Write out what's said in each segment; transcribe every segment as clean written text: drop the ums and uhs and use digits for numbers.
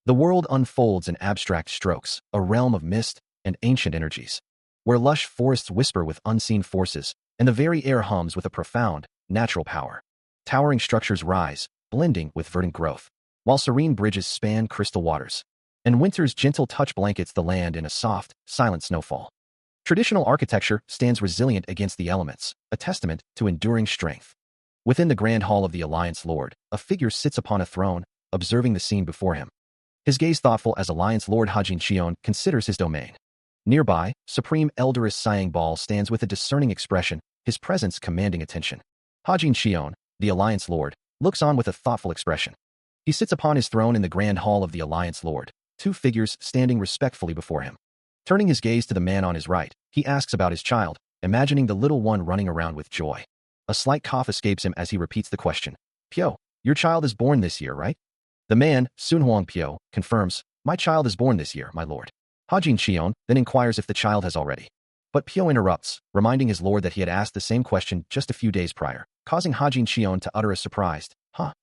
The world unfolds in abstract strokes, a realm of mist and ancient energies, where lush forests whisper with unseen forces, and the very air hums with a profound, natural power. Towering structures rise, blending with verdant growth, while serene bridges span crystal waters, and winter's gentle touch blankets the land in a soft, silent snowfall. Traditional architecture stands resilient against the elements, a testament to enduring strength. Within the grand hall of the Alliance Lord, a figure sits upon a throne, observing the scene before him. His gaze thoughtful as Alliance Lord Hajin Cheon considers his domain. Nearby, Supreme Elderess Siang Bal stands with a discerning expression, his presence commanding attention. Hajin Cheon, the Alliance Lord, looks on with a thoughtful expression. He sits upon his throne in the grand hall of the Alliance Lord, two figures standing respectfully before him. Turning his gaze to the man on his right, he asks about his child, imagining the little one running around with joy. A slight cough escapes him as he repeats the question. Pyo, your child is born this year, right? The man, Sunhuang Pyo, confirms, my child is born this year, my lord. Hajin Cheon then inquires if the child has already. But Pyo interrupts, reminding his lord that he had asked the same question just a few days prior, causing Hajin Cheon to utter a surprised, huh?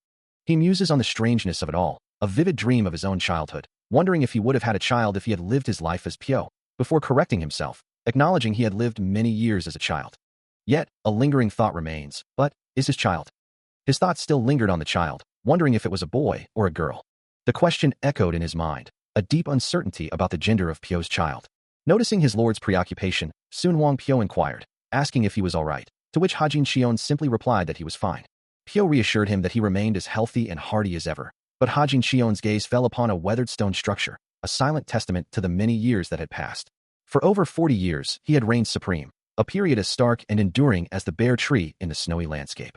He muses on the strangeness of it all, a vivid dream of his own childhood, wondering if he would have had a child if he had lived his life as Pyo, before correcting himself, acknowledging he had lived many years as a child. Yet, a lingering thought remains, but, is his child? His thoughts still lingered on the child, wondering if it was a boy or a girl. The question echoed in his mind, a deep uncertainty about the gender of Pyo's child. Noticing his lord's preoccupation, Sunhuang Pyo inquired, asking if he was all right, to which Hajin Cheon simply replied that he was fine. Pyo reassured him that he remained as healthy and hearty as ever, but Hajin Cheon's gaze fell upon a weathered stone structure, a silent testament to the many years that had passed. For over 40 years, he had reigned supreme, a period as stark and enduring as the bare tree in the snowy landscape.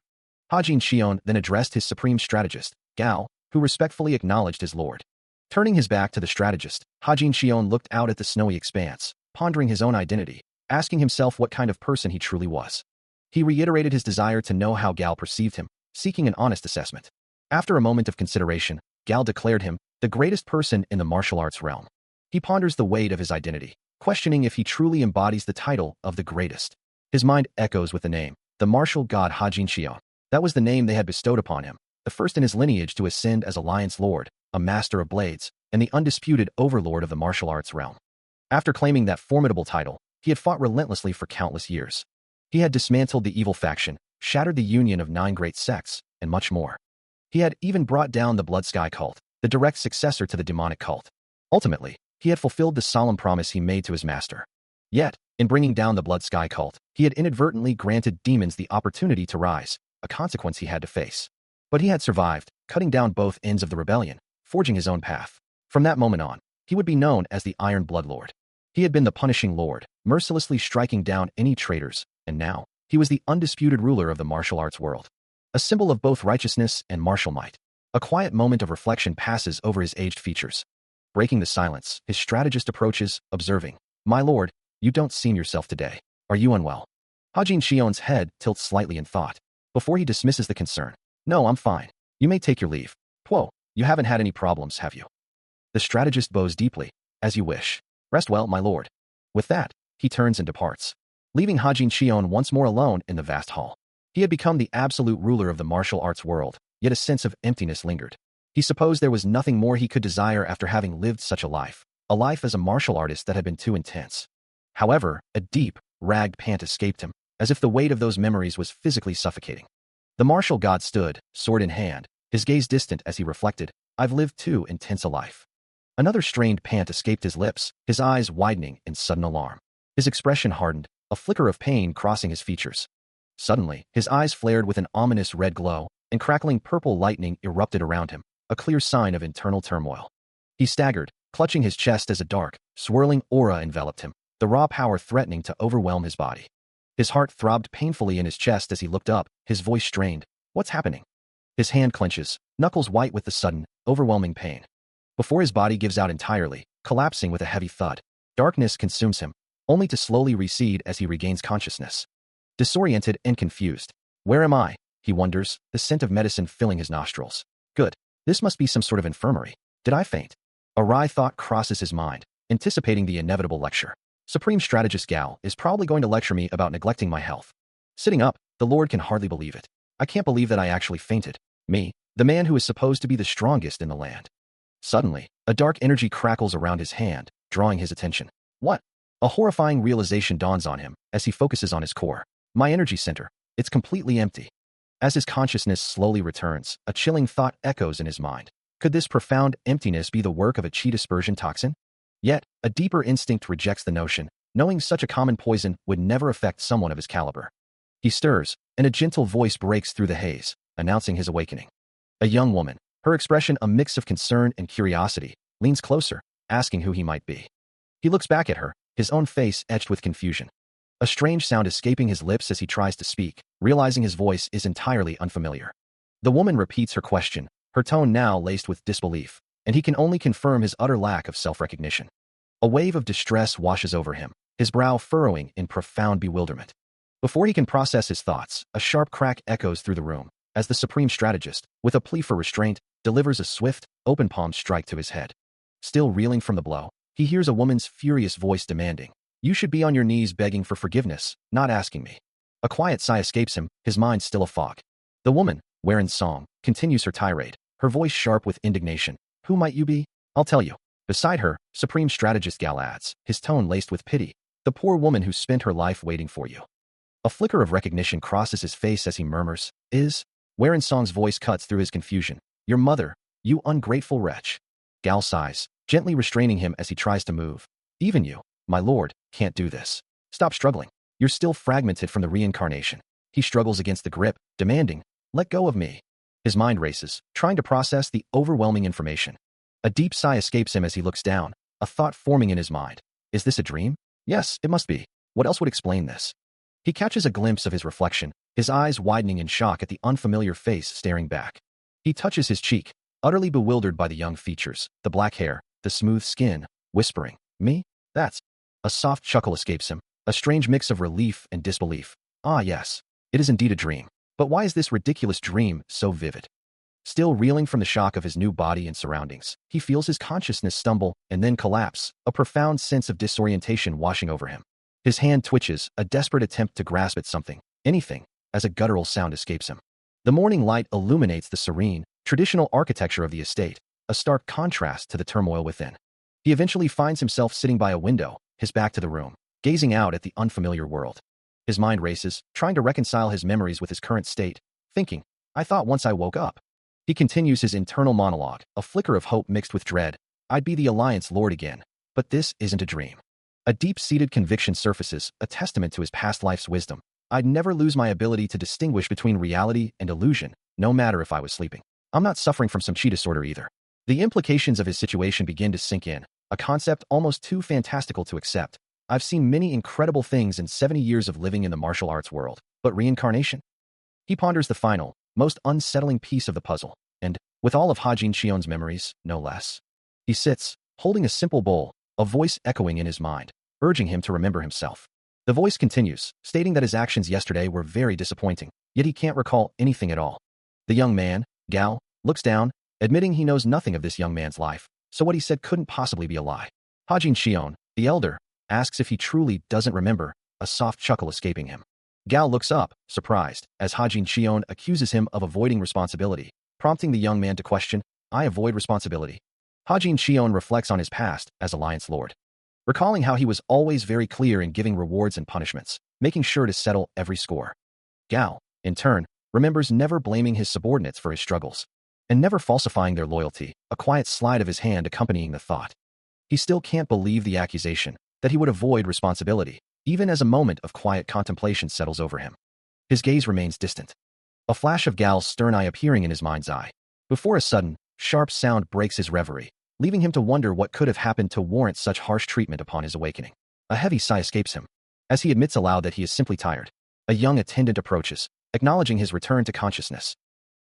Hajin Cheon then addressed his supreme strategist, Gao, who respectfully acknowledged his lord. Turning his back to the strategist, Hajin Cheon looked out at the snowy expanse, pondering his own identity, asking himself what kind of person he truly was. He reiterated his desire to know how Gao perceived him, seeking an honest assessment. After a moment of consideration, Gao declared him the greatest person in the martial arts realm. He ponders the weight of his identity, questioning if he truly embodies the title of the greatest. His mind echoes with the name, the martial god Hajin Cheon. That was the name they had bestowed upon him, the first in his lineage to ascend as Alliance Lord, a master of blades, and the undisputed overlord of the martial arts realm. After claiming that formidable title, he had fought relentlessly for countless years. He had dismantled the evil faction, shattered the union of 9 great sects, and much more. He had even brought down the Blood Sky cult, the direct successor to the demonic cult. Ultimately, he had fulfilled the solemn promise he made to his master. Yet, in bringing down the Blood Sky cult, he had inadvertently granted demons the opportunity to rise, a consequence he had to face. But he had survived, cutting down both ends of the rebellion, forging his own path. From that moment on, he would be known as the Iron Blood Lord. He had been the punishing lord, mercilessly striking down any traitors, and now, he was the undisputed ruler of the martial arts world. A symbol of both righteousness and martial might. A quiet moment of reflection passes over his aged features. Breaking the silence, his strategist approaches, observing, my lord, you don't seem yourself today. Are you unwell? Hajin Cheon's head tilts slightly in thought, before he dismisses the concern. No, I'm fine. You may take your leave. Pwo, you haven't had any problems, have you? The strategist bows deeply. As you wish. Rest well, my lord. With that, he turns and departs, leaving Hajin Cheon once more alone in the vast hall. He had become the absolute ruler of the martial arts world, yet a sense of emptiness lingered. He supposed there was nothing more he could desire after having lived such a life as a martial artist that had been too intense. However, a deep, ragged pant escaped him, as if the weight of those memories was physically suffocating. The martial god stood, sword in hand, his gaze distant as he reflected, I've lived too intense a life. Another strained pant escaped his lips, his eyes widening in sudden alarm. His expression hardened, a flicker of pain crossing his features. Suddenly, his eyes flared with an ominous red glow, and crackling purple lightning erupted around him, a clear sign of internal turmoil. He staggered, clutching his chest as a dark, swirling aura enveloped him, the raw power threatening to overwhelm his body. His heart throbbed painfully in his chest as he looked up, his voice strained. What's happening? His hand clenches, knuckles white with the sudden, overwhelming pain. Before his body gives out entirely, collapsing with a heavy thud, darkness consumes him, only to slowly recede as he regains consciousness. Disoriented and confused. Where am I? He wonders, the scent of medicine filling his nostrils. Good. This must be some sort of infirmary. Did I faint? A wry thought crosses his mind, anticipating the inevitable lecture. Supreme Strategist Gao is probably going to lecture me about neglecting my health. Sitting up, the Lord can hardly believe it. I can't believe that I actually fainted. Me, the man who is supposed to be the strongest in the land. Suddenly, A dark energy crackles around his hand, drawing his attention. What? A horrifying realization dawns on him as he focuses on his core. My energy center. It's completely empty. As his consciousness slowly returns, a chilling thought echoes in his mind. Could this profound emptiness be the work of a chi dispersion toxin? Yet, a deeper instinct rejects the notion, knowing such a common poison would never affect someone of his caliber. He stirs, and a gentle voice breaks through the haze, announcing his awakening. A young woman, her expression a mix of concern and curiosity, leans closer, asking who he might be. He looks back at her, his own face etched with confusion. A strange sound escaping his lips as he tries to speak, realizing his voice is entirely unfamiliar. The woman repeats her question, her tone now laced with disbelief, and he can only confirm his utter lack of self-recognition. A wave of distress washes over him, his brow furrowing in profound bewilderment. Before he can process his thoughts, a sharp crack echoes through the room, as the supreme strategist, with a plea for restraint, delivers a swift, open-palmed strike to his head. Still reeling from the blow, he hears a woman's furious voice demanding, "You should be on your knees begging for forgiveness, not asking me." A quiet sigh escapes him, his mind still afog. The woman, Waren's song, continues her tirade, her voice sharp with indignation. "Who might you be? I'll tell you." Beside her, supreme strategist Gal adds, his tone laced with pity, "The poor woman who spent her life waiting for you." A flicker of recognition crosses his face as he murmurs, "Is?" Waren's song's voice cuts through his confusion. "Your mother, you ungrateful wretch." Gal sighs, gently restraining him as he tries to move. "Even you, my lord, can't do this. Stop struggling. You're still fragmented from the reincarnation." He struggles against the grip, demanding, "Let go of me." His mind races, trying to process the overwhelming information. A deep sigh escapes him as he looks down, a thought forming in his mind. Is this a dream? Yes, it must be. What else would explain this? He catches a glimpse of his reflection, his eyes widening in shock at the unfamiliar face staring back. He touches his cheek, utterly bewildered by the young features, the black hair, the smooth skin, whispering, "Me? That's..." A soft chuckle escapes him, a strange mix of relief and disbelief. Ah yes, it is indeed a dream. But why is this ridiculous dream so vivid? Still reeling from the shock of his new body and surroundings, he feels his consciousness stumble and then collapse, a profound sense of disorientation washing over him. His hand twitches, a desperate attempt to grasp at something, anything, as a guttural sound escapes him. The morning light illuminates the serene, traditional architecture of the estate, a stark contrast to the turmoil within. He eventually finds himself sitting by a window, his back to the room, gazing out at the unfamiliar world. His mind races, trying to reconcile his memories with his current state, thinking, "I thought once I woke up." He continues his internal monologue, a flicker of hope mixed with dread. "I'd be the Alliance Lord again. But this isn't a dream." A deep-seated conviction surfaces, a testament to his past life's wisdom. "I'd never lose my ability to distinguish between reality and illusion, no matter if I was sleeping. I'm not suffering from some chi disorder either." The implications of his situation begin to sink in, a concept almost too fantastical to accept. "I've seen many incredible things in 70 years of living in the martial arts world, but reincarnation?" He ponders the final, most unsettling piece of the puzzle, and, with all of Hajin Shion's memories, no less. He sits, holding a simple bowl, a voice echoing in his mind, urging him to remember himself. The voice continues, stating that his actions yesterday were very disappointing, yet he can't recall anything at all. The young man, Gao, looks down, admitting he knows nothing of this young man's life, so what he said couldn't possibly be a lie. Hajin Shion, the elder, asks if he truly doesn't remember, a soft chuckle escaping him. Gao looks up, surprised, as Hajin Shion accuses him of avoiding responsibility, prompting the young man to question, "I avoid responsibility?" Hajin Shion reflects on his past as Alliance Lord, recalling how he was always very clear in giving rewards and punishments, making sure to settle every score. Gao, in turn, remembers never blaming his subordinates for his struggles, and never falsifying their loyalty, a quiet slide of his hand accompanying the thought. He still can't believe the accusation that he would avoid responsibility, even as a moment of quiet contemplation settles over him. His gaze remains distant, a flash of Gal's stern eye appearing in his mind's eye, before a sudden, sharp sound breaks his reverie, leaving him to wonder what could have happened to warrant such harsh treatment upon his awakening. A heavy sigh escapes him, as he admits aloud that he is simply tired. A young attendant approaches, acknowledging his return to consciousness.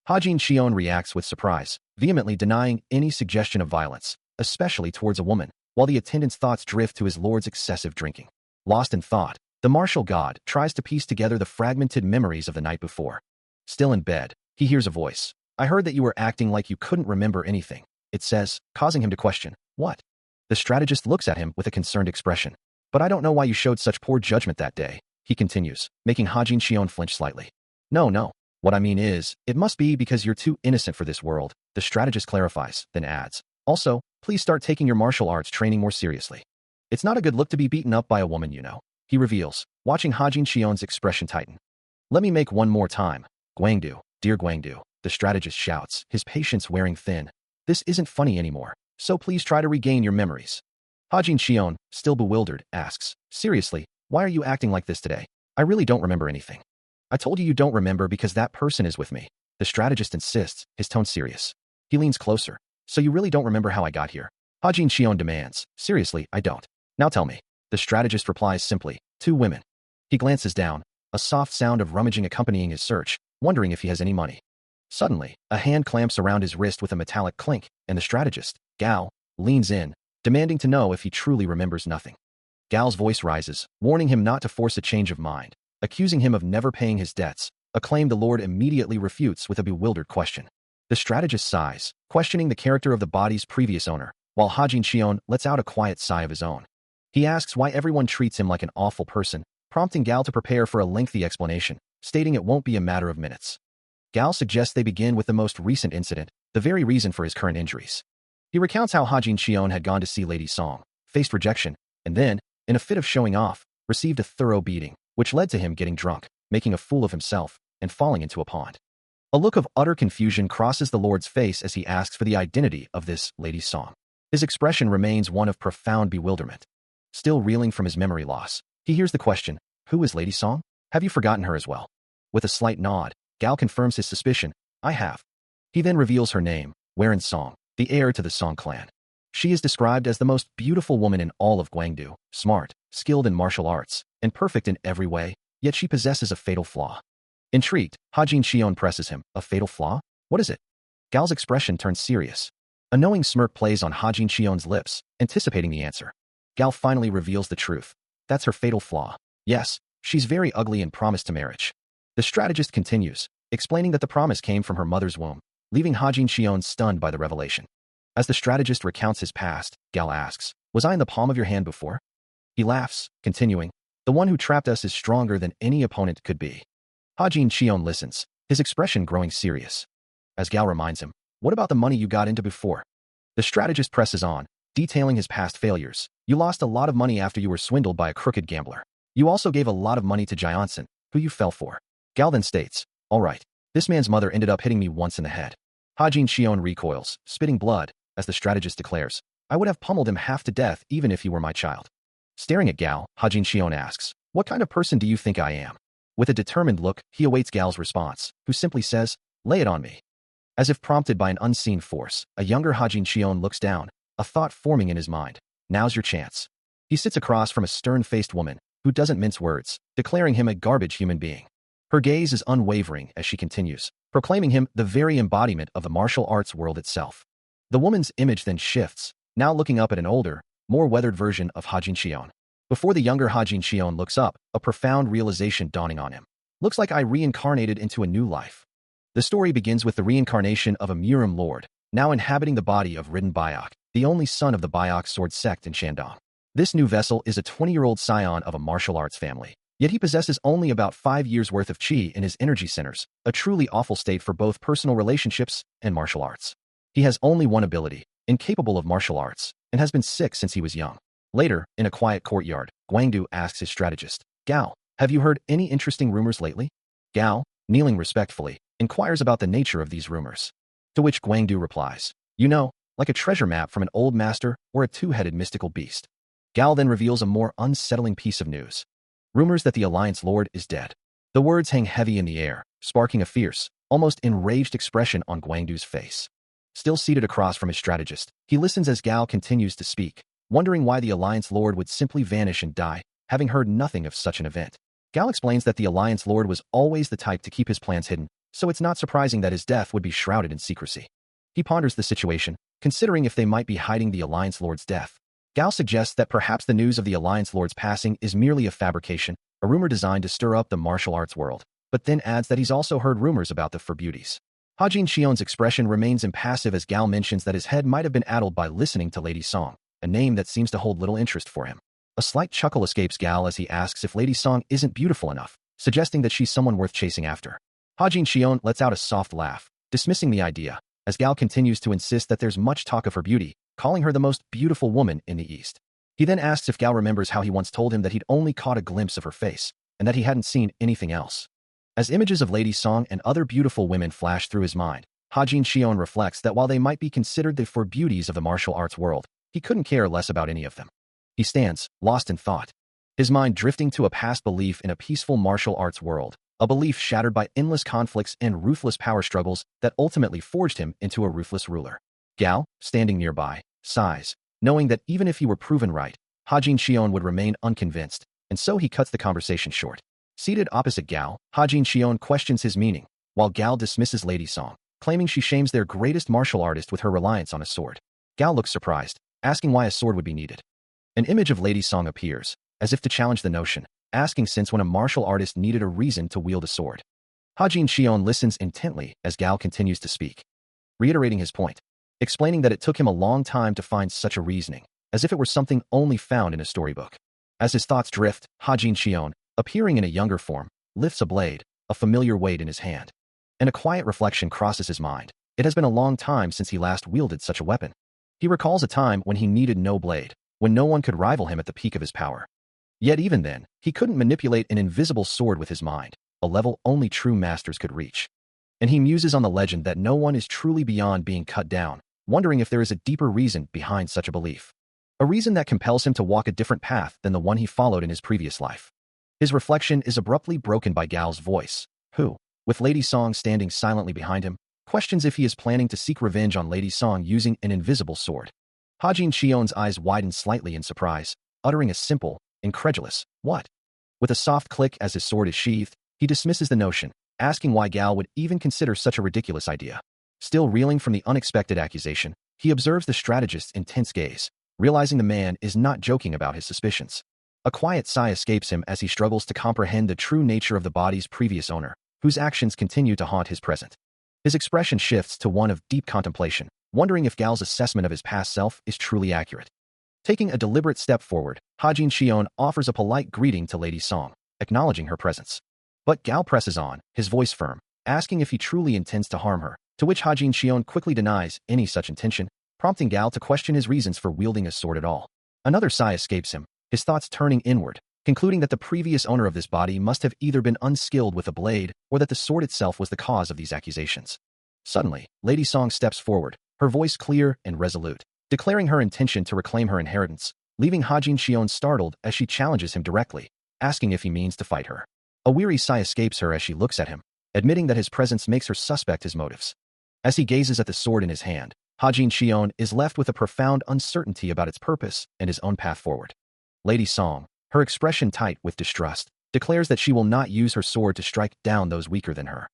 Hajin Shion reacts with surprise, vehemently denying any suggestion of violence, especially towards a woman, while the attendant's thoughts drift to his lord's excessive drinking. Lost in thought, the martial god tries to piece together the fragmented memories of the night before. Still in bed, he hears a voice. "I heard that you were acting like you couldn't remember anything," it says, causing him to question, "What?" The strategist looks at him with a concerned expression. "But I don't know why you showed such poor judgment that day," he continues, making Hajin Shion flinch slightly. No. What I mean is, it must be because you're too innocent for this world," the strategist clarifies, then adds. "Also, please start taking your martial arts training more seriously. It's not a good look to be beaten up by a woman, he reveals, watching Hajin Xion's expression tighten. Let me make one more time. Guangdu, dear Guangdu, the strategist shouts, his patience wearing thin. This isn't funny anymore, so please try to regain your memories. Hajin Xion, still bewildered, asks, seriously, why are you acting like this today? I really don't remember anything. I told you don't remember because that person is with me. The strategist insists, his tone serious. He leans closer. So you really don't remember how I got here? Hajin Xion demands, seriously, I don't. Now tell me. The strategist replies simply, 2 women. He glances down, a soft sound of rummaging accompanying his search, wondering if he has any money. Suddenly, a hand clamps around his wrist with a metallic clink, and the strategist, Gao, leans in, demanding to know if he truly remembers nothing. Gao's voice rises, warning him not to force a change of mind, accusing him of never paying his debts, a claim the Lord immediately refutes with a bewildered question. The strategist sighs, questioning the character of the body's previous owner, while Hajin Xion lets out a quiet sigh of his own. He asks why everyone treats him like an awful person, prompting Gao to prepare for a lengthy explanation, stating it won't be a matter of minutes. Gao suggests they begin with the most recent incident, the very reason for his current injuries. He recounts how Hajin Xion had gone to see Lady Song, faced rejection, and then, in a fit of showing off, received a thorough beating, which led to him getting drunk, making a fool of himself, and falling into a pond. A look of utter confusion crosses the Lord's face as he asks for the identity of this Lady Song. His expression remains one of profound bewilderment. Still reeling from his memory loss, he hears the question, who is Lady Song? Have you forgotten her as well? With a slight nod, Gao confirms his suspicion, I have. He then reveals her name, Werin Song, the heir to the Song clan. She is described as the most beautiful woman in all of Guangdu, smart, skilled in martial arts, and perfect in every way, yet she possesses a fatal flaw. Intrigued, Hajin Xion presses him, a fatal flaw? What is it? Gao's expression turns serious. A knowing smirk plays on Hajin Xion's lips, anticipating the answer. Gao finally reveals the truth. That's her fatal flaw. Yes, she's very ugly and promised to marriage. The strategist continues, explaining that the promise came from her mother's womb, leaving Hajin Xion stunned by the revelation. As the strategist recounts his past, Gao asks, was I in the palm of your hand before? He laughs, continuing, the one who trapped us is stronger than any opponent could be. Hajin Xion listens, his expression growing serious. As Gao reminds him, what about the money you got into before? The strategist presses on, detailing his past failures. You lost a lot of money after you were swindled by a crooked gambler. You also gave a lot of money to Jiansen, who you fell for. Gao then states, all right, this man's mother ended up hitting me once in the head. Hajin Xion recoils, spitting blood, as the strategist declares, I would have pummeled him half to death even if he were my child. Staring at Gao, Hajin Xion asks, what kind of person do you think I am? With a determined look, he awaits Gao's response, who simply says, lay it on me. As if prompted by an unseen force, a younger Hajin Xion looks down, a thought forming in his mind. Now's your chance. He sits across from a stern-faced woman, who doesn't mince words, declaring him a garbage human being. Her gaze is unwavering as she continues, proclaiming him the very embodiment of the martial arts world itself. The woman's image then shifts, now looking up at an older, more weathered version of Hajin Xion. Before the younger Hajin Xion looks up, a profound realization dawning on him. Looks like I reincarnated into a new life. The story begins with the reincarnation of a Murim lord, now inhabiting the body of Ridden Bayok, the only son of the Bayok sword sect in Shandong. This new vessel is a 20-year-old scion of a martial arts family, yet he possesses only about 5 years' worth of qi in his energy centers, a truly awful state for both personal relationships and martial arts. He has only one ability, incapable of martial arts, and has been sick since he was young. Later, in a quiet courtyard, Guangdu asks his strategist, Gao, have you heard any interesting rumors lately? Gao, kneeling respectfully, inquires about the nature of these rumors. To which Guangdu replies, you know, like a treasure map from an old master or a two-headed mystical beast. Gao then reveals a more unsettling piece of news. Rumors that the Alliance Lord is dead. The words hang heavy in the air, sparking a fierce, almost enraged expression on Guangdu's face. Still seated across from his strategist, he listens as Gao continues to speak, wondering why the Alliance Lord would simply vanish and die, having heard nothing of such an event. Gao explains that the Alliance Lord was always the type to keep his plans hidden, so it's not surprising that his death would be shrouded in secrecy. He ponders the situation, considering if they might be hiding the Alliance Lord's death. Gao suggests that perhaps the news of the Alliance Lord's passing is merely a fabrication, a rumor designed to stir up the martial arts world, but then adds that he's also heard rumors about the Four Beauties. Hajin Xion's expression remains impassive as Gao mentions that his head might have been addled by listening to Lady Song, a name that seems to hold little interest for him. A slight chuckle escapes Gao as he asks if Lady Song isn't beautiful enough, suggesting that she's someone worth chasing after. Hajin Xion lets out a soft laugh, dismissing the idea, as Gao continues to insist that there's much talk of her beauty, calling her the most beautiful woman in the East. He then asks if Gao remembers how he once told him that he'd only caught a glimpse of her face, and that he hadn't seen anything else. As images of Lady Song and other beautiful women flash through his mind, Hajin Xion reflects that while they might be considered the four beauties of the martial arts world, he couldn't care less about any of them. He stands, lost in thought, his mind drifting to a past belief in a peaceful martial arts world, a belief shattered by endless conflicts and ruthless power struggles that ultimately forged him into a ruthless ruler. Gao, standing nearby, sighs, knowing that even if he were proven right, Hajin Xion would remain unconvinced, and so he cuts the conversation short. Seated opposite Gao, Hajin Xion questions his meaning, while Gao dismisses Lady Song, claiming she shames their greatest martial artist with her reliance on a sword. Gao looks surprised, asking why a sword would be needed. An image of Lady Song appears, as if to challenge the notion, asking since when a martial artist needed a reason to wield a sword. Hajin Xion listens intently as Gao continues to speak, reiterating his point, explaining that it took him a long time to find such a reasoning, as if it were something only found in a storybook. As his thoughts drift, Hajin Xion, appearing in a younger form, lifts a blade, a familiar weight in his hand. And a quiet reflection crosses his mind. It has been a long time since he last wielded such a weapon. He recalls a time when he needed no blade, when no one could rival him at the peak of his power. Yet even then, he couldn't manipulate an invisible sword with his mind, a level only true masters could reach. And he muses on the legend that no one is truly beyond being cut down, wondering if there is a deeper reason behind such a belief. A reason that compels him to walk a different path than the one he followed in his previous life. His reflection is abruptly broken by Gao's voice, who, with Lady Song standing silently behind him, questions if he is planning to seek revenge on Lady Song using an invisible sword. Hajin Xion's eyes widen slightly in surprise, uttering a simple, incredulous, "What?" With a soft click as his sword is sheathed, he dismisses the notion, asking why Gao would even consider such a ridiculous idea. Still reeling from the unexpected accusation, he observes the strategist's intense gaze, realizing the man is not joking about his suspicions. A quiet sigh escapes him as he struggles to comprehend the true nature of the body's previous owner, whose actions continue to haunt his present. His expression shifts to one of deep contemplation, wondering if Gao's assessment of his past self is truly accurate. Taking a deliberate step forward, Hajin Xion offers a polite greeting to Lady Song, acknowledging her presence. But Gao presses on, his voice firm, asking if he truly intends to harm her, to which Hajin Xion quickly denies any such intention, prompting Gao to question his reasons for wielding a sword at all. Another sigh escapes him, his thoughts turning inward, concluding that the previous owner of this body must have either been unskilled with a blade or that the sword itself was the cause of these accusations. Suddenly, Lady Song steps forward, her voice clear and resolute, declaring her intention to reclaim her inheritance, leaving Hajin Xion startled as she challenges him directly, asking if he means to fight her. A weary sigh escapes her as she looks at him, admitting that his presence makes her suspect his motives. As he gazes at the sword in his hand, Hajin Xion is left with a profound uncertainty about its purpose and his own path forward. Lady Song, her expression tight with distrust, declares that she will not use her sword to strike down those weaker than her.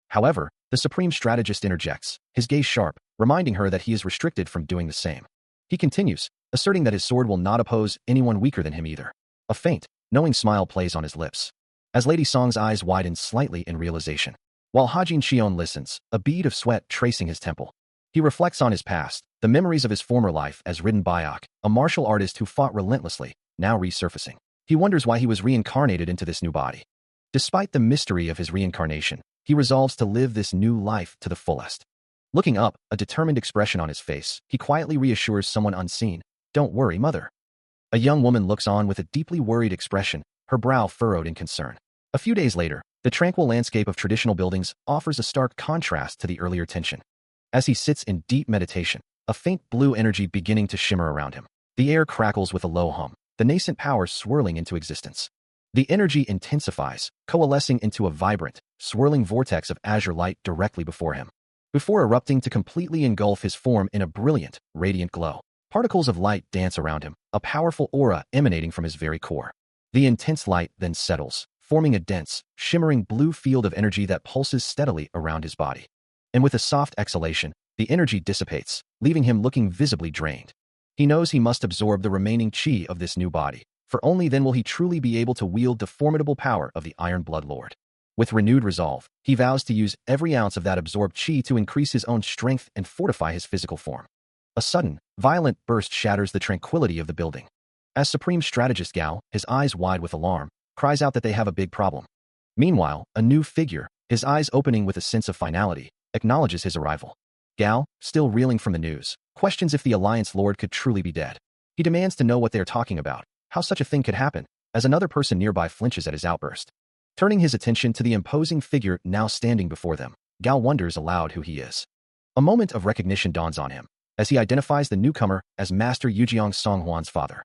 However, the supreme strategist interjects, his gaze sharp, reminding her that he is restricted from doing the same. He continues, asserting that his sword will not oppose anyone weaker than him either. A faint, knowing smile plays on his lips, as Lady Song's eyes widen slightly in realization. While Hajin Xion listens, a bead of sweat tracing his temple. He reflects on his past, the memories of his former life as Ridden Bayok, a martial artist who fought relentlessly, now resurfacing. He wonders why he was reincarnated into this new body. Despite the mystery of his reincarnation, he resolves to live this new life to the fullest. Looking up, a determined expression on his face, he quietly reassures someone unseen, "Don't worry, mother." A young woman looks on with a deeply worried expression, her brow furrowed in concern. A few days later, the tranquil landscape of traditional buildings offers a stark contrast to the earlier tension. As he sits in deep meditation, a faint blue energy beginning to shimmer around him. The air crackles with a low hum, the nascent power swirling into existence. The energy intensifies, coalescing into a vibrant, swirling vortex of azure light directly before him, before erupting to completely engulf his form in a brilliant, radiant glow. Particles of light dance around him, a powerful aura emanating from his very core. The intense light then settles, forming a dense, shimmering blue field of energy that pulses steadily around his body. And with a soft exhalation, the energy dissipates, leaving him looking visibly drained. He knows he must absorb the remaining chi of this new body, for only then will he truly be able to wield the formidable power of the Iron Blood Lord. With renewed resolve, he vows to use every ounce of that absorbed chi to increase his own strength and fortify his physical form. A sudden, violent burst shatters the tranquility of the building. As Supreme Strategist Gao, his eyes wide with alarm, cries out that they have a big problem. Meanwhile, a new figure, his eyes opening with a sense of finality, acknowledges his arrival. Gao, still reeling from the news, questions if the Alliance Lord could truly be dead. He demands to know what they are talking about, how such a thing could happen, as another person nearby flinches at his outburst. Turning his attention to the imposing figure now standing before them, Gao wonders aloud who he is. A moment of recognition dawns on him, as he identifies the newcomer as Master Yujiang Songhuan's father.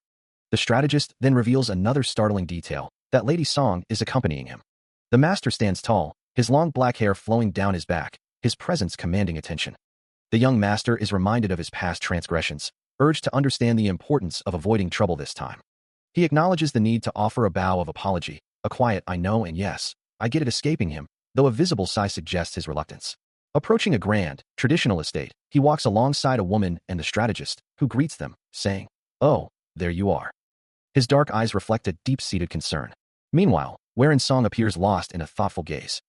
The strategist then reveals another startling detail, that Lady Song is accompanying him. The master stands tall, his long black hair flowing down his back, his presence commanding attention. The young master is reminded of his past transgressions, urged to understand the importance of avoiding trouble this time. He acknowledges the need to offer a bow of apology, a quiet "I know" and "yes, I get it" escaping him, though a visible sigh suggests his reluctance. Approaching a grand, traditional estate, he walks alongside a woman and the strategist, who greets them, saying, "Oh, there you are." His dark eyes reflect a deep-seated concern. Meanwhile, Wherein Song appears lost in a thoughtful gaze.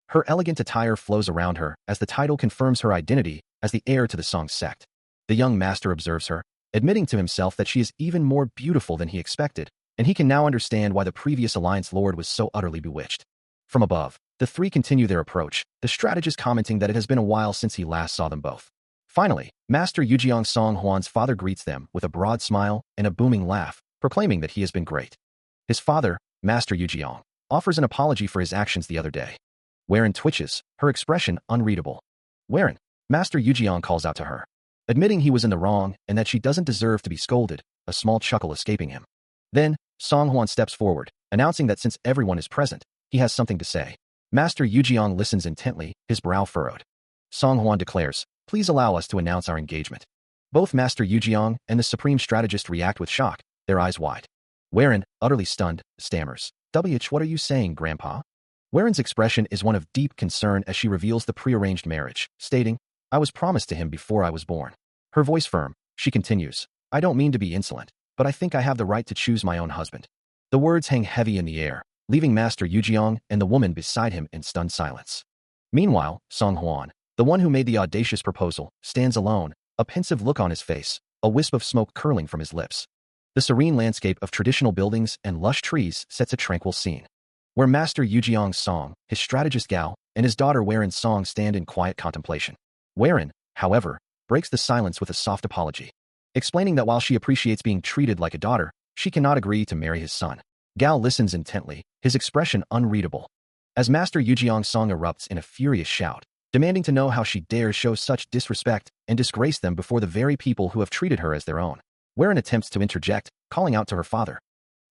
Her elegant attire flows around her as the title confirms her identity as the heir to the Song sect. The young master observes her, admitting to himself that she is even more beautiful than he expected, and he can now understand why the previous Alliance Lord was so utterly bewitched. From above, the three continue their approach, the strategist commenting that it has been a while since he last saw them both. Finally, Master Yujiang Songhuan's father greets them with a broad smile and a booming laugh, proclaiming that he has been great. His father, Master Yujiang, offers an apology for his actions the other day. Wherein twitches, her expression unreadable. Wherein, Master Yujiang calls out to her, admitting he was in the wrong and that she doesn't deserve to be scolded, a small chuckle escaping him. Then, Songhuan steps forward, announcing that since everyone is present, he has something to say. Master Yujiang listens intently, his brow furrowed. Songhuan declares, "Please allow us to announce our engagement." Both Master Yujiang and the Supreme Strategist react with shock, their eyes wide. Wherein, utterly stunned, stammers, "What are you saying, Grandpa?" Wherein's expression is one of deep concern as she reveals the prearranged marriage, stating, "I was promised to him before I was born." Her voice firm, she continues, "I don't mean to be insolent, but I think I have the right to choose my own husband." The words hang heavy in the air, leaving Master Yujiang and the woman beside him in stunned silence. Meanwhile, Songhuan, the one who made the audacious proposal, stands alone, a pensive look on his face, a wisp of smoke curling from his lips. The serene landscape of traditional buildings and lush trees sets a tranquil scene, where Master Yujiang Song, his strategist Gao, and his daughter Wherein Song stand in quiet contemplation. Wherein, however, breaks the silence with a soft apology, explaining that while she appreciates being treated like a daughter, she cannot agree to marry his son. Gao listens intently, his expression unreadable, as Master Yujiang Song erupts in a furious shout, demanding to know how she dares show such disrespect and disgrace them before the very people who have treated her as their own. Wherein attempts to interject, calling out to her father.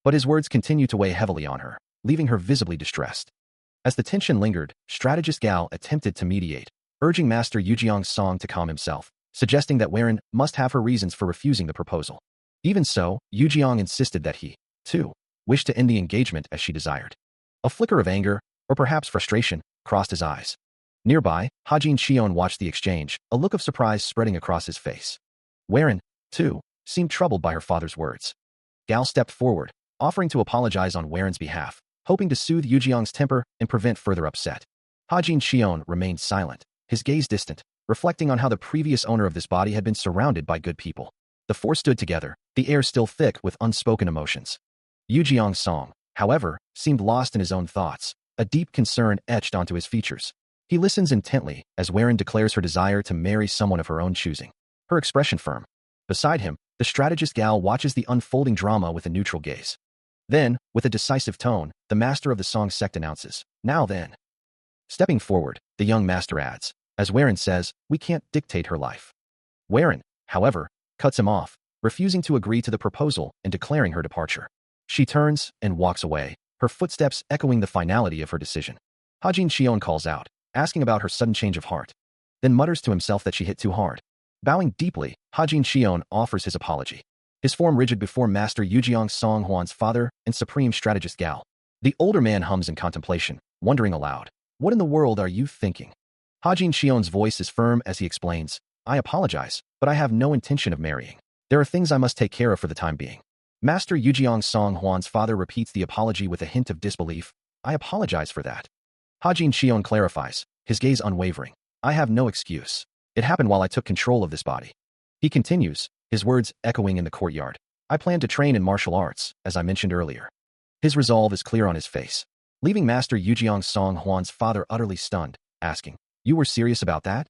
But his words continue to weigh heavily on her, leaving her visibly distressed. As the tension lingered, strategist Gao attempted to mediate, urging Master Yujiang Song to calm himself, suggesting that Wherein must have her reasons for refusing the proposal. Even so, Yujiang insisted that he, too, wished to end the engagement as she desired. A flicker of anger, or perhaps frustration, crossed his eyes. Nearby, Hajin Xion watched the exchange, a look of surprise spreading across his face. Wherein, too, seemed troubled by her father's words. Gao stepped forward, offering to apologize on Whereин's behalf, hoping to soothe Yujiang's temper and prevent further upset. Hajin Xion remained silent, his gaze distant, reflecting on how the previous owner of this body had been surrounded by good people. The four stood together, the air still thick with unspoken emotions. Yujiang Song, however, seemed lost in his own thoughts, a deep concern etched onto his features. He listens intently as Wherein declares her desire to marry someone of her own choosing, her expression firm. Beside him, the strategist Gao watches the unfolding drama with a neutral gaze. Then, with a decisive tone, the master of the Song sect announces, "Now then." Stepping forward, the young master adds, as Wherein says, "We can't dictate her life." Wherein, however, cuts him off, refusing to agree to the proposal and declaring her departure. She turns and walks away, her footsteps echoing the finality of her decision. Hajin Xion calls out, asking about her sudden change of heart, then mutters to himself that she hit too hard. Bowing deeply, Hajin Xion offers his apology, his form rigid before Master Yujiang Songhuan's father and Supreme Strategist Gao. The older man hums in contemplation, wondering aloud, "What in the world are you thinking?" Hajin Xion's voice is firm as he explains, "I apologize, but I have no intention of marrying. There are things I must take care of for the time being." Master Yujiang Songhuan's father repeats the apology with a hint of disbelief, "I apologize for that." Hajin Xion clarifies, his gaze unwavering, "I have no excuse. It happened while I took control of this body." He continues, his words echoing in the courtyard, "I plan to train in martial arts, as I mentioned earlier." His resolve is clear on his face, leaving Master Yujiang Songhuan's father utterly stunned, asking, "You were serious about that?"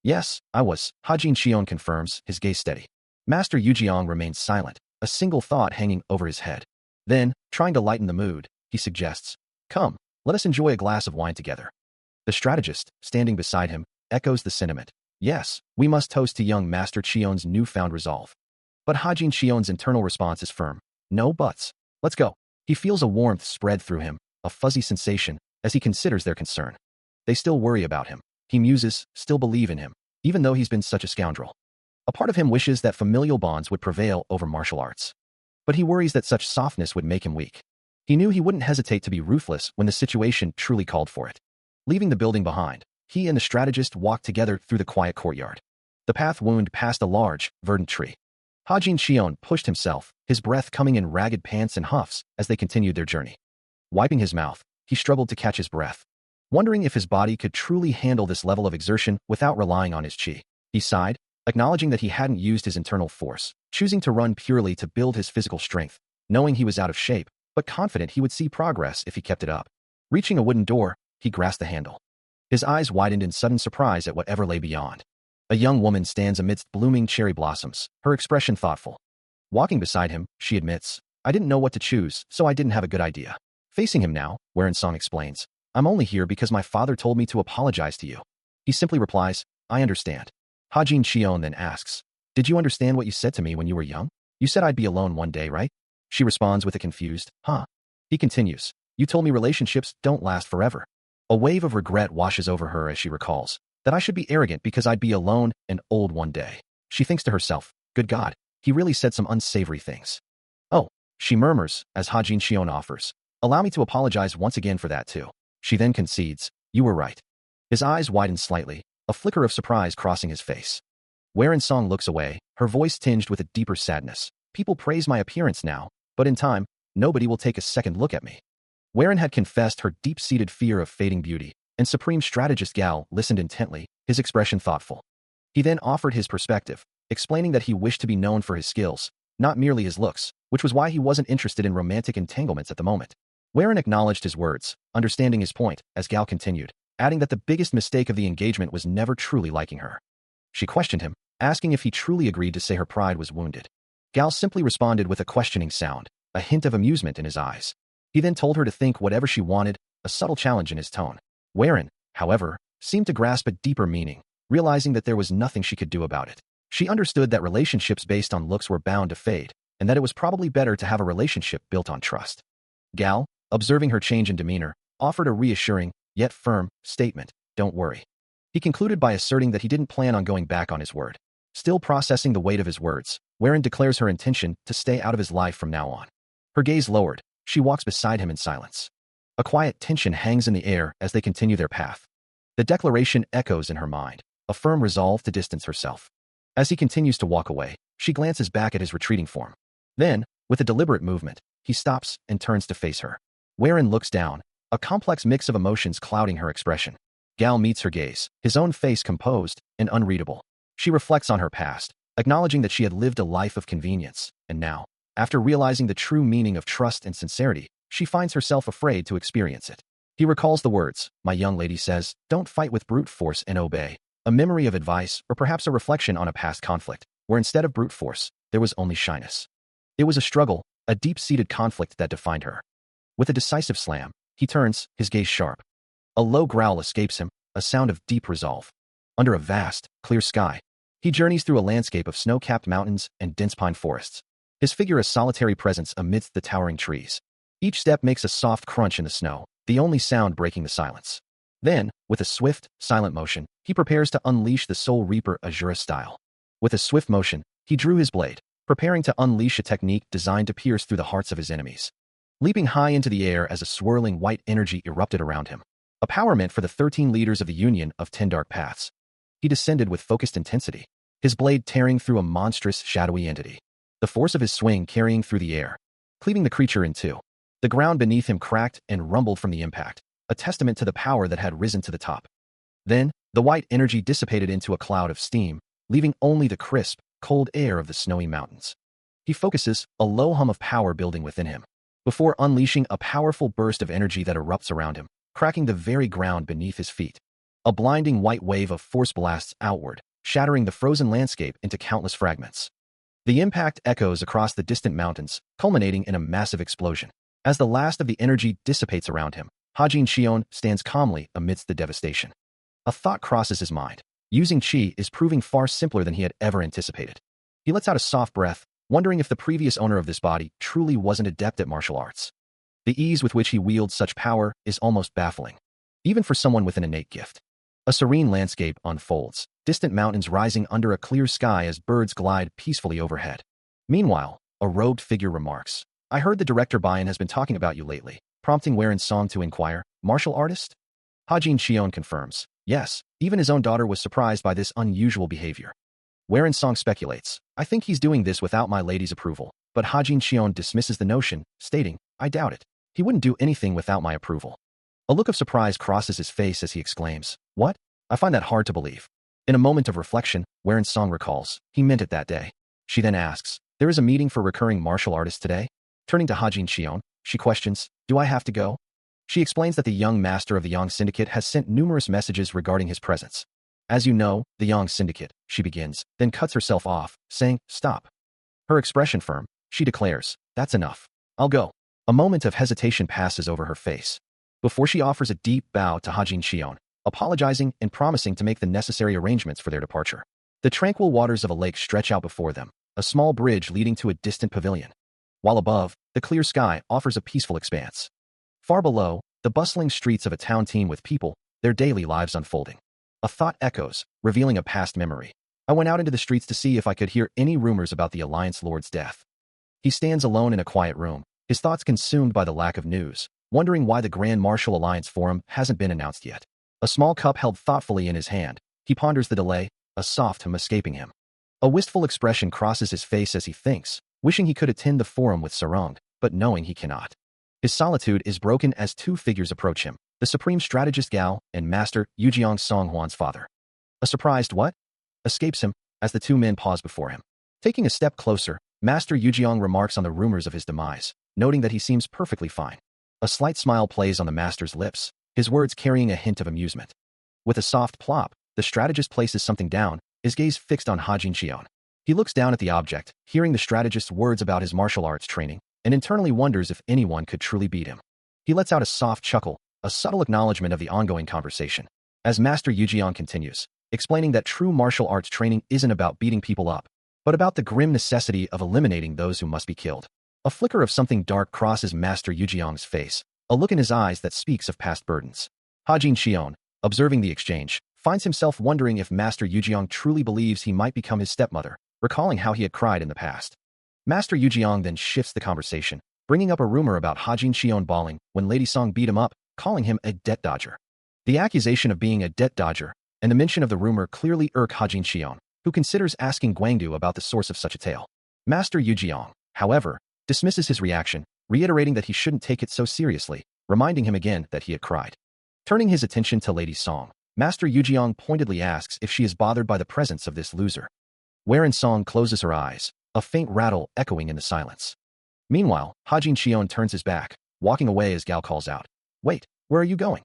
Yes, I was. Hajin Xion confirms, his gaze steady. Master Yujiang remains silent, a single thought hanging over his head. Then, trying to lighten the mood, he suggests, "Come, let us enjoy a glass of wine together." The strategist, standing beside him, echoes the sentiment. Yes, we must toast to young Master Chion's newfound resolve. But Hajin Chion's internal response is firm. No buts. Let's go. He feels a warmth spread through him, a fuzzy sensation, as he considers their concern. They still worry about him. He muses, still believe in him, even though he's been such a scoundrel. A part of him wishes that familial bonds would prevail over martial arts. But he worries that such softness would make him weak. He knew he wouldn't hesitate to be ruthless when the situation truly called for it. Leaving the building behind, he and the strategist walked together through the quiet courtyard. The path wound past a large, verdant tree. Hajin Xion pushed himself, his breath coming in ragged pants and huffs as they continued their journey. Wiping his mouth, he struggled to catch his breath, wondering if his body could truly handle this level of exertion without relying on his chi. He sighed, acknowledging that he hadn't used his internal force, choosing to run purely to build his physical strength, knowing he was out of shape, but confident he would see progress if he kept it up. Reaching a wooden door, he grasped the handle. His eyes widened in sudden surprise at whatever lay beyond. A young woman stands amidst blooming cherry blossoms, her expression thoughtful. Walking beside him, she admits, "I didn't know what to choose, so I didn't have a good idea." Facing him now, Song explains, "I'm only here because my father told me to apologize to you." He simply replies, "I understand." Hajin Xion then asks, "Did you understand what you said to me when you were young? You said I'd be alone one day, right?" She responds with a confused, "Huh?" He continues, "You told me relationships don't last forever." A wave of regret washes over her as she recalls that I should be arrogant because I'd be alone and old one day. She thinks to herself, "Good God, he really said some unsavory things." "Oh," she murmurs as Hajin Xion offers, "Allow me to apologize once again for that too." She then concedes, "You were right." His eyes widen slightly, a flicker of surprise crossing his face. Song looks away, her voice tinged with a deeper sadness. "People praise my appearance now, but in time, nobody will take a second look at me." Had confessed her deep-seated fear of fading beauty, and Supreme Strategist Gal listened intently, his expression thoughtful. He then offered his perspective, explaining that he wished to be known for his skills, not merely his looks, which was why he wasn't interested in romantic entanglements at the moment. Acknowledged his words, understanding his point, as Gal continued, adding that the biggest mistake of the engagement was never truly liking her. She questioned him, asking if he truly agreed to say her pride was wounded. Gal simply responded with a questioning sound, a hint of amusement in his eyes. He then told her to think whatever she wanted, a subtle challenge in his tone. However, seemed to grasp a deeper meaning, realizing that there was nothing she could do about it. She understood that relationships based on looks were bound to fade, and that it was probably better to have a relationship built on trust. Gal, observing her change in demeanor, offered a reassuring, yet firm, statement, "Don't worry." He concluded by asserting that he didn't plan on going back on his word. Still processing the weight of his words, declares her intention to stay out of his life from now on. Her gaze lowered, she walks beside him in silence. A quiet tension hangs in the air as they continue their path. The declaration echoes in her mind, a firm resolve to distance herself. As he continues to walk away, she glances back at his retreating form. Then, with a deliberate movement, he stops and turns to face her. Looks down, a complex mix of emotions clouding her expression. Gal meets her gaze, his own face composed and unreadable. She reflects on her past, acknowledging that she had lived a life of convenience, and now, after realizing the true meaning of trust and sincerity, she finds herself afraid to experience it. He recalls the words, "My young lady says, don't fight with brute force and obey," a memory of advice or perhaps a reflection on a past conflict, where instead of brute force, there was only shyness. It was a struggle, a deep-seated conflict that defined her. With a decisive slam, he turns, his gaze sharp. A low growl escapes him, a sound of deep resolve. Under a vast, clear sky, he journeys through a landscape of snow-capped mountains and dense pine forests. His figure a solitary presence amidst the towering trees. Each step makes a soft crunch in the snow, the only sound breaking the silence. Then, with a swift, silent motion, he prepares to unleash the Soul Reaper Azura style. With a swift motion, he drew his blade, preparing to unleash a technique designed to pierce through the hearts of his enemies. Leaping high into the air as a swirling white energy erupted around him. A power meant for the 13 leaders of the Union of 10 Dark Paths. He descended with focused intensity, his blade tearing through a monstrous, shadowy entity. The force of his swing carrying through the air, cleaving the creature in two. The ground beneath him cracked and rumbled from the impact, a testament to the power that had risen to the top. Then, the white energy dissipated into a cloud of steam, leaving only the crisp, cold air of the snowy mountains. He focuses, a low hum of power building within him, before unleashing a powerful burst of energy that erupts around him, cracking the very ground beneath his feet. A blinding white wave of force blasts outward, shattering the frozen landscape into countless fragments. The impact echoes across the distant mountains, culminating in a massive explosion. As the last of the energy dissipates around him, Hajin Xion stands calmly amidst the devastation. A thought crosses his mind. Using qi is proving far simpler than he had ever anticipated. He lets out a soft breath, wondering if the previous owner of this body truly wasn't adept at martial arts. The ease with which he wields such power is almost baffling, even for someone with an innate gift. A serene landscape unfolds, distant mountains rising under a clear sky as birds glide peacefully overhead. Meanwhile, a robed figure remarks, "I heard the director Bayan has been talking about you lately," prompting Weren Song to inquire, "Martial artist?" Hajin Xion confirms, "Yes, even his own daughter was surprised by this unusual behavior." Weren Song speculates, "I think he's doing this without my lady's approval," but Hajin Xion dismisses the notion, stating, "I doubt it. He wouldn't do anything without my approval." A look of surprise crosses his face as he exclaims, "What? I find that hard to believe." In a moment of reflection, Weren Song recalls, he meant it that day. She then asks, "There is a meeting for recurring martial artists today?" Turning to Hajin Xion, she questions, "Do I have to go?" She explains that the young master of the Yang Syndicate has sent numerous messages regarding his presence. "As you know, the Yang Syndicate," she begins, then cuts herself off, saying, "Stop." Her expression firm, she declares, "That's enough. I'll go." A moment of hesitation passes over her face, before she offers a deep bow to Hajin Xion, apologizing and promising to make the necessary arrangements for their departure. The tranquil waters of a lake stretch out before them, a small bridge leading to a distant pavilion, while above, the clear sky offers a peaceful expanse. Far below, the bustling streets of a town teem with people, their daily lives unfolding. A thought echoes, revealing a past memory. "I went out into the streets to see if I could hear any rumors about the Alliance Lord's death." He stands alone in a quiet room, his thoughts consumed by the lack of news, wondering why the Grand Martial Alliance Forum hasn't been announced yet. A small cup held thoughtfully in his hand, he ponders the delay, a soft hum escaping him. A wistful expression crosses his face as he thinks, wishing he could attend the forum with Sarong, but knowing he cannot. His solitude is broken as two figures approach him, the supreme strategist Gao and Master Yujiang Songhuan's father. A surprised "what?" escapes him as the two men pause before him. Taking a step closer, Master Yujiang remarks on the rumors of his demise, noting that he seems perfectly fine. A slight smile plays on the master's lips, his words carrying a hint of amusement. With a soft plop, the strategist places something down, his gaze fixed on Hajin Xion. He looks down at the object, hearing the strategist's words about his martial arts training, and internally wonders if anyone could truly beat him. He lets out a soft chuckle, a subtle acknowledgement of the ongoing conversation, as Master Yujiang continues, explaining that true martial arts training isn't about beating people up, but about the grim necessity of eliminating those who must be killed. A flicker of something dark crosses Master Yujiang's face, a look in his eyes that speaks of past burdens. Hajin Xion, observing the exchange, finds himself wondering if Master Yujiang truly believes he might become his stepmother, recalling how he had cried in the past. Master Yujiang then shifts the conversation, bringing up a rumor about Hajin Xion bawling when Lady Song beat him up, calling him a debt dodger. The accusation of being a debt dodger and the mention of the rumor clearly irk Hajin Xion, who considers asking Guangdu about the source of such a tale. Master Yujiang, however, dismisses his reaction, reiterating that he shouldn't take it so seriously, reminding him again that he had cried. Turning his attention to Lady Song, Master Yujiang pointedly asks if she is bothered by the presence of this loser. Weren Song closes her eyes, a faint rattle echoing in the silence. Meanwhile, Hajin Xion turns his back, walking away as Gao calls out, "Wait, where are you going?"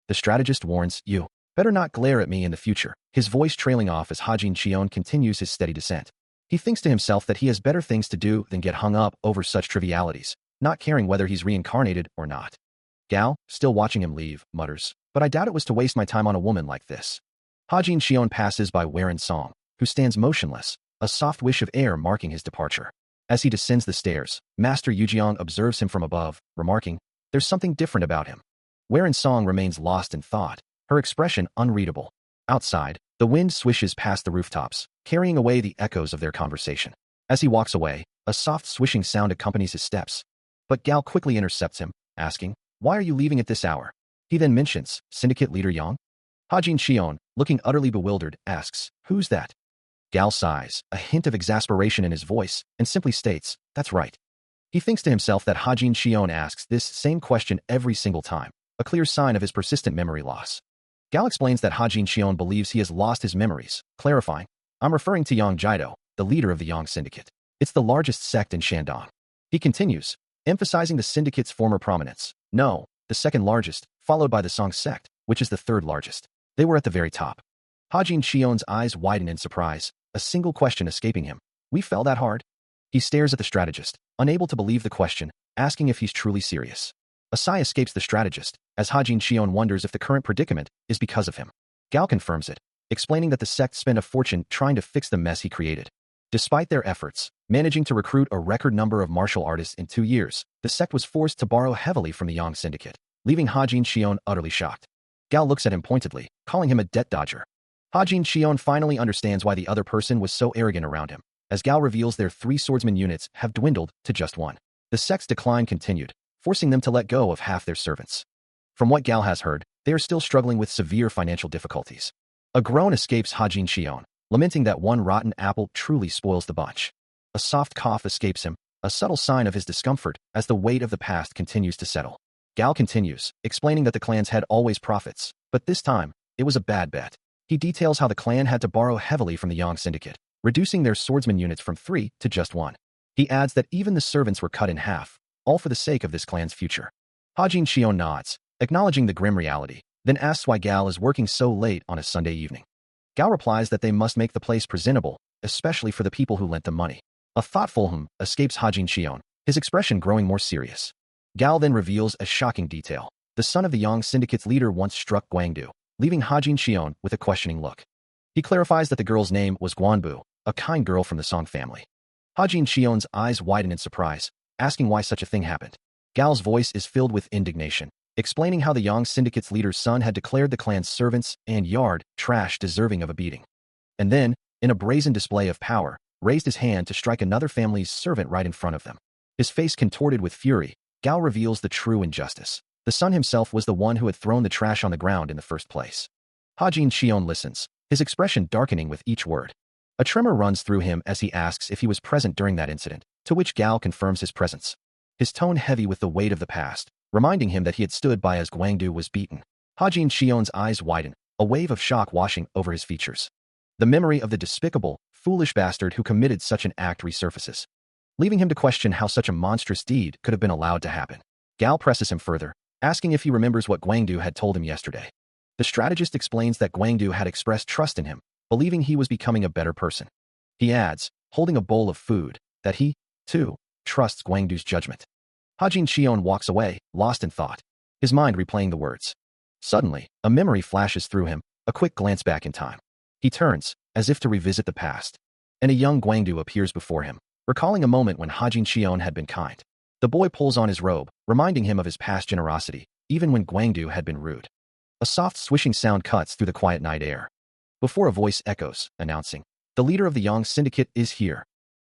The strategist warns, "You better not glare at me in the future," his voice trailing off as Hajin Xion continues his steady descent. He thinks to himself that he has better things to do than get hung up over such trivialities, not caring whether he's reincarnated or not. Gao, still watching him leave, mutters, "But I doubt it was to waste my time on a woman like this." Hajin Xion passes by Weren Song, who stands motionless, a soft wish of air marking his departure. As he descends the stairs, Master Yujiang observes him from above, remarking, "There's something different about him." Weren Song remains lost in thought, her expression unreadable. Outside, the wind swishes past the rooftops, carrying away the echoes of their conversation. As he walks away, a soft swishing sound accompanies his steps. But Gao quickly intercepts him, asking, "Why are you leaving at this hour?" He then mentions Syndicate Leader Yang. Hajin Xion, looking utterly bewildered, asks, "Who's that?" Gao sighs, a hint of exasperation in his voice, and simply states, "That's right." He thinks to himself that Hajin Xion asks this same question every single time, a clear sign of his persistent memory loss. Gao explains that Hajin Xion believes he has lost his memories, clarifying, "I'm referring to Yang Jido, the leader of the Yang Syndicate. It's the largest sect in Shandong." He continues, emphasizing the syndicate's former prominence. "No, the second largest, followed by the Song sect, which is the third largest." They were at the very top. Hajin Shion's eyes widen in surprise, a single question escaping him. We fell that hard? He stares at the strategist, unable to believe the question, asking if he's truly serious. A sigh escapes the strategist, as Hajin Shion wonders if the current predicament is because of him. Gao confirms it, explaining that the sect spent a fortune trying to fix the mess he created. Despite their efforts, managing to recruit a record number of martial artists in 2 years, the sect was forced to borrow heavily from the Yang Syndicate, leaving Hajin Shion utterly shocked. Gao looks at him pointedly, calling him a debt dodger. Hajin Shion finally understands why the other person was so arrogant around him, as Gao reveals their 3 swordsman units have dwindled to just 1. The sect's decline continued, forcing them to let go of half their servants. From what Gao has heard, they are still struggling with severe financial difficulties. A groan escapes Hajin Shion, lamenting that one rotten apple truly spoils the bunch. A soft cough escapes him, a subtle sign of his discomfort as the weight of the past continues to settle. Gao continues, explaining that the clans had always profits, but this time, it was a bad bet. He details how the clan had to borrow heavily from the Yang Syndicate, reducing their swordsman units from 3 to just 1. He adds that even the servants were cut in half, all for the sake of this clan's future. Hajin Shion nods, acknowledging the grim reality, then asks why Gao is working so late on a Sunday evening. Gao replies that they must make the place presentable, especially for the people who lent them money. A thoughtful escapes Hajin Shion, his expression growing more serious. Gao then reveals a shocking detail. The son of the Yang Syndicate's leader once struck Guangdu, leaving Hajin Shion with a questioning look. He clarifies that the girl's name was Guanbu, a kind girl from the Song family. Hajin Shion's eyes widen in surprise, asking why such a thing happened. Gao's voice is filled with indignation, explaining how the Yang Syndicate's leader's son had declared the clan's servants and yard trash deserving of a beating. And then, in a brazen display of power, raised his hand to strike another family's servant right in front of them. His face contorted with fury, Gao reveals the true injustice. The son himself was the one who had thrown the trash on the ground in the first place. Hajin Shion listens, his expression darkening with each word. A tremor runs through him as he asks if he was present during that incident, to which Gao confirms his presence. His tone heavy with the weight of the past, reminding him that he had stood by as Guangdu was beaten. Hajin Shion's eyes widen, a wave of shock washing over his features. The memory of the despicable, foolish bastard who committed such an act resurfaces, leaving him to question how such a monstrous deed could have been allowed to happen. Gao presses him further, asking if he remembers what Guangdu had told him yesterday. The strategist explains that Guangdu had expressed trust in him, believing he was becoming a better person. He adds, holding a bowl of food, that he, too, trusts Guangdu's judgment. Hajin Shion walks away, lost in thought, his mind replaying the words. Suddenly, a memory flashes through him, a quick glance back in time. He turns, as if to revisit the past, and a young Guangdu appears before him, recalling a moment when Hajin Shion had been kind. The boy pulls on his robe, reminding him of his past generosity, even when Guangdu had been rude. A soft swishing sound cuts through the quiet night air. Before a voice echoes, announcing, "The leader of the Yang Syndicate is here."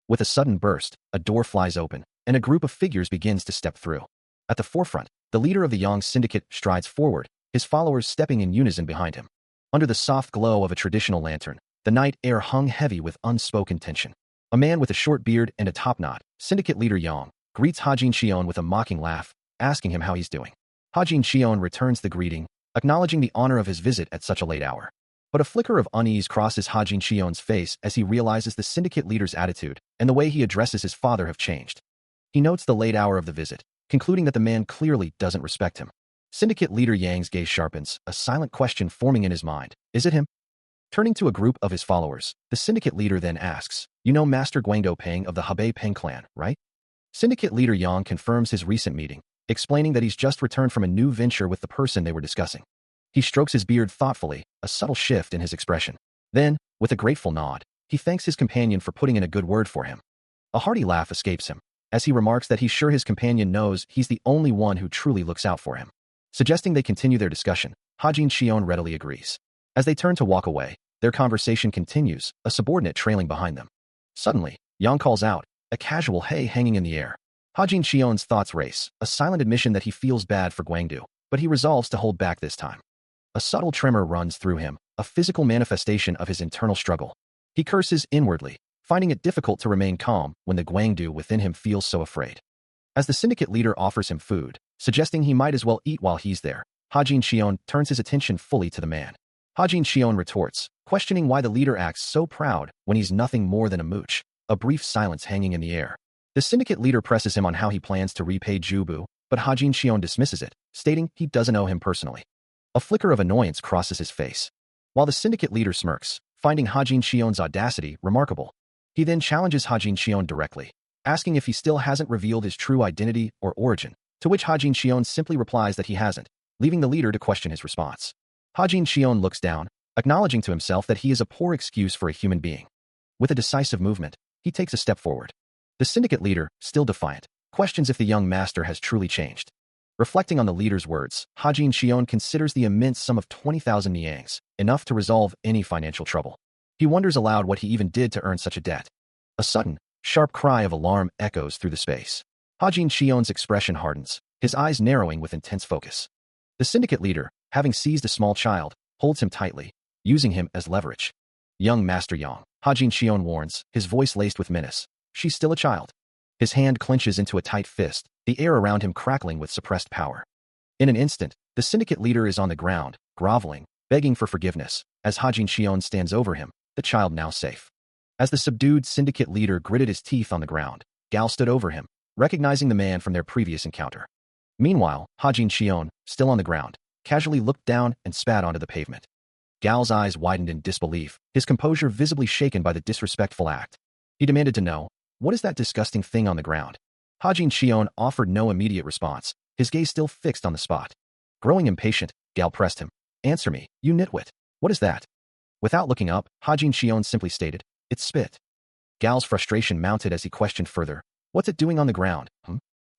With a sudden burst, a door flies open, and a group of figures begins to step through. At the forefront, the leader of the Yang Syndicate strides forward, his followers stepping in unison behind him. Under the soft glow of a traditional lantern, the night air hung heavy with unspoken tension. A man with a short beard and a topknot, Syndicate leader Yang, greets Hajin Shion with a mocking laugh, asking him how he's doing. Hajin Shion returns the greeting, acknowledging the honor of his visit at such a late hour. But a flicker of unease crosses Hajin Shion's face as he realizes the Syndicate leader's attitude and the way he addresses his father have changed. He notes the late hour of the visit, concluding that the man clearly doesn't respect him. Syndicate leader Yang's gaze sharpens, a silent question forming in his mind. Is it him? Turning to a group of his followers, the Syndicate leader then asks, "You know Master Guangdo Peng of the Hebei Peng clan, right?" Syndicate leader Yang confirms his recent meeting, explaining that he's just returned from a new venture with the person they were discussing. He strokes his beard thoughtfully, a subtle shift in his expression. Then, with a grateful nod, he thanks his companion for putting in a good word for him. A hearty laugh escapes him, as he remarks that he's sure his companion knows he's the only one who truly looks out for him. Suggesting they continue their discussion, Hajin Shion readily agrees. As they turn to walk away, their conversation continues, a subordinate trailing behind them. Suddenly, Yang calls out, a casual hey hanging in the air. Hajin Shion's thoughts race, a silent admission that he feels bad for Guangdu, but he resolves to hold back this time. A subtle tremor runs through him, a physical manifestation of his internal struggle. He curses inwardly, finding it difficult to remain calm when the Guangdu within him feels so afraid. As the Syndicate leader offers him food, suggesting he might as well eat while he's there, Hajin Shion turns his attention fully to the man. Hajin Shion retorts, questioning why the leader acts so proud when he's nothing more than a mooch, a brief silence hanging in the air. The Syndicate leader presses him on how he plans to repay Jubu, but Hajin Shion dismisses it, stating he doesn't owe him personally. A flicker of annoyance crosses his face. While the syndicate leader smirks, finding Hajin Xion's audacity remarkable. He then challenges Hajin Xion directly, asking if he still hasn't revealed his true identity or origin, to which Hajin Xion simply replies that he hasn't, leaving the leader to question his response. Hajin Xion looks down, acknowledging to himself that he is a poor excuse for a human being. With a decisive movement, he takes a step forward. The syndicate leader, still defiant, questions if the young master has truly changed. Reflecting on the leader's words, Hajin Xion considers the immense sum of 20,000 niangs, enough to resolve any financial trouble. He wonders aloud what he even did to earn such a debt. A sudden, sharp cry of alarm echoes through the space. Hajin Xion's expression hardens, his eyes narrowing with intense focus. The syndicate leader, having seized a small child, holds him tightly, using him as leverage. Young Master Yang, Hajin Xion warns, his voice laced with menace. She's still a child. His hand clenches into a tight fist, the air around him crackling with suppressed power. In an instant, the syndicate leader is on the ground, groveling, begging for forgiveness. As Hajin Xion stands over him, the child now safe. As the subdued syndicate leader gritted his teeth on the ground, Gao stood over him, recognizing the man from their previous encounter. Meanwhile, Hajin Xion, still on the ground, casually looked down and spat onto the pavement. Gao's eyes widened in disbelief, his composure visibly shaken by the disrespectful act. He demanded to know, what is that disgusting thing on the ground? Hajin Xion offered no immediate response, his gaze still fixed on the spot. Growing impatient, Gao pressed him. Answer me, you nitwit. What is that? Without looking up, Hajin Xion simply stated, it's spit. Gao's frustration mounted as he questioned further. What's it doing on the ground?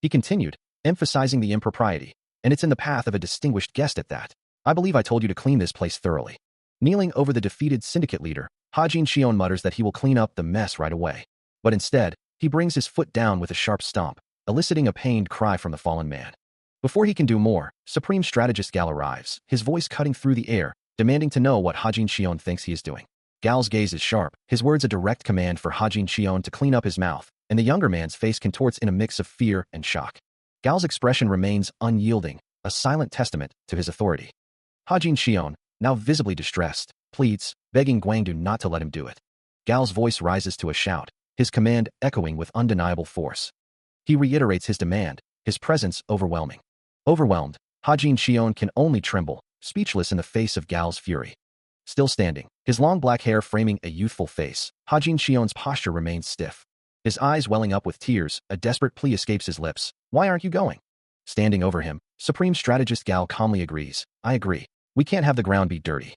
He continued, emphasizing the impropriety. And it's in the path of a distinguished guest at that. I believe I told you to clean this place thoroughly. Kneeling over the defeated syndicate leader, Hajin Xion mutters that he will clean up the mess right away. But instead, he brings his foot down with a sharp stomp, eliciting a pained cry from the fallen man. Before he can do more, Supreme Strategist Gao arrives, his voice cutting through the air, demanding to know what Hajin Xion thinks he is doing. Gao's gaze is sharp, his words a direct command for Hajin Xion to clean up his mouth, and the younger man's face contorts in a mix of fear and shock. Gao's expression remains unyielding, a silent testament to his authority. Hajin Xion, now visibly distressed, pleads, begging Guangdu not to let him do it. Gao's voice rises to a shout, his command echoing with undeniable force. He reiterates his demand, his presence overwhelming. Overwhelmed, Hajin Xion can only tremble, speechless in the face of Gao's fury. Still standing, his long black hair framing a youthful face, Hajin Xion's posture remains stiff. His eyes welling up with tears, a desperate plea escapes his lips. Why aren't you going? Standing over him, Supreme Strategist Gao calmly agrees. I agree. We can't have the ground be dirty.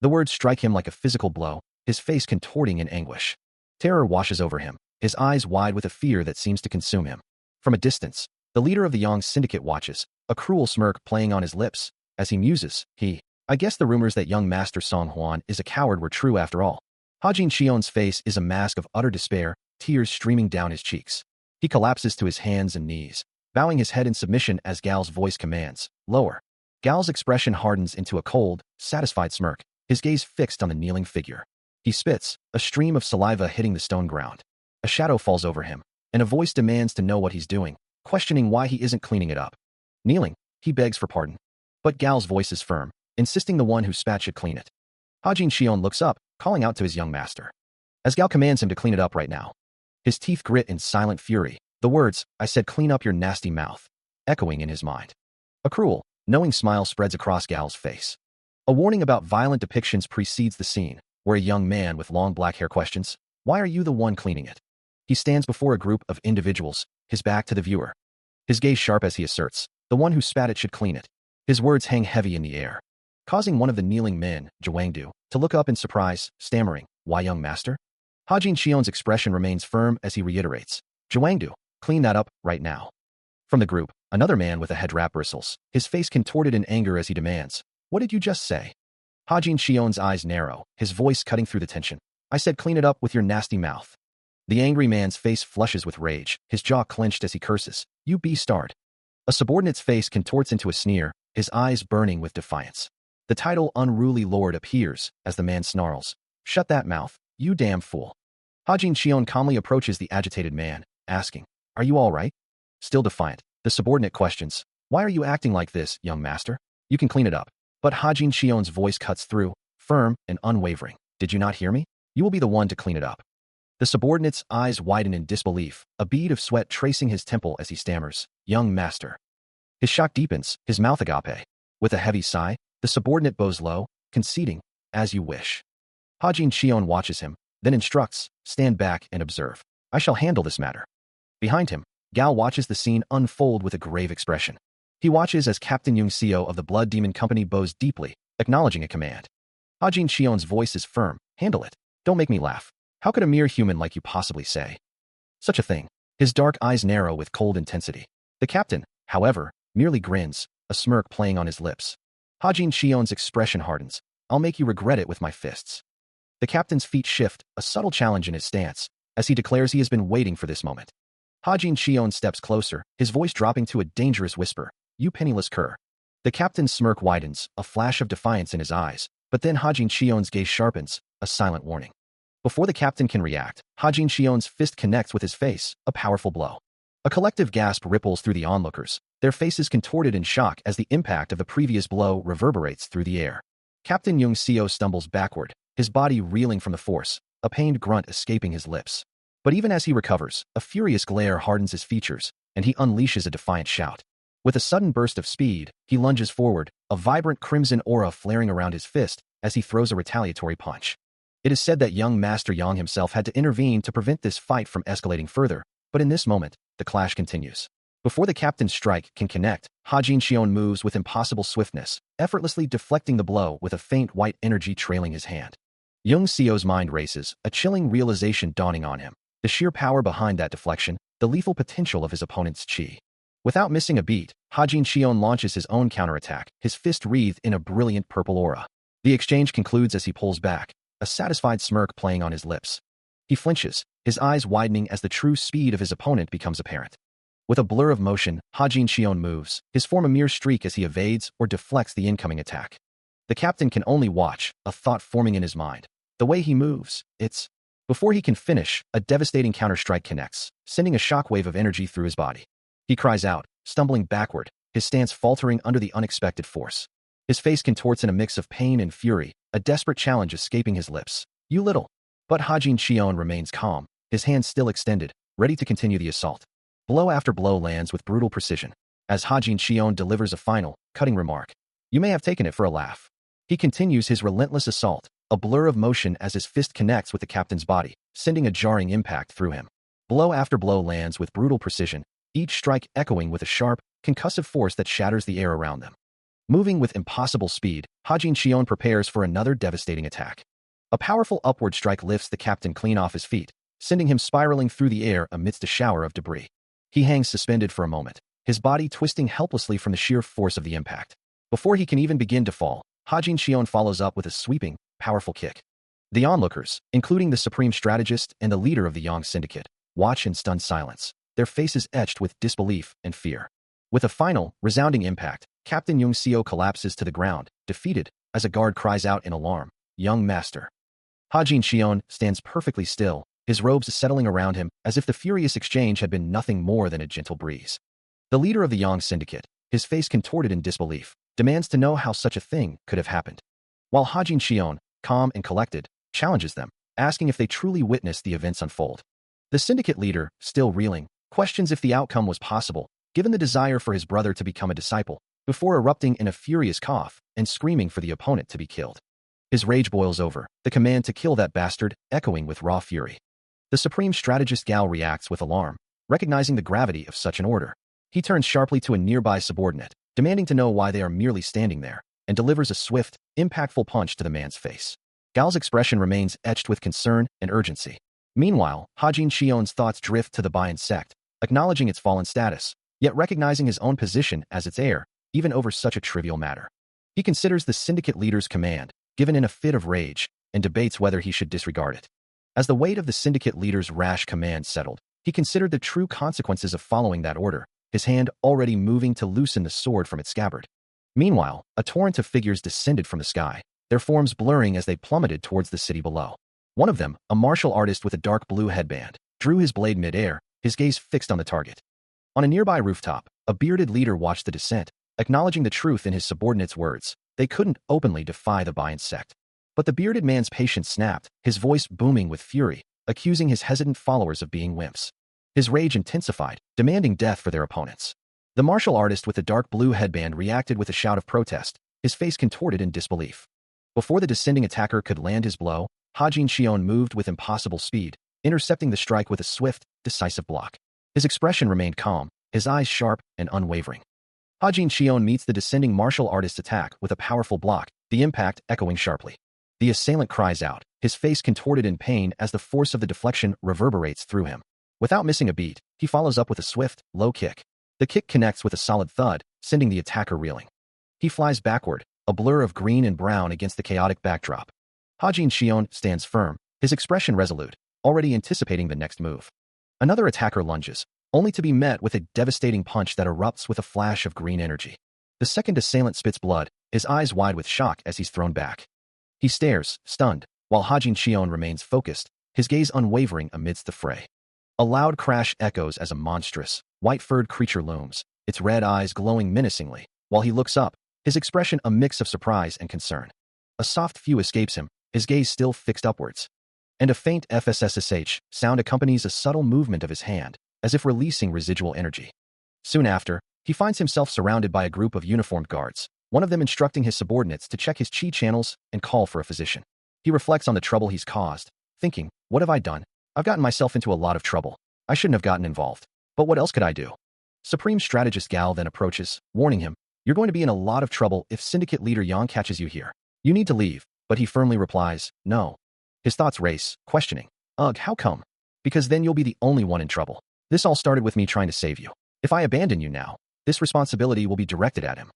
The words strike him like a physical blow, his face contorting in anguish. Terror washes over him, his eyes wide with a fear that seems to consume him. From a distance, the leader of the Yang syndicate watches, a cruel smirk playing on his lips. As he muses, I guess the rumors that young Master Song Huan is a coward were true after all. Hajin Xion's face is a mask of utter despair, tears streaming down his cheeks. He collapses to his hands and knees, bowing his head in submission as Gao's voice commands, lower. Gao's expression hardens into a cold, satisfied smirk, his gaze fixed on the kneeling figure. He spits, a stream of saliva hitting the stone ground. A shadow falls over him, and a voice demands to know what he's doing, questioning why he isn't cleaning it up. Kneeling, he begs for pardon. But Gao's voice is firm, insisting the one who spat should clean it. Hajin Xion looks up, calling out to his young master. As Gao commands him to clean it up right now. His teeth grit in silent fury, the words, I said clean up your nasty mouth, echoing in his mind. A cruel, knowing smile spreads across Gao's face. A warning about violent depictions precedes the scene, where a young man with long black hair questions, why are you the one cleaning it? He stands before a group of individuals, his back to the viewer. His gaze sharp as he asserts, the one who spat it should clean it. His words hang heavy in the air, causing one of the kneeling men, Guangdu, to look up in surprise, stammering, why young master? Hajin Xion's expression remains firm as he reiterates, Guangdu, clean that up, right now. From the group, another man with a head wrap bristles, his face contorted in anger as he demands, what did you just say? Hajin Xion's eyes narrow, his voice cutting through the tension. I said clean it up with your nasty mouth. The angry man's face flushes with rage, his jaw clenched as he curses, you bastard. A subordinate's face contorts into a sneer, his eyes burning with defiance. The title Unruly Lord appears, as the man snarls, shut that mouth, you damn fool. Hajin Xion calmly approaches the agitated man, asking, are you all right? Still defiant, the subordinate questions, why are you acting like this, young master? You can clean it up. But Hajin Xion's voice cuts through, firm and unwavering. Did you not hear me? You will be the one to clean it up. The subordinate's eyes widen in disbelief, a bead of sweat tracing his temple as he stammers, young master. His shock deepens, his mouth agape. With a heavy sigh, The subordinate bows low, conceding, "As you wish." Hajin Shion watches him, then instructs, "Stand back and observe. I shall handle this matter." Behind him, Gao watches the scene unfold with a grave expression. He watches as Captain Yung Seo of the Blood Demon Company bows deeply, acknowledging a command. Hajin Shion's voice is firm. "Handle it. Don't make me laugh. How could a mere human like you possibly say such a thing?" His dark eyes narrow with cold intensity. The captain, however, merely grins, a smirk playing on his lips. Hajin Shion's expression hardens. "I'll make you regret it with my fists." The captain's feet shift, a subtle challenge in his stance, as he declares he has been waiting for this moment. Hajin Shion steps closer, his voice dropping to a dangerous whisper. "You penniless cur." The captain's smirk widens, a flash of defiance in his eyes, but then Hajin Shion's gaze sharpens, a silent warning. Before the captain can react, Hajin Shion's fist connects with his face, a powerful blow. A collective gasp ripples through the onlookers, their faces contorted in shock as the impact of the previous blow reverberates through the air. Captain Yung Seo stumbles backward, his body reeling from the force, a pained grunt escaping his lips. But even as he recovers, a furious glare hardens his features, and he unleashes a defiant shout. With a sudden burst of speed, he lunges forward, a vibrant crimson aura flaring around his fist as he throws a retaliatory punch. It is said that young Master Yang himself had to intervene to prevent this fight from escalating further, but in this moment, the clash continues. Before the captain's strike can connect, Hajin Shion moves with impossible swiftness, effortlessly deflecting the blow with a faint white energy trailing his hand. Yung Seo's mind races, a chilling realization dawning on him. The sheer power behind that deflection, the lethal potential of his opponent's chi. Without missing a beat, Hajin Shion launches his own counterattack, his fist wreathed in a brilliant purple aura. The exchange concludes as he pulls back, a satisfied smirk playing on his lips. He flinches, his eyes widening as the true speed of his opponent becomes apparent. With a blur of motion, Hajin Shion moves, his form a mere streak as he evades or deflects the incoming attack. The captain can only watch, a thought forming in his mind. The way he moves, it's... Before he can finish, a devastating counterstrike connects, sending a shockwave of energy through his body. He cries out, stumbling backward, his stance faltering under the unexpected force. His face contorts in a mix of pain and fury, a desperate challenge escaping his lips. "You little..." But Hajin Shion remains calm, his hands still extended, ready to continue the assault. Blow after blow lands with brutal precision, as Hajin Shion delivers a final, cutting remark. "You may have taken it for a laugh." He continues his relentless assault, a blur of motion as his fist connects with the captain's body, sending a jarring impact through him. Blow after blow lands with brutal precision, each strike echoing with a sharp, concussive force that shatters the air around them. Moving with impossible speed, Hajin Shion prepares for another devastating attack. A powerful upward strike lifts the captain clean off his feet, sending him spiraling through the air amidst a shower of debris. He hangs suspended for a moment, his body twisting helplessly from the sheer force of the impact. Before he can even begin to fall, Hajin Shion follows up with a sweeping, powerful kick. The onlookers, including the supreme strategist and the leader of the Yang Syndicate, watch in stunned silence, their faces etched with disbelief and fear. With a final, resounding impact, Captain Yung Seo collapses to the ground, defeated, as a guard cries out in alarm, "Young Master." Hajin Shion stands perfectly still, his robes settling around him as if the furious exchange had been nothing more than a gentle breeze. The leader of the Yang Syndicate, his face contorted in disbelief, demands to know how such a thing could have happened. While Hajin Shion, calm and collected, challenges them, asking if they truly witnessed the events unfold. The syndicate leader, still reeling, questions if the outcome was possible, given the desire for his brother to become a disciple, before erupting in a furious cough and screaming for the opponent to be killed. His rage boils over, the command to kill that bastard echoing with raw fury. The supreme strategist Gao reacts with alarm, recognizing the gravity of such an order. He turns sharply to a nearby subordinate, demanding to know why they are merely standing there, and delivers a swift, impactful punch to the man's face. Gao's expression remains etched with concern and urgency. Meanwhile, Hajin Shion's thoughts drift to the Bayan sect, acknowledging its fallen status, yet recognizing his own position as its heir, even over such a trivial matter. He considers the syndicate leader's command, given in a fit of rage, and debates whether he should disregard it. As the weight of the syndicate leader's rash command settled, he considered the true consequences of following that order, his hand already moving to loosen the sword from its scabbard. Meanwhile, a torrent of figures descended from the sky, their forms blurring as they plummeted towards the city below. One of them, a martial artist with a dark blue headband, drew his blade mid-air, his gaze fixed on the target. On a nearby rooftop, a bearded leader watched the descent, acknowledging the truth in his subordinate's words. They couldn't openly defy the Bayan sect. But the bearded man's patience snapped, his voice booming with fury, accusing his hesitant followers of being wimps. His rage intensified, demanding death for their opponents. The martial artist with the dark blue headband reacted with a shout of protest, his face contorted in disbelief. Before the descending attacker could land his blow, Hajin Xion moved with impossible speed, intercepting the strike with a swift, decisive block. His expression remained calm, his eyes sharp and unwavering. Hajin Xion meets the descending martial artist's attack with a powerful block, the impact echoing sharply. The assailant cries out, his face contorted in pain as the force of the deflection reverberates through him. Without missing a beat, he follows up with a swift, low kick. The kick connects with a solid thud, sending the attacker reeling. He flies backward, a blur of green and brown against the chaotic backdrop. Hajin Xion stands firm, his expression resolute, already anticipating the next move. Another attacker lunges, only to be met with a devastating punch that erupts with a flash of green energy. The second assailant spits blood, his eyes wide with shock as he's thrown back. He stares, stunned, while Hajin Xion remains focused, his gaze unwavering amidst the fray. A loud crash echoes as a monstrous, white-furred creature looms, its red eyes glowing menacingly. While he looks up, his expression a mix of surprise and concern. A soft phew escapes him, his gaze still fixed upwards. And a faint FSSSH sound accompanies a subtle movement of his hand, as if releasing residual energy. Soon after, he finds himself surrounded by a group of uniformed guards, one of them instructing his subordinates to check his chi channels and call for a physician. He reflects on the trouble he's caused, thinking, what have I done? I've gotten myself into a lot of trouble. I shouldn't have gotten involved. But what else could I do? Supreme Strategist Gal then approaches, warning him, you're going to be in a lot of trouble if Syndicate Leader Yang catches you here. You need to leave, but he firmly replies, no. His thoughts race, questioning, ugh, how come? Because then you'll be the only one in trouble. This all started with me trying to save you. If I abandon you now, this responsibility will be directed at him.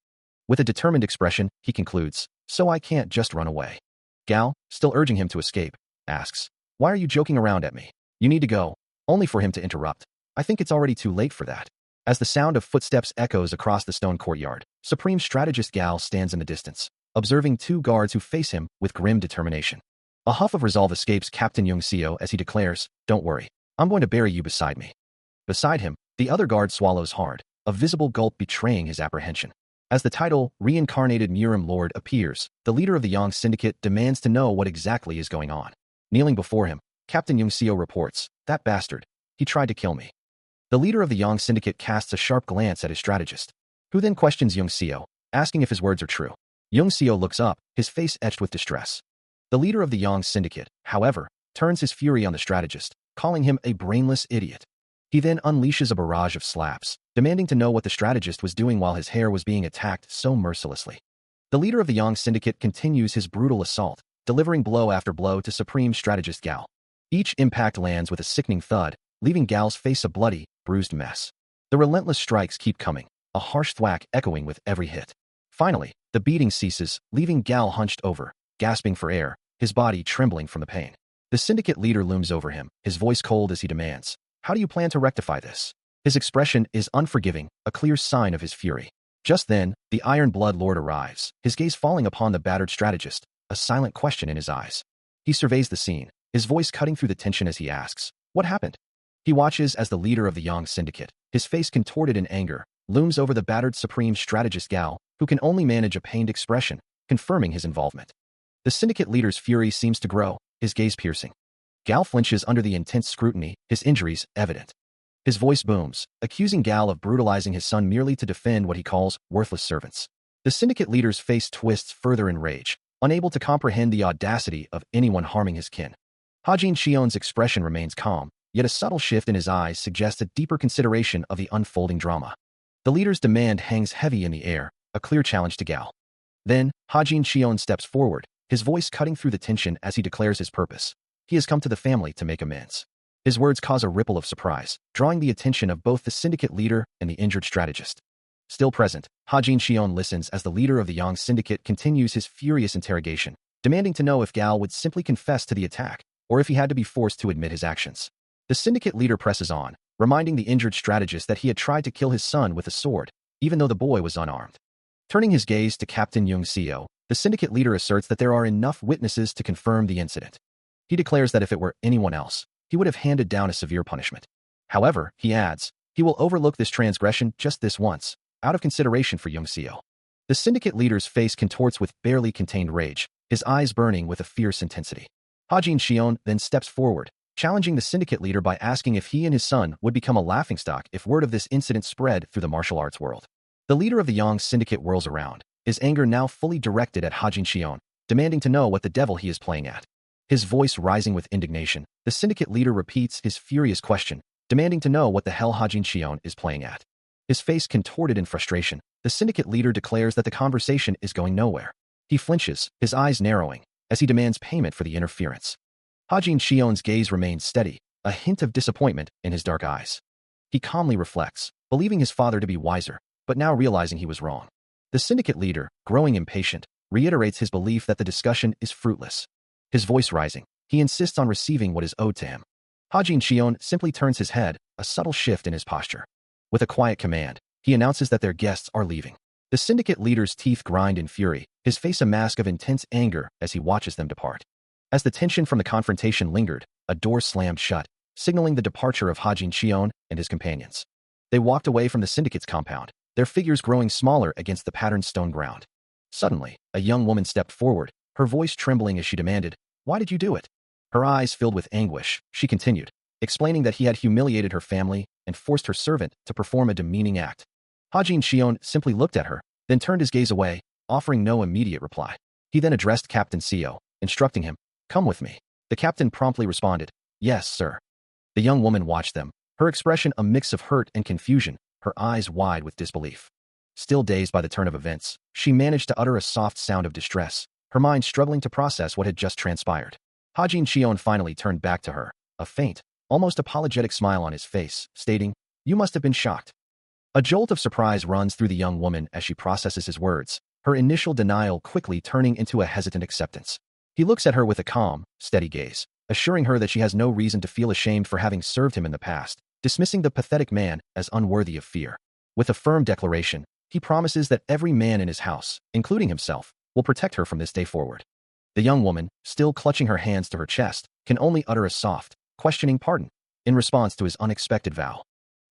With a determined expression, he concludes, so I can't just run away. Gal, still urging him to escape, asks, why are you joking around at me? You need to go, only for him to interrupt. I think it's already too late for that. As the sound of footsteps echoes across the stone courtyard, Supreme Strategist Gal stands in the distance, observing two guards who face him with grim determination. A huff of resolve escapes Captain Yung Seo as he declares, don't worry, I'm going to bury you beside me. Beside him, the other guard swallows hard, a visible gulp betraying his apprehension. As the title, Reincarnated Murim Lord appears, the leader of the Yang Syndicate demands to know what exactly is going on. Kneeling before him, Captain Yung Seo reports, that bastard, he tried to kill me. The leader of the Yang Syndicate casts a sharp glance at his strategist, who then questions Yung Seo, asking if his words are true. Yung Seo looks up, his face etched with distress. The leader of the Yang Syndicate, however, turns his fury on the strategist, calling him a brainless idiot. He then unleashes a barrage of slaps, demanding to know what the strategist was doing while his hair was being attacked so mercilessly. The leader of the Yang Syndicate continues his brutal assault, delivering blow after blow to Supreme Strategist Gal. Each impact lands with a sickening thud, leaving Gal's face a bloody, bruised mess. The relentless strikes keep coming, a harsh thwack echoing with every hit. Finally, the beating ceases, leaving Gal hunched over, gasping for air, his body trembling from the pain. The syndicate leader looms over him, his voice cold as he demands, how do you plan to rectify this? His expression is unforgiving, a clear sign of his fury. Just then, the Iron Blood Lord arrives, his gaze falling upon the battered strategist, a silent question in his eyes. He surveys the scene, his voice cutting through the tension as he asks, what happened? He watches as the leader of the Yang Syndicate, his face contorted in anger, looms over the battered Supreme Strategist Gal, who can only manage a pained expression, confirming his involvement. The syndicate leader's fury seems to grow, his gaze piercing. Gal flinches under the intense scrutiny, his injuries evident. His voice booms, accusing Gal of brutalizing his son merely to defend what he calls worthless servants. The syndicate leader's face twists further in rage, unable to comprehend the audacity of anyone harming his kin. Hajin Xion's expression remains calm, yet a subtle shift in his eyes suggests a deeper consideration of the unfolding drama. The leader's demand hangs heavy in the air, a clear challenge to Gal. Then, Hajin Xion steps forward, his voice cutting through the tension as he declares his purpose. He has come to the family to make amends. His words cause a ripple of surprise, drawing the attention of both the syndicate leader and the injured strategist. Still present, Hajin Xion listens as the leader of the Yang Syndicate continues his furious interrogation, demanding to know if Gal would simply confess to the attack, or if he had to be forced to admit his actions. The syndicate leader presses on, reminding the injured strategist that he had tried to kill his son with a sword, even though the boy was unarmed. Turning his gaze to Captain Yung Seo, the syndicate leader asserts that there are enough witnesses to confirm the incident. He declares that if it were anyone else, he would have handed down a severe punishment. However, he adds, he will overlook this transgression just this once, out of consideration for Yung Seo. The syndicate leader's face contorts with barely contained rage, his eyes burning with a fierce intensity. Hajin Xion then steps forward, challenging the syndicate leader by asking if he and his son would become a laughingstock if word of this incident spread through the martial arts world. The leader of the Yang Syndicate whirls around, his anger now fully directed at Hajin Xion, demanding to know what the devil he is playing at. His voice rising with indignation, the syndicate leader repeats his furious question, demanding to know what the hell Hajin Xion is playing at. His face contorted in frustration, the syndicate leader declares that the conversation is going nowhere. He flinches, his eyes narrowing, as he demands payment for the interference. Hajin Xion's gaze remains steady, a hint of disappointment in his dark eyes. He calmly reflects, believing his father to be wiser, but now realizing he was wrong. The syndicate leader, growing impatient, reiterates his belief that the discussion is fruitless. His voice rising, he insists on receiving what is owed to him. Hajin Xion simply turns his head, a subtle shift in his posture. With a quiet command, he announces that their guests are leaving. The syndicate leader's teeth grind in fury, his face a mask of intense anger as he watches them depart. As the tension from the confrontation lingered, a door slammed shut, signaling the departure of Hajin Xion and his companions. They walked away from the syndicate's compound, their figures growing smaller against the patterned stone ground. Suddenly, a young woman stepped forward, her voice trembling as she demanded, "Why did you do it?" Her eyes filled with anguish, she continued, explaining that he had humiliated her family and forced her servant to perform a demeaning act. Hajin Xion simply looked at her, then turned his gaze away, offering no immediate reply. He then addressed Captain Seo, instructing him, "Come with me." The captain promptly responded, "Yes, sir." The young woman watched them, her expression a mix of hurt and confusion, her eyes wide with disbelief. Still dazed by the turn of events, she managed to utter a soft sound of distress, her mind struggling to process what had just transpired. Hajin Xion finally turned back to her, a faint, almost apologetic smile on his face, stating, "You must have been shocked." A jolt of surprise runs through the young woman as she processes his words, her initial denial quickly turning into a hesitant acceptance. He looks at her with a calm, steady gaze, assuring her that she has no reason to feel ashamed for having served him in the past, dismissing the pathetic man as unworthy of fear. With a firm declaration, he promises that every man in his house, including himself, will protect her from this day forward. The young woman, still clutching her hands to her chest, can only utter a soft, questioning pardon, in response to his unexpected vow.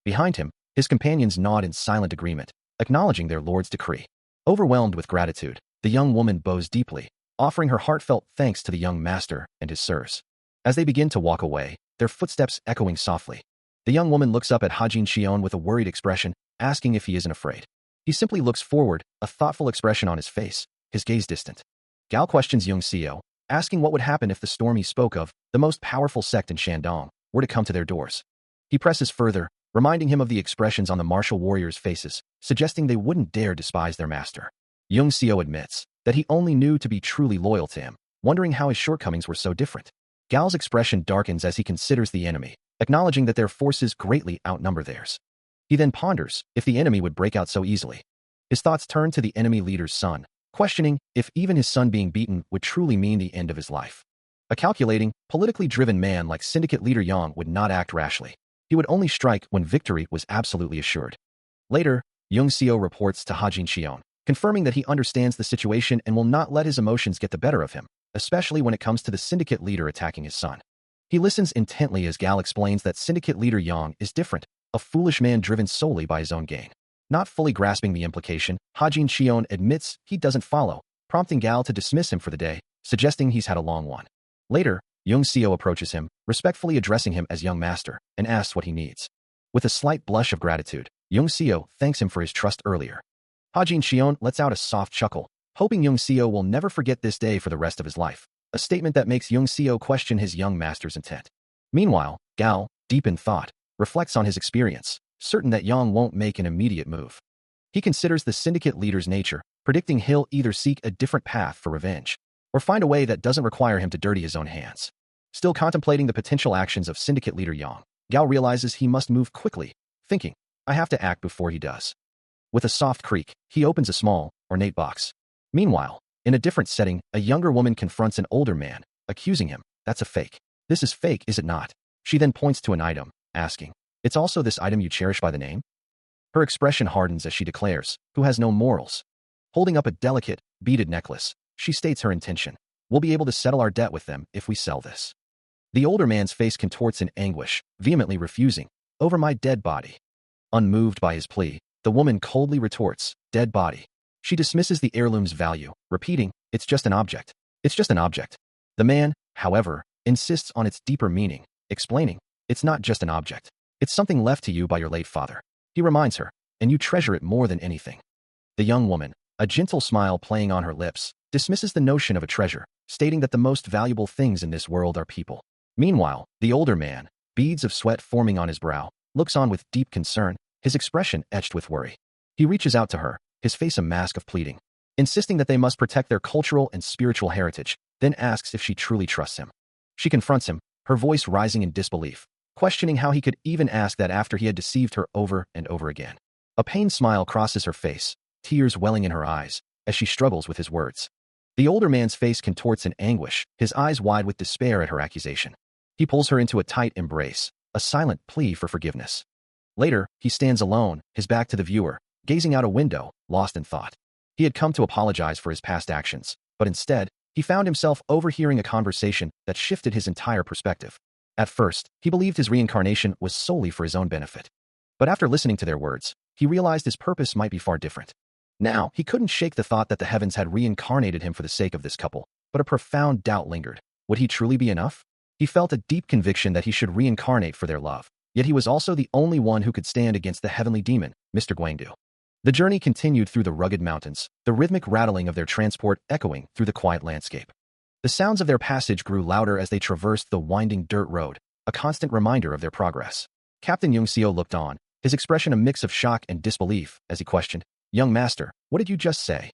Behind him, his companions nod in silent agreement, acknowledging their lord's decree. Overwhelmed with gratitude, the young woman bows deeply, offering her heartfelt thanks to the young master and his sirs. As they begin to walk away, their footsteps echoing softly, the young woman looks up at Hajin Xion with a worried expression, asking if he isn't afraid. He simply looks forward, a thoughtful expression on his face, his gaze distant. Gao questions Young Seo, asking what would happen if the storm he spoke of, the most powerful sect in Shandong, were to come to their doors. He presses further, reminding him of the expressions on the martial warriors' faces, suggesting they wouldn't dare despise their master. Young Seo admits that he only knew to be truly loyal to him, wondering how his shortcomings were so different. Gao's expression darkens as he considers the enemy, acknowledging that their forces greatly outnumber theirs. He then ponders if the enemy would break out so easily. His thoughts turn to the enemy leader's son, questioning if even his son being beaten would truly mean the end of his life. A calculating, politically driven man like Syndicate Leader Yang would not act rashly. He would only strike when victory was absolutely assured. Later, Young Seo reports to Hajin Xion, confirming that he understands the situation and will not let his emotions get the better of him, especially when it comes to the syndicate leader attacking his son. He listens intently as Gal explains that Syndicate Leader Yang is different, a foolish man driven solely by his own gain. Not fully grasping the implication, Hajin Xion admits he doesn't follow, prompting Gal to dismiss him for the day, suggesting he's had a long one. Later, Young Seo approaches him, respectfully addressing him as young master, and asks what he needs. With a slight blush of gratitude, Young Seo thanks him for his trust earlier. Hajin Xion lets out a soft chuckle, hoping Young Seo will never forget this day for the rest of his life, a statement that makes Young Seo question his young master's intent. Meanwhile, Gao, deep in thought, reflects on his experience, certain that Yang won't make an immediate move. He considers the syndicate leader's nature, predicting he'll either seek a different path for revenge, or find a way that doesn't require him to dirty his own hands. Still contemplating the potential actions of syndicate leader Yang, Gao realizes he must move quickly, thinking, "I have to act before he does." With a soft creak, he opens a small, ornate box. Meanwhile, in a different setting, a younger woman confronts an older man, accusing him, "That's a fake. This is fake, is it not?" She then points to an item, asking, "It's also this item you cherish by the name?" Her expression hardens as she declares, "Who has no morals?" Holding up a delicate, beaded necklace, she states her intention, "We'll be able to settle our debt with them if we sell this." The older man's face contorts in anguish, vehemently refusing, "Over my dead body." Unmoved by his plea, the woman coldly retorts, "Dead body." She dismisses the heirloom's value, repeating, "It's just an object. It's just an object." The man, however, insists on its deeper meaning, explaining, "It's not just an object. It's something left to you by your late father." He reminds her, "And you treasure it more than anything." The young woman, a gentle smile playing on her lips, dismisses the notion of a treasure, stating that the most valuable things in this world are people. Meanwhile, the older man, beads of sweat forming on his brow, looks on with deep concern, his expression etched with worry. He reaches out to her, his face a mask of pleading, insisting that they must protect their cultural and spiritual heritage, then asks if she truly trusts him. She confronts him, her voice rising in disbelief, questioning how he could even ask that after he had deceived her over and over again. A pained smile crosses her face, tears welling in her eyes, as she struggles with his words. The older man's face contorts in anguish, his eyes wide with despair at her accusation. He pulls her into a tight embrace, a silent plea for forgiveness. Later, he stands alone, his back to the viewer, gazing out a window, lost in thought. He had come to apologize for his past actions, but instead, he found himself overhearing a conversation that shifted his entire perspective. At first, he believed his reincarnation was solely for his own benefit. But after listening to their words, he realized his purpose might be far different. Now, he couldn't shake the thought that the heavens had reincarnated him for the sake of this couple, but a profound doubt lingered. Would he truly be enough? He felt a deep conviction that he should reincarnate for their love, yet he was also the only one who could stand against the heavenly demon, Mr. Guangdu. The journey continued through the rugged mountains, the rhythmic rattling of their transport echoing through the quiet landscape. The sounds of their passage grew louder as they traversed the winding dirt road, a constant reminder of their progress. Captain Yungseo looked on, his expression a mix of shock and disbelief, as he questioned, "Young master, what did you just say?"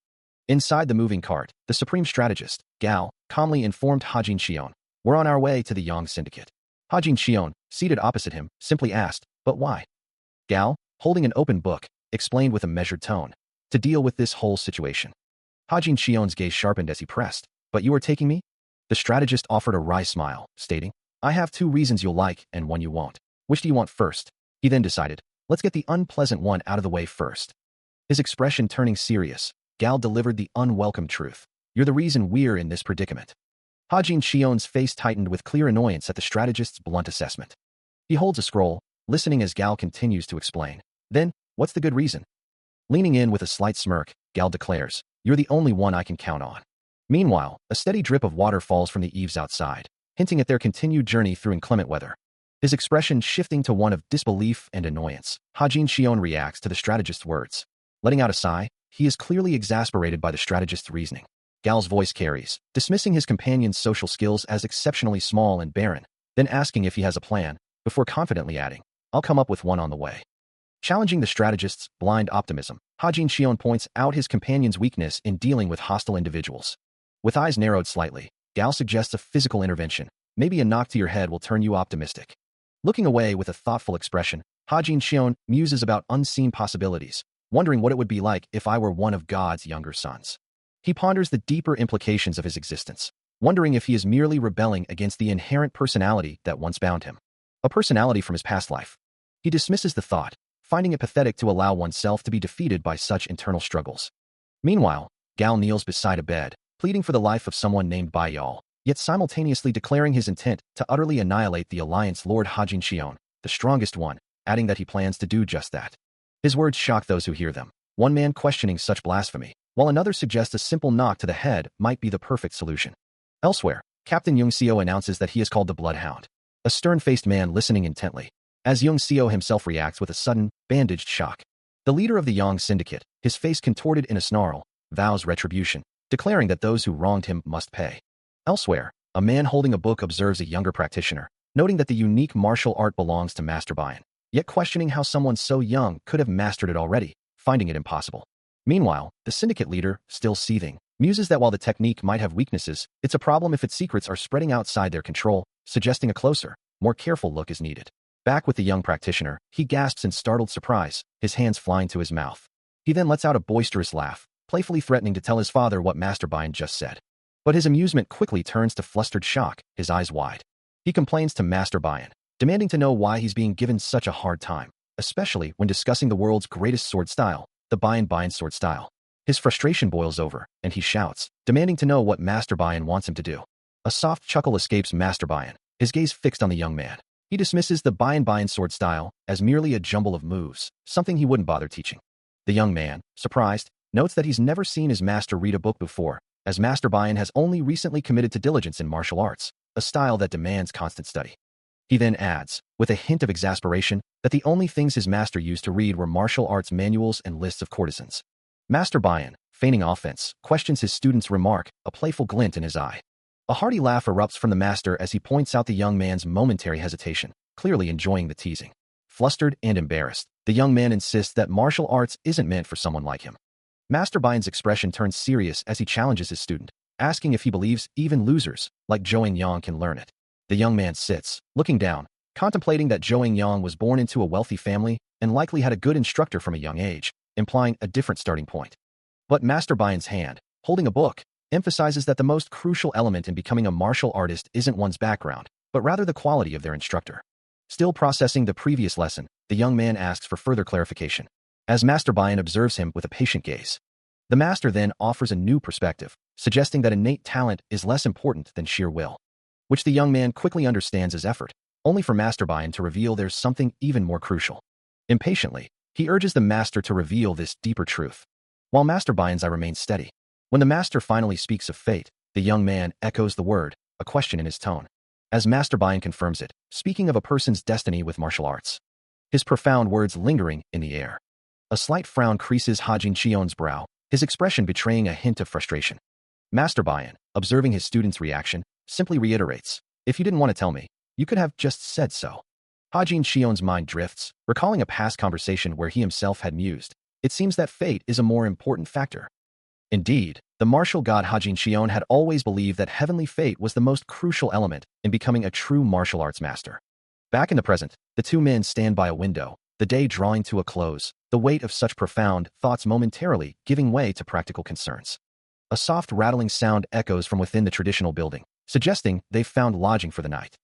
Inside the moving cart, the supreme strategist, Gao, calmly informed Hajin Xion, "We're on our way to the Yang Syndicate." Hajin Xion, seated opposite him, simply asked, "But why?" Gao, holding an open book, explained with a measured tone, "To deal with this whole situation." Hajin Xion's gaze sharpened as he pressed, "But you are taking me?" The strategist offered a wry smile, stating, "I have 2 reasons you'll like and 1 you won't. Which do you want first?" He then decided, "Let's get the unpleasant one out of the way first." His expression turning serious, Gao delivered the unwelcome truth. "You're the reason we're in this predicament." Hajin Xion's face tightened with clear annoyance at the strategist's blunt assessment. He holds a scroll, listening as Gao continues to explain. "Then, what's the good reason?" Leaning in with a slight smirk, Gao declares, "You're the only one I can count on." Meanwhile, a steady drip of water falls from the eaves outside, hinting at their continued journey through inclement weather. His expression shifting to one of disbelief and annoyance, Hajin Xion reacts to the strategist's words. Letting out a sigh, he is clearly exasperated by the strategist's reasoning. Gao's voice carries, dismissing his companion's social skills as exceptionally small and barren, then asking if he has a plan, before confidently adding, "I'll come up with one on the way." Challenging the strategist's blind optimism, Hajin Xion points out his companion's weakness in dealing with hostile individuals. With eyes narrowed slightly, Gao suggests a physical intervention. "Maybe a knock to your head will turn you optimistic." Looking away with a thoughtful expression, Hajin Xion muses about unseen possibilities, wondering what it would be like if I were one of God's younger sons. He ponders the deeper implications of his existence, wondering if he is merely rebelling against the inherent personality that once bound him. A personality from his past life. He dismisses the thought, finding it pathetic to allow oneself to be defeated by such internal struggles. Meanwhile, Gao kneels beside a bed, pleading for the life of someone named Bai Yal, yet simultaneously declaring his intent to utterly annihilate the Alliance Lord Hajin Xion, the strongest one, adding that he plans to do just that. His words shock those who hear them, one man questioning such blasphemy, while another suggests a simple knock to the head might be the perfect solution. Elsewhere, Captain Yungseo announces that he is called the Bloodhound, a stern-faced man listening intently, as Yungseo himself reacts with a sudden, bandaged shock. The leader of the Yang Syndicate, his face contorted in a snarl, vows retribution, declaring that those who wronged him must pay. Elsewhere, a man holding a book observes a younger practitioner, noting that the unique martial art belongs to Master Bayan, yet questioning how someone so young could have mastered it already, finding it impossible. Meanwhile, the syndicate leader, still seething, muses that while the technique might have weaknesses, it's a problem if its secrets are spreading outside their control, suggesting a closer, more careful look is needed. Back with the young practitioner, he gasps in startled surprise, his hands flying to his mouth. He then lets out a boisterous laugh, playfully threatening to tell his father what Master Bayan just said. But his amusement quickly turns to flustered shock, his eyes wide. He complains to Master Bayan, demanding to know why he's being given such a hard time, especially when discussing the world's greatest sword style, the Bayan sword style. His frustration boils over, and he shouts, demanding to know what Master Bayan wants him to do. A soft chuckle escapes Master Bayan, his gaze fixed on the young man. He dismisses the Bayan sword style as merely a jumble of moves, something he wouldn't bother teaching. The young man, surprised, notes that he's never seen his master read a book before, as Master Bayan has only recently committed to diligence in martial arts, a style that demands constant study. He then adds, with a hint of exasperation, that the only things his master used to read were martial arts manuals and lists of courtesans. Master Bayan, feigning offense, questions his student's remark, a playful glint in his eye. A hearty laugh erupts from the master as he points out the young man's momentary hesitation, clearly enjoying the teasing. Flustered and embarrassed, the young man insists that martial arts isn't meant for someone like him. Master Bian's expression turns serious as he challenges his student, asking if he believes even losers, like Zhou Yang, can learn it. The young man sits, looking down, contemplating that Zhou Yang was born into a wealthy family and likely had a good instructor from a young age, implying a different starting point. But Master Bian's hand, holding a book, emphasizes that the most crucial element in becoming a martial artist isn't one's background, but rather the quality of their instructor. Still processing the previous lesson, the young man asks for further clarification, as Master Bian observes him with a patient gaze. The master then offers a new perspective, suggesting that innate talent is less important than sheer will, which the young man quickly understands as effort, only for Master Bian to reveal there's something even more crucial. Impatiently, he urges the master to reveal this deeper truth, while Master Bian's eye remains steady. When the master finally speaks of fate, the young man echoes the word, a question in his tone, as Master Bian confirms it, speaking of a person's destiny with martial arts. His profound words lingering in the air. A slight frown creases Hajin Chion's brow, his expression betraying a hint of frustration. Master Bian, observing his student's reaction, simply reiterates, "If you didn't want to tell me, you could have just said so." Hajin Chion's mind drifts, recalling a past conversation where he himself had mused, "It seems that fate is a more important factor." Indeed, the martial god Hajin Chion had always believed that heavenly fate was the most crucial element in becoming a true martial arts master. Back in the present, the two men stand by a window, the day drawing to a close, the weight of such profound thoughts momentarily giving way to practical concerns. A soft rattling sound echoes from within the traditional building, suggesting they've found lodging for the night.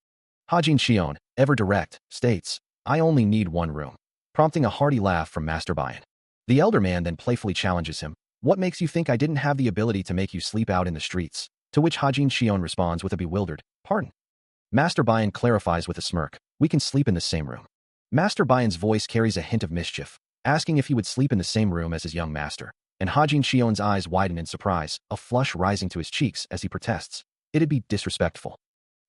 Hajin Chion, ever direct, states, "I only need one room," prompting a hearty laugh from Master Bian. The elder man then playfully challenges him, "What makes you think I didn't have the ability to make you sleep out in the streets?" To which Hajin Chion responds with a bewildered, "Pardon?" Master Bian clarifies with a smirk, "We can sleep in the same room." Master Bian's voice carries a hint of mischief, asking if he would sleep in the same room as his young master, and Hajin Chion's eyes widen in surprise, a flush rising to his cheeks as he protests, "It'd be disrespectful."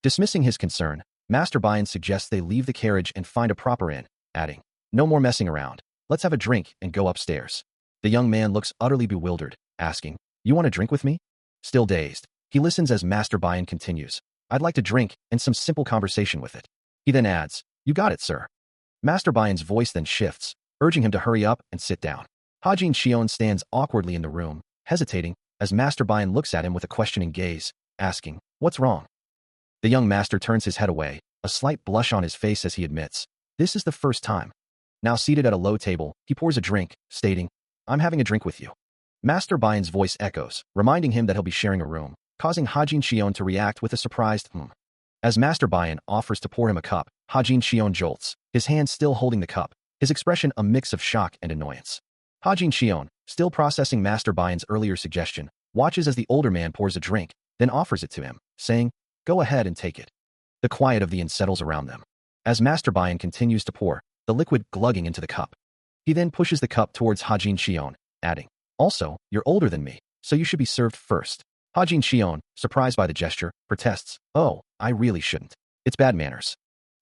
Dismissing his concern, Master Bian suggests they leave the carriage and find a proper inn, adding, "No more messing around. Let's have a drink and go upstairs." The young man looks utterly bewildered, asking, "You want a drink with me?" Still dazed, he listens as Master Bian continues, "I'd like to drink and some simple conversation with it." He then adds, "You got it, sir." Master Bian's voice then shifts, urging him to hurry up and sit down. Hajin Chion stands awkwardly in the room, hesitating, as Master Bian looks at him with a questioning gaze, asking, "What's wrong?" The young master turns his head away, a slight blush on his face as he admits, "This is the first time." Now seated at a low table, he pours a drink, stating, "I'm having a drink with you." Master Bian's voice echoes, reminding him that he'll be sharing a room, causing Hajin Chion to react with a surprised "hmm." As Master Bian offers to pour him a cup, Hajin Chion jolts, his hand still holding the cup, his expression a mix of shock and annoyance. Hajin Chion, still processing Master Bian's earlier suggestion, watches as the older man pours a drink, then offers it to him, saying, "Go ahead and take it." The quiet of the inn settles around them. As Master Bian continues to pour, the liquid glugging into the cup. He then pushes the cup towards Hajin Chion, adding, "Also, you're older than me, so you should be served first." Hajin Chion, surprised by the gesture, protests, "Oh, I really shouldn't. It's bad manners."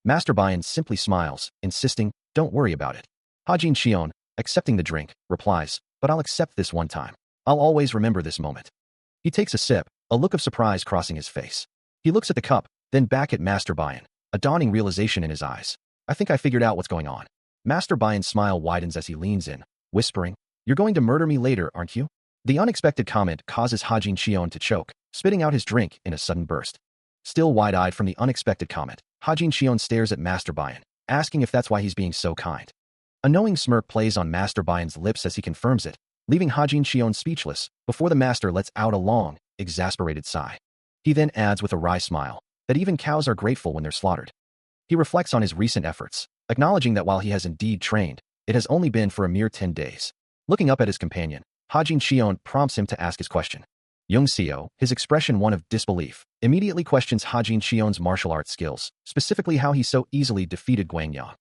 Master Bian simply smiles, insisting, "Don't worry about it." Hajin Chion, accepting the drink, replies, "But I'll accept this one time. I'll always remember this moment." He takes a sip, a look of surprise crossing his face. He looks at the cup, then back at Master Bian, a dawning realization in his eyes. "I think I figured out what's going on." Master Bian's smile widens as he leans in, whispering, "You're going to murder me later, aren't you?" The unexpected comment causes Hajin Chion to choke, spitting out his drink in a sudden burst. Still wide-eyed from the unexpected comment, Hajin Chion stares at Master Bian, asking if that's why he's being so kind. A knowing smirk plays on Master Bian's lips as he confirms it, leaving Hajin Chion speechless, before the master lets out a long, exasperated sigh. He then adds with a wry smile, that even cows are grateful when they're slaughtered. He reflects on his recent efforts, acknowledging that while he has indeed trained, it has only been for a mere 10 days. Looking up at his companion, Hajin Chion prompts him to ask his question. Young Seo, his expression one of disbelief, immediately questions Hajin Chion's martial arts skills, specifically how he so easily defeated Guang Yang.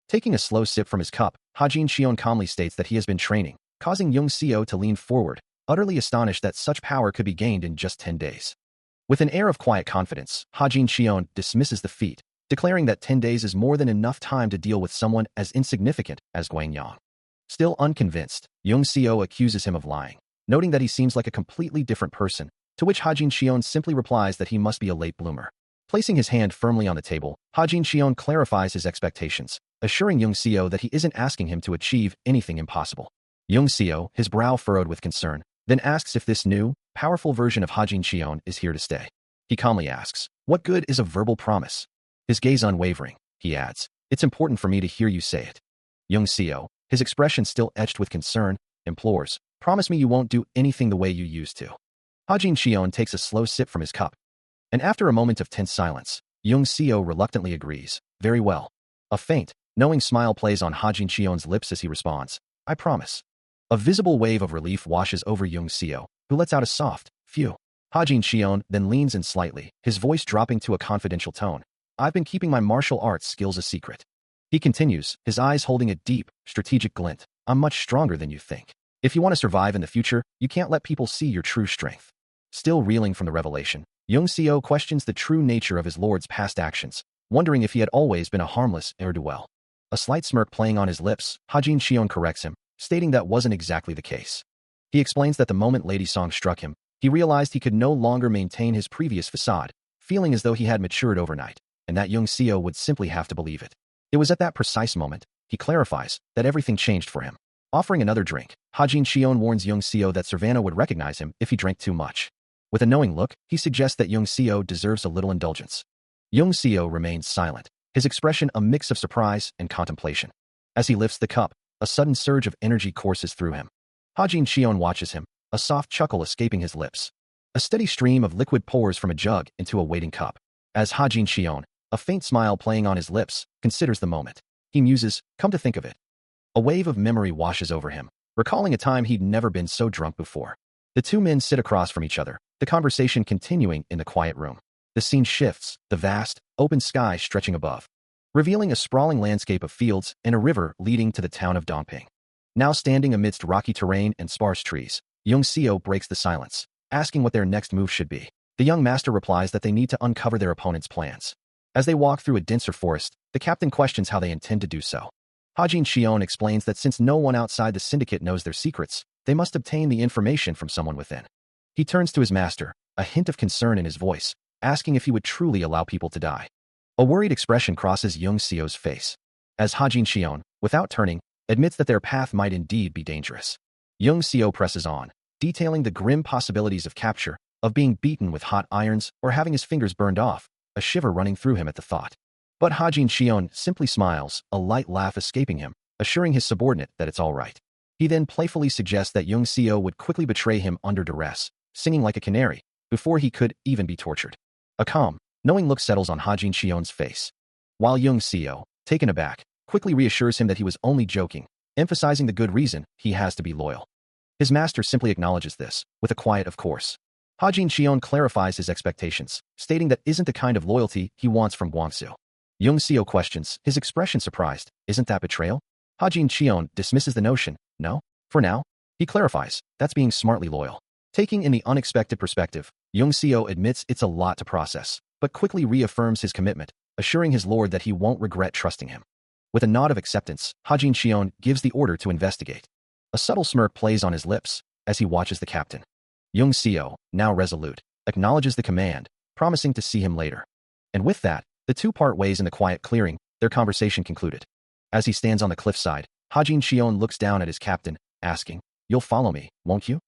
Taking a slow sip from his cup, Hajin Chion calmly states that he has been training, causing Young Seo to lean forward, utterly astonished that such power could be gained in just 10 days. With an air of quiet confidence, Hajin Chion dismisses the feat, declaring that 10 days is more than enough time to deal with someone as insignificant as Guang Yang. Still unconvinced, Young Seo accuses him of lying, noting that he seems like a completely different person, to which Hajin Shion simply replies that he must be a late bloomer. Placing his hand firmly on the table, Hajin Shion clarifies his expectations, assuring Young Seo that he isn't asking him to achieve anything impossible. Young Seo, his brow furrowed with concern, then asks if this new, powerful version of Hajin Shion is here to stay. He calmly asks, "What good is a verbal promise?" His gaze unwavering, he adds, "It's important for me to hear you say it." Young Seo, his expression still etched with concern, implores, "Promise me you won't do anything the way you used to." Hajin Shion takes a slow sip from his cup, and after a moment of tense silence, Young Seo reluctantly agrees, "Very well." A faint, knowing smile plays on Hajin Shion's lips as he responds, "I promise." A visible wave of relief washes over Young Seo, who lets out a soft, phew. Hajin Shion then leans in slightly, his voice dropping to a confidential tone. "I've been keeping my martial arts skills a secret." He continues, his eyes holding a deep, strategic glint. "I'm much stronger than you think. If you want to survive in the future, you can't let people see your true strength." Still reeling from the revelation, Young Seo questions the true nature of his lord's past actions, wondering if he had always been a harmless ne'er-do-well. A slight smirk playing on his lips, Hajin Shion corrects him, stating that wasn't exactly the case. He explains that the moment Lady Song struck him, he realized he could no longer maintain his previous facade, feeling as though he had matured overnight, and that Young Seo would simply have to believe it. It was at that precise moment, he clarifies, that everything changed for him. Offering another drink, Hajin Shion warns Young Seo that Savannah would recognize him if he drank too much. With a knowing look, he suggests that Young Seo deserves a little indulgence. Young Seo remains silent, his expression a mix of surprise and contemplation. As he lifts the cup, a sudden surge of energy courses through him. Hajin Shion watches him, a soft chuckle escaping his lips. A steady stream of liquid pours from a jug into a waiting cup. As Hajin Shion, a faint smile playing on his lips, considers the moment, he muses, "Come to think of it." A wave of memory washes over him, recalling a time he'd never been so drunk before. The two men sit across from each other, the conversation continuing in the quiet room. The scene shifts, the vast, open sky stretching above, revealing a sprawling landscape of fields and a river leading to the town of Dongping. Now standing amidst rocky terrain and sparse trees, Young Seo breaks the silence, asking what their next move should be. The young master replies that they need to uncover their opponent's plans. As they walk through a denser forest, the captain questions how they intend to do so. Hajin Shion explains that since no one outside the syndicate knows their secrets, they must obtain the information from someone within. He turns to his master, a hint of concern in his voice, asking if he would truly allow people to die. A worried expression crosses Young Seo's face, as Hajin Shion, without turning, admits that their path might indeed be dangerous. Young Seo presses on, detailing the grim possibilities of capture, of being beaten with hot irons or having his fingers burned off, a shiver running through him at the thought. But Hajin Shion simply smiles, a light laugh escaping him, assuring his subordinate that it's all right. He then playfully suggests that Young Seo would quickly betray him under duress, singing like a canary, before he could even be tortured. A calm, knowing look settles on Hajin Shion's face, while Young Seo, taken aback, quickly reassures him that he was only joking, emphasizing the good reason he has to be loyal. His master simply acknowledges this, with a quiet of course. Hajin Shion clarifies his expectations, stating that isn't the kind of loyalty he wants from Guangsu. Young Seo questions, his expression surprised, "Isn't that betrayal?" Hajin Shion dismisses the notion, "No, for now." He clarifies, "That's being smartly loyal." Taking in the unexpected perspective, Young Seo admits it's a lot to process, but quickly reaffirms his commitment, assuring his lord that he won't regret trusting him. With a nod of acceptance, Hajin Shion gives the order to investigate. A subtle smirk plays on his lips as he watches the captain. Young Seo, now resolute, acknowledges the command, promising to see him later. And with that, the two part ways in the quiet clearing, their conversation concluded. As he stands on the cliffside, Hajin Shion looks down at his captain, asking, "You'll follow me, won't you?"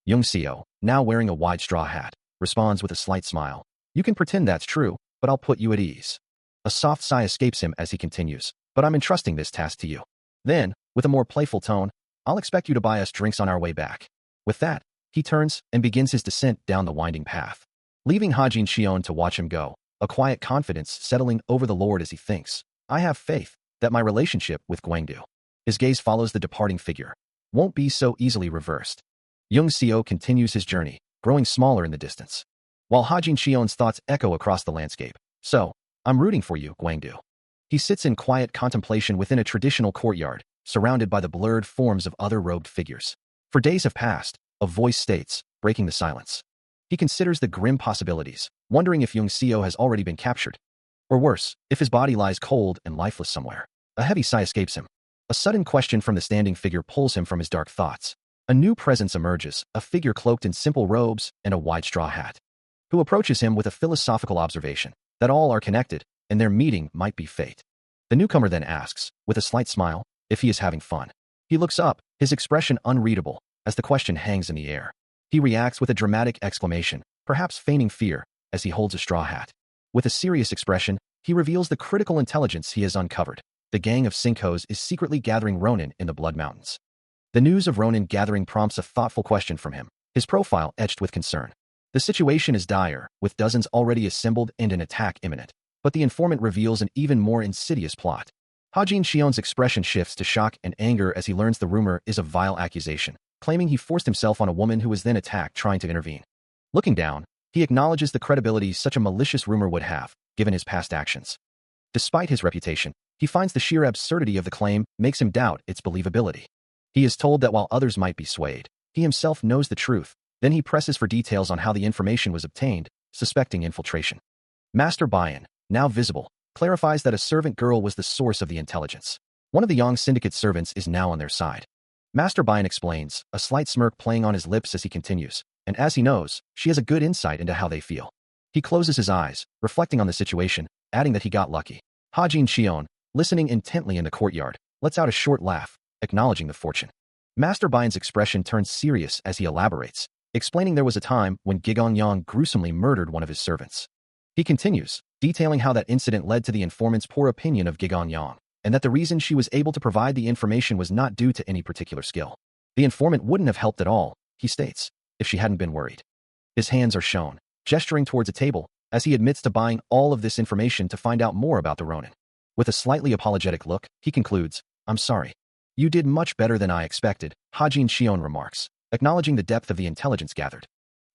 Young Seo, now wearing a wide straw hat, responds with a slight smile, "You can pretend that's true, but I'll put you at ease." A soft sigh escapes him as he continues, "But I'm entrusting this task to you." Then, with a more playful tone, "I'll expect you to buy us drinks on our way back." With that, he turns and begins his descent down the winding path, leaving Hajin Shion to watch him go, a quiet confidence settling over the lord as he thinks, "I have faith that my relationship with Guangdu," his gaze follows the departing figure, "won't be so easily reversed." Young Seo continues his journey, growing smaller in the distance, while Hajin Shion's thoughts echo across the landscape. "So, I'm rooting for you, Guangdu." He sits in quiet contemplation within a traditional courtyard, surrounded by the blurred forms of other robed figures. For days have passed, a voice states, breaking the silence. He considers the grim possibilities, wondering if Young Seo has already been captured. Or worse, if his body lies cold and lifeless somewhere. A heavy sigh escapes him. A sudden question from the standing figure pulls him from his dark thoughts. A new presence emerges, a figure cloaked in simple robes and a wide straw hat, who approaches him with a philosophical observation that all are connected, and their meeting might be fate. The newcomer then asks, with a slight smile, if he is having fun. He looks up, his expression unreadable, as the question hangs in the air. He reacts with a dramatic exclamation, perhaps feigning fear, as he holds a straw hat. With a serious expression, he reveals the critical intelligence he has uncovered. The gang of Sinkos is secretly gathering Ronin in the Blood Mountains. The news of Ronin gathering prompts a thoughtful question from him, his profile etched with concern. The situation is dire, with dozens already assembled and an attack imminent. But the informant reveals an even more insidious plot. Hajin Shion's expression shifts to shock and anger as he learns the rumor is a vile accusation, claiming he forced himself on a woman who was then attacked trying to intervene. Looking down, he acknowledges the credibility such a malicious rumor would have, given his past actions. Despite his reputation, he finds the sheer absurdity of the claim makes him doubt its believability. He is told that while others might be swayed, he himself knows the truth. Then he presses for details on how the information was obtained, suspecting infiltration. Master Bayan, now visible, clarifies that a servant girl was the source of the intelligence. One of the Yang Syndicate servants is now on their side. Master Bayan explains, a slight smirk playing on his lips as he continues, and as he knows, she has a good insight into how they feel. He closes his eyes, reflecting on the situation, adding that he got lucky. Hajin Shion, listening intently in the courtyard, lets out a short laugh, acknowledging the fortune. Master Bayan's expression turns serious as he elaborates, explaining there was a time when Gigong Yang gruesomely murdered one of his servants. He continues, detailing how that incident led to the informant's poor opinion of Gigong Yang, and that the reason she was able to provide the information was not due to any particular skill. The informant wouldn't have helped at all, he states, if she hadn't been worried. His hands are shown, gesturing towards a table, as he admits to buying all of this information to find out more about the Ronin. With a slightly apologetic look, he concludes, I'm sorry. You did much better than I expected, Hajin Shion remarks, acknowledging the depth of the intelligence gathered.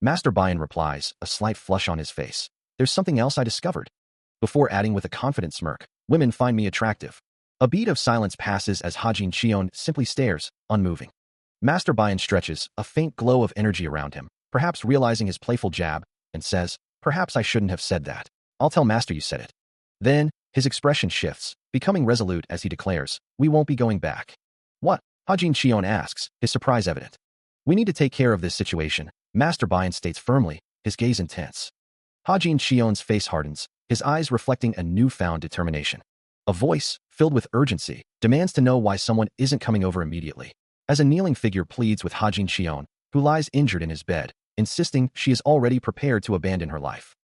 Master Bayan replies, a slight flush on his face. There's something else I discovered. Before adding with a confident smirk, women find me attractive. A beat of silence passes as Hajin Shion simply stares, unmoving. Master Bayan stretches, a faint glow of energy around him, perhaps realizing his playful jab, and says, perhaps I shouldn't have said that. I'll tell Master you said it. Then, his expression shifts, becoming resolute as he declares, we won't be going back. What? Hajin Shion asks, his surprise evident. We need to take care of this situation, Master Bayan states firmly, his gaze intense. Hajin Shion's face hardens, his eyes reflecting a newfound determination. A voice, filled with urgency, demands to know why someone isn't coming over immediately. As a kneeling figure pleads with Hajin Shion, who lies injured in his bed, insisting she is already prepared to abandon her life.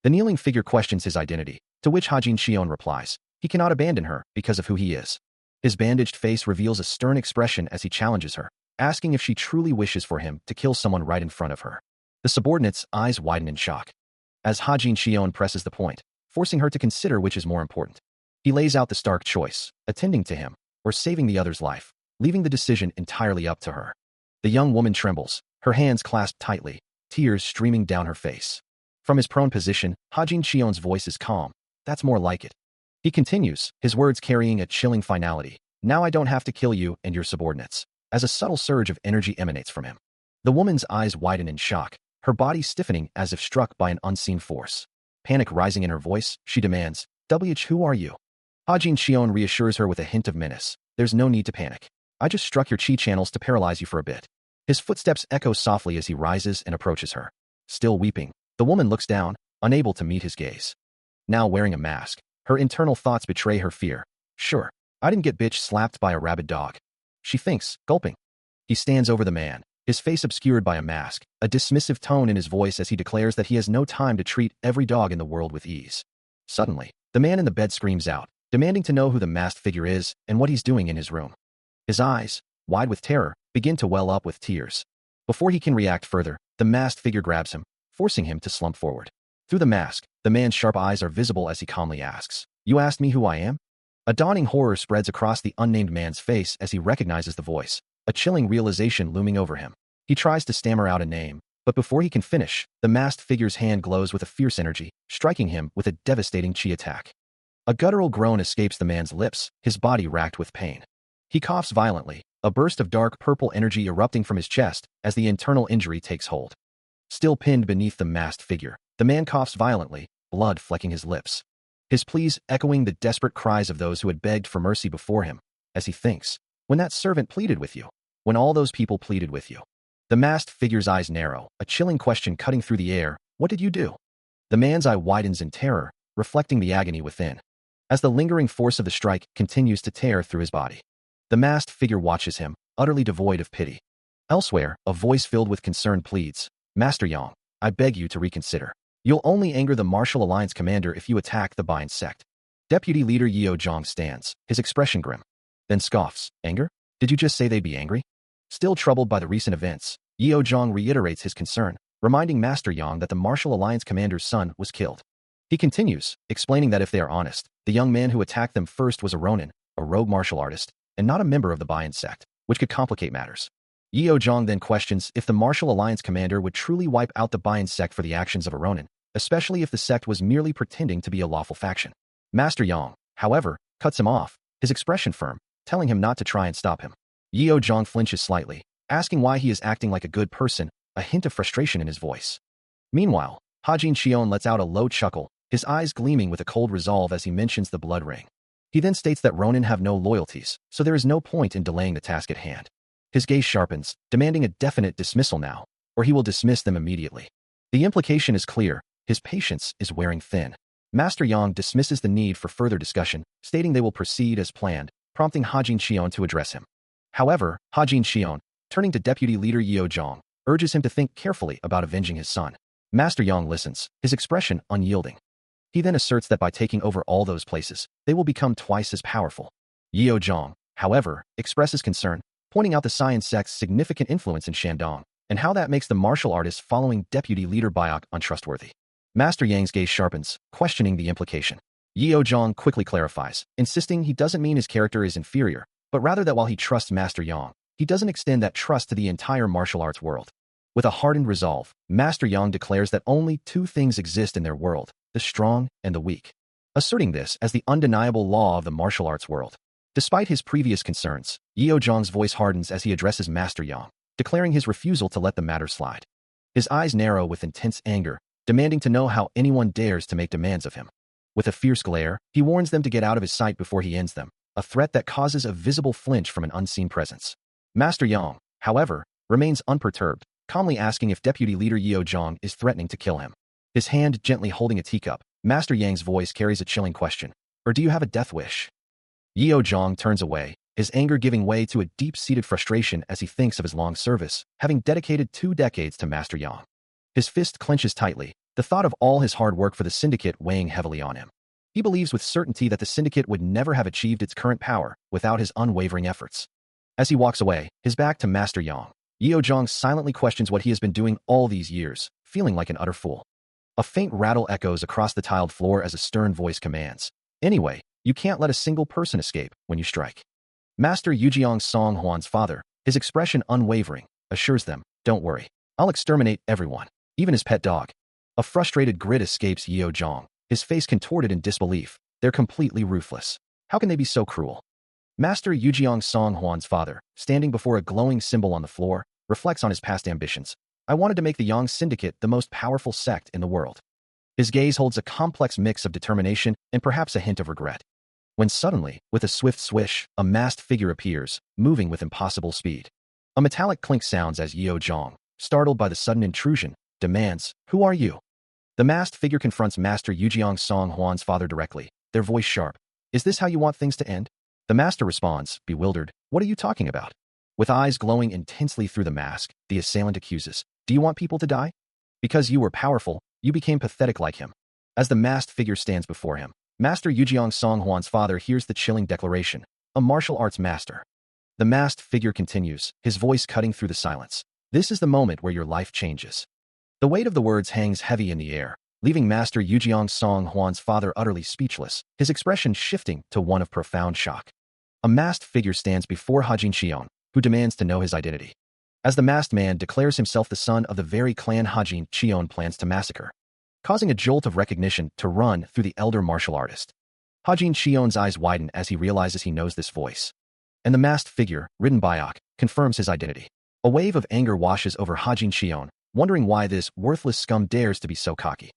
The kneeling figure questions his identity, to which Hajin Shion replies, he cannot abandon her because of who he is. His bandaged face reveals a stern expression as he challenges her, asking if she truly wishes for him to kill someone right in front of her. The subordinate's eyes widen in shock, as Hajin Shion presses the point, forcing her to consider which is more important. He lays out the stark choice, attending to him, or saving the other's life, leaving the decision entirely up to her. The young woman trembles, her hands clasped tightly, tears streaming down her face. From his prone position, Hajin Shion's voice is calm. That's more like it. He continues, his words carrying a chilling finality. Now I don't have to kill you and your subordinates. As a subtle surge of energy emanates from him. The woman's eyes widen in shock, her body stiffening as if struck by an unseen force. Panic rising in her voice, she demands, who are you? Hajin Shion reassures her with a hint of menace. There's no need to panic. I just struck your chi channels to paralyze you for a bit. His footsteps echo softly as he rises and approaches her. Still weeping, the woman looks down, unable to meet his gaze. Now wearing a mask, her internal thoughts betray her fear. Sure, I didn't get bitch slapped by a rabid dog. She thinks, gulping. He stands over the man, his face obscured by a mask, a dismissive tone in his voice as he declares that he has no time to treat every dog in the world with ease. Suddenly, the man in the bed screams out, demanding to know who the masked figure is and what he's doing in his room. His eyes, wide with terror, begin to well up with tears. Before he can react further, the masked figure grabs him, forcing him to slump forward. Through the mask, the man's sharp eyes are visible as he calmly asks, you asked me who I am? A dawning horror spreads across the unnamed man's face as he recognizes the voice, a chilling realization looming over him. He tries to stammer out a name, but before he can finish, the masked figure's hand glows with a fierce energy, striking him with a devastating chi attack. A guttural groan escapes the man's lips, his body racked with pain. He coughs violently, a burst of dark purple energy erupting from his chest as the internal injury takes hold. Still pinned beneath the masked figure, the man coughs violently, blood flecking his lips. His pleas echoing the desperate cries of those who had begged for mercy before him, as he thinks, when that servant pleaded with you, when all those people pleaded with you? The masked figure's eyes narrow, a chilling question cutting through the air. What did you do? The man's eye widens in terror, reflecting the agony within, as the lingering force of the strike continues to tear through his body. The masked figure watches him, utterly devoid of pity. Elsewhere, a voice filled with concern pleads, Master Yang, I beg you to reconsider. You'll only anger the Martial Alliance commander if you attack the Bind sect. Deputy Leader Yeo Jong stands, his expression grim. Then scoffs, Anger? Did you just say they'd be angry? Still troubled by the recent events, Yeo Jong reiterates his concern, reminding Master Yang that the Martial Alliance commander's son was killed. He continues, explaining that if they are honest, the young man who attacked them first was a Ronin, a rogue martial artist, and not a member of the Bind sect, which could complicate matters. Yeo Jong then questions if the Martial Alliance commander would truly wipe out the Bind sect for the actions of a Ronin, especially if the sect was merely pretending to be a lawful faction. Master Yang, however, cuts him off, his expression firm, telling him not to try and stop him. Yeo Jong flinches slightly, asking why he is acting like a good person, a hint of frustration in his voice. Meanwhile, Hajin Cheon lets out a low chuckle, his eyes gleaming with a cold resolve as he mentions the blood ring. He then states that Ronin have no loyalties, so there is no point in delaying the task at hand. His gaze sharpens, demanding a definite dismissal now, or he will dismiss them immediately. The implication is clear, his patience is wearing thin. Master Yang dismisses the need for further discussion, stating they will proceed as planned, prompting Hajin Cheon to address him. However, Hajin Cheon, turning to Deputy Leader Yeo Jong, urges him to think carefully about avenging his son. Master Yang listens, his expression unyielding. He then asserts that by taking over all those places, they will become twice as powerful. Yeo Jong, however, expresses concern, pointing out the Science sect's significant influence in Shandong, and how that makes the martial artists following Deputy Leader Biok untrustworthy. Master Yang's gaze sharpens, questioning the implication. Yeo Jong quickly clarifies, insisting he doesn't mean his character is inferior, but rather that while he trusts Master Yang, he doesn't extend that trust to the entire martial arts world. With a hardened resolve, Master Yang declares that only two things exist in their world, the strong and the weak, asserting this as the undeniable law of the martial arts world. Despite his previous concerns, Yeo Jong's voice hardens as he addresses Master Yang, declaring his refusal to let the matter slide. His eyes narrow with intense anger, demanding to know how anyone dares to make demands of him. With a fierce glare, he warns them to get out of his sight before he ends them, a threat that causes a visible flinch from an unseen presence. Master Yang, however, remains unperturbed, calmly asking if Deputy Leader Yeo Jong is threatening to kill him. His hand gently holding a teacup, Master Yang's voice carries a chilling question. Or do you have a death wish? Yeo Jong turns away, his anger giving way to a deep-seated frustration as he thinks of his long service, having dedicated 2 decades to Master Yang. His fist clenches tightly, the thought of all his hard work for the syndicate weighing heavily on him. He believes with certainty that the syndicate would never have achieved its current power without his unwavering efforts. As he walks away, his back to Master Yang, Yeo Jong silently questions what he has been doing all these years, feeling like an utter fool. A faint rattle echoes across the tiled floor as a stern voice commands. Anyway, you can't let a single person escape when you strike. Master Yujiang Song Huan's father, his expression unwavering, assures them, don't worry, I'll exterminate everyone, even his pet dog. A frustrated grit escapes Yeo Jong, his face contorted in disbelief. They're completely ruthless. How can they be so cruel? Master Yujiang Song Huan's father, standing before a glowing symbol on the floor, reflects on his past ambitions. I wanted to make the Yang Syndicate the most powerful sect in the world. His gaze holds a complex mix of determination and perhaps a hint of regret. When suddenly, with a swift swish, a masked figure appears, moving with impossible speed. A metallic clink sounds as Yeo Jong, startled by the sudden intrusion, demands, Who are you? The masked figure confronts Master Yujiang Song Huan's father directly, their voice sharp. Is this how you want things to end? The master responds, bewildered, What are you talking about? With eyes glowing intensely through the mask, the assailant accuses, Do you want people to die? Because you were powerful, you became pathetic like him. As the masked figure stands before him, Master Yujiang Song Huan's father hears the chilling declaration, a martial arts master. The masked figure continues, his voice cutting through the silence. This is the moment where your life changes. The weight of the words hangs heavy in the air, leaving Master Yujiang Song Huan's father utterly speechless, his expression shifting to one of profound shock. A masked figure stands before Hajin Cheon, who demands to know his identity. As the masked man declares himself the son of the very clan Hajin Cheon plans to massacre, causing a jolt of recognition to run through the elder martial artist. Hajin Cheon's eyes widen as he realizes he knows this voice. And the masked figure, ridden Biok, confirms his identity. A wave of anger washes over Hajin Cheon, wondering why this worthless scum dares to be so cocky.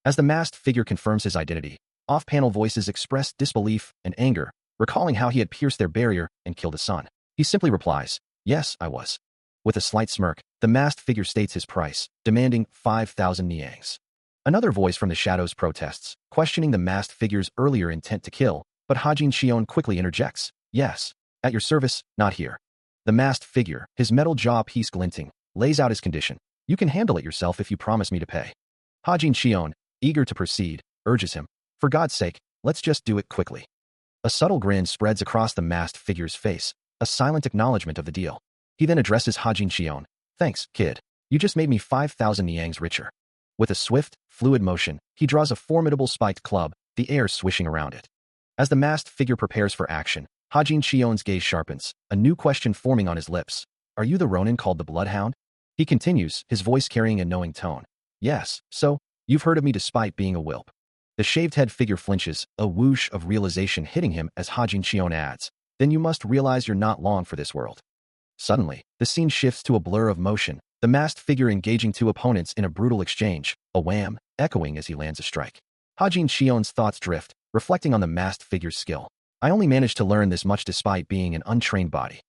As the masked figure confirms his identity, off-panel voices express disbelief and anger, recalling how he had pierced their barrier and killed a son. He simply replies, Yes, I was. With a slight smirk, the masked figure states his price, demanding 5,000 niangs. Another voice from the shadows protests, questioning the masked figure's earlier intent to kill, but Hajin Shion quickly interjects. Yes. At your service, not here. The masked figure, his metal jaw piece glinting, lays out his condition. You can handle it yourself if you promise me to pay. Hajin Shion, eager to proceed, urges him. For God's sake, let's just do it quickly. A subtle grin spreads across the masked figure's face, a silent acknowledgement of the deal. He then addresses Hajin Shion. Thanks, kid. You just made me 5,000 niangs richer. With a swift, fluid motion, he draws a formidable spiked club, the air swishing around it. As the masked figure prepares for action, Hajin Shion's gaze sharpens, a new question forming on his lips. Are you the Ronin called the Bloodhound? He continues, his voice carrying a knowing tone. Yes, so, you've heard of me despite being a whelp. The shaved head figure flinches, a whoosh of realization hitting him as Hajin Shion adds. Then you must realize you're not long for this world. Suddenly, the scene shifts to a blur of motion, the masked figure engaging two opponents in a brutal exchange, a wham, echoing as he lands a strike. Hajin Shion's thoughts drift, reflecting on the masked figure's skill. I only managed to learn this much despite being an untrained body.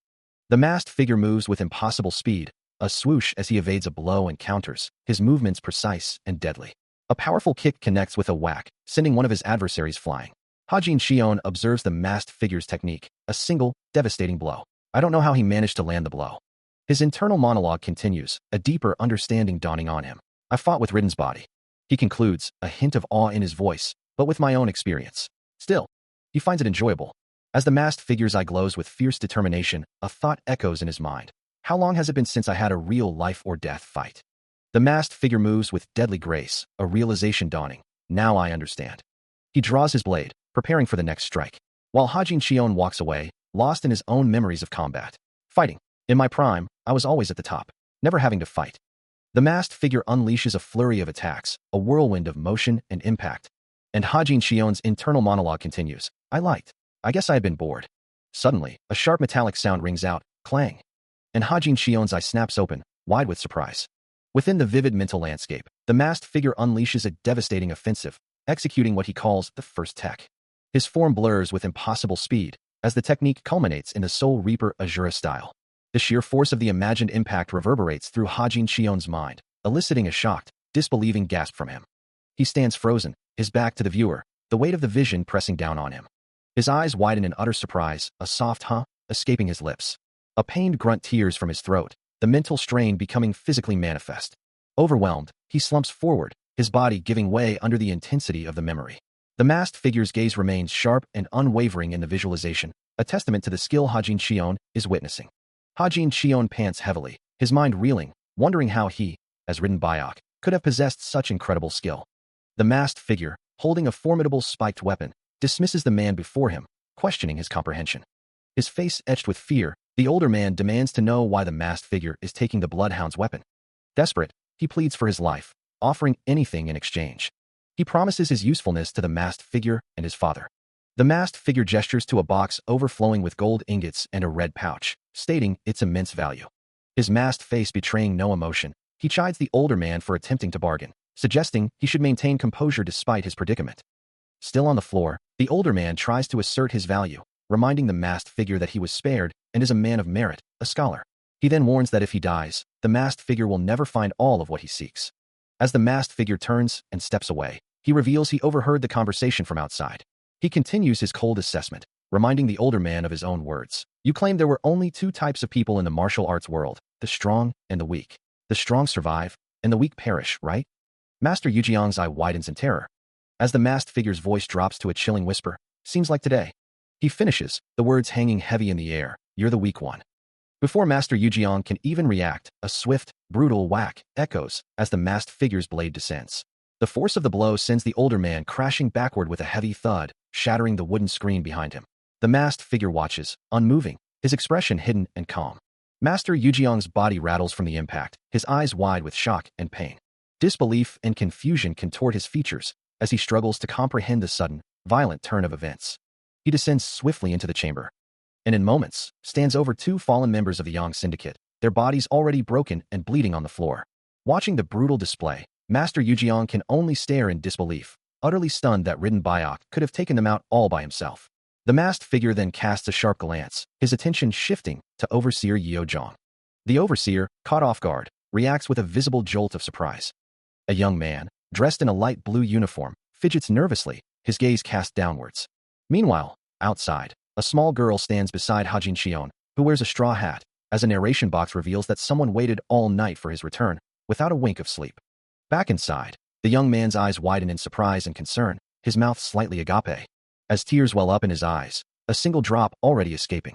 The masked figure moves with impossible speed, a swoosh as he evades a blow and counters, his movements precise and deadly. A powerful kick connects with a whack, sending one of his adversaries flying. Hajin Shion observes the masked figure's technique, a single, devastating blow. I don't know how he managed to land the blow. His internal monologue continues, a deeper understanding dawning on him. I fought with Ridden's body. He concludes, a hint of awe in his voice, but with my own experience. Still, he finds it enjoyable. As the masked figure's eye glows with fierce determination, a thought echoes in his mind. How long has it been since I had a real life or death fight? The masked figure moves with deadly grace, a realization dawning. Now I understand. He draws his blade, preparing for the next strike, while Hajin Shion walks away, lost in his own memories of combat. Fighting. In my prime, I was always at the top, never having to fight. The masked figure unleashes a flurry of attacks, a whirlwind of motion and impact. And Hajin Shion's internal monologue continues. I guess I had been bored. Suddenly, a sharp metallic sound rings out, clang. And Hajin Shion's eye snaps open, wide with surprise. Within the vivid mental landscape, the masked figure unleashes a devastating offensive, executing what he calls the first tech. His form blurs with impossible speed, as the technique culminates in the Soul Reaper Azura style. The sheer force of the imagined impact reverberates through Hajin Shion's mind, eliciting a shocked, disbelieving gasp from him. He stands frozen, his back to the viewer, the weight of the vision pressing down on him. His eyes widen in utter surprise, a soft huh escaping his lips. A pained grunt tears from his throat, the mental strain becoming physically manifest. Overwhelmed, he slumps forward, his body giving way under the intensity of the memory. The masked figure's gaze remains sharp and unwavering in the visualization, a testament to the skill Hajin Shion is witnessing. Hajin Shion pants heavily, his mind reeling, wondering how he, as Ridden Bayok, could have possessed such incredible skill. The masked figure, holding a formidable spiked weapon, dismisses the man before him, questioning his comprehension. His face etched with fear, the older man demands to know why the masked figure is taking the Bloodhound's weapon. Desperate, he pleads for his life, offering anything in exchange. He promises his usefulness to the masked figure and his father. The masked figure gestures to a box overflowing with gold ingots and a red pouch, stating its immense value. His masked face betraying no emotion, he chides the older man for attempting to bargain, suggesting he should maintain composure despite his predicament. Still on the floor, the older man tries to assert his value, reminding the masked figure that he was spared and is a man of merit, a scholar. He then warns that if he dies, the masked figure will never find all of what he seeks. As the masked figure turns and steps away, he reveals he overheard the conversation from outside. He continues his cold assessment, reminding the older man of his own words. You claim there were only two types of people in the martial arts world, the strong and the weak. The strong survive, and the weak perish, right? Master Yujiang's eye widens in terror. As the masked figure's voice drops to a chilling whisper, seems like today. He finishes, the words hanging heavy in the air, you're the weak one. Before Master Yujiang can even react, a swift, brutal whack echoes as the masked figure's blade descends. The force of the blow sends the older man crashing backward with a heavy thud, shattering the wooden screen behind him. The masked figure watches, unmoving, his expression hidden and calm. Master Yujiang's body rattles from the impact, his eyes wide with shock and pain. Disbelief and confusion contort his features as he struggles to comprehend the sudden, violent turn of events. He descends swiftly into the chamber, and in moments, stands over two fallen members of the Yang Syndicate, their bodies already broken and bleeding on the floor. Watching the brutal display, Master Yujiang can only stare in disbelief, utterly stunned that Ridden Bayok could have taken them out all by himself. The masked figure then casts a sharp glance, his attention shifting to Overseer Yeo Jong. The Overseer, caught off guard, reacts with a visible jolt of surprise. A young man, dressed in a light blue uniform, fidgets nervously, his gaze cast downwards. Meanwhile, outside, a small girl stands beside Hajin Shion, who wears a straw hat, as a narration box reveals that someone waited all night for his return, without a wink of sleep. Back inside, the young man's eyes widen in surprise and concern, his mouth slightly agape. As tears well up in his eyes, a single drop already escaping.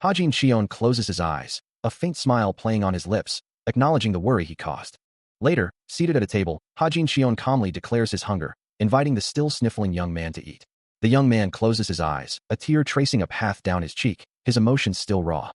Hajin Shion closes his eyes, a faint smile playing on his lips, acknowledging the worry he caused. Later, seated at a table, Hajin Shion calmly declares his hunger, inviting the still sniffling young man to eat. The young man closes his eyes, a tear tracing a path down his cheek, his emotions still raw.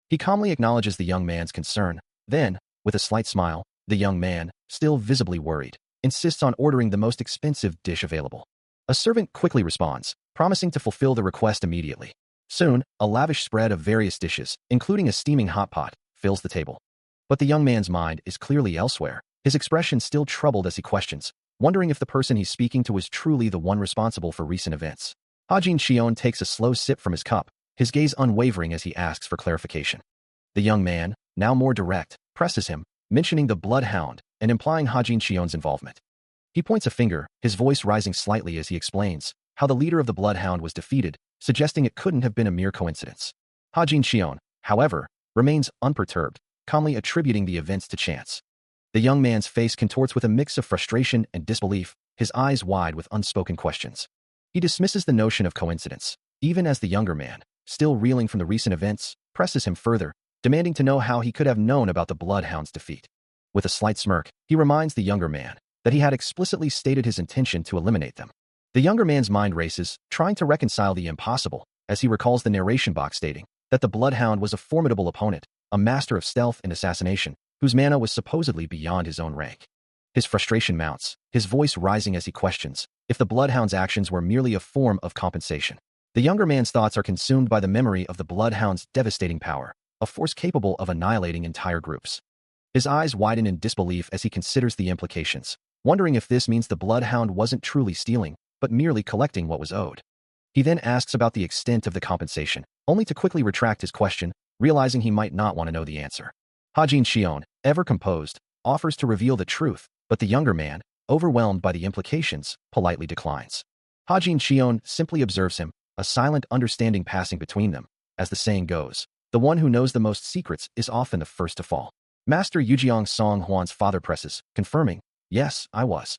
He calmly acknowledges the young man's concern. Then, with a slight smile, the young man, still visibly worried, insists on ordering the most expensive dish available. A servant quickly responds, promising to fulfill the request immediately. Soon, a lavish spread of various dishes, including a steaming hot pot, fills the table. But the young man's mind is clearly elsewhere, his expression still troubled as he questions, wondering if the person he's speaking to was truly the one responsible for recent events. Hajin Shion takes a slow sip from his cup, his gaze unwavering as he asks for clarification. The young man, now more direct, presses him, mentioning the bloodhound and implying Hajin Shion's involvement. He points a finger, his voice rising slightly as he explains how the leader of the bloodhound was defeated, suggesting it couldn't have been a mere coincidence. Hajin Shion, however, remains unperturbed, calmly attributing the events to chance. The young man's face contorts with a mix of frustration and disbelief, his eyes wide with unspoken questions. He dismisses the notion of coincidence, even as the younger man, still reeling from the recent events, presses him further, demanding to know how he could have known about the bloodhound's defeat. With a slight smirk, he reminds the younger man that he had explicitly stated his intention to eliminate them. The younger man's mind races, trying to reconcile the impossible, as he recalls the narration box stating that the bloodhound was a formidable opponent, a master of stealth and assassination, whose mana was supposedly beyond his own rank. His frustration mounts, his voice rising as he questions if the bloodhound's actions were merely a form of compensation. The younger man's thoughts are consumed by the memory of the bloodhound's devastating power, a force capable of annihilating entire groups. His eyes widen in disbelief as he considers the implications, wondering if this means the bloodhound wasn't truly stealing, but merely collecting what was owed. He then asks about the extent of the compensation, only to quickly retract his question, realizing he might not want to know the answer. Hajin Shion, ever composed, offers to reveal the truth, but the younger man, overwhelmed by the implications, politely declines. Hajin Shion simply observes him, a silent understanding passing between them. As the saying goes, the one who knows the most secrets is often the first to fall. Master Yujiang Song Huan's father presses, confirming, "Yes, I was."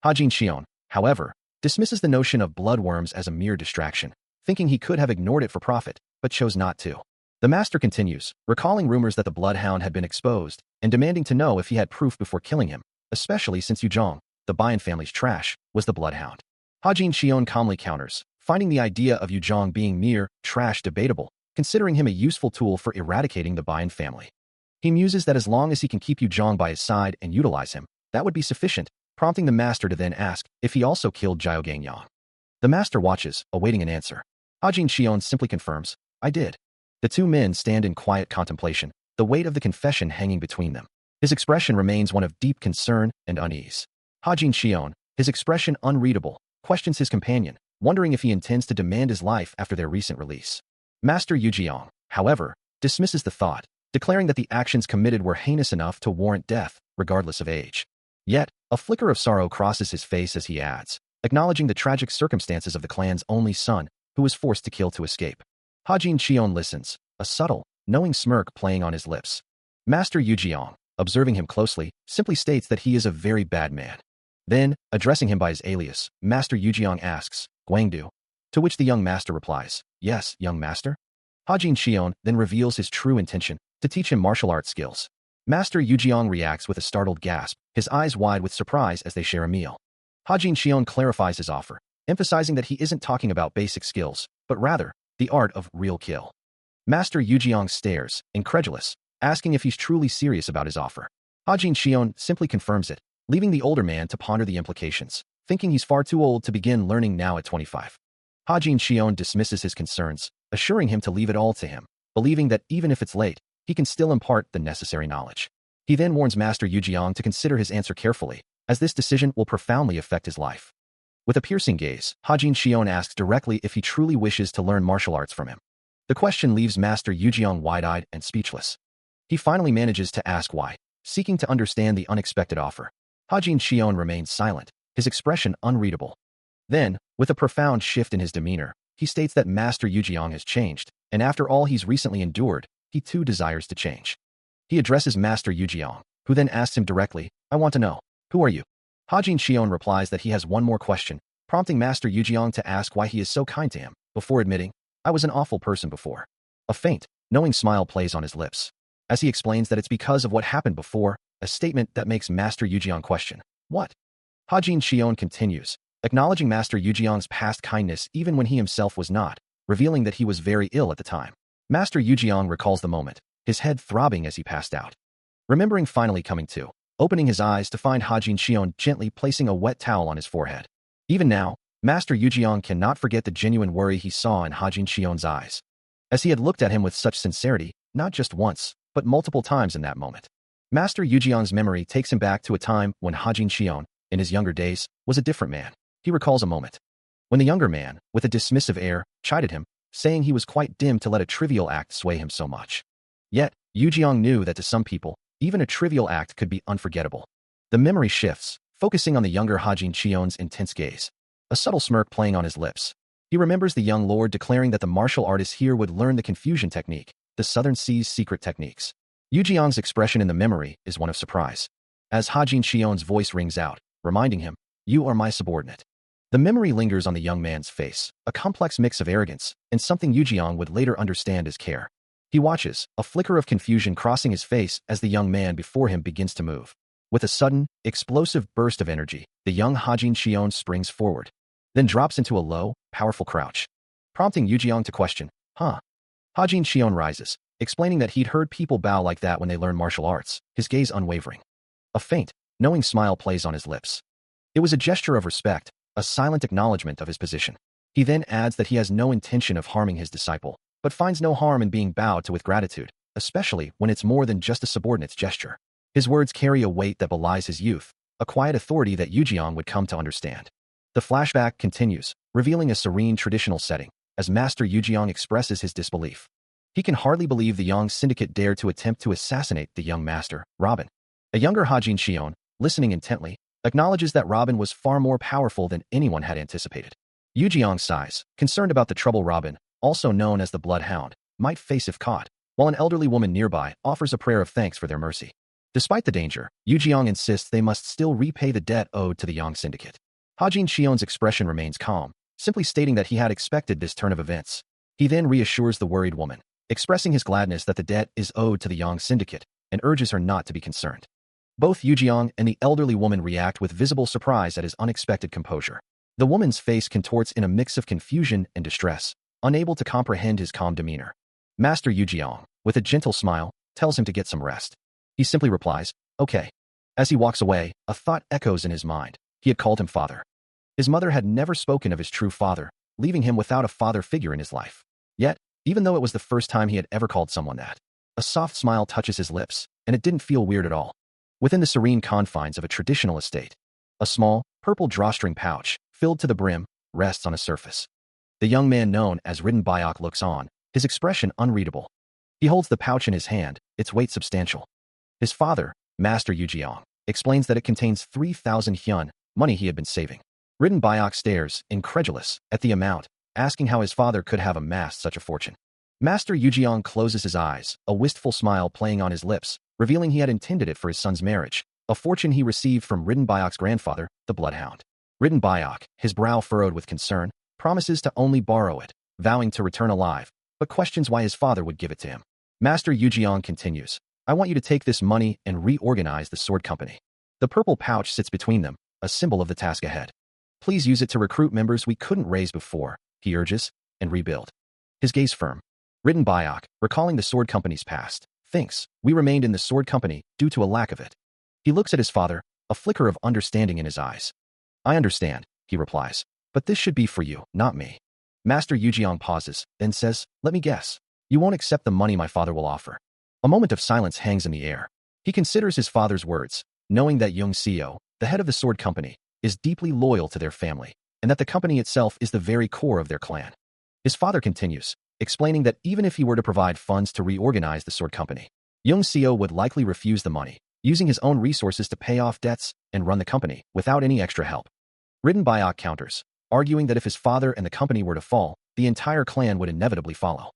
Hajin Shion, however, dismisses the notion of bloodworms as a mere distraction, thinking he could have ignored it for profit, but chose not to. The master continues, recalling rumors that the bloodhound had been exposed, and demanding to know if he had proof before killing him, especially since Yuzhong, the Bian family's trash, was the bloodhound. Hajin Shion calmly counters, finding the idea of Yuzhong being mere trash debatable, considering him a useful tool for eradicating the Bian family. He muses that as long as he can keep Yuzhong by his side and utilize him, that would be sufficient, prompting the master to then ask if he also killed Jiao Gangyang. The master watches, awaiting an answer. Hajin Shion simply confirms, "I did." The two men stand in quiet contemplation, the weight of the confession hanging between them. His expression remains one of deep concern and unease. Hajin Shion, his expression unreadable, questions his companion, wondering if he intends to demand his life after their recent release. Master Yujiang, however, dismisses the thought, declaring that the actions committed were heinous enough to warrant death, regardless of age. Yet, a flicker of sorrow crosses his face as he adds, acknowledging the tragic circumstances of the clan's only son, who was forced to kill to escape. Hajin Shion listens, a subtle, knowing smirk playing on his lips. Master Yujiang, observing him closely, simply states that he is a very bad man. Then, addressing him by his alias, Master Yujiang asks, "Guangdu?" To which the young master replies, "Yes, young master." Hajin Shion then reveals his true intention, to teach him martial arts skills. Master Yujiang reacts with a startled gasp, his eyes wide with surprise as they share a meal. Hajin Shion clarifies his offer, emphasizing that he isn't talking about basic skills, but rather, the art of real kill. Master Yujiang stares, incredulous, asking if he's truly serious about his offer. Hajin Shion simply confirms it, leaving the older man to ponder the implications, thinking he's far too old to begin learning now at 25. Hajin Shion dismisses his concerns, assuring him to leave it all to him, believing that even if it's late, he can still impart the necessary knowledge. He then warns Master Yujiang to consider his answer carefully, as this decision will profoundly affect his life. With a piercing gaze, Hajin Xion asks directly if he truly wishes to learn martial arts from him. The question leaves Master Yujiang wide-eyed and speechless. He finally manages to ask why, seeking to understand the unexpected offer. Hajin Xion remains silent, his expression unreadable. Then, with a profound shift in his demeanor, he states that Master Yujiang has changed, and after all he's recently endured, he too desires to change. He addresses Master Yujiang, who then asks him directly, "I want to know, who are you?" Hajin Xion replies that he has one more question, prompting Master Yujiang to ask why he is so kind to him, before admitting, "I was an awful person before." A faint, knowing smile plays on his lips, as he explains that it's because of what happened before, a statement that makes Master Yujiang question, "What?" Hajin Xion continues, acknowledging Master Yujiang's past kindness even when he himself was not, revealing that he was very ill at the time. Master Yujiang recalls the moment, his head throbbing as he passed out. Remembering finally coming to, opening his eyes to find Hajin Xion gently placing a wet towel on his forehead. Even now, Master Yujiang cannot forget the genuine worry he saw in Hajin Xion's eyes, as he had looked at him with such sincerity, not just once, but multiple times in that moment. Master Yujiang's memory takes him back to a time when Hajin Xion, in his younger days, was a different man. He recalls a moment when the younger man, with a dismissive air, chided him, saying he was quite dim to let a trivial act sway him so much. Yet, Yujiang knew that to some people, even a trivial act could be unforgettable. The memory shifts, focusing on the younger Hajin Xion's intense gaze, a subtle smirk playing on his lips. He remembers the young lord declaring that the martial artist here would learn the confusion technique, the Southern Sea's secret techniques. Yujiang's expression in the memory is one of surprise, as Hajin Xion's voice rings out, reminding him, "You are my subordinate." The memory lingers on the young man's face, a complex mix of arrogance and something Yujiang would later understand as care. He watches, a flicker of confusion crossing his face as the young man before him begins to move. With a sudden, explosive burst of energy, the young Hajin Xion springs forward, then drops into a low, powerful crouch, prompting Yujiang to question, "Huh?" Hajin Xion rises, explaining that he'd heard people bow like that when they learn martial arts, his gaze unwavering. A faint, knowing smile plays on his lips. It was a gesture of respect, a silent acknowledgement of his position. He then adds that he has no intention of harming his disciple, but finds no harm in being bowed to with gratitude, especially when it's more than just a subordinate's gesture. His words carry a weight that belies his youth, a quiet authority that Yujiang would come to understand. The flashback continues, revealing a serene traditional setting, as Master Yujiang expresses his disbelief. He can hardly believe the Yang Syndicate dared to attempt to assassinate the young master, Robin. A younger Hajin Xion, listening intently, acknowledges that Robin was far more powerful than anyone had anticipated. Yujiang sighs, concerned about the trouble Robin, also known as the Bloodhound, might face if caught, while an elderly woman nearby offers a prayer of thanks for their mercy. Despite the danger, Yujiang insists they must still repay the debt owed to the Yang Syndicate. Hajin Xion's expression remains calm, simply stating that he had expected this turn of events. He then reassures the worried woman, expressing his gladness that the debt is owed to the Yang Syndicate, and urges her not to be concerned. Both Yujiang and the elderly woman react with visible surprise at his unexpected composure. The woman's face contorts in a mix of confusion and distress, unable to comprehend his calm demeanor. Master Yujiang, with a gentle smile, tells him to get some rest. He simply replies, "Okay." As he walks away, a thought echoes in his mind. He had called him father. His mother had never spoken of his true father, leaving him without a father figure in his life. Yet, even though it was the first time he had ever called someone that, a soft smile touches his lips, and it didn't feel weird at all. Within the serene confines of a traditional estate, a small, purple drawstring pouch, filled to the brim, rests on a surface. The young man known as Ridden Byok looks on, his expression unreadable. He holds the pouch in his hand, its weight substantial. His father, Master Yujiang, explains that it contains 3,000 hyun, money he had been saving. Ridden Byok stares, incredulous, at the amount, asking how his father could have amassed such a fortune. Master Yujiang closes his eyes, a wistful smile playing on his lips, revealing he had intended it for his son's marriage, a fortune he received from Ridden Byok's grandfather, the Bloodhound. Ridden Byok, his brow furrowed with concern, promises to only borrow it, vowing to return alive, but questions why his father would give it to him. Master Yujiang continues, "I want you to take this money and reorganize the sword company." The purple pouch sits between them, a symbol of the task ahead. "Please use it to recruit members we couldn't raise before," he urges, "and rebuild." His gaze firm. Ridden Byok, recalling the sword company's past, thinks, "We remained in the sword company due to a lack of it." He looks at his father, a flicker of understanding in his eyes. "I understand," he replies, "but this should be for you, not me." Master Yujiang pauses, then says, "Let me guess. You won't accept the money my father will offer." A moment of silence hangs in the air. He considers his father's words, knowing that Young Seo, the head of the sword company, is deeply loyal to their family. and that the company itself is the very core of their clan. His father continues, explaining that even if he were to provide funds to reorganize the sword company, Young Seo would likely refuse the money, using his own resources to pay off debts and run the company without any extra help. Ridden Byok counters, arguing that if his father and the company were to fall, the entire clan would inevitably follow.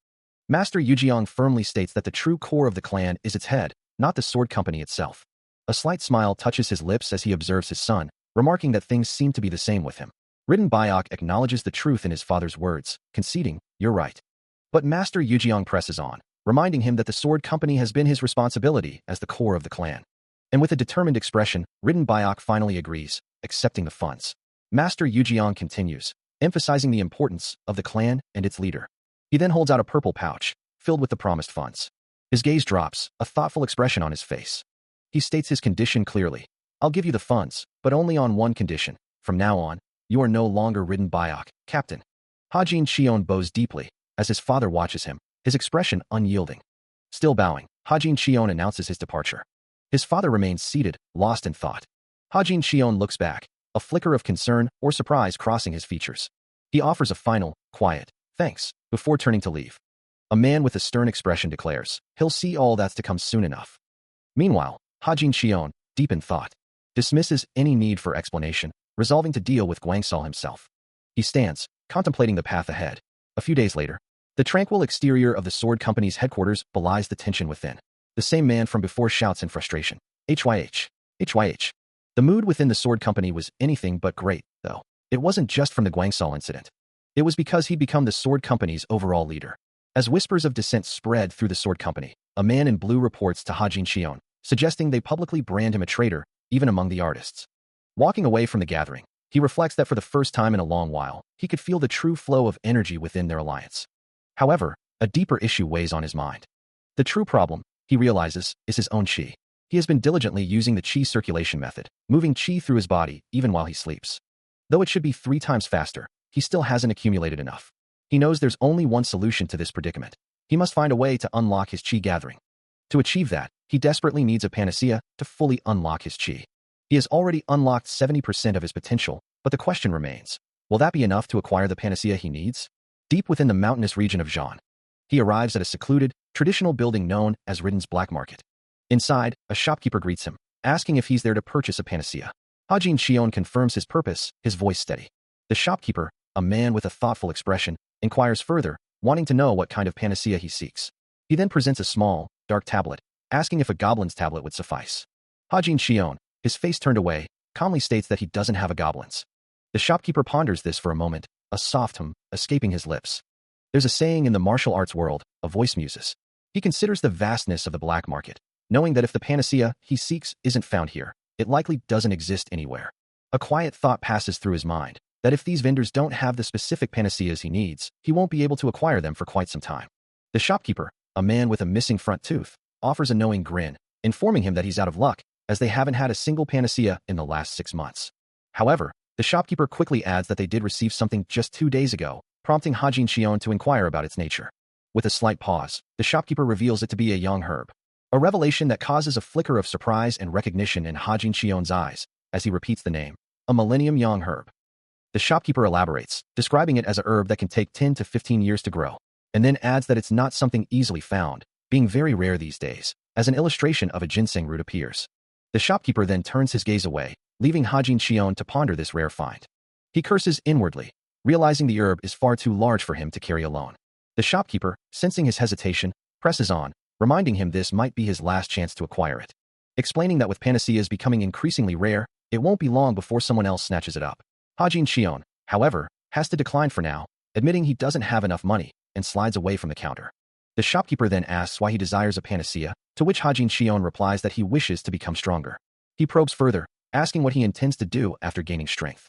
Master Yujiang firmly states that the true core of the clan is its head, not the sword company itself. A slight smile touches his lips as he observes his son, remarking that things seem to be the same with him. Ridden Byok acknowledges the truth in his father's words, conceding, "You're right." But Master Yujiang presses on, reminding him that the sword company has been his responsibility as the core of the clan. And with a determined expression, Ridden Byok finally agrees, accepting the funds. Master Yujiang continues, emphasizing the importance of the clan and its leader. He then holds out a purple pouch, filled with the promised funds. His gaze drops, a thoughtful expression on his face. He states his condition clearly. "I'll give you the funds, but only on one condition. From now on, you are no longer Ridden Byok, Captain." Hajin Cheon bows deeply, as his father watches him, his expression unyielding. Still bowing, Hajin Cheon announces his departure. His father remains seated, lost in thought. Hajin Cheon looks back, a flicker of concern or surprise crossing his features. He offers a final, quiet, "Thanks," before turning to leave. A man with a stern expression declares, he'll see all that's to come soon enough. Meanwhile, Hajin Cheon, deep in thought, dismisses any need for explanation, resolving to deal with Guangsal himself. He stands, contemplating the path ahead. A few days later, the tranquil exterior of the sword company's headquarters belies the tension within. The same man from before shouts in frustration, "HYH, HYH." The mood within the sword company was anything but great, though. It wasn't just from the Guangsal incident. It was because he'd become the sword company's overall leader. As whispers of dissent spread through the sword company, a man in blue reports to Hajin Cheon, suggesting they publicly brand him a traitor, even among the artists. Walking away from the gathering, he reflects that for the first time in a long while, he could feel the true flow of energy within their alliance. However, a deeper issue weighs on his mind. The true problem, he realizes, is his own qi. He has been diligently using the qi circulation method, moving qi through his body even while he sleeps. Though it should be 3 times faster, he still hasn't accumulated enough. He knows there's only one solution to this predicament. He must find a way to unlock his qi gathering. To achieve that, he desperately needs a panacea to fully unlock his qi. He has already unlocked 70% of his potential, but the question remains, will that be enough to acquire the panacea he needs? Deep within the mountainous region of Zhan, he arrives at a secluded, traditional building known as Ridden's Black Market. Inside, a shopkeeper greets him, asking if he's there to purchase a panacea. Hajin Cheon confirms his purpose, his voice steady. The shopkeeper, a man with a thoughtful expression, inquires further, wanting to know what kind of panacea he seeks. He then presents a small, dark tablet, asking if a goblin's tablet would suffice. Hajin Cheon, his face turned away, calmly states that he doesn't have a goblin's. The shopkeeper ponders this for a moment, a soft hum escaping his lips. There's a saying in the martial arts world, a voice muses. He considers the vastness of the black market, knowing that if the panacea he seeks isn't found here, it likely doesn't exist anywhere. A quiet thought passes through his mind, that if these vendors don't have the specific panaceas he needs, he won't be able to acquire them for quite some time. The shopkeeper, a man with a missing front tooth, offers a knowing grin, informing him that he's out of luck, as they haven't had a single panacea in the last 6 months. However, the shopkeeper quickly adds that they did receive something just 2 days ago, prompting Hajin Cheon to inquire about its nature. With a slight pause, the shopkeeper reveals it to be a young herb. A revelation that causes a flicker of surprise and recognition in Hajin Cheon's eyes, as he repeats the name, a millennium young herb. The shopkeeper elaborates, describing it as a herb that can take 10 to 15 years to grow, and then adds that it's not something easily found, being very rare these days, as an illustration of a ginseng root appears. The shopkeeper then turns his gaze away, leaving Hajin Cheon to ponder this rare find. He curses inwardly, realizing the herb is far too large for him to carry alone. The shopkeeper, sensing his hesitation, presses on, reminding him this might be his last chance to acquire it. Explaining that with panaceas becoming increasingly rare, it won't be long before someone else snatches it up. Hajin Cheon, however, has to decline for now, admitting he doesn't have enough money, and slides away from the counter. The shopkeeper then asks why he desires a panacea, to which Hajin Cheon replies that he wishes to become stronger. He probes further, asking what he intends to do after gaining strength.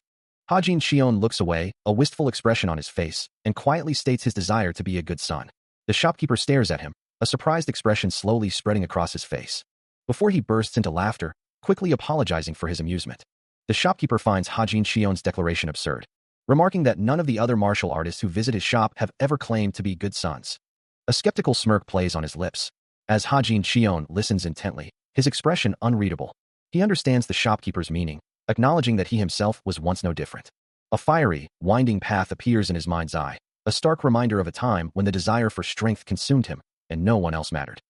Hajin Cheon looks away, a wistful expression on his face, and quietly states his desire to be a good son. The shopkeeper stares at him, a surprised expression slowly spreading across his face. Before he bursts into laughter, quickly apologizing for his amusement. The shopkeeper finds Hajin Cheon's declaration absurd, remarking that none of the other martial artists who visit his shop have ever claimed to be good sons. A skeptical smirk plays on his lips. As Hajin Cheon listens intently, his expression unreadable. He understands the shopkeeper's meaning, acknowledging that he himself was once no different. A fiery, winding path appears in his mind's eye, a stark reminder of a time when the desire for strength consumed him, and no one else mattered.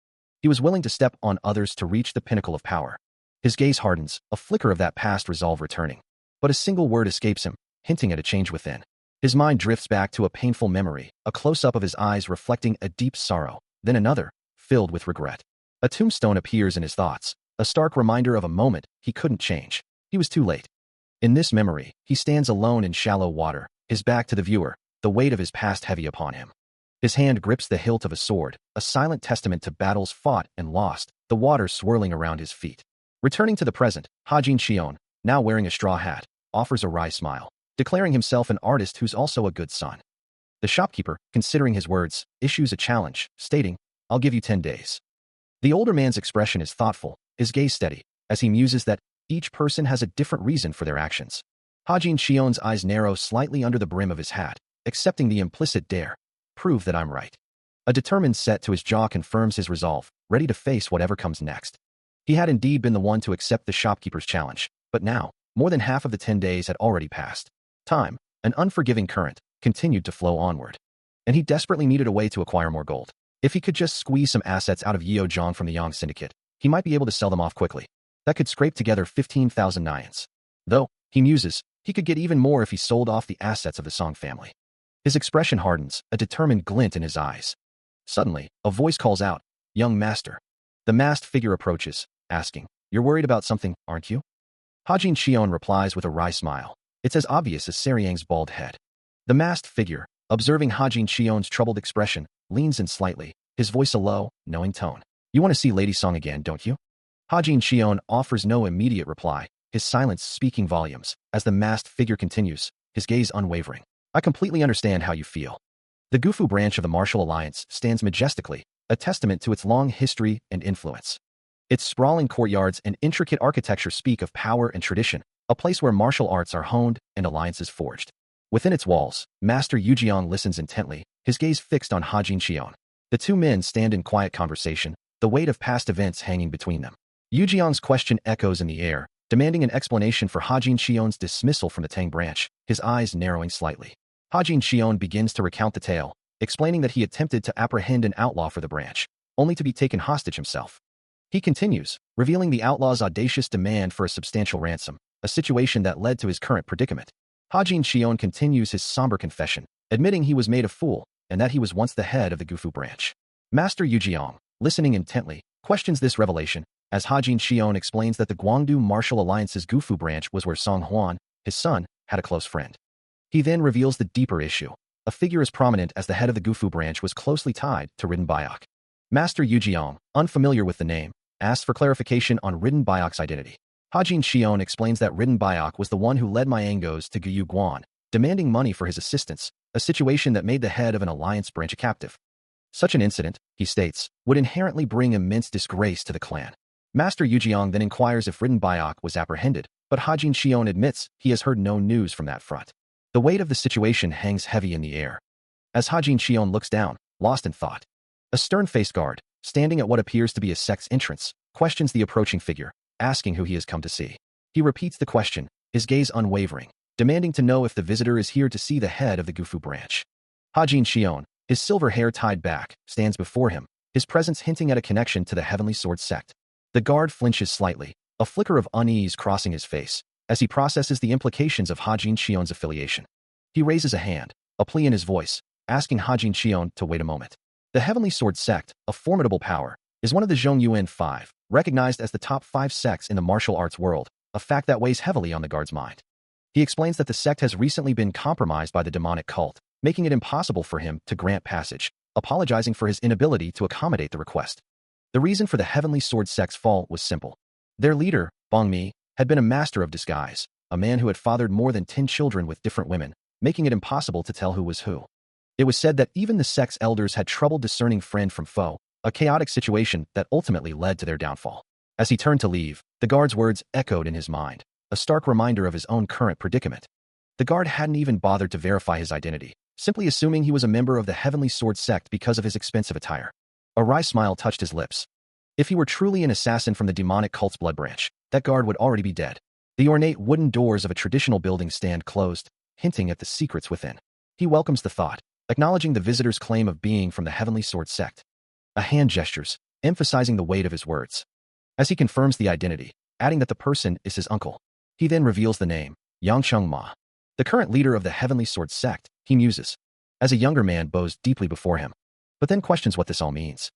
He was willing to step on others to reach the pinnacle of power. His gaze hardens, a flicker of that past resolve returning. But a single word escapes him, hinting at a change within. His mind drifts back to a painful memory, a close-up of his eyes reflecting a deep sorrow, then another, filled with regret. A tombstone appears in his thoughts, a stark reminder of a moment he couldn't change. He was too late. In this memory, he stands alone in shallow water, his back to the viewer, the weight of his past heavy upon him. His hand grips the hilt of a sword, a silent testament to battles fought and lost, the water swirling around his feet. Returning to the present, Hajin Shion, now wearing a straw hat, offers a wry smile, declaring himself an artist who's also a good son. The shopkeeper, considering his words, issues a challenge, stating, "I'll give you 10 days. The older man's expression is thoughtful, his gaze steady, as he muses that each person has a different reason for their actions. Hajin Shion's eyes narrow slightly under the brim of his hat, accepting the implicit dare. Prove that I'm right. A determined set to his jaw confirms his resolve, ready to face whatever comes next. He had indeed been the one to accept the shopkeeper's challenge, but now, more than half of the 10 days had already passed. Time, an unforgiving current, continued to flow onward. And he desperately needed a way to acquire more gold. If he could just squeeze some assets out of Yeo Jong from the Yang Syndicate, he might be able to sell them off quickly. That could scrape together 15,000 nyans. Though, he muses, he could get even more if he sold off the assets of the Song family. His expression hardens, a determined glint in his eyes. Suddenly, a voice calls out, "Young master." The masked figure approaches, asking, "You're worried about something, aren't you?" Hajin Shion replies with a wry smile. It's as obvious as Sariang's bald head. The masked figure, observing Hajin Shion's troubled expression, leans in slightly, his voice a low, knowing tone. "You want to see Lady Song again, don't you?" Hajin Shion offers no immediate reply, his silence speaking volumes, as the masked figure continues, his gaze unwavering. "I completely understand how you feel." The Gufu branch of the Martial Alliance stands majestically, a testament to its long history and influence. Its sprawling courtyards and intricate architecture speak of power and tradition, a place where martial arts are honed and alliances forged. Within its walls, Master Yujiang listens intently, his gaze fixed on Hajin Shion. The two men stand in quiet conversation, the weight of past events hanging between them. Yujiang's question echoes in the air, demanding an explanation for Hajin Shion's dismissal from the Tang branch, his eyes narrowing slightly. Hajin Shion begins to recount the tale, explaining that he attempted to apprehend an outlaw for the branch, only to be taken hostage himself. He continues, revealing the outlaw's audacious demand for a substantial ransom, a situation that led to his current predicament. Hajin Shion continues his somber confession, admitting he was made a fool, and that he was once the head of the Gufu branch. Master Yujiang, listening intently, questions this revelation, as Hajin Shion explains that the Guangdu Martial Alliance's Gufu branch was where Song Huan, his son, had a close friend. He then reveals the deeper issue. A figure as prominent as the head of the Gufu branch was closely tied to Ridden Bayok. Master Yujiang, unfamiliar with the name, asks for clarification on Ridden Bayok's identity. Hajin Shion explains that Ridden Bayok was the one who led Myangos to Guyu Guan, demanding money for his assistance, a situation that made the head of an alliance branch a captive. Such an incident, he states, would inherently bring immense disgrace to the clan. Master Yujiang then inquires if Ridden Bayok was apprehended, but Hajin Shion admits he has heard no news from that front. The weight of the situation hangs heavy in the air. As Hajin Shion looks down, lost in thought, a stern-faced guard, standing at what appears to be a sect's entrance, questions the approaching figure, asking who he has come to see. He repeats the question, his gaze unwavering, demanding to know if the visitor is here to see the head of the Gufu branch. Hajin Shion, his silver hair tied back, stands before him, his presence hinting at a connection to the Heavenly Sword sect. The guard flinches slightly, a flicker of unease crossing his face, as he processes the implications of Hajin Shion's affiliation. He raises a hand, a plea in his voice, asking Hajin Shion to wait a moment. The Heavenly Sword sect, a formidable power, is one of the Zhongyuan 5, recognized as the top 5 sects in the martial arts world, a fact that weighs heavily on the guard's mind. He explains that the sect has recently been compromised by the demonic cult, making it impossible for him to grant passage, apologizing for his inability to accommodate the request. The reason for the Heavenly Sword sect's fall was simple. Their leader, Bong Mi, had been a master of disguise, a man who had fathered more than 10 children with different women, making it impossible to tell who was who. It was said that even the sect's elders had trouble discerning friend from foe, a chaotic situation that ultimately led to their downfall. As he turned to leave, the guard's words echoed in his mind, a stark reminder of his own current predicament. The guard hadn't even bothered to verify his identity, simply assuming he was a member of the Heavenly Sword sect because of his expensive attire. A wry smile touched his lips. If he were truly an assassin from the demonic cult's blood branch, that guard would already be dead. The ornate wooden doors of a traditional building stand closed, hinting at the secrets within. He welcomes the thought, acknowledging the visitor's claim of being from the Heavenly Sword sect. A hand gestures, emphasizing the weight of his words. As he confirms the identity, adding that the person is his uncle, he then reveals the name, Yangcheng Ma. The current leader of the Heavenly Sword sect, he muses, as a younger man bows deeply before him, but then questions what this all means.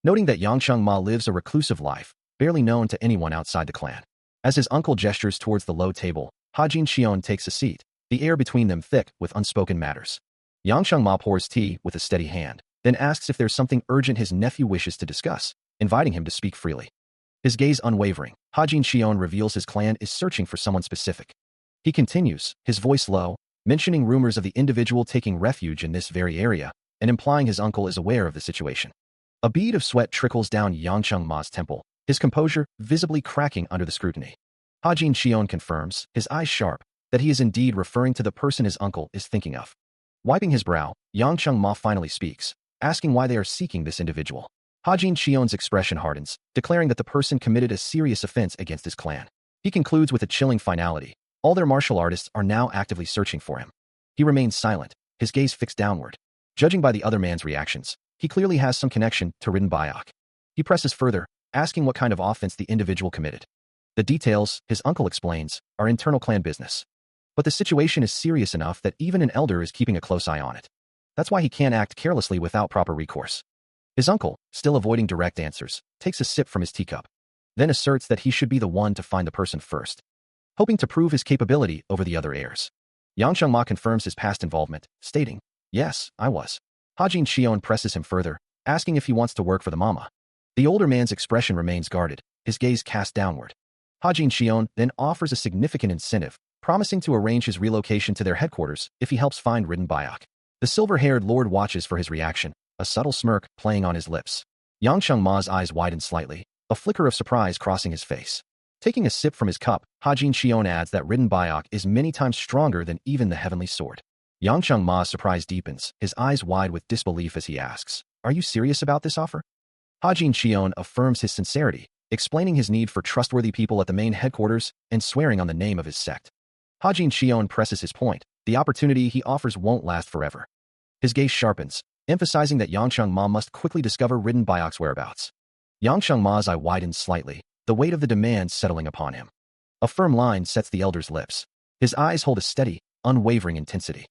Noting that Yangcheng Ma lives a reclusive life, barely known to anyone outside the clan. As his uncle gestures towards the low table, Hajin Xion takes a seat, the air between them thick with unspoken matters. Yangcheng Ma pours tea with a steady hand, then asks if there's something urgent his nephew wishes to discuss, inviting him to speak freely. His gaze unwavering, Hajin Xion reveals his clan is searching for someone specific. He continues, his voice low, mentioning rumors of the individual taking refuge in this very area, and implying his uncle is aware of the situation. A bead of sweat trickles down Yangcheng Ma's temple, his composure visibly cracking under the scrutiny. Hajin Xion confirms, his eyes sharp, that he is indeed referring to the person his uncle is thinking of. Wiping his brow, Yangcheng Ma finally speaks, asking why they are seeking this individual. Hajin Xion's expression hardens, declaring that the person committed a serious offense against his clan. He concludes with a chilling finality. All their martial artists are now actively searching for him. He remains silent, his gaze fixed downward. Judging by the other man's reactions, he clearly has some connection to Rin Biok. He presses further, asking what kind of offense the individual committed. The details, his uncle explains, are internal clan business. But the situation is serious enough that even an elder is keeping a close eye on it. That's why he can't act carelessly without proper recourse. His uncle, still avoiding direct answers, takes a sip from his teacup, then asserts that he should be the one to find the person first, hoping to prove his capability over the other heirs. Yangcheng Ma confirms his past involvement, stating, "Yes, I was." Hajin Xion presses him further, asking if he wants to work for the mama. The older man's expression remains guarded, his gaze cast downward. Hajin Xion then offers a significant incentive, promising to arrange his relocation to their headquarters if he helps find Rin Biok. The silver-haired lord watches for his reaction, a subtle smirk playing on his lips. Yangcheng Ma's eyes widen slightly, a flicker of surprise crossing his face. Taking a sip from his cup, Hajin Xion adds that Rin Biok is many times stronger than even the Heavenly Sword. Yangcheng Ma's surprise deepens, his eyes wide with disbelief as he asks, "Are you serious about this offer?" Hajin Xion affirms his sincerity, explaining his need for trustworthy people at the main headquarters and swearing on the name of his sect. Hajin Xion presses his point, the opportunity he offers won't last forever. His gaze sharpens, emphasizing that Yangcheng Ma must quickly discover Rin Biok's whereabouts. Yangcheng Ma's eye widens slightly, the weight of the demand settling upon him. A firm line sets the elder's lips. His eyes hold a steady, unwavering intensity.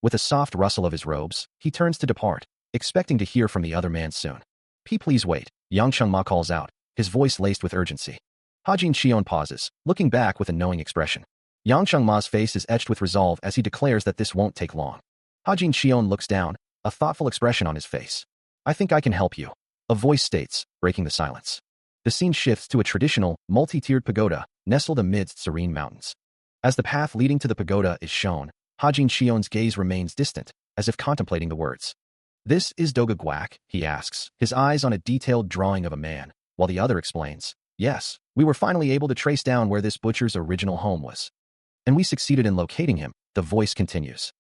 With a soft rustle of his robes, he turns to depart, expecting to hear from the other man soon. Please wait," Yangcheng Ma calls out, his voice laced with urgency. Hajin Xion pauses, looking back with a knowing expression. Yangcheng Ma's face is etched with resolve as he declares that this won't take long. Hajin Xion looks down, a thoughtful expression on his face. "I think I can help you," a voice states, breaking the silence. The scene shifts to a traditional, multi-tiered pagoda, nestled amidst serene mountains. As the path leading to the pagoda is shown, Hajin Xion's gaze remains distant, as if contemplating the words. "This is Doga Guak," he asks, his eyes on a detailed drawing of a man, while the other explains, "Yes, we were finally able to trace down where this butcher's original home was. And we succeeded in locating him," the voice continues.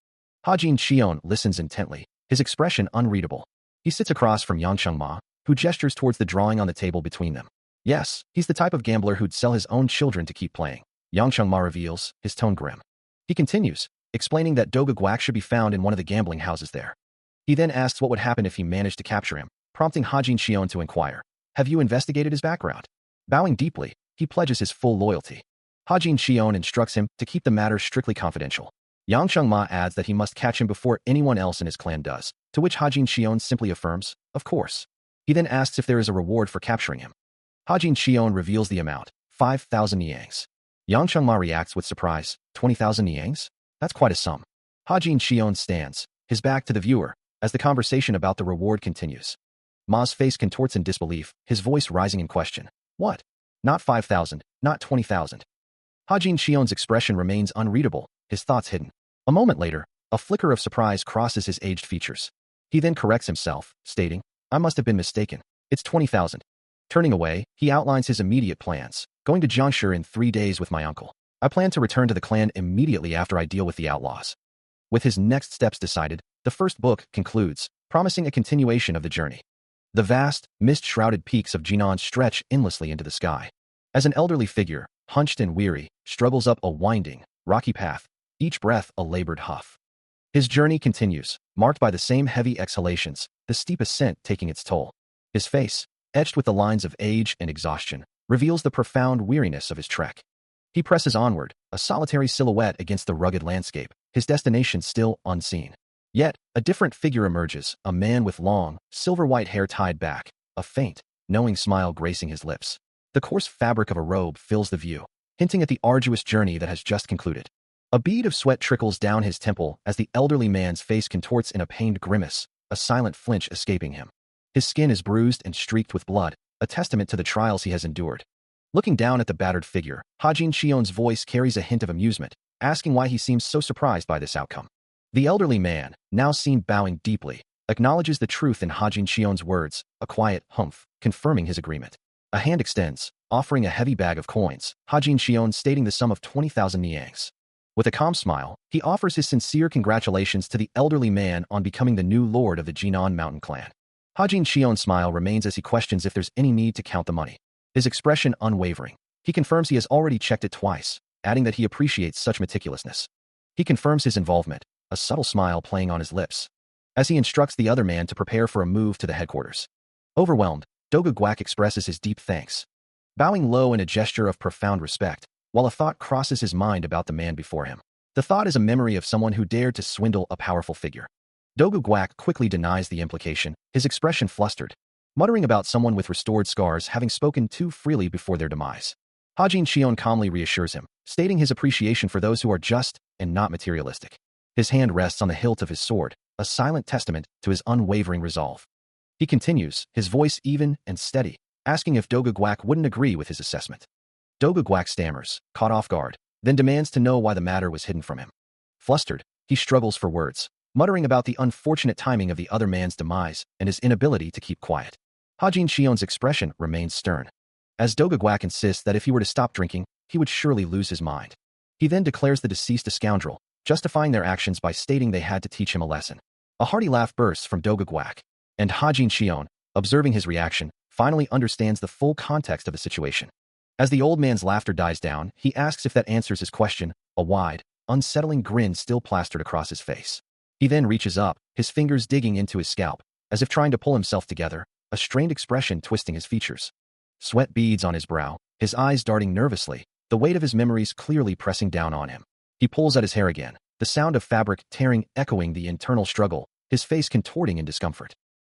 Hajin Xion listens intently, his expression unreadable. He sits across from Yangcheng Ma, who gestures towards the drawing on the table between them. "Yes, he's the type of gambler who'd sell his own children to keep playing," Yangcheng Ma reveals, his tone grim. He continues, explaining that Doga Guak should be found in one of the gambling houses there. He then asks what would happen if he managed to capture him, prompting Hajin Xion to inquire, "Have you investigated his background?" Bowing deeply, he pledges his full loyalty. Hajin Xion instructs him to keep the matter strictly confidential. Yangcheng Ma adds that he must catch him before anyone else in his clan does, to which Hajin Xion simply affirms, "Of course." He then asks if there is a reward for capturing him. Hajin Xion reveals the amount, 5,000 niangs. Yangcheng Ma reacts with surprise, 20,000 niangs? That's quite a sum. Hajin Xion stands, his back to the viewer, as the conversation about the reward continues. Ma's face contorts in disbelief, his voice rising in question. "What? Not 5,000, not 20,000. Hajin Xion's expression remains unreadable, his thoughts hidden. A moment later, a flicker of surprise crosses his aged features. He then corrects himself, stating, "I must have been mistaken. It's 20,000. Turning away, he outlines his immediate plans, going to Jiangshi in 3 days with my uncle. I plan to return to the clan immediately after I deal with the outlaws." With his next steps decided, the first book concludes, promising a continuation of the journey. The vast, mist-shrouded peaks of Jinan stretch endlessly into the sky. As an elderly figure, hunched and weary, struggles up a winding, rocky path, each breath a labored huff. His journey continues, marked by the same heavy exhalations, the steep ascent taking its toll. His face, etched with the lines of age and exhaustion, reveals the profound weariness of his trek. He presses onward, a solitary silhouette against the rugged landscape, his destination still unseen. Yet, a different figure emerges, a man with long, silver-white hair tied back, a faint, knowing smile gracing his lips. The coarse fabric of a robe fills the view, hinting at the arduous journey that has just concluded. A bead of sweat trickles down his temple as the elderly man's face contorts in a pained grimace, a silent flinch escaping him. His skin is bruised and streaked with blood, a testament to the trials he has endured. Looking down at the battered figure, Hajin Shion's voice carries a hint of amusement, asking why he seems so surprised by this outcome. The elderly man, now seen bowing deeply, acknowledges the truth in Hajin Shion's words, a quiet humph, confirming his agreement. A hand extends, offering a heavy bag of coins, Hajin Shion stating the sum of 20,000 niangs. With a calm smile, he offers his sincere congratulations to the elderly man on becoming the new lord of the Jinan Mountain clan. Hajin Shion's smile remains as he questions if there's any need to count the money. His expression unwavering. He confirms he has already checked it twice, adding that he appreciates such meticulousness. He confirms his involvement, a subtle smile playing on his lips, as he instructs the other man to prepare for a move to the headquarters. Overwhelmed, Doga Guak expresses his deep thanks, bowing low in a gesture of profound respect, while a thought crosses his mind about the man before him. The thought is a memory of someone who dared to swindle a powerful figure. Doga Guak quickly denies the implication, his expression flustered, muttering about someone with restored scars having spoken too freely before their demise. Hajin Shion calmly reassures him, stating his appreciation for those who are just and not materialistic. His hand rests on the hilt of his sword, a silent testament to his unwavering resolve. He continues, his voice even and steady, asking if Doga Guak wouldn't agree with his assessment. Doga Guak stammers, caught off guard, then demands to know why the matter was hidden from him. Flustered, he struggles for words, muttering about the unfortunate timing of the other man's demise and his inability to keep quiet. Hajin Shion's expression remains stern, as Doga Guak insists that if he were to stop drinking, he would surely lose his mind. He then declares the deceased a scoundrel, justifying their actions by stating they had to teach him a lesson. A hearty laugh bursts from Doga Guak, and Hajin Shion, observing his reaction, finally understands the full context of the situation. As the old man's laughter dies down, he asks if that answers his question, a wide, unsettling grin still plastered across his face. He then reaches up, his fingers digging into his scalp, as if trying to pull himself together, a strained expression twisting his features. Sweat beads on his brow, his eyes darting nervously, the weight of his memories clearly pressing down on him. He pulls at his hair again, the sound of fabric tearing echoing the internal struggle, his face contorting in discomfort.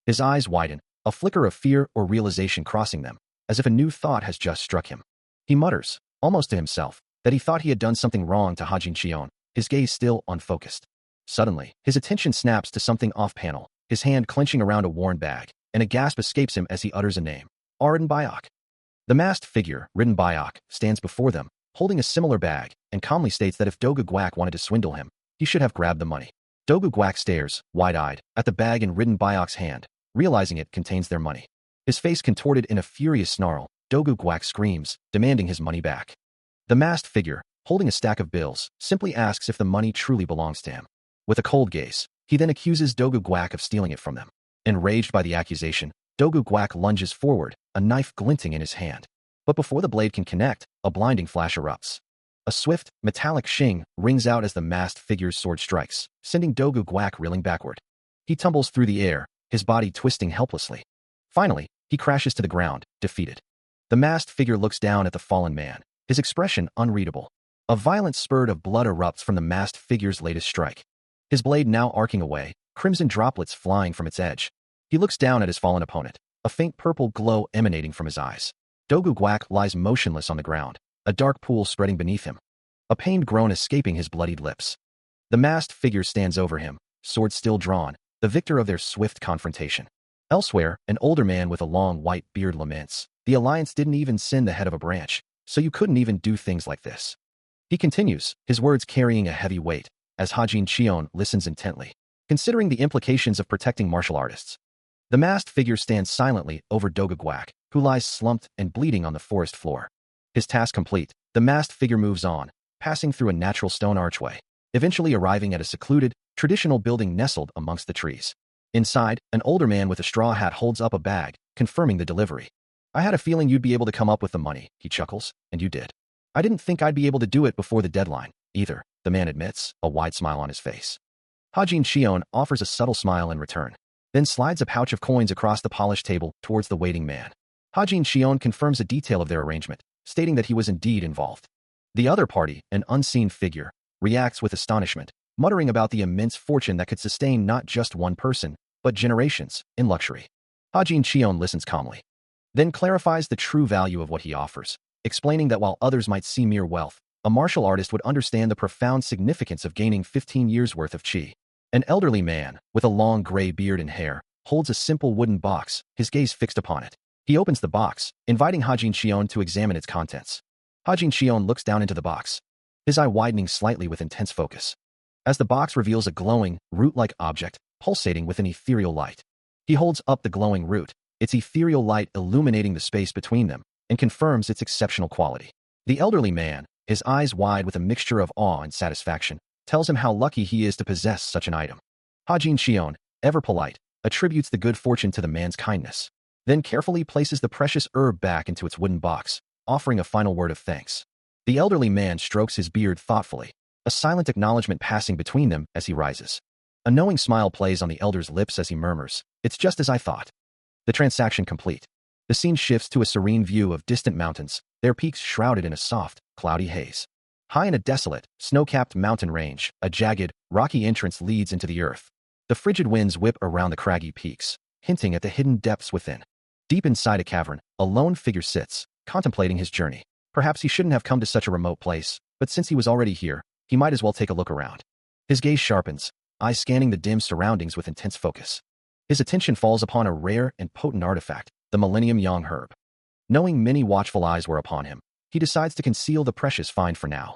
His eyes widen, a flicker of fear or realization crossing them, as if a new thought has just struck him. He mutters, almost to himself, that he thought he had done something wrong to Hajin Shion, his gaze still unfocused. Suddenly, his attention snaps to something off-panel, his hand clenching around a worn bag, and a gasp escapes him as he utters a name. Ridden Bayok. The masked figure, Ridden Bayok, stands before them, holding a similar bag, and calmly states that if Doga Guak wanted to swindle him, he should have grabbed the money. Doga Guak stares, wide-eyed, at the bag in Ridden Bayok's hand, realizing it contains their money. His face contorted in a furious snarl, Doga Guak screams, demanding his money back. The masked figure, holding a stack of bills, simply asks if the money truly belongs to him. With a cold gaze, he then accuses Doga Guak of stealing it from them. Enraged by the accusation, Doga Guak lunges forward, a knife glinting in his hand. But before the blade can connect, a blinding flash erupts. A swift, metallic shing rings out as the masked figure's sword strikes, sending Doga Guak reeling backward. He tumbles through the air, his body twisting helplessly. Finally, he crashes to the ground, defeated. The masked figure looks down at the fallen man, his expression unreadable. A violent spurt of blood erupts from the masked figure's latest strike. His blade now arcing away, crimson droplets flying from its edge. He looks down at his fallen opponent, a faint purple glow emanating from his eyes. Doga Guak lies motionless on the ground, a dark pool spreading beneath him, a pained groan escaping his bloodied lips. The masked figure stands over him, sword still drawn, the victor of their swift confrontation. Elsewhere, an older man with a long white beard laments, "The Alliance didn't even send the head of a branch, so you couldn't even do things like this." He continues, his words carrying a heavy weight, as Hajin Shion listens intently, considering the implications of protecting martial artists. The masked figure stands silently over Doga Guak, who lies slumped and bleeding on the forest floor. His task complete, the masked figure moves on, passing through a natural stone archway, eventually arriving at a secluded, traditional building nestled amongst the trees. Inside, an older man with a straw hat holds up a bag, confirming the delivery. "I had a feeling you'd be able to come up with the money," he chuckles, "and you did. I didn't think I'd be able to do it before the deadline, either, the man admits, a wide smile on his face. Hajin Xion offers a subtle smile in return, then slides a pouch of coins across the polished table towards the waiting man. Hajin Xion confirms a detail of their arrangement, stating that he was indeed involved. The other party, an unseen figure, reacts with astonishment, muttering about the immense fortune that could sustain not just one person, but generations, in luxury. Hajin Xion listens calmly, then clarifies the true value of what he offers, explaining that while others might see mere wealth, a martial artist would understand the profound significance of gaining 15 years' worth of qi. An elderly man, with a long gray beard and hair, holds a simple wooden box, his gaze fixed upon it. He opens the box, inviting Hajin Xion to examine its contents. Hajin Xion looks down into the box, his eye widening slightly with intense focus, as the box reveals a glowing, root-like object, pulsating with an ethereal light. He holds up the glowing root, its ethereal light illuminating the space between them, and confirms its exceptional quality. The elderly man, his eyes wide with a mixture of awe and satisfaction, tells him how lucky he is to possess such an item. Hajin Xion, ever polite, attributes the good fortune to the man's kindness, then carefully places the precious herb back into its wooden box, offering a final word of thanks. The elderly man strokes his beard thoughtfully, a silent acknowledgement passing between them as he rises. A knowing smile plays on the elder's lips as he murmurs, "It's just as I thought." The transaction complete, the scene shifts to a serene view of distant mountains, their peaks shrouded in a soft, cloudy haze. High in a desolate, snow-capped mountain range, a jagged, rocky entrance leads into the earth. The frigid winds whip around the craggy peaks, hinting at the hidden depths within. Deep inside a cavern, a lone figure sits, contemplating his journey. Perhaps he shouldn't have come to such a remote place, but since he was already here, he might as well take a look around. His gaze sharpens, eyes scanning the dim surroundings with intense focus. His attention falls upon a rare and potent artifact, the Millennium Yang herb. Knowing many watchful eyes were upon him, he decides to conceal the precious find for now.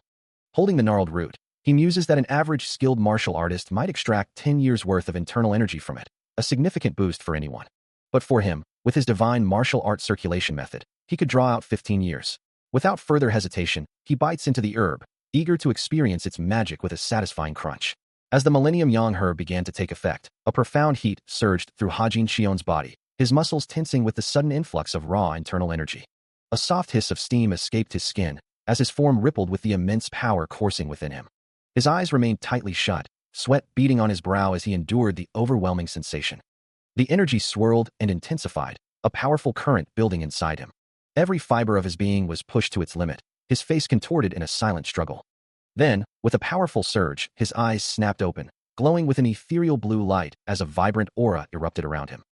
Holding the gnarled root, he muses that an average skilled martial artist might extract 10 years' worth of internal energy from it, a significant boost for anyone. But for him, with his divine martial art circulation method, he could draw out 15 years. Without further hesitation, he bites into the herb, eager to experience its magic with a satisfying crunch. As the Millennium Yang herb began to take effect, a profound heat surged through Hajin Xion's body, his muscles tensing with the sudden influx of raw internal energy. A soft hiss of steam escaped his skin, as his form rippled with the immense power coursing within him. His eyes remained tightly shut, sweat beading on his brow as he endured the overwhelming sensation. The energy swirled and intensified, a powerful current building inside him. Every fiber of his being was pushed to its limit, his face contorted in a silent struggle. Then, with a powerful surge, his eyes snapped open, glowing with an ethereal blue light as a vibrant aura erupted around him.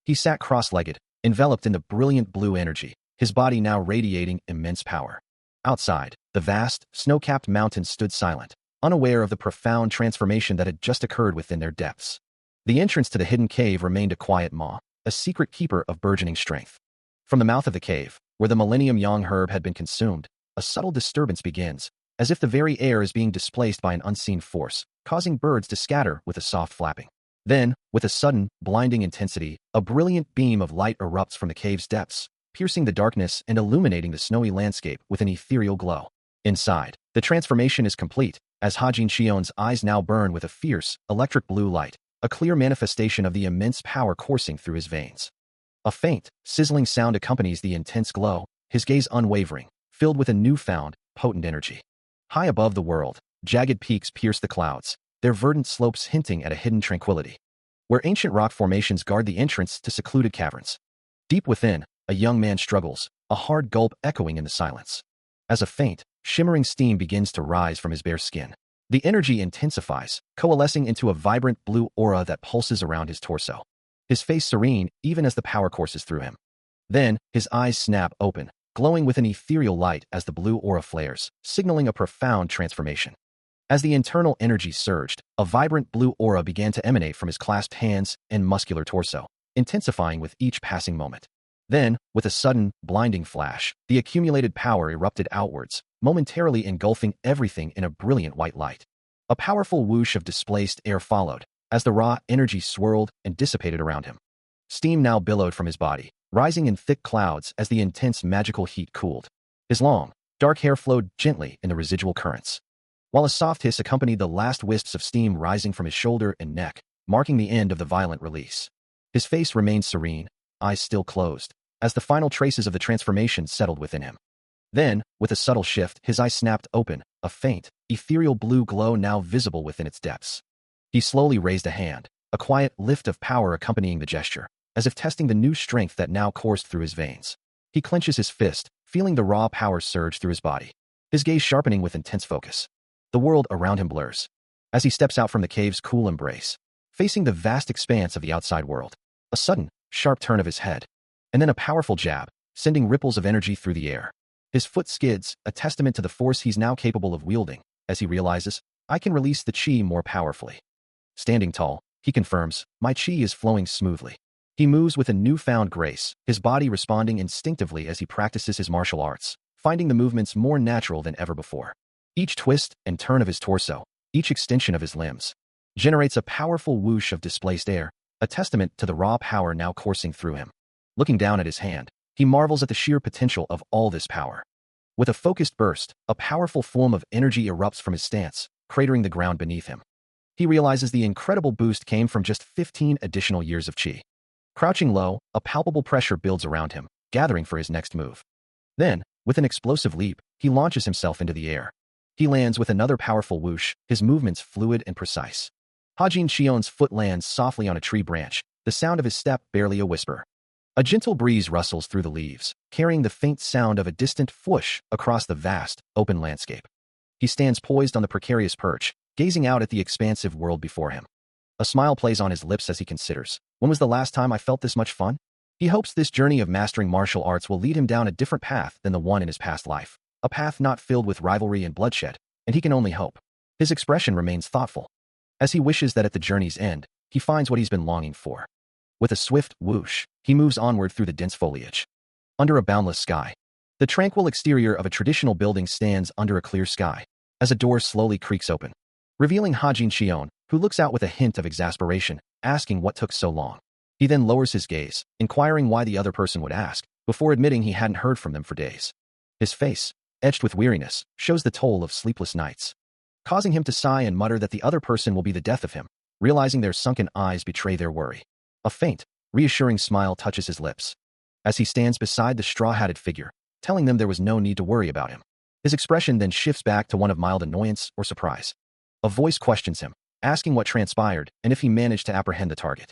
He sat cross-legged, enveloped in the brilliant blue energy, his body now radiating immense power. Outside, the vast, snow-capped mountains stood silent, unaware of the profound transformation that had just occurred within their depths. The entrance to the hidden cave remained a quiet maw, a secret keeper of burgeoning strength. From the mouth of the cave, where the Millennium Yang herb had been consumed, a subtle disturbance begins, as if the very air is being displaced by an unseen force, causing birds to scatter with a soft flapping. Then, with a sudden, blinding intensity, a brilliant beam of light erupts from the cave's depths, piercing the darkness and illuminating the snowy landscape with an ethereal glow. Inside, the transformation is complete, as Hajin Xion's eyes now burn with a fierce, electric blue light, a clear manifestation of the immense power coursing through his veins. A faint, sizzling sound accompanies the intense glow, his gaze unwavering, filled with a newfound, potent energy. High above the world, jagged peaks pierce the clouds, their verdant slopes hinting at a hidden tranquility, where ancient rock formations guard the entrance to secluded caverns. Deep within, a young man struggles, a hard gulp echoing in the silence. As a faint, shimmering steam begins to rise from his bare skin, the energy intensifies, coalescing into a vibrant blue aura that pulses around his torso. His face serene even as the power courses through him. Then, his eyes snap open, glowing with an ethereal light as the blue aura flares, signaling a profound transformation. As the internal energy surged, a vibrant blue aura began to emanate from his clasped hands and muscular torso, intensifying with each passing moment. Then, with a sudden, blinding flash, the accumulated power erupted outwards, momentarily engulfing everything in a brilliant white light. A powerful whoosh of displaced air followed, as the raw energy swirled and dissipated around him. Steam now billowed from his body, rising in thick clouds as the intense magical heat cooled. His long, dark hair flowed gently in the residual currents, while a soft hiss accompanied the last wisps of steam rising from his shoulder and neck, marking the end of the violent release. His face remained serene, eyes still closed, as the final traces of the transformation settled within him. Then, with a subtle shift, his eyes snapped open, a faint, ethereal blue glow now visible within its depths. He slowly raised a hand, a quiet lift of power accompanying the gesture, as if testing the new strength that now coursed through his veins. He clenches his fist, feeling the raw power surge through his body, his gaze sharpening with intense focus. The world around him blurs as he steps out from the cave's cool embrace, facing the vast expanse of the outside world. A sudden, sharp turn of his head, and then a powerful jab, sending ripples of energy through the air. His foot skids, a testament to the force he's now capable of wielding, as he realizes, I can release the chi more powerfully. Standing tall, he confirms, my chi is flowing smoothly. He moves with a newfound grace, his body responding instinctively as he practices his martial arts, finding the movements more natural than ever before. Each twist and turn of his torso, each extension of his limbs, generates a powerful whoosh of displaced air, a testament to the raw power now coursing through him. Looking down at his hand, he marvels at the sheer potential of all this power. With a focused burst, a powerful form of energy erupts from his stance, cratering the ground beneath him. He realizes the incredible boost came from just 15 additional years of chi. Crouching low, a palpable pressure builds around him, gathering for his next move. Then, with an explosive leap, he launches himself into the air. He lands with another powerful whoosh, his movements fluid and precise. Hajin Chion's foot lands softly on a tree branch, the sound of his step barely a whisper. A gentle breeze rustles through the leaves, carrying the faint sound of a distant whoosh across the vast, open landscape. He stands poised on the precarious perch, gazing out at the expansive world before him. A smile plays on his lips as he considers, when was the last time I felt this much fun? He hopes this journey of mastering martial arts will lead him down a different path than the one in his past life, a path not filled with rivalry and bloodshed, and he can only hope. His expression remains thoughtful. As he wishes that at the journey's end, he finds what he's been longing for. With a swift whoosh, he moves onward through the dense foliage. Under a boundless sky, the tranquil exterior of a traditional building stands under a clear sky, as a door slowly creaks open, revealing Hajin Chion, who looks out with a hint of exasperation, asking what took so long. He then lowers his gaze, inquiring why the other person would ask, before admitting he hadn't heard from them for days. His face, etched with weariness, shows the toll of sleepless nights, causing him to sigh and mutter that the other person will be the death of him, realizing their sunken eyes betray their worry. A faint, reassuring smile touches his lips, as he stands beside the straw-hatted figure, telling them there was no need to worry about him. His expression then shifts back to one of mild annoyance or surprise. A voice questions him, asking what transpired and if he managed to apprehend the target.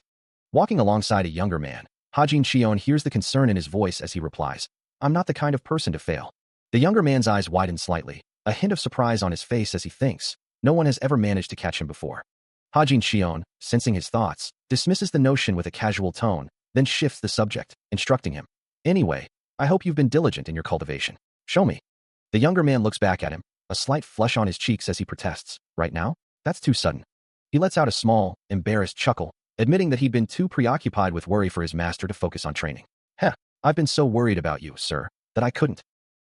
Walking alongside a younger man, Hajin Chion hears the concern in his voice as he replies, I'm not the kind of person to fail. The younger man's eyes widen slightly, a hint of surprise on his face as he thinks, no one has ever managed to catch him before. Hajin Chion, sensing his thoughts, dismisses the notion with a casual tone, then shifts the subject, instructing him. Anyway, I hope you've been diligent in your cultivation. Show me. The younger man looks back at him, a slight flush on his cheeks as he protests. Right now? That's too sudden. He lets out a small, embarrassed chuckle, admitting that he'd been too preoccupied with worry for his master to focus on training. Heh, I've been so worried about you, sir, that I couldn't.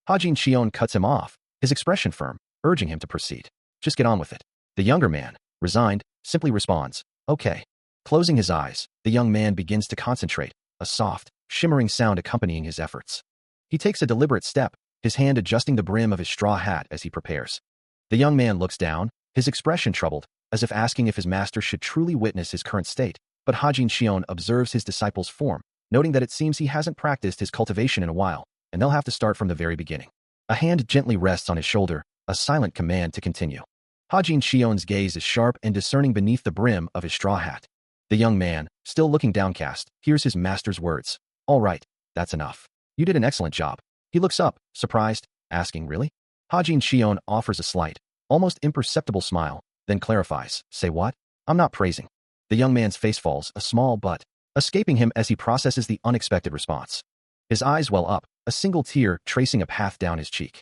Hajin Chion cuts him off, his expression firm, urging him to proceed. Just get on with it. The younger man, resigned, simply responds, okay. Closing his eyes, the young man begins to concentrate, a soft, shimmering sound accompanying his efforts. He takes a deliberate step, his hand adjusting the brim of his straw hat as he prepares. The young man looks down, his expression troubled, as if asking if his master should truly witness his current state, but Hajin Chion observes his disciple's form, noting that it seems he hasn't practiced his cultivation in a while, and they'll have to start from the very beginning. A hand gently rests on his shoulder, a silent command to continue. Hajin Chion's gaze is sharp and discerning beneath the brim of his straw hat. The young man, still looking downcast, hears his master's words. All right, that's enough. You did an excellent job. He looks up, surprised, asking, really? Hajin Chion offers a slight, almost imperceptible smile, then clarifies, say what? I'm not praising. The young man's face falls, a small but, escaping him as he processes the unexpected response. His eyes well up, a single tear tracing a path down his cheek.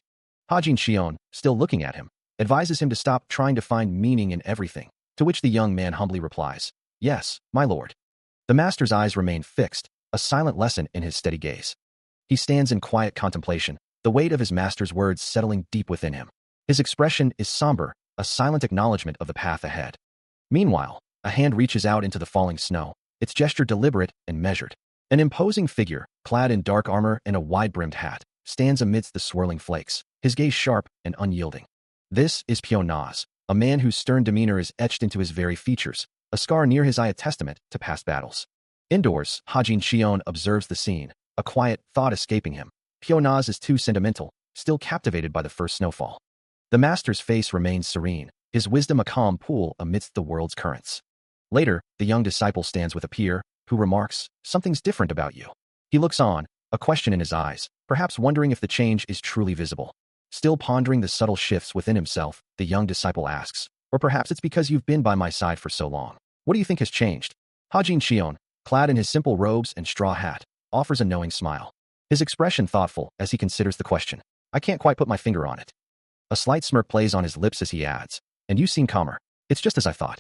Hajin Chion, still looking at him, advises him to stop trying to find meaning in everything, to which the young man humbly replies, yes, my lord. The master's eyes remain fixed, a silent lesson in his steady gaze. He stands in quiet contemplation, the weight of his master's words settling deep within him. His expression is somber, a silent acknowledgement of the path ahead. Meanwhile, a hand reaches out into the falling snow, its gesture deliberate and measured. An imposing figure, clad in dark armor and a wide-brimmed hat, stands amidst the swirling flakes, his gaze sharp and unyielding. This is Pyo Naz, a man whose stern demeanor is etched into his very features, a scar near his eye a testament to past battles. Indoors, Hajin Chion observes the scene, a quiet thought escaping him. Pyo Naz is too sentimental, still captivated by the first snowfall. The master's face remains serene, his wisdom a calm pool amidst the world's currents. Later, the young disciple stands with a peer, who remarks, "Something's different about you." He looks on, a question in his eyes, perhaps wondering if the change is truly visible. Still pondering the subtle shifts within himself, the young disciple asks, "Or perhaps it's because you've been by my side for so long. What do you think has changed?" Hajin Shion, clad in his simple robes and straw hat, offers a knowing smile. His expression thoughtful as he considers the question. "I can't quite put my finger on it." A slight smirk plays on his lips as he adds, "And you seem calmer. It's just as I thought."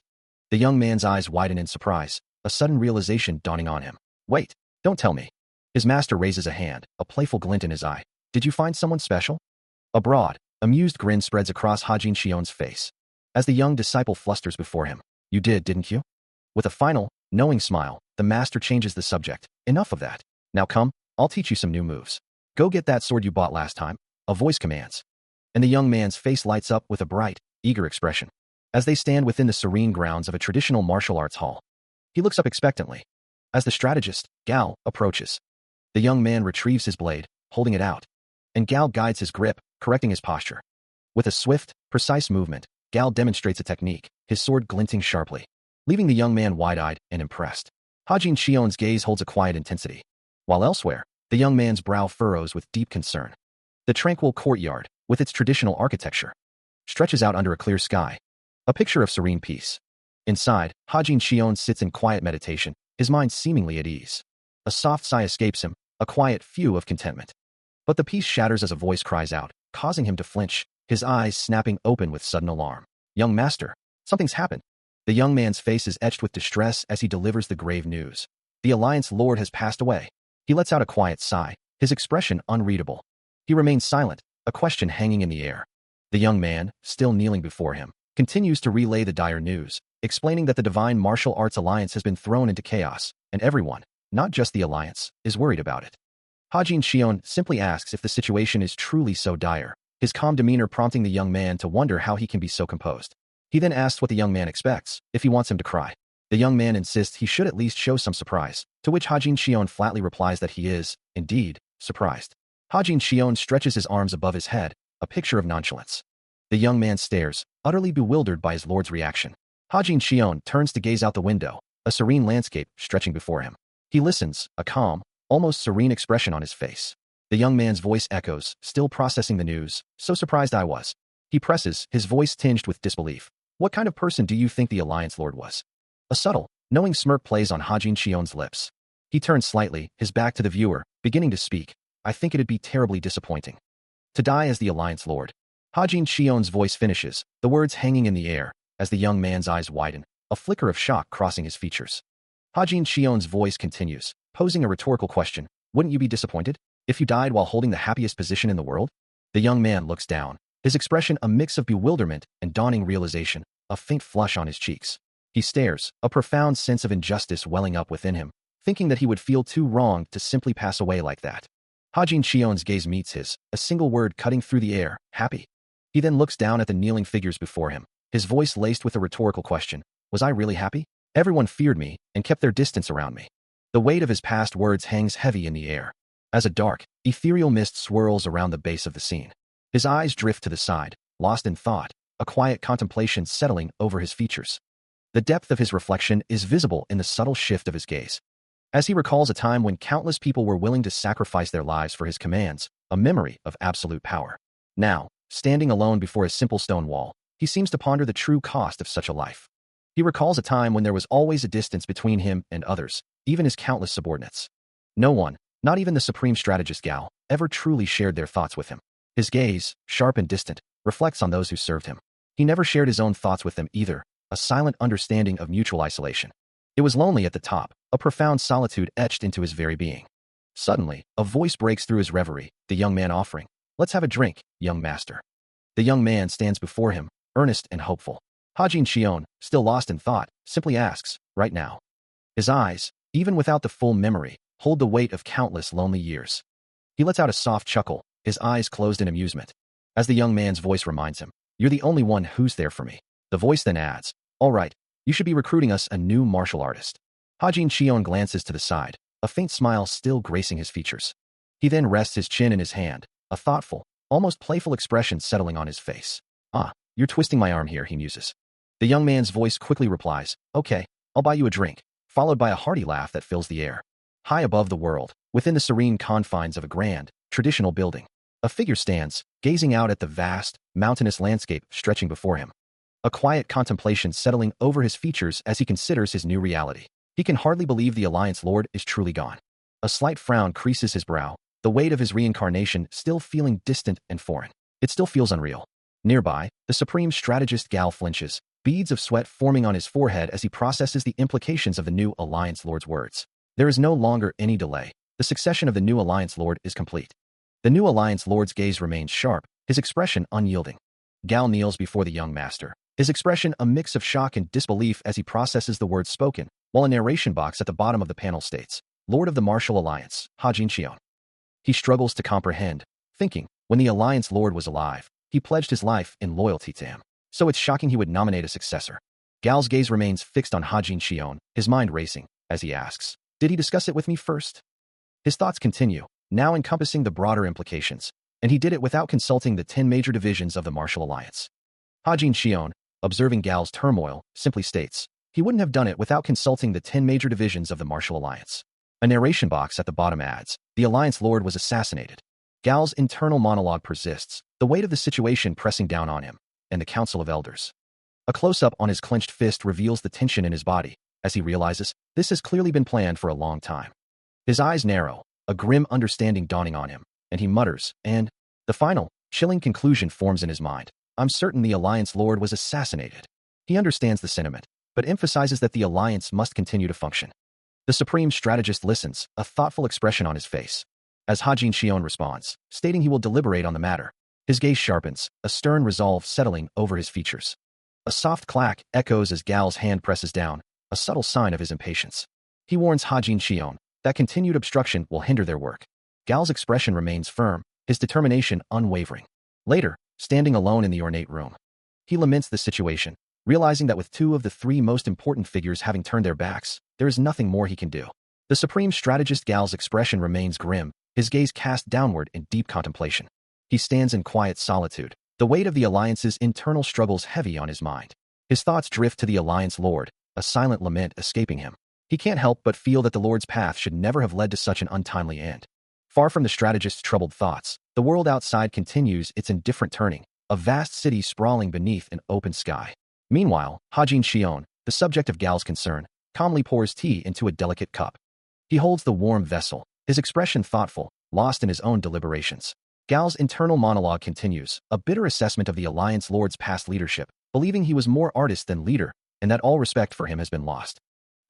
The young man's eyes widen in surprise, a sudden realization dawning on him. "Wait, don't tell me." His master raises a hand, a playful glint in his eye. "Did you find someone special?" A broad, amused grin spreads across Hajin Shion's face. As the young disciple flusters before him, "You did, didn't you?" With a final, knowing smile, the master changes the subject. "Enough of that. Now come, I'll teach you some new moves. Go get that sword you bought last time," a voice commands. And the young man's face lights up with a bright, eager expression. As they stand within the serene grounds of a traditional martial arts hall, he looks up expectantly. As the strategist, Gao, approaches, the young man retrieves his blade, holding it out, and Gao guides his grip, correcting his posture. With a swift, precise movement, Gao demonstrates a technique, his sword glinting sharply, leaving the young man wide-eyed and impressed. Hajin Shion's gaze holds a quiet intensity, while elsewhere, the young man's brow furrows with deep concern. The tranquil courtyard, with its traditional architecture, stretches out under a clear sky, a picture of serene peace. Inside, Hajin Shion sits in quiet meditation, his mind seemingly at ease. A soft sigh escapes him, a quiet fume of contentment. But the peace shatters as a voice cries out, causing him to flinch, his eyes snapping open with sudden alarm. "Young master, something's happened." The young man's face is etched with distress as he delivers the grave news. The Alliance Lord has passed away. He lets out a quiet sigh, his expression unreadable. He remains silent, a question hanging in the air. The young man, still kneeling before him, continues to relay the dire news, explaining that the Divine Martial Arts Alliance has been thrown into chaos, and everyone, not just the Alliance, is worried about it. Hajin Shion simply asks if the situation is truly so dire, his calm demeanor prompting the young man to wonder how he can be so composed. He then asks what the young man expects, if he wants him to cry. The young man insists he should at least show some surprise, to which Hajin Shion flatly replies that he is, indeed, surprised. Hajin Shion stretches his arms above his head, a picture of nonchalance. The young man stares, utterly bewildered by his lord's reaction. Hajin Shion turns to gaze out the window, a serene landscape stretching before him. He listens, a calm, almost serene expression on his face. The young man's voice echoes, still processing the news. "So surprised I was." He presses, his voice tinged with disbelief. "What kind of person do you think the Alliance Lord was?" A subtle, knowing smirk plays on Hajin Shion's lips. He turns slightly, his back to the viewer, beginning to speak. "I think it'd be terribly disappointing to die as the Alliance Lord." Hajin Shion's voice finishes, the words hanging in the air, as the young man's eyes widen, a flicker of shock crossing his features. Hajin Shion's voice continues, posing a rhetorical question. "Wouldn't you be disappointed if you died while holding the happiest position in the world?" The young man looks down, his expression a mix of bewilderment and dawning realization, a faint flush on his cheeks. He stares, a profound sense of injustice welling up within him, thinking that he would feel too wrong to simply pass away like that. Hajin Shion's gaze meets his, a single word cutting through the air, "Happy." He then looks down at the kneeling figures before him, his voice laced with a rhetorical question. "Was I really happy? Everyone feared me and kept their distance around me." The weight of his past words hangs heavy in the air, as a dark, ethereal mist swirls around the base of the scene. His eyes drift to the side, lost in thought, a quiet contemplation settling over his features. The depth of his reflection is visible in the subtle shift of his gaze. As he recalls a time when countless people were willing to sacrifice their lives for his commands, a memory of absolute power. Now, standing alone before a simple stone wall, he seems to ponder the true cost of such a life. He recalls a time when there was always a distance between him and others, even his countless subordinates. No one, not even the supreme strategist Gao, ever truly shared their thoughts with him. His gaze, sharp and distant, reflects on those who served him. He never shared his own thoughts with them either, a silent understanding of mutual isolation. It was lonely at the top, a profound solitude etched into his very being. Suddenly, a voice breaks through his reverie, the young man offering, "Let's have a drink, young master." The young man stands before him, earnest and hopeful. Hajin Shion, still lost in thought, simply asks, "Right now?" His eyes, even without the full memory, hold the weight of countless lonely years. He lets out a soft chuckle, his eyes closed in amusement. As the young man's voice reminds him, "You're the only one who's there for me." The voice then adds, "All right, you should be recruiting us a new martial artist." Hajin Shion glances to the side, a faint smile still gracing his features. He then rests his chin in his hand, a thoughtful, almost playful expression settling on his face. Ah, you're twisting my arm here, he muses. The young man's voice quickly replies, okay, I'll buy you a drink, followed by a hearty laugh that fills the air. High above the world, within the serene confines of a grand, traditional building, a figure stands, gazing out at the vast, mountainous landscape stretching before him. A quiet contemplation settling over his features as he considers his new reality. He can hardly believe the Alliance Lord is truly gone. A slight frown creases his brow, the weight of his reincarnation still feeling distant and foreign. It still feels unreal. Nearby, the Supreme Strategist Gal flinches, beads of sweat forming on his forehead as he processes the implications of the new Alliance Lord's words. There is no longer any delay. The succession of the new Alliance Lord is complete. The new Alliance Lord's gaze remains sharp, his expression unyielding. Gal kneels before the young master, his expression a mix of shock and disbelief as he processes the words spoken, while a narration box at the bottom of the panel states, Lord of the Martial Alliance, Hajin Shion. He struggles to comprehend, thinking, when the Alliance Lord was alive, he pledged his life in loyalty to him. So it's shocking he would nominate a successor. Gal's gaze remains fixed on Hajin Shion, his mind racing, as he asks, did he discuss it with me first? His thoughts continue, now encompassing the broader implications, and he did it without consulting the 10 major divisions of the Martial Alliance. Hajin Shion, observing Gal's turmoil, simply states, he wouldn't have done it without consulting the 10 major divisions of the Martial Alliance. A narration box at the bottom adds, the Alliance Lord was assassinated. Gal's internal monologue persists, the weight of the situation pressing down on him, and the Council of Elders. A close-up on his clenched fist reveals the tension in his body, as he realizes this has clearly been planned for a long time. His eyes narrow, a grim understanding dawning on him, and he mutters, and the final, chilling conclusion forms in his mind. I'm certain the Alliance Lord was assassinated. He understands the sentiment, but emphasizes that the Alliance must continue to function. The Supreme Strategist listens, a thoughtful expression on his face, as Hajin Shion responds, stating he will deliberate on the matter. His gaze sharpens, a stern resolve settling over his features. A soft clack echoes as Gal's hand presses down, a subtle sign of his impatience. He warns Hajin Shion that continued obstruction will hinder their work. Gal's expression remains firm, his determination unwavering. Later, standing alone in the ornate room, he laments the situation, realizing that with 2 of the 3 most important figures having turned their backs, there is nothing more he can do. The Supreme Strategist Gal's expression remains grim, his gaze cast downward in deep contemplation. He stands in quiet solitude, the weight of the Alliance's internal struggles heavy on his mind. His thoughts drift to the Alliance Lord, a silent lament escaping him. He can't help but feel that the Lord's path should never have led to such an untimely end. Far from the strategist's troubled thoughts, the world outside continues its indifferent turning, a vast city sprawling beneath an open sky. Meanwhile, Hajin Shion, the subject of Gal's concern, calmly pours tea into a delicate cup. He holds the warm vessel, his expression thoughtful, lost in his own deliberations. Gal's internal monologue continues, a bitter assessment of the Alliance Lord's past leadership, believing he was more artist than leader, and that all respect for him has been lost.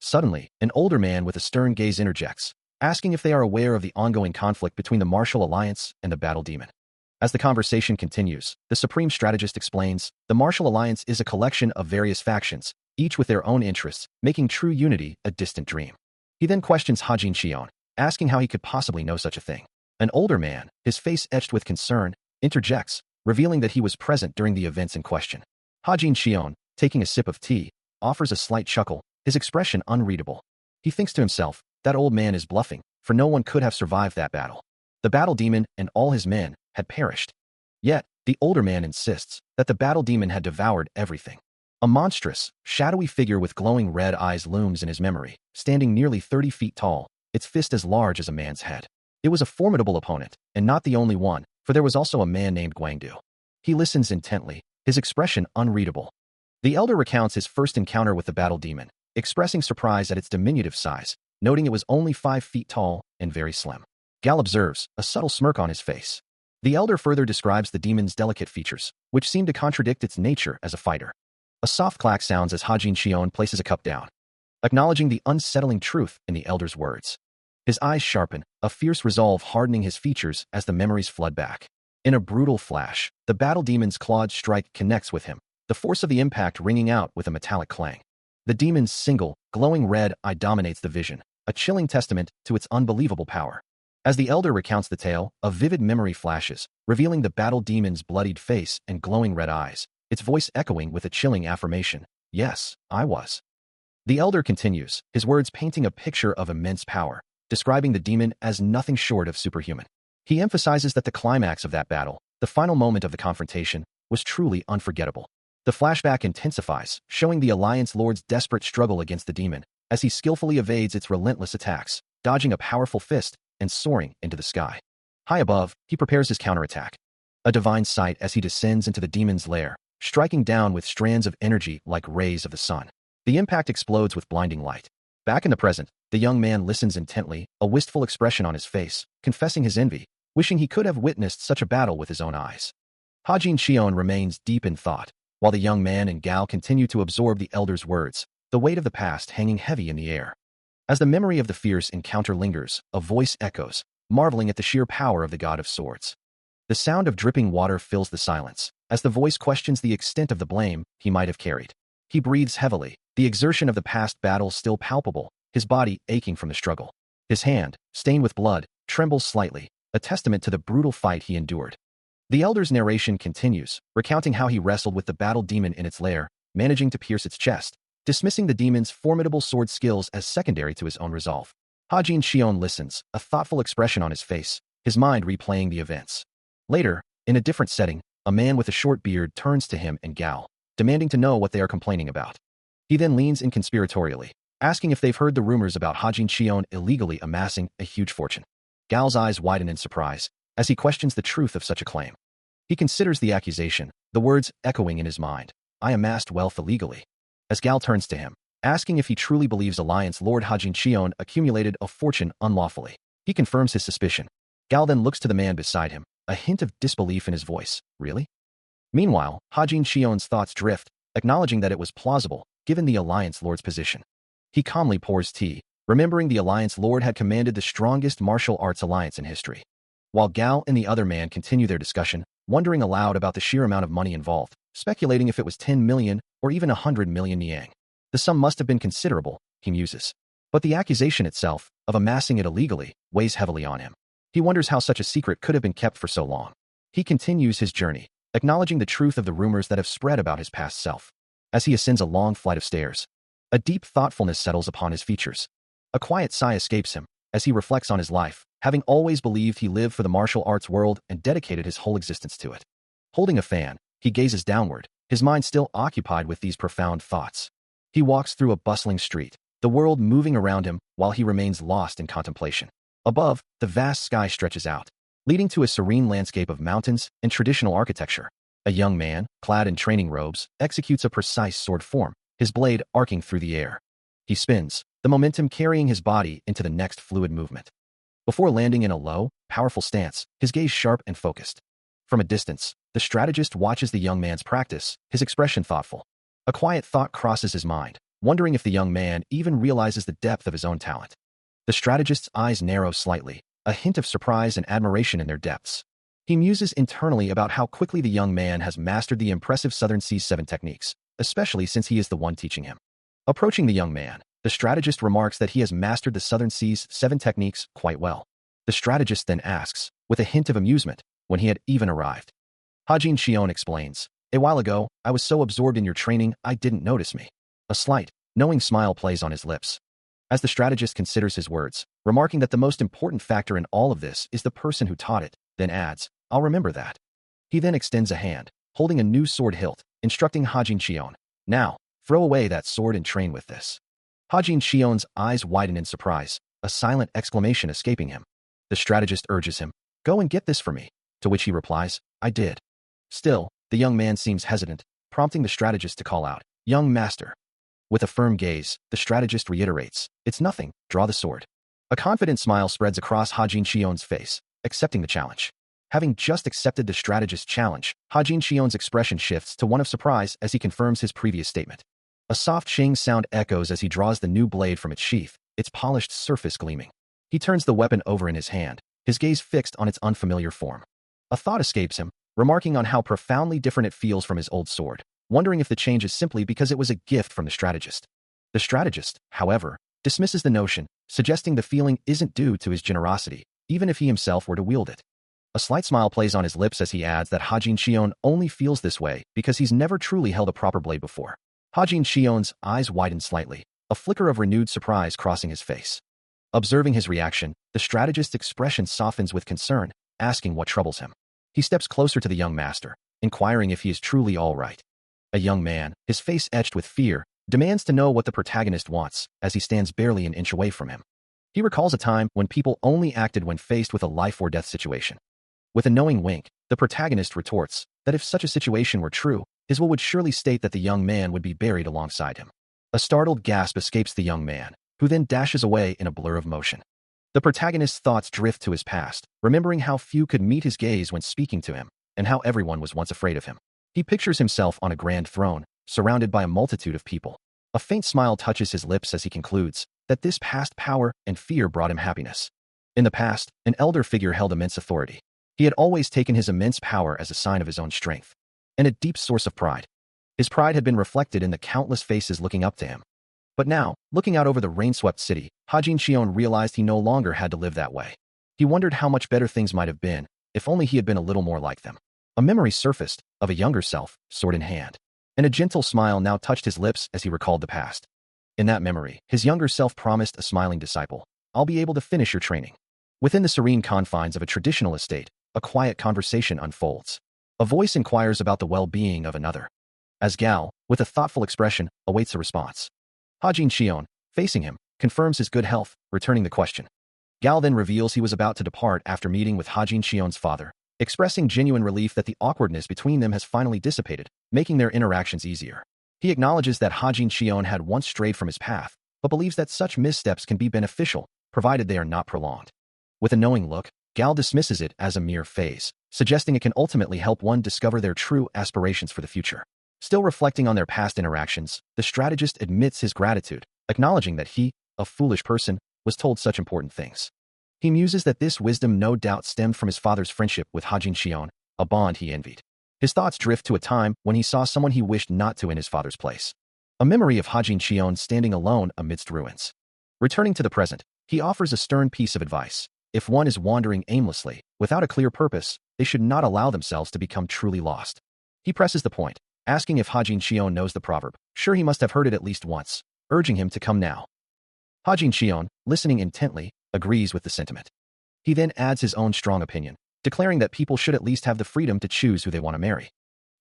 Suddenly, an older man with a stern gaze interjects, asking if they are aware of the ongoing conflict between the Martial Alliance and the Battle Demon. As the conversation continues, the Supreme Strategist explains, the Martial Alliance is a collection of various factions, each with their own interests, making true unity a distant dream. He then questions Hajin Shion, asking how he could possibly know such a thing. An older man, his face etched with concern, interjects, revealing that he was present during the events in question. Hajin Shion, taking a sip of tea, offers a slight chuckle, his expression unreadable. He thinks to himself, that old man is bluffing, for no one could have survived that battle. The Battle Demon and all his men had perished. Yet, the older man insists that the Battle Demon had devoured everything. A monstrous, shadowy figure with glowing red eyes looms in his memory, standing nearly 30 feet tall, its fist as large as a man's head. It was a formidable opponent, and not the only one, for there was also a man named Guangdu. He listens intently, his expression unreadable. The elder recounts his first encounter with the Battle Demon, expressing surprise at its diminutive size, noting it was only 5 feet tall and very slim. Gal observes, a subtle smirk on his face. The elder further describes the demon's delicate features, which seem to contradict its nature as a fighter. A soft clack sounds as Hajin Shion places a cup down, acknowledging the unsettling truth in the elder's words. His eyes sharpen, a fierce resolve hardening his features as the memories flood back. In a brutal flash, the Battle Demon's clawed strike connects with him, the force of the impact ringing out with a metallic clang. The demon's single, glowing red eye dominates the vision, a chilling testament to its unbelievable power. As the elder recounts the tale, a vivid memory flashes, revealing the Battle Demon's bloodied face and glowing red eyes, its voice echoing with a chilling affirmation, "Yes, I was." The elder continues, his words painting a picture of immense power, describing the demon as nothing short of superhuman. He emphasizes that the climax of that battle, the final moment of the confrontation, was truly unforgettable. The flashback intensifies, showing the Alliance Lord's desperate struggle against the demon, as he skillfully evades its relentless attacks, dodging a powerful fist and soaring into the sky. High above, he prepares his counterattack. A divine sight as he descends into the demon's lair, striking down with strands of energy like rays of the sun. The impact explodes with blinding light. Back in the present, the young man listens intently, a wistful expression on his face, confessing his envy, wishing he could have witnessed such a battle with his own eyes. Hajin Shion remains deep in thought, while the young man and gal continue to absorb the elder's words, the weight of the past hanging heavy in the air. As the memory of the fierce encounter lingers, a voice echoes, marveling at the sheer power of the God of Swords. The sound of dripping water fills the silence, as the voice questions the extent of the blame he might have carried. He breathes heavily, the exertion of the past battle still palpable, his body aching from the struggle. His hand, stained with blood, trembles slightly, a testament to the brutal fight he endured. The elder's narration continues, recounting how he wrestled with the battle demon in its lair, managing to pierce its chest, dismissing the demon's formidable sword skills as secondary to his own resolve. Hajin Shion listens, a thoughtful expression on his face, his mind replaying the events. Later, in a different setting, a man with a short beard turns to him and gal, demanding to know what they are complaining about. He then leans in conspiratorially, asking if they've heard the rumors about Hajin Shion illegally amassing a huge fortune. Gal's eyes widen in surprise, as he questions the truth of such a claim. He considers the accusation, the words echoing in his mind, "I amassed wealth illegally." As Gal turns to him, asking if he truly believes Alliance Lord Hajin Shion accumulated a fortune unlawfully, he confirms his suspicion. Gal then looks to the man beside him, a hint of disbelief in his voice. Really? Meanwhile, Hajin Shion's thoughts drift, acknowledging that it was plausible, given the Alliance Lord's position. He calmly pours tea, remembering the Alliance Lord had commanded the strongest martial arts alliance in history. While Gal and the other man continue their discussion, wondering aloud about the sheer amount of money involved, speculating if it was 10 million or even 100 million niang. The sum must have been considerable, he muses. But the accusation itself, of amassing it illegally, weighs heavily on him. He wonders how such a secret could have been kept for so long. He continues his journey, acknowledging the truth of the rumors that have spread about his past self. As he ascends a long flight of stairs, a deep thoughtfulness settles upon his features. A quiet sigh escapes him, as he reflects on his life, having always believed he lived for the martial arts world and dedicated his whole existence to it. Holding a fan, he gazes downward, his mind still occupied with these profound thoughts. He walks through a bustling street, the world moving around him while he remains lost in contemplation. Above, the vast sky stretches out, leading to a serene landscape of mountains and traditional architecture. A young man, clad in training robes, executes a precise sword form, his blade arcing through the air. He spins, the momentum carrying his body into the next fluid movement. Before landing in a low, powerful stance, his gaze sharp and focused. From a distance, the strategist watches the young man's practice, his expression thoughtful. A quiet thought crosses his mind, wondering if the young man even realizes the depth of his own talent. The strategist's eyes narrow slightly, a hint of surprise and admiration in their depths. He muses internally about how quickly the young man has mastered the impressive Southern Seas 7 techniques, especially since he is the one teaching him. Approaching the young man, the strategist remarks that he has mastered the Southern Seas 7 techniques quite well. The strategist then asks, with a hint of amusement, when he had even arrived. Hajin Shion explains, "A while ago, I was so absorbed in your training, I didn't notice me." A slight, knowing smile plays on his lips. As the strategist considers his words, remarking that the most important factor in all of this is the person who taught it, then adds, "I'll remember that." He then extends a hand, holding a new sword hilt, instructing Hajin Shion, "Now, throw away that sword and train with this." Hajin Shion's eyes widen in surprise, a silent exclamation escaping him. The strategist urges him, "Go and get this for me," to which he replies, "I did." Still, the young man seems hesitant, prompting the strategist to call out, "Young master." With a firm gaze, the strategist reiterates, "It's nothing, draw the sword." A confident smile spreads across Hajin Shion's face, accepting the challenge. Having just accepted the strategist's challenge, Hajin Shion's expression shifts to one of surprise as he confirms his previous statement. A soft shing sound echoes as he draws the new blade from its sheath, its polished surface gleaming. He turns the weapon over in his hand, his gaze fixed on its unfamiliar form. A thought escapes him, remarking on how profoundly different it feels from his old sword, wondering if the change is simply because it was a gift from the strategist. The strategist, however, dismisses the notion, suggesting the feeling isn't due to his generosity, even if he himself were to wield it. A slight smile plays on his lips as he adds that Hajin Shion only feels this way because he's never truly held a proper blade before. Hajin Shion's eyes widen slightly, a flicker of renewed surprise crossing his face. Observing his reaction, the strategist's expression softens with concern, asking what troubles him. He steps closer to the young master, inquiring if he is truly all right. A young man, his face etched with fear, demands to know what the protagonist wants as he stands barely an inch away from him. He recalls a time when people only acted when faced with a life-or-death situation. With a knowing wink, the protagonist retorts that if such a situation were true, his will would surely state that the young man would be buried alongside him. A startled gasp escapes the young man, who then dashes away in a blur of motion. The protagonist's thoughts drift to his past, remembering how few could meet his gaze when speaking to him, and how everyone was once afraid of him. He pictures himself on a grand throne, surrounded by a multitude of people. A faint smile touches his lips as he concludes that this past power and fear brought him happiness. In the past, an elder figure held immense authority. He had always taken his immense power as a sign of his own strength, and a deep source of pride. His pride had been reflected in the countless faces looking up to him. But now, looking out over the rain-swept city, Hajin Xion realized he no longer had to live that way. He wondered how much better things might have been if only he had been a little more like them. A memory surfaced of a younger self, sword in hand, and a gentle smile now touched his lips as he recalled the past. In that memory, his younger self promised a smiling disciple, "I'll be able to finish your training." Within the serene confines of a traditional estate, a quiet conversation unfolds. A voice inquires about the well-being of another. As Gao, with a thoughtful expression, awaits a response. Hajin Xion, facing him, confirms his good health, returning the question. Gao then reveals he was about to depart after meeting with Hajin Xion's father, expressing genuine relief that the awkwardness between them has finally dissipated, making their interactions easier. He acknowledges that Hajin Xion had once strayed from his path, but believes that such missteps can be beneficial, provided they are not prolonged. With a knowing look, Gao dismisses it as a mere phase, suggesting it can ultimately help one discover their true aspirations for the future. Still reflecting on their past interactions, the strategist admits his gratitude, acknowledging that he, a foolish person, was told such important things. He muses that this wisdom no doubt stemmed from his father's friendship with Hajin Xion, a bond he envied. His thoughts drift to a time when he saw someone he wished not to in his father's place. A memory of Hajin Xion standing alone amidst ruins. Returning to the present, he offers a stern piece of advice. If one is wandering aimlessly, without a clear purpose, they should not allow themselves to become truly lost. He presses the point, asking if Hajin Xion knows the proverb. Sure, he must have heard it at least once, urging him to come now. Hajin Xion, listening intently, agrees with the sentiment. He then adds his own strong opinion, declaring that people should at least have the freedom to choose who they want to marry.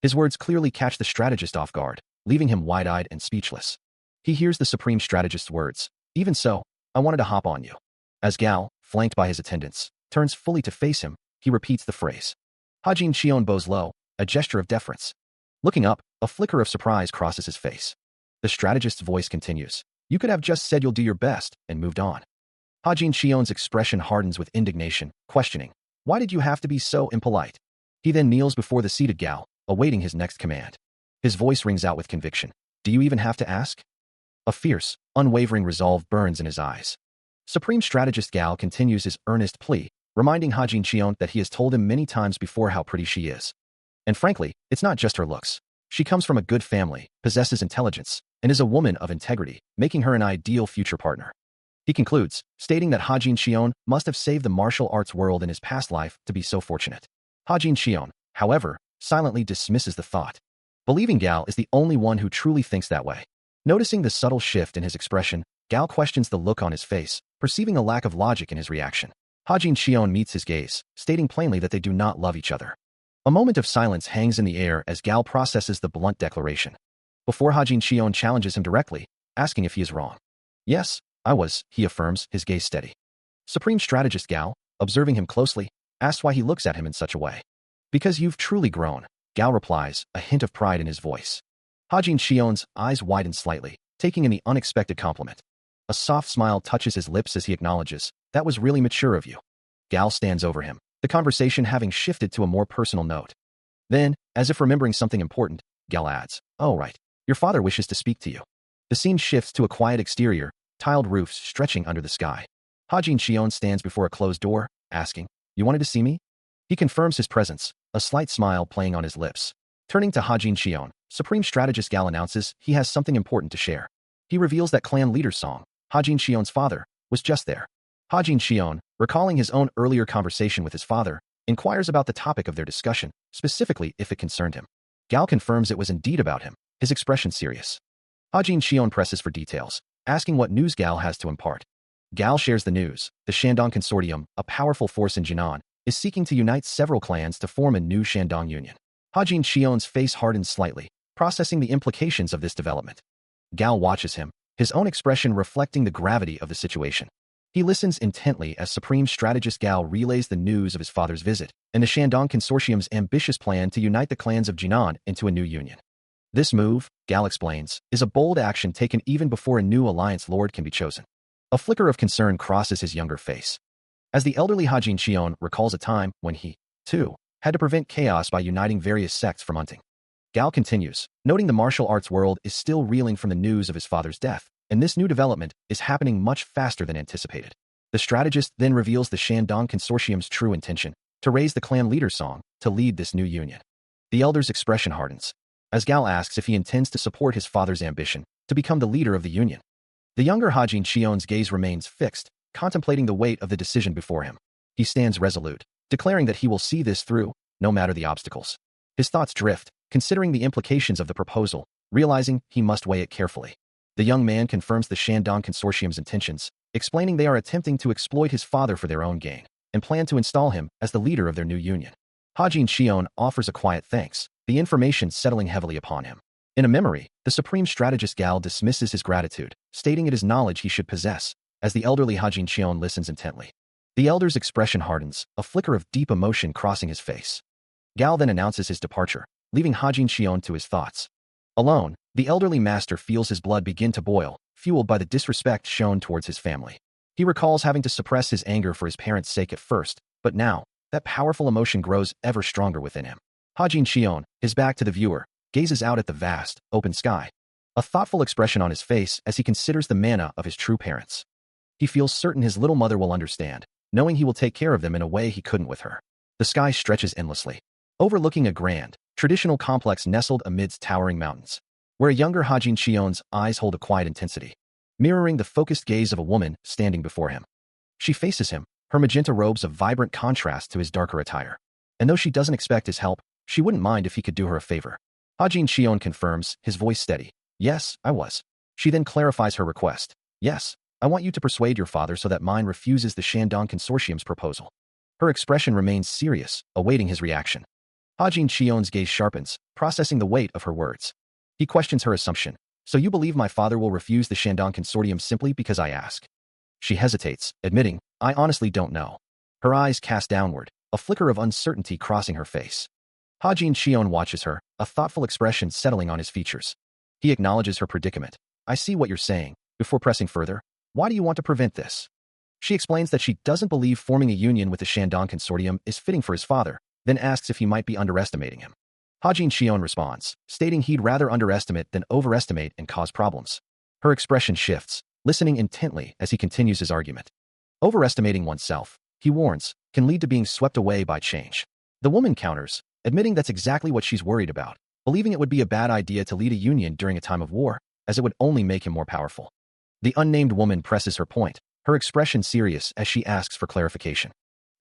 His words clearly catch the strategist off guard, leaving him wide-eyed and speechless. He hears the supreme strategist's words. Even so, I wanted to hop on you. As Gao, flanked by his attendants, turns fully to face him, he repeats the phrase. Hajin Xion bows low, a gesture of deference. Looking up, a flicker of surprise crosses his face. The strategist's voice continues. You could have just said you'll do your best and moved on. Hajin Xion's expression hardens with indignation, questioning, why did you have to be so impolite? He then kneels before the seated Gao, awaiting his next command. His voice rings out with conviction. Do you even have to ask? A fierce, unwavering resolve burns in his eyes. Supreme Strategist Gao continues his earnest plea, reminding Hajin Xion that he has told him many times before how pretty she is. And frankly, it's not just her looks. She comes from a good family, possesses intelligence, and is a woman of integrity, making her an ideal future partner. He concludes, stating that Hajin Xion must have saved the martial arts world in his past life to be so fortunate. Hajin Xion, however, silently dismisses the thought, believing Gao is the only one who truly thinks that way. Noticing the subtle shift in his expression, Gao questions the look on his face, perceiving a lack of logic in his reaction. Hajin Xion meets his gaze, stating plainly that they do not love each other. A moment of silence hangs in the air as Gao processes the blunt declaration. Before Hajin Xion challenges him directly, asking if he is wrong. Yes, I was, he affirms, his gaze steady. Supreme Strategist Gao, observing him closely, asks why he looks at him in such a way. Because you've truly grown, Gao replies, a hint of pride in his voice. Hajin Xion's eyes widen slightly, taking in the unexpected compliment. A soft smile touches his lips as he acknowledges, that was really mature of you. Gao stands over him, the conversation having shifted to a more personal note. Then, as if remembering something important, Gao adds, oh right, your father wishes to speak to you. The scene shifts to a quiet exterior, tiled roofs stretching under the sky. Hajin Xion stands before a closed door, asking, you wanted to see me? He confirms his presence, a slight smile playing on his lips. Turning to Hajin Xion, Supreme Strategist Gao announces he has something important to share. He reveals that clan leader Song, Hajin Xion's father, was just there. Hajin Xion, recalling his own earlier conversation with his father, inquires about the topic of their discussion, specifically if it concerned him. Gao confirms it was indeed about him, his expression serious. Hajin Xion presses for details, asking what news Gao has to impart. Gao shares the news. The Shandong Consortium, a powerful force in Jinan, is seeking to unite several clans to form a new Shandong Union. Hajin Xion's face hardened slightly, processing the implications of this development. Gao watches him, his own expression reflecting the gravity of the situation. He listens intently as Supreme Strategist Gao relays the news of his father's visit and the Shandong Consortium's ambitious plan to unite the clans of Jinan into a new union. This move, Gao explains, is a bold action taken even before a new alliance lord can be chosen. A flicker of concern crosses his younger face. As the elderly Hajin Xion recalls a time when he, too, had to prevent chaos by uniting various sects from hunting. Gao continues, noting the martial arts world is still reeling from the news of his father's death, and this new development is happening much faster than anticipated. The strategist then reveals the Shandong Consortium's true intention, to raise the clan leader Song to lead this new union. The elder's expression hardens, as Gao asks if he intends to support his father's ambition to become the leader of the union. The younger Hajin Xion's gaze remains fixed, contemplating the weight of the decision before him. He stands resolute, declaring that he will see this through, no matter the obstacles. His thoughts drift, considering the implications of the proposal, realizing he must weigh it carefully. The young man confirms the Shandong Consortium's intentions, explaining they are attempting to exploit his father for their own gain, and plan to install him as the leader of their new union. Hajin Xion offers a quiet thanks, the information settling heavily upon him. In a memory, the Supreme Strategist Gao dismisses his gratitude, stating it is knowledge he should possess, as the elderly Hajin Xion listens intently. The elder's expression hardens, a flicker of deep emotion crossing his face. Gao then announces his departure, leaving Hajin Xion to his thoughts. Alone, the elderly master feels his blood begin to boil, fueled by the disrespect shown towards his family. He recalls having to suppress his anger for his parents' sake at first, but now, that powerful emotion grows ever stronger within him. Hajin Xion, his back to the viewer, gazes out at the vast, open sky, a thoughtful expression on his face as he considers the manna of his true parents. He feels certain his little mother will understand, knowing he will take care of them in a way he couldn't with her. The sky stretches endlessly, overlooking a grand, traditional complex nestled amidst towering mountains, where a younger Hajin Xion's eyes hold a quiet intensity, mirroring the focused gaze of a woman standing before him. She faces him, her magenta robes a vibrant contrast to his darker attire. And though she doesn't expect his help, she wouldn't mind if he could do her a favor. Hajin Xion confirms, his voice steady. Yes, I was. She then clarifies her request. Yes, I want you to persuade your father so that mine refuses the Shandong Consortium's proposal. Her expression remains serious, awaiting his reaction. Hajin Xion's gaze sharpens, processing the weight of her words. He questions her assumption. So you believe my father will refuse the Shandong Consortium simply because I ask? She hesitates, admitting, I honestly don't know. Her eyes cast downward, a flicker of uncertainty crossing her face. Hajin Xion watches her, a thoughtful expression settling on his features. He acknowledges her predicament. I see what you're saying. Before pressing further, why do you want to prevent this? She explains that she doesn't believe forming a union with the Shandong Consortium is fitting for his father, then asks if he might be underestimating him. Hajin Xion responds, stating he'd rather underestimate than overestimate and cause problems. Her expression shifts, listening intently as he continues his argument. Overestimating oneself, he warns, can lead to being swept away by change. The woman counters, admitting that's exactly what she's worried about, believing it would be a bad idea to lead a union during a time of war, as it would only make him more powerful. The unnamed woman presses her point, her expression serious as she asks for clarification.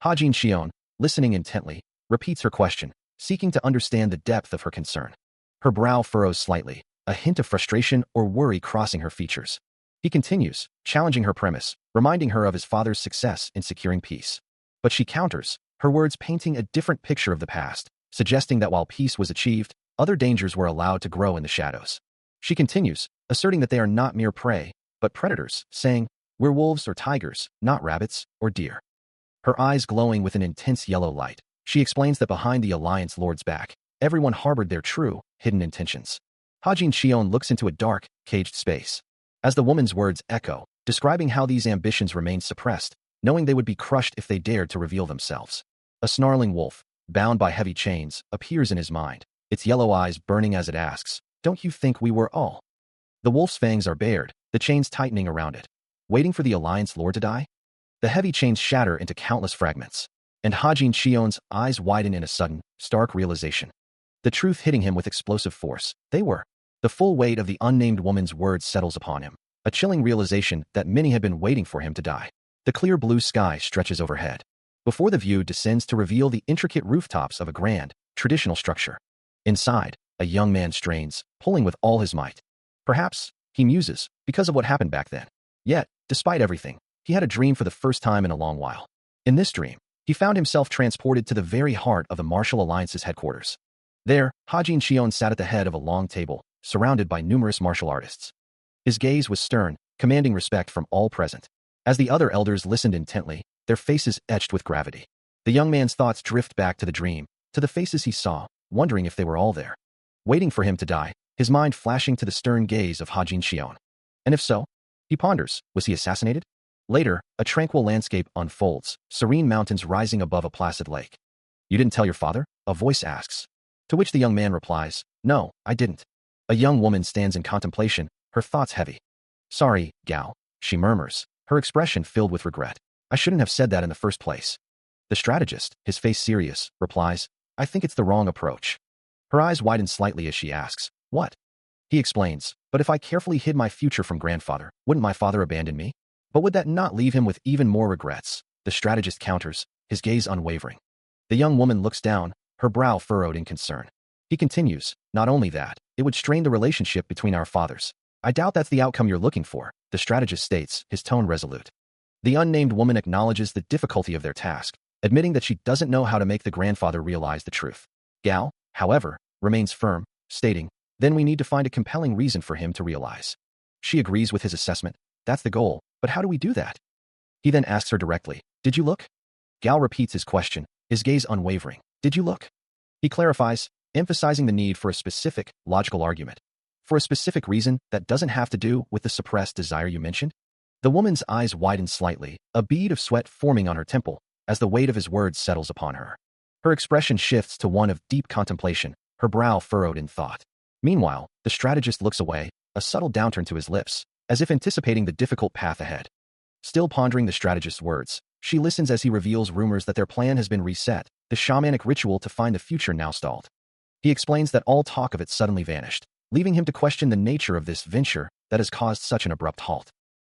Hajin Xion, listening intently, repeats her question, seeking to understand the depth of her concern. Her brow furrows slightly, a hint of frustration or worry crossing her features. He continues, challenging her premise, reminding her of his father's success in securing peace. But she counters, her words painting a different picture of the past, suggesting that while peace was achieved, other dangers were allowed to grow in the shadows. She continues, asserting that they are not mere prey, but predators, saying, we're wolves or tigers, not rabbits or deer. Her eyes glowing with an intense yellow light, she explains that behind the Alliance Lord's back, everyone harbored their true, hidden intentions. Hajin Xion looks into a dark, caged space. As the woman's words echo, describing how these ambitions remained suppressed, knowing they would be crushed if they dared to reveal themselves. A snarling wolf, bound by heavy chains, appears in his mind, its yellow eyes burning as it asks, don't you think we were all? The wolf's fangs are bared, the chains tightening around it. Waiting for the Alliance Lord to die? The heavy chains shatter into countless fragments, and Hajin Xion's eyes widen in a sudden, stark realization. The truth hitting him with explosive force, they were. The full weight of the unnamed woman's words settles upon him, a chilling realization that many had been waiting for him to die. The clear blue sky stretches overhead. Before the view descends to reveal the intricate rooftops of a grand, traditional structure. Inside, a young man strains, pulling with all his might. Perhaps, he muses, because of what happened back then. Yet, despite everything, he had a dream for the first time in a long while. In this dream, he found himself transported to the very heart of the Martial Alliance's headquarters. There, Hajin Xion sat at the head of a long table, surrounded by numerous martial artists. His gaze was stern, commanding respect from all present. As the other elders listened intently, their faces etched with gravity. The young man's thoughts drift back to the dream, to the faces he saw, wondering if they were all there. Waiting for him to die, his mind flashing to the stern gaze of Hajin Xion. And if so? He ponders, was he assassinated? Later, a tranquil landscape unfolds, serene mountains rising above a placid lake. You didn't tell your father? A voice asks. To which the young man replies, no, I didn't. A young woman stands in contemplation, her thoughts heavy. Sorry, Gao, she murmurs, her expression filled with regret. I shouldn't have said that in the first place. The strategist, his face serious, replies, I think it's the wrong approach. Her eyes widen slightly as she asks, what? He explains, but if I carefully hid my future from grandfather, wouldn't my father abandon me? But would that not leave him with even more regrets? The strategist counters, his gaze unwavering. The young woman looks down, her brow furrowed in concern. He continues, not only that, it would strain the relationship between our fathers. I doubt that's the outcome you're looking for, the strategist states, his tone resolute. The unnamed woman acknowledges the difficulty of their task, admitting that she doesn't know how to make the grandfather realize the truth. Gao, however, remains firm, stating, then we need to find a compelling reason for him to realize. She agrees with his assessment. That's the goal, but how do we do that? He then asks her directly, did you look? Gao repeats his question, his gaze unwavering. Did you look? He clarifies, emphasizing the need for a specific, logical argument. For a specific reason that doesn't have to do with the suppressed desire you mentioned? The woman's eyes widen slightly, a bead of sweat forming on her temple, as the weight of his words settles upon her. Her expression shifts to one of deep contemplation, her brow furrowed in thought. Meanwhile, the strategist looks away, a subtle downturn to his lips, as if anticipating the difficult path ahead. Still pondering the strategist's words, she listens as he reveals rumors that their plan has been reset, the shamanic ritual to find the future now stalled. He explains that all talk of it suddenly vanished, leaving him to question the nature of this venture that has caused such an abrupt halt.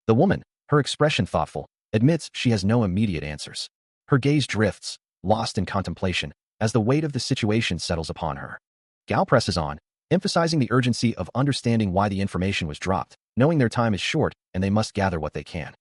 The woman, her expression thoughtful, admits she has no immediate answers. Her gaze drifts, lost in contemplation, as the weight of the situation settles upon her. Gao presses on, emphasizing the urgency of understanding why the information was dropped, knowing their time is short and they must gather what they can.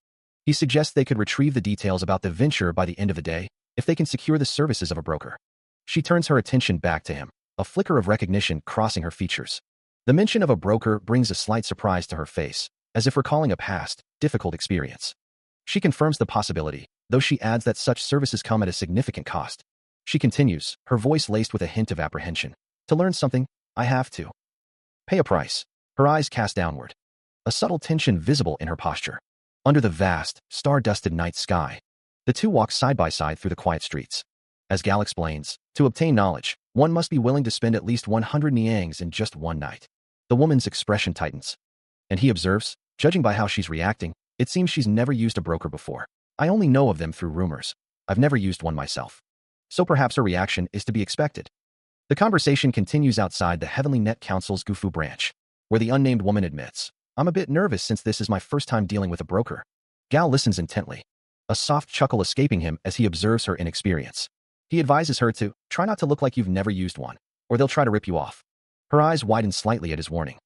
He suggests they could retrieve the details about the venture by the end of the day, if they can secure the services of a broker. She turns her attention back to him, a flicker of recognition crossing her features. The mention of a broker brings a slight surprise to her face, as if recalling a past, difficult experience. She confirms the possibility, though she adds that such services come at a significant cost. She continues, her voice laced with a hint of apprehension. To learn something, I have to pay a price. Her eyes cast downward. A subtle tension visible in her posture. Under the vast, star-dusted night sky, the two walk side by side through the quiet streets. As Gal explains, to obtain knowledge, one must be willing to spend at least 100 niangs in just one night. The woman's expression tightens. And he observes, judging by how she's reacting, it seems she's never used a broker before. I only know of them through rumors. I've never used one myself. So perhaps her reaction is to be expected. The conversation continues outside the Heavenly Net Council's Gufu branch, where the unnamed woman admits, I'm a bit nervous since this is my first time dealing with a broker. Gao listens intently, a soft chuckle escaping him as he observes her inexperience. He advises her to try not to look like you've never used one, or they'll try to rip you off. Her eyes widen slightly at his warning,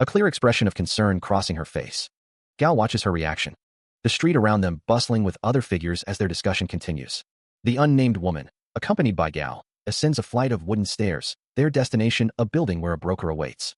a clear expression of concern crossing her face. Gao watches her reaction, the street around them bustling with other figures as their discussion continues. The unnamed woman, accompanied by Gao, ascends a flight of wooden stairs, their destination a building where a broker awaits.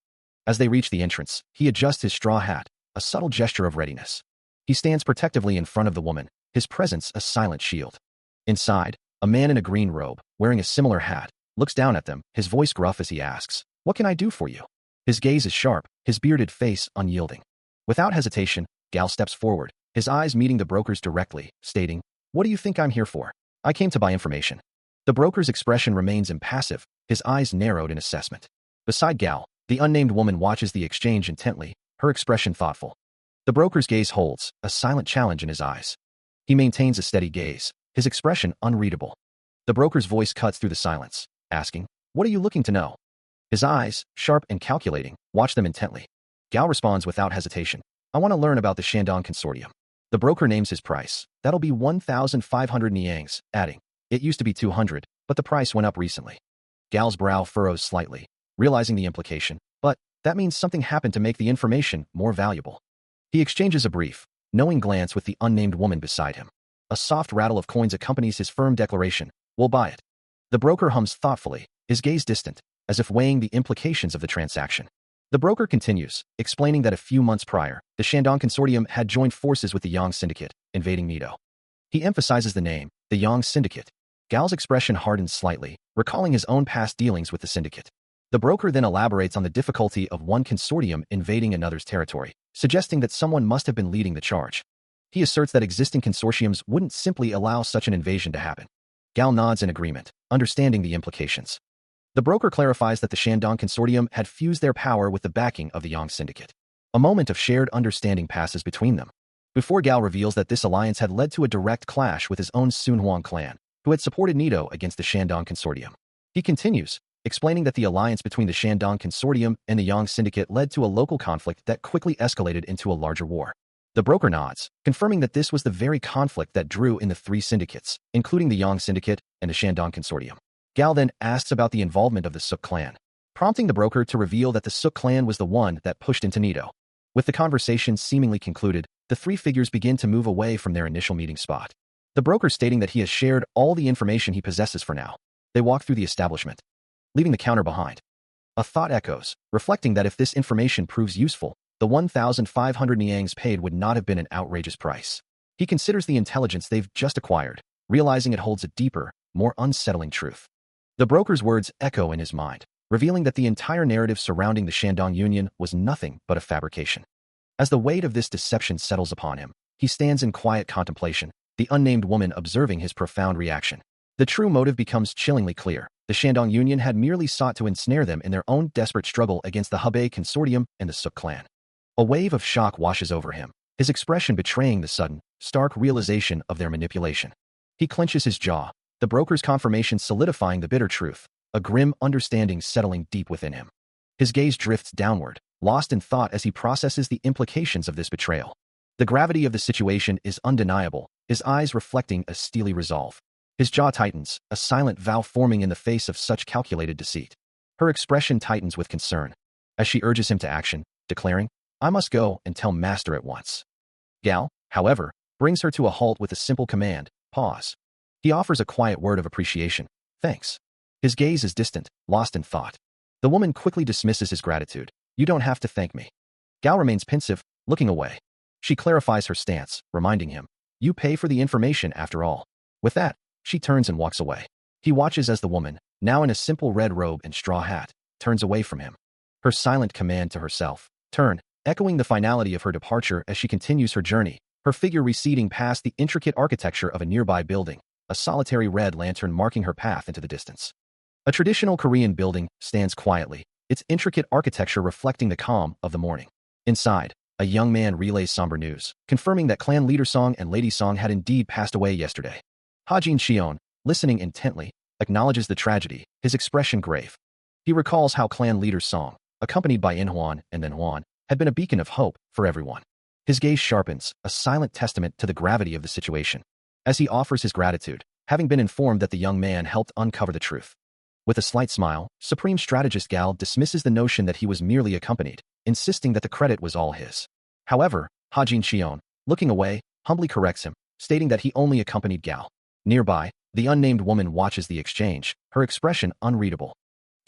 As they reach the entrance, he adjusts his straw hat, a subtle gesture of readiness. He stands protectively in front of the woman, his presence a silent shield. Inside, a man in a green robe, wearing a similar hat, looks down at them, his voice gruff as he asks, what can I do for you? His gaze is sharp, his bearded face unyielding. Without hesitation, Gao steps forward, his eyes meeting the broker's directly, stating, what do you think I'm here for? I came to buy information. The broker's expression remains impassive, his eyes narrowed in assessment. Beside Gao, the unnamed woman watches the exchange intently, her expression thoughtful. The broker's gaze holds, a silent challenge in his eyes. He maintains a steady gaze, his expression unreadable. The broker's voice cuts through the silence, asking, what are you looking to know? His eyes, sharp and calculating, watch them intently. Gao responds without hesitation, I want to learn about the Shandong Consortium. The broker names his price. That'll be 1,500 niangs, adding, it used to be 200, but the price went up recently. Gao's brow furrows slightly, realizing the implication, but that means something happened to make the information more valuable. He exchanges a brief, knowing glance with the unnamed woman beside him. A soft rattle of coins accompanies his firm declaration, we'll buy it. The broker hums thoughtfully, his gaze distant, as if weighing the implications of the transaction. The broker continues, explaining that a few months prior, the Shandong Consortium had joined forces with the Yang Syndicate, invading Nido. He emphasizes the name, the Yang Syndicate. Gal's expression hardens slightly, recalling his own past dealings with the syndicate. The broker then elaborates on the difficulty of one consortium invading another's territory, suggesting that someone must have been leading the charge. He asserts that existing consortiums wouldn't simply allow such an invasion to happen. Gal nods in agreement, understanding the implications. The broker clarifies that the Shandong Consortium had fused their power with the backing of the Yang Syndicate. A moment of shared understanding passes between them, before Gal reveals that this alliance had led to a direct clash with his own Sunhuang clan, who had supported Nido against the Shandong Consortium. He continues, explaining that the alliance between the Shandong Consortium and the Yang Syndicate led to a local conflict that quickly escalated into a larger war. The broker nods, confirming that this was the very conflict that drew in the three syndicates, including the Yang Syndicate and the Shandong Consortium. Gal then asks about the involvement of the Suk clan, prompting the broker to reveal that the Suk clan was the one that pushed into Nido. With the conversation seemingly concluded, the three figures begin to move away from their initial meeting spot. The broker stating that he has shared all the information he possesses for now. They walk through the establishment, leaving the counter behind. A thought echoes, reflecting that if this information proves useful, the 1,500 niangs paid would not have been an outrageous price. He considers the intelligence they've just acquired, realizing it holds a deeper, more unsettling truth. The broker's words echo in his mind, revealing that the entire narrative surrounding the Shandong Union was nothing but a fabrication. As the weight of this deception settles upon him, he stands in quiet contemplation, the unnamed woman observing his profound reaction. The true motive becomes chillingly clear. The Shandong Union had merely sought to ensnare them in their own desperate struggle against the Hebei Consortium and the Suk clan. A wave of shock washes over him, his expression betraying the sudden, stark realization of their manipulation. He clenches his jaw, the broker's confirmation solidifying the bitter truth, a grim understanding settling deep within him. His gaze drifts downward, lost in thought as he processes the implications of this betrayal. The gravity of the situation is undeniable, his eyes reflecting a steely resolve. His jaw tightens, a silent vow forming in the face of such calculated deceit. Her expression tightens with concern, as she urges him to action, declaring, "I must go and tell Master at once." Gal, however, brings her to a halt with a simple command, "Pause." He offers a quiet word of appreciation, "Thanks." His gaze is distant, lost in thought. The woman quickly dismisses his gratitude. "You don't have to thank me." Gal remains pensive, looking away. She clarifies her stance, reminding him, "You pay for the information after all." With that, she turns and walks away. He watches as the woman, now in a simple red robe and straw hat, turns away from him. Her silent command to herself, "Turn," echoing the finality of her departure as she continues her journey, her figure receding past the intricate architecture of a nearby building, a solitary red lantern marking her path into the distance. A traditional Korean building stands quietly, its intricate architecture reflecting the calm of the morning. Inside, a young man relays somber news, confirming that clan leader Song and Lady Song had indeed passed away yesterday. Hajin Shion, listening intently, acknowledges the tragedy, his expression grave. He recalls how clan leader Song, accompanied by Inhuan and Manhwa, had been a beacon of hope for everyone. His gaze sharpens, a silent testament to the gravity of the situation, as he offers his gratitude, having been informed that the young man helped uncover the truth. With a slight smile, Supreme Strategist Gal dismisses the notion that he was merely accompanied, insisting that the credit was all his. However, Hajin Shion, looking away, humbly corrects him, stating that he only accompanied Gal. Nearby, the unnamed woman watches the exchange, her expression unreadable.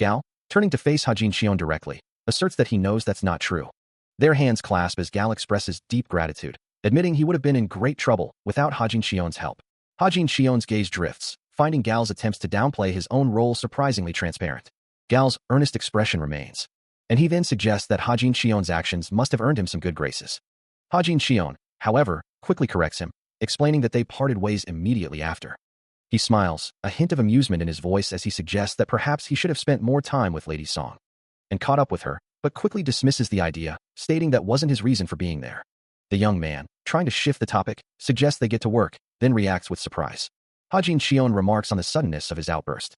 Gal, turning to face Hajin Shion directly, asserts that he knows that's not true. Their hands clasp as Gal expresses deep gratitude, admitting he would have been in great trouble without Hajin Shion's help. Hajin Shion's gaze drifts, finding Gal's attempts to downplay his own role surprisingly transparent. Gal's earnest expression remains, and he then suggests that Hajin Shion's actions must have earned him some good graces. Hajin Shion, however, quickly corrects him, explaining that they parted ways immediately after. He smiles, a hint of amusement in his voice as he suggests that perhaps he should have spent more time with Lady Song and caught up with her, but quickly dismisses the idea, stating that wasn't his reason for being there. The young man, trying to shift the topic, suggests they get to work, then reacts with surprise. Hajin Shion remarks on the suddenness of his outburst.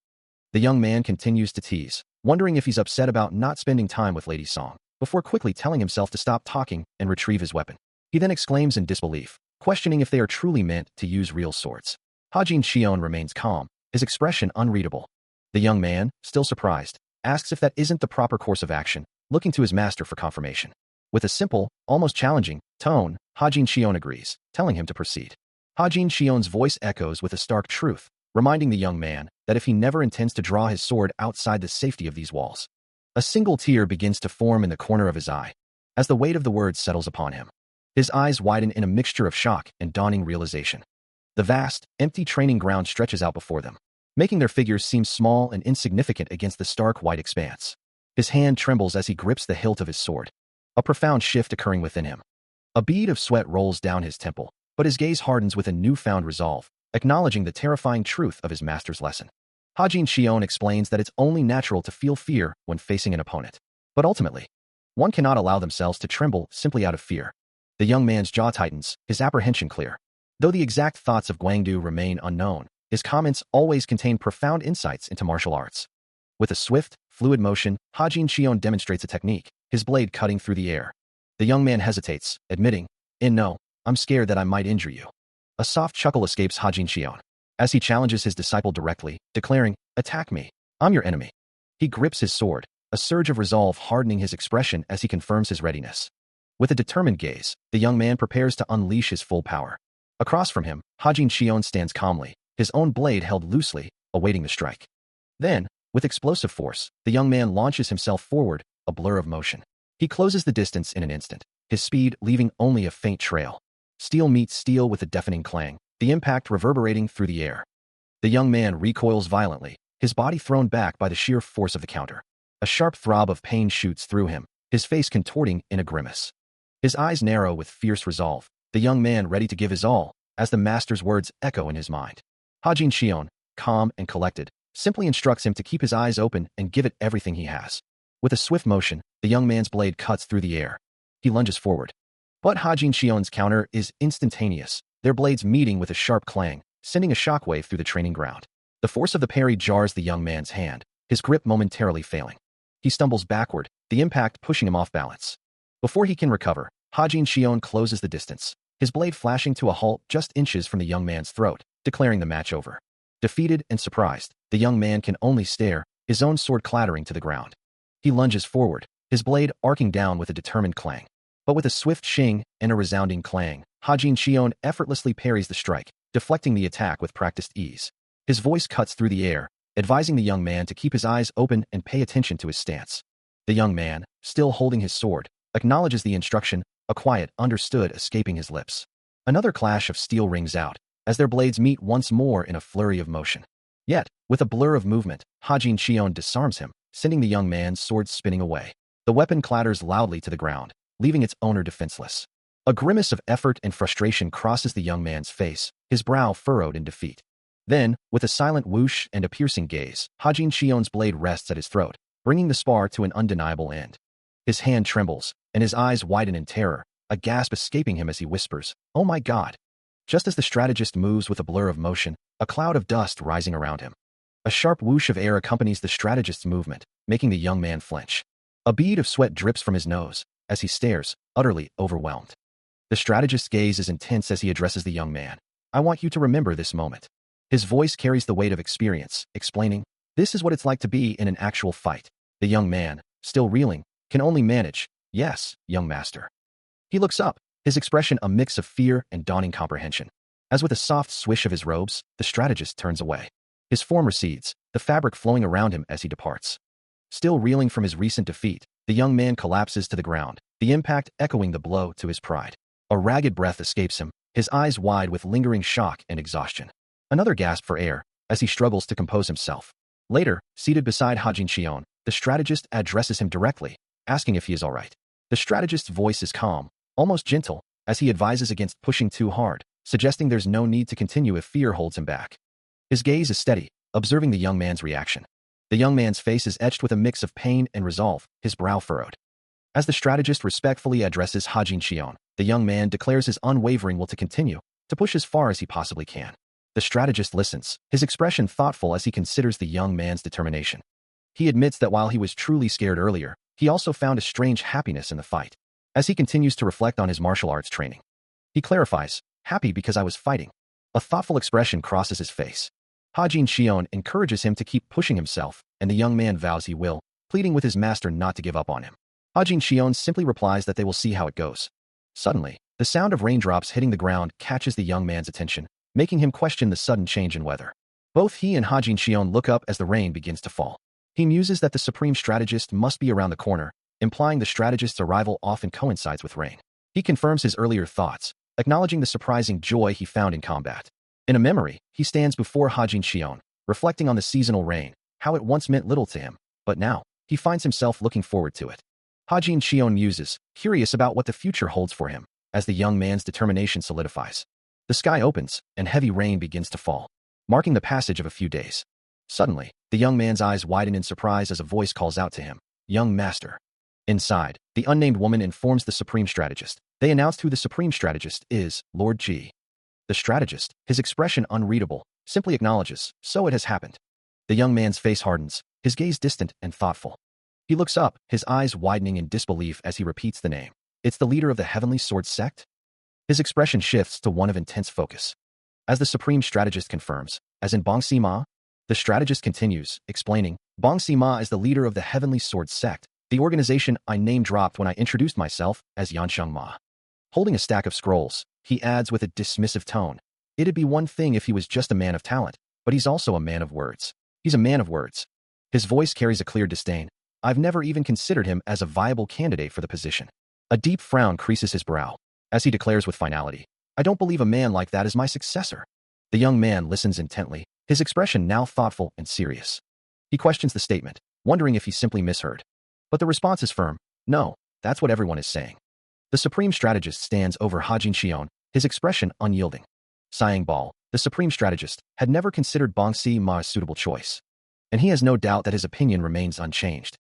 The young man continues to tease, wondering if he's upset about not spending time with Lady Song, before quickly telling himself to stop talking and retrieve his weapon. He then exclaims in disbelief, questioning if they are truly meant to use real swords. Hajin Shion remains calm, his expression unreadable. The young man, still surprised, asks if that isn't the proper course of action, looking to his master for confirmation. With a simple, almost challenging, tone, Hajin Shion agrees, telling him to proceed. Hajin Shion's voice echoes with a stark truth, reminding the young man that if he never intends to draw his sword outside the safety of these walls. A single tear begins to form in the corner of his eye as the weight of the words settles upon him. His eyes widen in a mixture of shock and dawning realization. The vast, empty training ground stretches out before them, making their figures seem small and insignificant against the stark white expanse. His hand trembles as he grips the hilt of his sword, a profound shift occurring within him. A bead of sweat rolls down his temple, but his gaze hardens with a newfound resolve, acknowledging the terrifying truth of his master's lesson. Hajin Shion explains that it's only natural to feel fear when facing an opponent. But ultimately, one cannot allow themselves to tremble simply out of fear. The young man's jaw tightens, his apprehension clear. Though the exact thoughts of Guangdu remain unknown, his comments always contain profound insights into martial arts. With a swift, fluid motion, Hajin Shion demonstrates a technique, his blade cutting through the air. The young man hesitates, admitting, "No, I'm scared that I might injure you." A soft chuckle escapes Hajin Shion as he challenges his disciple directly, declaring, "Attack me. I'm your enemy." He grips his sword, a surge of resolve hardening his expression as he confirms his readiness. With a determined gaze, the young man prepares to unleash his full power. Across from him, Hajin Shion stands calmly, his own blade held loosely, awaiting the strike. Then, with explosive force, the young man launches himself forward, a blur of motion. He closes the distance in an instant, his speed leaving only a faint trail. Steel meets steel with a deafening clang, the impact reverberating through the air. The young man recoils violently, his body thrown back by the sheer force of the counter. A sharp throb of pain shoots through him, his face contorting in a grimace. His eyes narrow with fierce resolve, the young man ready to give his all, as the master's words echo in his mind. Hajin Shion, calm and collected, simply instructs him to keep his eyes open and give it everything he has. With a swift motion, the young man's blade cuts through the air. He lunges forward. But Hajin Shion's counter is instantaneous, their blades meeting with a sharp clang, sending a shockwave through the training ground. The force of the parry jars the young man's hand, his grip momentarily failing. He stumbles backward, the impact pushing him off balance. Before he can recover, Hajin Shion closes the distance, his blade flashing to a halt just inches from the young man's throat, declaring the match over. Defeated and surprised, the young man can only stare, his own sword clattering to the ground. He lunges forward, his blade arcing down with a determined clang. But with a swift shing and a resounding clang, Hajin Shion effortlessly parries the strike, deflecting the attack with practiced ease. His voice cuts through the air, advising the young man to keep his eyes open and pay attention to his stance. The young man, still holding his sword, acknowledges the instruction, a quiet "understood" escaping his lips. Another clash of steel rings out, as their blades meet once more in a flurry of motion. Yet, with a blur of movement, Hajin Shion disarms him, sending the young man's sword spinning away. The weapon clatters loudly to the ground, leaving its owner defenseless. A grimace of effort and frustration crosses the young man's face, his brow furrowed in defeat. Then, with a silent whoosh and a piercing gaze, Hajin Shion's blade rests at his throat, bringing the spar to an undeniable end. His hand trembles, and his eyes widen in terror, a gasp escaping him as he whispers, "Oh my God!" Just as the strategist moves with a blur of motion, a cloud of dust rising around him. A sharp whoosh of air accompanies the strategist's movement, making the young man flinch. A bead of sweat drips from his nose, as he stares, utterly overwhelmed. The strategist's gaze is intense as he addresses the young man. "I want you to remember this moment." His voice carries the weight of experience, explaining, "This is what it's like to be in an actual fight." The young man, still reeling, can only manage, "Yes, young master." He looks up, his expression a mix of fear and dawning comprehension. As with a soft swish of his robes, the strategist turns away. His form recedes, the fabric flowing around him as he departs. Still reeling from his recent defeat, the young man collapses to the ground, the impact echoing the blow to his pride. A ragged breath escapes him, his eyes wide with lingering shock and exhaustion. Another gasp for air, as he struggles to compose himself. Later, seated beside Hajin Shion, the strategist addresses him directly, asking if he is all right. The strategist's voice is calm, almost gentle, as he advises against pushing too hard, suggesting there's no need to continue if fear holds him back. His gaze is steady, observing the young man's reaction. The young man's face is etched with a mix of pain and resolve, his brow furrowed. As the strategist respectfully addresses Hajin Shion, the young man declares his unwavering will to continue, to push as far as he possibly can. The strategist listens, his expression thoughtful as he considers the young man's determination. He admits that while he was truly scared earlier, he also found a strange happiness in the fight. As he continues to reflect on his martial arts training, he clarifies, "Happy because I was fighting." A thoughtful expression crosses his face. Hajin Shion encourages him to keep pushing himself, and the young man vows he will, pleading with his master not to give up on him. Hajin Shion simply replies that they will see how it goes. Suddenly, the sound of raindrops hitting the ground catches the young man's attention, making him question the sudden change in weather. Both he and Hajin Xion look up as the rain begins to fall. He muses that the supreme strategist must be around the corner, implying the strategist's arrival often coincides with rain. He confirms his earlier thoughts, acknowledging the surprising joy he found in combat. In a memory, he stands before Hajin Xion, reflecting on the seasonal rain, how it once meant little to him, but now, he finds himself looking forward to it. Hajin Xion muses, curious about what the future holds for him, as the young man's determination solidifies. The sky opens, and heavy rain begins to fall, marking the passage of a few days. Suddenly, the young man's eyes widen in surprise as a voice calls out to him, "Young master." Inside, the unnamed woman informs the supreme strategist. They announced who the supreme strategist is, Lord Ji. The strategist, his expression unreadable, simply acknowledges, "So it has happened." The young man's face hardens, his gaze distant and thoughtful. He looks up, his eyes widening in disbelief as he repeats the name. "It's the leader of the Heavenly Sword sect?" His expression shifts to one of intense focus. As the supreme strategist confirms, as in Bongsi Ma, the strategist continues, explaining, "Bongsi Ma is the leader of the Heavenly Sword sect, the organization I name-dropped when I introduced myself as Yansheng Ma." Holding a stack of scrolls, he adds with a dismissive tone, "It'd be one thing if he was just a man of talent, but he's also a man of words. He's a man of words." His voice carries a clear disdain. "I've never even considered him as a viable candidate for the position." A deep frown creases his brow, as he declares with finality, "I don't believe a man like that is my successor." The young man listens intently, his expression now thoughtful and serious. He questions the statement, wondering if he simply misheard. But the response is firm, "No, that's what everyone is saying." The supreme strategist stands over Hajin Xion, his expression unyielding. Sighing Ball, the supreme strategist, had never considered Bongsi Ma a suitable choice. And he has no doubt that his opinion remains unchanged.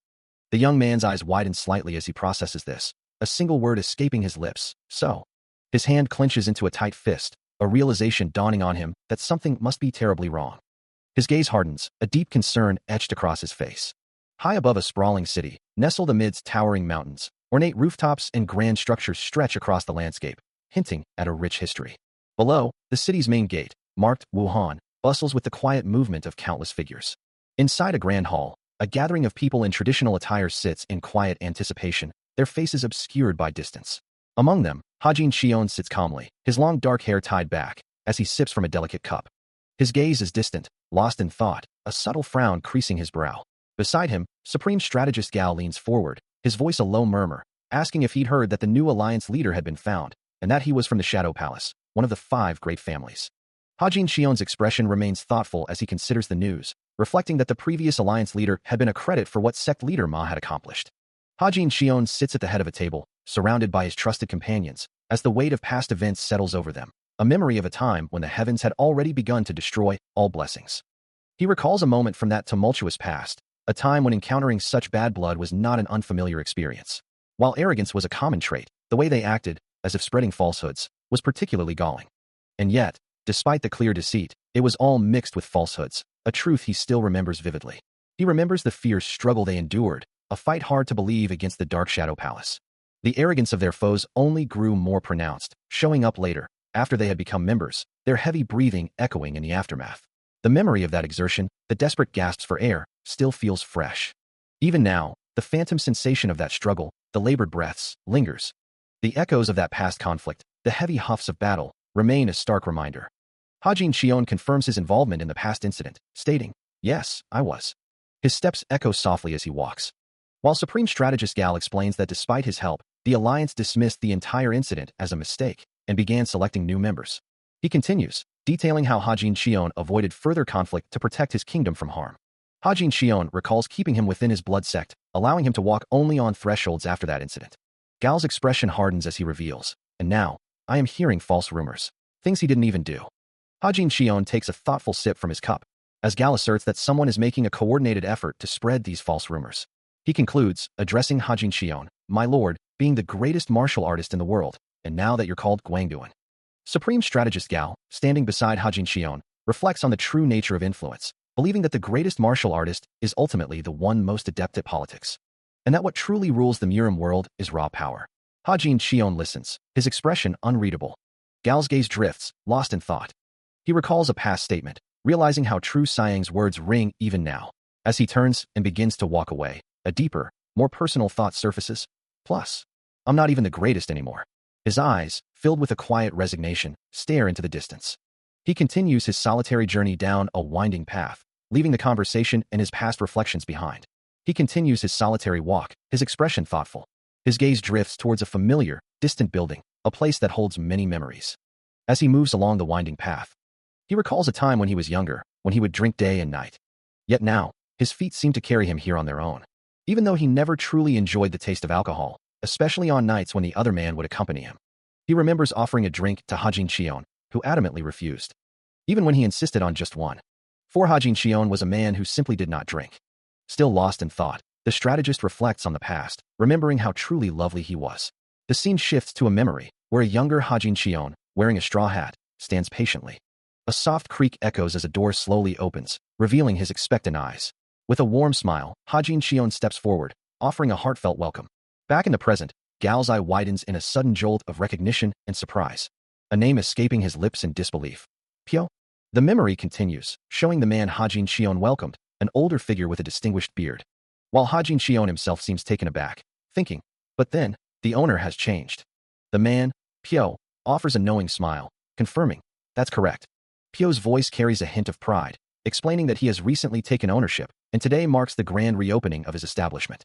The young man's eyes widen slightly as he processes this, a single word escaping his lips, "So." His hand clenches into a tight fist, a realization dawning on him that something must be terribly wrong. His gaze hardens, a deep concern etched across his face. High above a sprawling city, nestled amidst towering mountains, ornate rooftops and grand structures stretch across the landscape, hinting at a rich history. Below, the city's main gate, marked Wuhan, bustles with the quiet movement of countless figures. Inside a grand hall, a gathering of people in traditional attire sits in quiet anticipation, their faces obscured by distance. Among them, Hajin Xion sits calmly, his long dark hair tied back, as he sips from a delicate cup. His gaze is distant, lost in thought, a subtle frown creasing his brow. Beside him, Supreme Strategist Gao leans forward, his voice a low murmur, asking if he'd heard that the new alliance leader had been found, and that he was from the Shadow Palace, one of the 5 great families. Hajin Xion's expression remains thoughtful as he considers the news, reflecting that the previous alliance leader had been a credit for what sect leader Ma had accomplished. Hajin Xion sits at the head of a table, surrounded by his trusted companions, as the weight of past events settles over them, a memory of a time when the heavens had already begun to destroy all blessings. He recalls a moment from that tumultuous past, a time when encountering such bad blood was not an unfamiliar experience. While arrogance was a common trait, the way they acted, as if spreading falsehoods, was particularly galling. And yet, despite the clear deceit, it was all mixed with falsehoods, a truth he still remembers vividly. He remembers the fierce struggle they endured, a fight hard to believe against the Dark Shadow Palace. The arrogance of their foes only grew more pronounced, showing up later, after they had become members, their heavy breathing echoing in the aftermath. The memory of that exertion, the desperate gasps for air, still feels fresh. Even now, the phantom sensation of that struggle, the labored breaths, lingers. The echoes of that past conflict, the heavy huffs of battle, remain a stark reminder. Hajin Xion confirms his involvement in the past incident, stating, "Yes, I was." His steps echo softly as he walks. While Supreme Strategist Gal explains that despite his help, the Alliance dismissed the entire incident as a mistake and began selecting new members. He continues, detailing how Hajin Xion avoided further conflict to protect his kingdom from harm. Hajin Xion recalls keeping him within his blood sect, allowing him to walk only on thresholds after that incident. Gal's expression hardens as he reveals, "And now, I am hearing false rumors, things he didn't even do." Hajin Xion takes a thoughtful sip from his cup, as Gal asserts that someone is making a coordinated effort to spread these false rumors. He concludes, addressing Hajin Xion, "My lord, being the greatest martial artist in the world, and now that you're called Guangduan." Supreme Strategist Gao, standing beside Hajin Xion, reflects on the true nature of influence, believing that the greatest martial artist is ultimately the one most adept at politics, and that what truly rules the Murim world is raw power. Hajin Xion listens, his expression unreadable. Gao's gaze drifts, lost in thought. He recalls a past statement, realizing how true Siang's words ring even now. As he turns and begins to walk away, a deeper, more personal thought surfaces. Plus, I'm not even the greatest anymore. His eyes, filled with a quiet resignation, stare into the distance. He continues his solitary journey down a winding path, leaving the conversation and his past reflections behind. He continues his solitary walk, his expression thoughtful. His gaze drifts towards a familiar, distant building, a place that holds many memories. As he moves along the winding path, he recalls a time when he was younger, when he would drink day and night. Yet now, his feet seem to carry him here on their own. Even though he never truly enjoyed the taste of alcohol, especially on nights when the other man would accompany him. He remembers offering a drink to Hajin Shion, who adamantly refused, even when he insisted on just one. For Hajin Shion was a man who simply did not drink. Still lost in thought, the strategist reflects on the past, remembering how truly lovely he was. The scene shifts to a memory, where a younger Hajin Shion, wearing a straw hat, stands patiently. A soft creak echoes as a door slowly opens, revealing his expectant eyes. With a warm smile, Hajin Shion steps forward, offering a heartfelt welcome. Back in the present, Gao's eye widens in a sudden jolt of recognition and surprise. A name escaping his lips in disbelief. Pyo? The memory continues, showing the man Hajin Shion welcomed, an older figure with a distinguished beard. While Hajin Shion himself seems taken aback, thinking, but then, the owner has changed. The man, Pyo, offers a knowing smile, confirming, that's correct. Pyo's voice carries a hint of pride, explaining that he has recently taken ownership, and today marks the grand reopening of his establishment.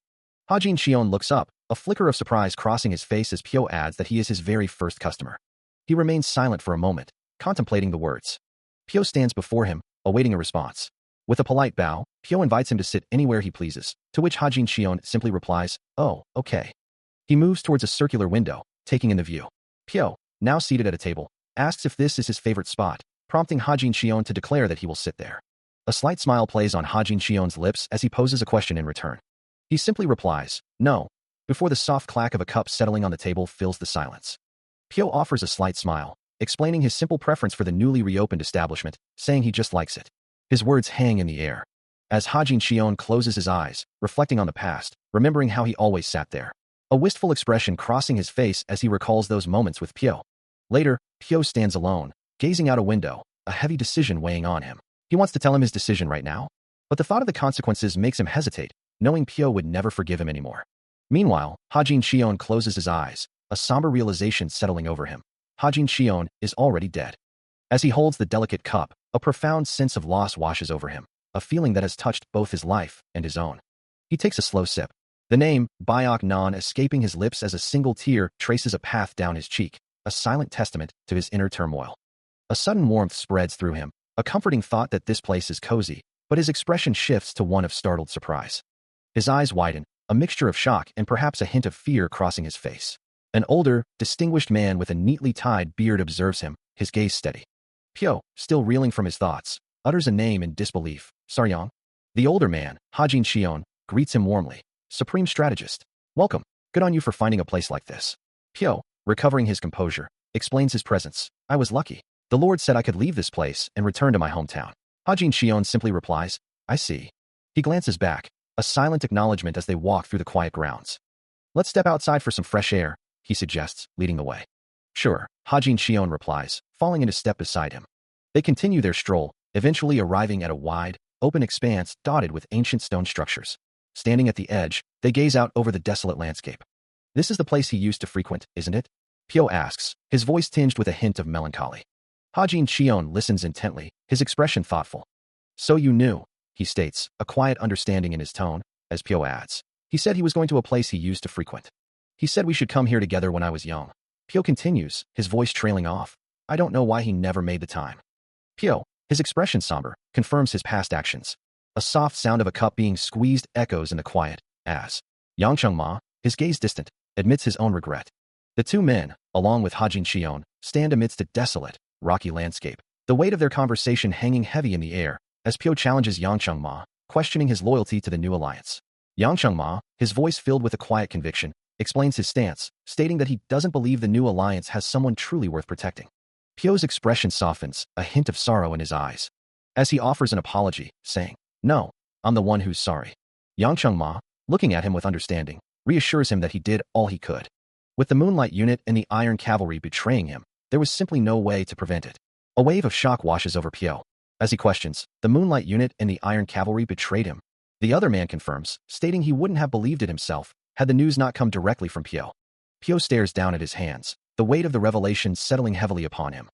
Hajin Shion looks up, a flicker of surprise crossing his face as Pyo adds that he is his very first customer. He remains silent for a moment, contemplating the words. Pyo stands before him, awaiting a response. With a polite bow, Pyo invites him to sit anywhere he pleases, to which Hajin Shion simply replies, oh, okay. He moves towards a circular window, taking in the view. Pyo, now seated at a table, asks if this is his favorite spot, prompting Hajin Shion to declare that he will sit there. A slight smile plays on Hajin Shion's lips as he poses a question in return. He simply replies, no, before the soft clack of a cup settling on the table fills the silence. Pyo offers a slight smile, explaining his simple preference for the newly reopened establishment, saying he just likes it. His words hang in the air. As Hajin Shion closes his eyes, reflecting on the past, remembering how he always sat there. A wistful expression crossing his face as he recalls those moments with Pyo. Later, Pyo stands alone, gazing out a window, a heavy decision weighing on him. He wants to tell him his decision right now, but the thought of the consequences makes him hesitate, knowing Pyo would never forgive him anymore. Meanwhile, Hajin Shion closes his eyes, a somber realization settling over him. Hajin Shion is already dead. As he holds the delicate cup, a profound sense of loss washes over him, a feeling that has touched both his life and his own. He takes a slow sip. The name, Byok Non, escaping his lips as a single tear traces a path down his cheek, a silent testament to his inner turmoil. A sudden warmth spreads through him, a comforting thought that this place is cozy, but his expression shifts to one of startled surprise. His eyes widen, a mixture of shock and perhaps a hint of fear crossing his face. An older, distinguished man with a neatly tied beard observes him, his gaze steady. Pyo, still reeling from his thoughts, utters a name in disbelief, Saryong. The older man, Hajin Shion, greets him warmly. Supreme Strategist. Welcome. Good on you for finding a place like this. Pyo, recovering his composure, explains his presence. I was lucky. The Lord said I could leave this place and return to my hometown. Hajin Shion simply replies, I see. He glances back, a silent acknowledgement as they walk through the quiet grounds. Let's step outside for some fresh air, he suggests, leading the way. Sure, Hajin Shion replies, falling into step beside him. They continue their stroll, eventually arriving at a wide, open expanse dotted with ancient stone structures. Standing at the edge, they gaze out over the desolate landscape. This is the place he used to frequent, isn't it? Pyo asks, his voice tinged with a hint of melancholy. Hajin Shion listens intently, his expression thoughtful. So you knew, he states, a quiet understanding in his tone, as Pyo adds. He said he was going to a place he used to frequent. He said we should come here together when I was young. Pyo continues, his voice trailing off. I don't know why he never made the time. Pyo, his expression somber, confirms his past actions. A soft sound of a cup being squeezed echoes in the quiet, as Yangcheng Ma, his gaze distant, admits his own regret. The two men, along with Hajin Shion, stand amidst a desolate, rocky landscape, the weight of their conversation hanging heavy in the air, as Pyo challenges Yangcheng Ma, questioning his loyalty to the new alliance. Yangcheng Ma, his voice filled with a quiet conviction, explains his stance, stating that he doesn't believe the new alliance has someone truly worth protecting. Pyo's expression softens, a hint of sorrow in his eyes, as he offers an apology, saying, No, I'm the one who's sorry. Yangcheng Ma, looking at him with understanding, reassures him that he did all he could. With the Moonlight Unit and the Iron Cavalry betraying him, there was simply no way to prevent it. A wave of shock washes over Pyo. As he questions, the Moonlight Unit and the Iron Cavalry betrayed him. The other man confirms, stating he wouldn't have believed it himself, had the news not come directly from Pyo. Pyo stares down at his hands, the weight of the revelation settling heavily upon him.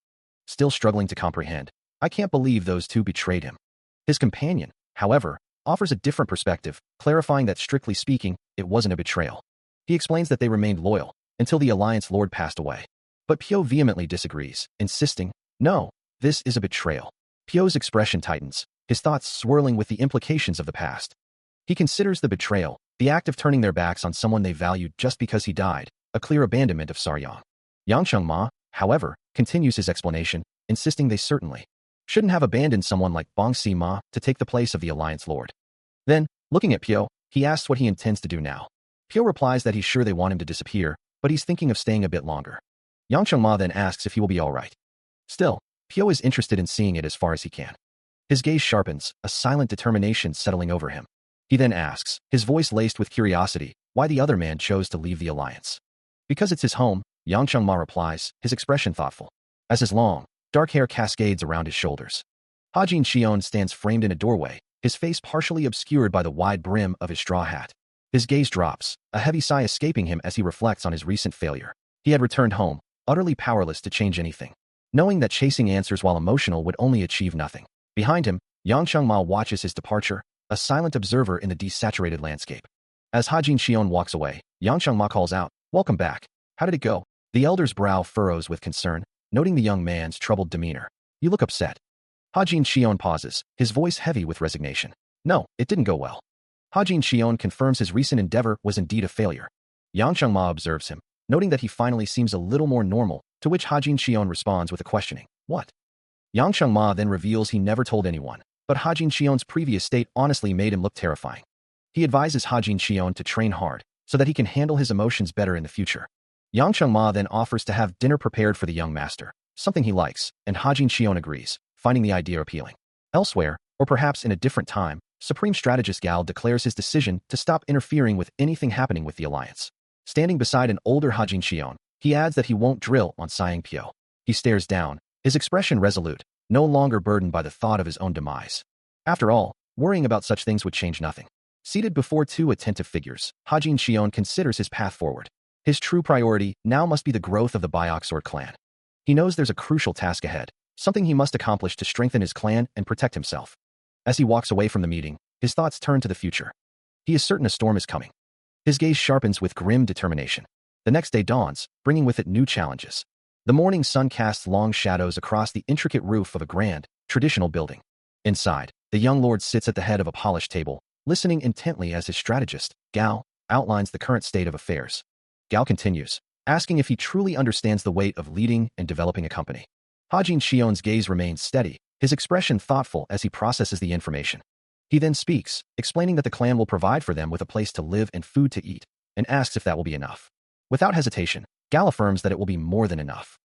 Still struggling to comprehend, I can't believe those two betrayed him. His companion, however, offers a different perspective, clarifying that strictly speaking, it wasn't a betrayal. He explains that they remained loyal until the Alliance Lord passed away. But Pyo vehemently disagrees, insisting, no, this is a betrayal. Pyo's expression tightens, his thoughts swirling with the implications of the past. He considers the betrayal, the act of turning their backs on someone they valued just because he died, a clear abandonment of Saryang. Yang Chengma, however, continues his explanation, insisting they certainly shouldn't have abandoned someone like Bong Si-ma to take the place of the Alliance Lord. Then, looking at Pyo, he asks what he intends to do now. Pyo replies that he's sure they want him to disappear, but he's thinking of staying a bit longer. Yang Chengma then asks if he will be all right. Still, Pyo is interested in seeing it as far as he can. His gaze sharpens, a silent determination settling over him. He then asks, his voice laced with curiosity, why the other man chose to leave the Alliance. Because it's his home, Yang Chengma replies, his expression thoughtful. As his long, dark hair cascades around his shoulders. Hajin Xion stands framed in a doorway, his face partially obscured by the wide brim of his straw hat. His gaze drops, a heavy sigh escaping him as he reflects on his recent failure. He had returned home, utterly powerless to change anything, knowing that chasing answers while emotional would only achieve nothing. Behind him, Yang Chengma watches his departure, a silent observer in the desaturated landscape. As Hajin Xion walks away, Yang Chengma calls out, welcome back. How did it go? The elder's brow furrows with concern, noting the young man's troubled demeanor. You look upset. Hajin Xion pauses, his voice heavy with resignation. No, it didn't go well. Hajin Xion confirms his recent endeavor was indeed a failure. Yang Chengma observes him, noting that he finally seems a little more normal, to which Hajin Xion responds with a questioning, what? Yang Chengma then reveals he never told anyone, but Hajin Xion's previous state honestly made him look terrifying. He advises Hajin Xion to train hard, so that he can handle his emotions better in the future. Yang Chengma then offers to have dinner prepared for the young master, something he likes, and Hajin Xion agrees, finding the idea appealing. Elsewhere, or perhaps in a different time, Supreme Strategist Gao declares his decision to stop interfering with anything happening with the Alliance. Standing beside an older Hajin Xion, he adds that he won't drill on Siang Pyo. He stares down, his expression resolute, no longer burdened by the thought of his own demise. After all, worrying about such things would change nothing. Seated before two attentive figures, Hajin Xion considers his path forward. His true priority now must be the growth of the Byoxord clan. He knows there's a crucial task ahead, something he must accomplish to strengthen his clan and protect himself. As he walks away from the meeting, his thoughts turn to the future. He is certain a storm is coming. His gaze sharpens with grim determination. The next day dawns, bringing with it new challenges. The morning sun casts long shadows across the intricate roof of a grand, traditional building. Inside, the young lord sits at the head of a polished table, listening intently as his strategist, Gao, outlines the current state of affairs. Gao continues, asking if he truly understands the weight of leading and developing a company. Hajin Xion's gaze remains steady, his expression thoughtful as he processes the information. He then speaks, explaining that the clan will provide for them with a place to live and food to eat, and asks if that will be enough. Without hesitation, Gao affirms that it will be more than enough.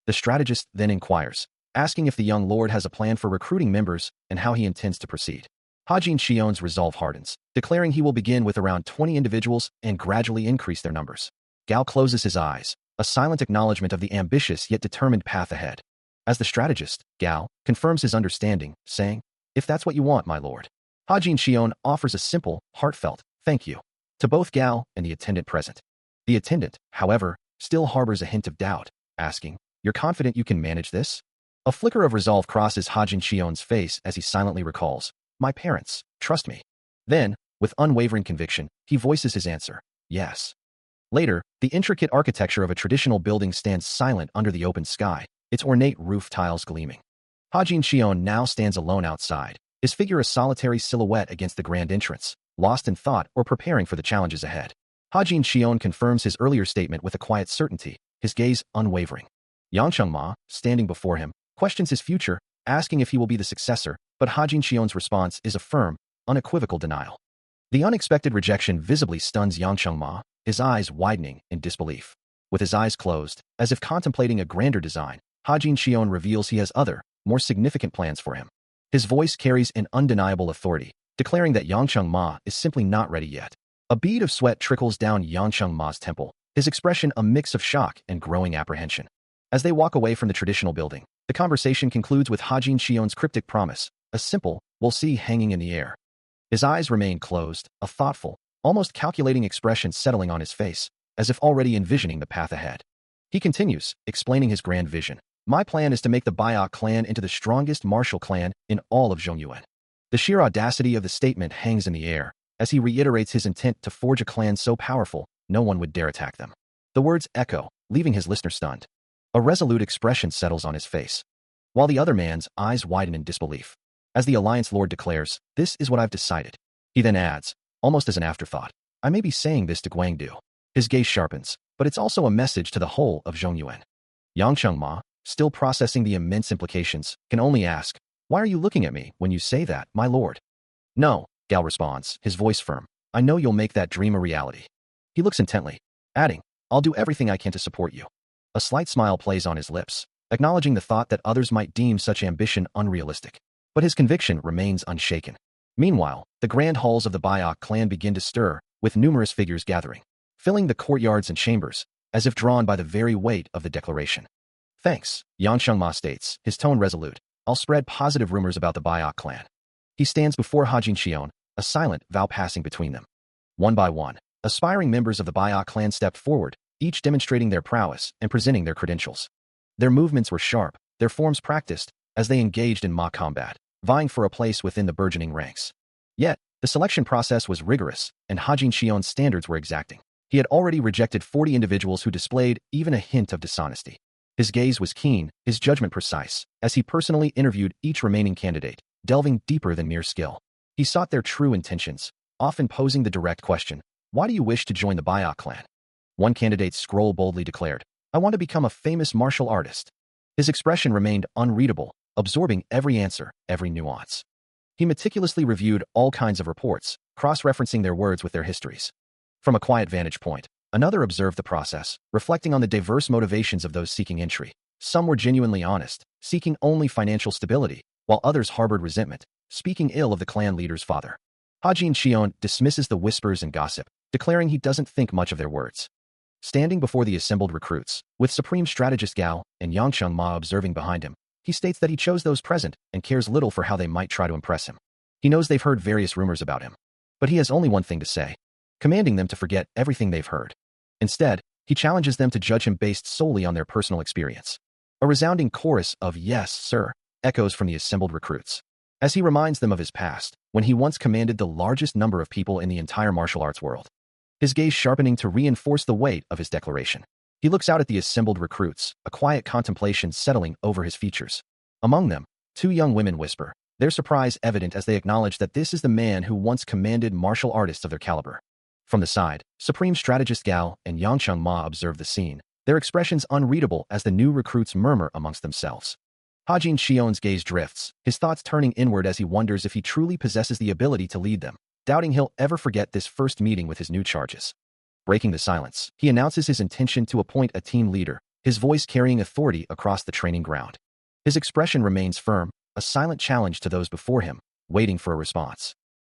The strategist then inquires, asking if the young lord has a plan for recruiting members and how he intends to proceed. Hajin Xion's resolve hardens, declaring he will begin with around 20 individuals and gradually increase their numbers. Gao closes his eyes, a silent acknowledgement of the ambitious yet determined path ahead. As the strategist, Gao confirms his understanding, saying, if that's what you want, my lord. Hajin Xion offers a simple, heartfelt, thank you, to both Gao and the attendant present. The attendant, however, still harbors a hint of doubt, asking, you're confident you can manage this? A flicker of resolve crosses Hajin Xion's face as he silently recalls, my parents, trust me. Then, with unwavering conviction, he voices his answer, yes. Later, the intricate architecture of a traditional building stands silent under the open sky, its ornate roof tiles gleaming. Hajin Xion now stands alone outside, his figure a solitary silhouette against the grand entrance, lost in thought or preparing for the challenges ahead. Hajin Xion confirms his earlier statement with a quiet certainty, his gaze unwavering. Yang Chengma, standing before him, questions his future, asking if he will be the successor, but Hajin Xion's response is a firm, unequivocal denial. The unexpected rejection visibly stuns Yang Chengma, his eyes widening in disbelief. With his eyes closed, as if contemplating a grander design, Hajin Xion reveals he has other, more significant plans for him. His voice carries an undeniable authority, declaring that Yang Chengma is simply not ready yet. A bead of sweat trickles down Yang Chengma's temple, his expression a mix of shock and growing apprehension. As they walk away from the traditional building, the conversation concludes with Hajin Xion's cryptic promise, a simple, we'll see hanging in the air. His eyes remain closed, a thoughtful, almost calculating expression settling on his face, as if already envisioning the path ahead. He continues, explaining his grand vision. My plan is to make the Biak clan into the strongest martial clan in all of Zhongyuan. The sheer audacity of the statement hangs in the air, as he reiterates his intent to forge a clan so powerful, no one would dare attack them. The words echo, leaving his listener stunned. A resolute expression settles on his face, while the other man's eyes widen in disbelief. As the Alliance Lord declares, "This is what I've decided." He then adds, almost as an afterthought, "I may be saying this to Guangdu." His gaze sharpens, but it's also a message to the whole of Zhongyuan. Yang Chengma, still processing the immense implications, can only ask, "Why are you looking at me when you say that, my lord?" "No," Gao responds, his voice firm. "I know you'll make that dream a reality." He looks intently, adding, "I'll do everything I can to support you." A slight smile plays on his lips, acknowledging the thought that others might deem such ambition unrealistic. But his conviction remains unshaken. Meanwhile, the grand halls of the Biak clan begin to stir, with numerous figures gathering, filling the courtyards and chambers, as if drawn by the very weight of the declaration. "Thanks," Yang Chengma states, his tone resolute. "I'll spread positive rumors about the Biak clan." He stands before Hajin Xion, a silent vow passing between them. One by one, aspiring members of the Biak clan stepped forward, each demonstrating their prowess and presenting their credentials. Their movements were sharp, their forms practiced, as they engaged in mock combat, vying for a place within the burgeoning ranks. Yet, the selection process was rigorous, and Hajin Xion's standards were exacting. He had already rejected 40 individuals who displayed even a hint of dishonesty. His gaze was keen, his judgment precise, as he personally interviewed each remaining candidate, delving deeper than mere skill. He sought their true intentions, often posing the direct question, "Why do you wish to join the Biak clan?" One candidate's scroll boldly declared, "I want to become a famous martial artist." His expression remained unreadable, absorbing every answer, every nuance. He meticulously reviewed all kinds of reports, cross-referencing their words with their histories. From a quiet vantage point, another observed the process, reflecting on the diverse motivations of those seeking entry. Some were genuinely honest, seeking only financial stability, while others harbored resentment, speaking ill of the clan leader's father. Hajin Xion dismisses the whispers and gossip, declaring he doesn't think much of their words. Standing before the assembled recruits, with Supreme Strategist Gao and Yang Chengma observing behind him, he states that he chose those present and cares little for how they might try to impress him. He knows they've heard various rumors about him, but he has only one thing to say, commanding them to forget everything they've heard. Instead, he challenges them to judge him based solely on their personal experience. A resounding chorus of "Yes, sir," echoes from the assembled recruits, as he reminds them of his past, when he once commanded the largest number of people in the entire martial arts world. His gaze sharpening to reinforce the weight of his declaration. He looks out at the assembled recruits, a quiet contemplation settling over his features. Among them, two young women whisper, their surprise evident as they acknowledge that this is the man who once commanded martial artists of their caliber. From the side, Supreme Strategist Gao and Yang Chengma observe the scene, their expressions unreadable as the new recruits murmur amongst themselves. Hajin Xion's gaze drifts, his thoughts turning inward as he wonders if he truly possesses the ability to lead them, doubting he'll ever forget this first meeting with his new charges. Breaking the silence, he announces his intention to appoint a team leader, his voice carrying authority across the training ground. His expression remains firm, a silent challenge to those before him, waiting for a response.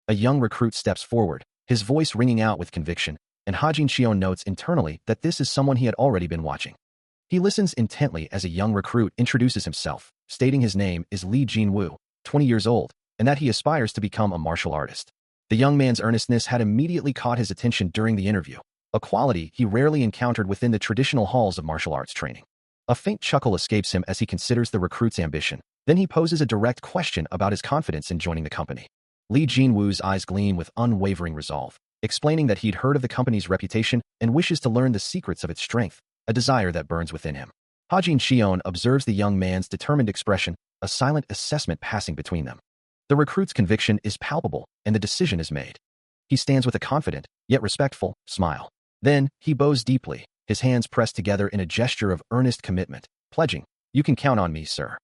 A young recruit steps forward, his voice ringing out with conviction, and Hajin Xion notes internally that this is someone he had already been watching. He listens intently as a young recruit introduces himself, stating his name is Li Jinwu, 20 years old, and that he aspires to become a martial artist. The young man's earnestness had immediately caught his attention during the interview, a quality he rarely encountered within the traditional halls of martial arts training. A faint chuckle escapes him as he considers the recruit's ambition. Then he poses a direct question about his confidence in joining the company. Li Jinwu's eyes gleam with unwavering resolve, explaining that he'd heard of the company's reputation and wishes to learn the secrets of its strength, a desire that burns within him. Hajin Xion observes the young man's determined expression, a silent assessment passing between them. The recruit's conviction is palpable, and the decision is made. He stands with a confident, yet respectful, smile. Then, he bows deeply, his hands pressed together in a gesture of earnest commitment, pledging, "You can count on me, sir."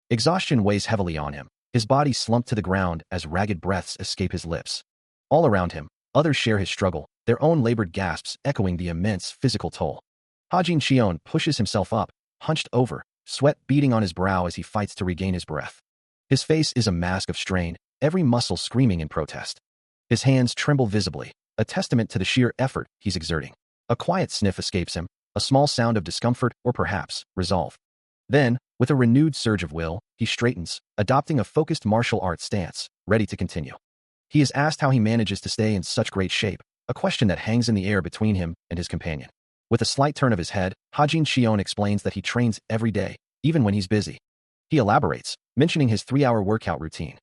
Exhaustion weighs heavily on him, his body slumped to the ground as ragged breaths escape his lips. All around him, others share his struggle, their own labored gasps echoing the immense physical toll. Hajin Xion pushes himself up, hunched over, sweat beading on his brow as he fights to regain his breath. His face is a mask of strain, every muscle screaming in protest. His hands tremble visibly, a testament to the sheer effort he's exerting. A quiet sniff escapes him, a small sound of discomfort or perhaps resolve. Then, with a renewed surge of will, he straightens, adopting a focused martial arts stance, ready to continue. He is asked how he manages to stay in such great shape, a question that hangs in the air between him and his companion. With a slight turn of his head, Hajin Xion explains that he trains every day, even when he's busy. He elaborates, mentioning his 3-hour workout routine.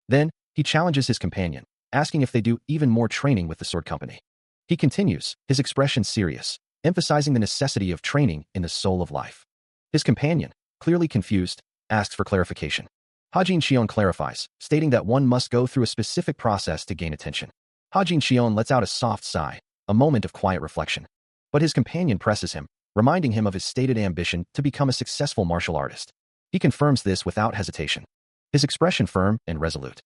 Then, he challenges his companion, asking if they do even more training with the sword company. He continues, his expression serious, emphasizing the necessity of training in the soul of life. His companion, clearly confused, asks for clarification. Hajin Shion clarifies, stating that one must go through a specific process to gain attention. Hajin Shion lets out a soft sigh, a moment of quiet reflection. But his companion presses him, reminding him of his stated ambition to become a successful martial artist. He confirms this without hesitation, his expression firm and resolute.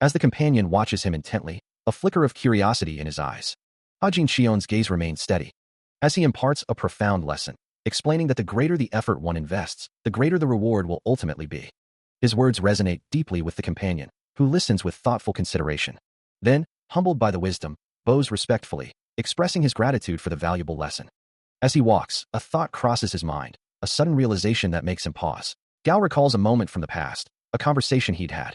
As the companion watches him intently, a flicker of curiosity in his eyes. Hajin Shion's gaze remains steady, as he imparts a profound lesson, explaining that the greater the effort one invests, the greater the reward will ultimately be. His words resonate deeply with the companion, who listens with thoughtful consideration. Then, humbled by the wisdom, bows respectfully, expressing his gratitude for the valuable lesson. As he walks, a thought crosses his mind, a sudden realization that makes him pause. Gao recalls a moment from the past, a conversation he'd had.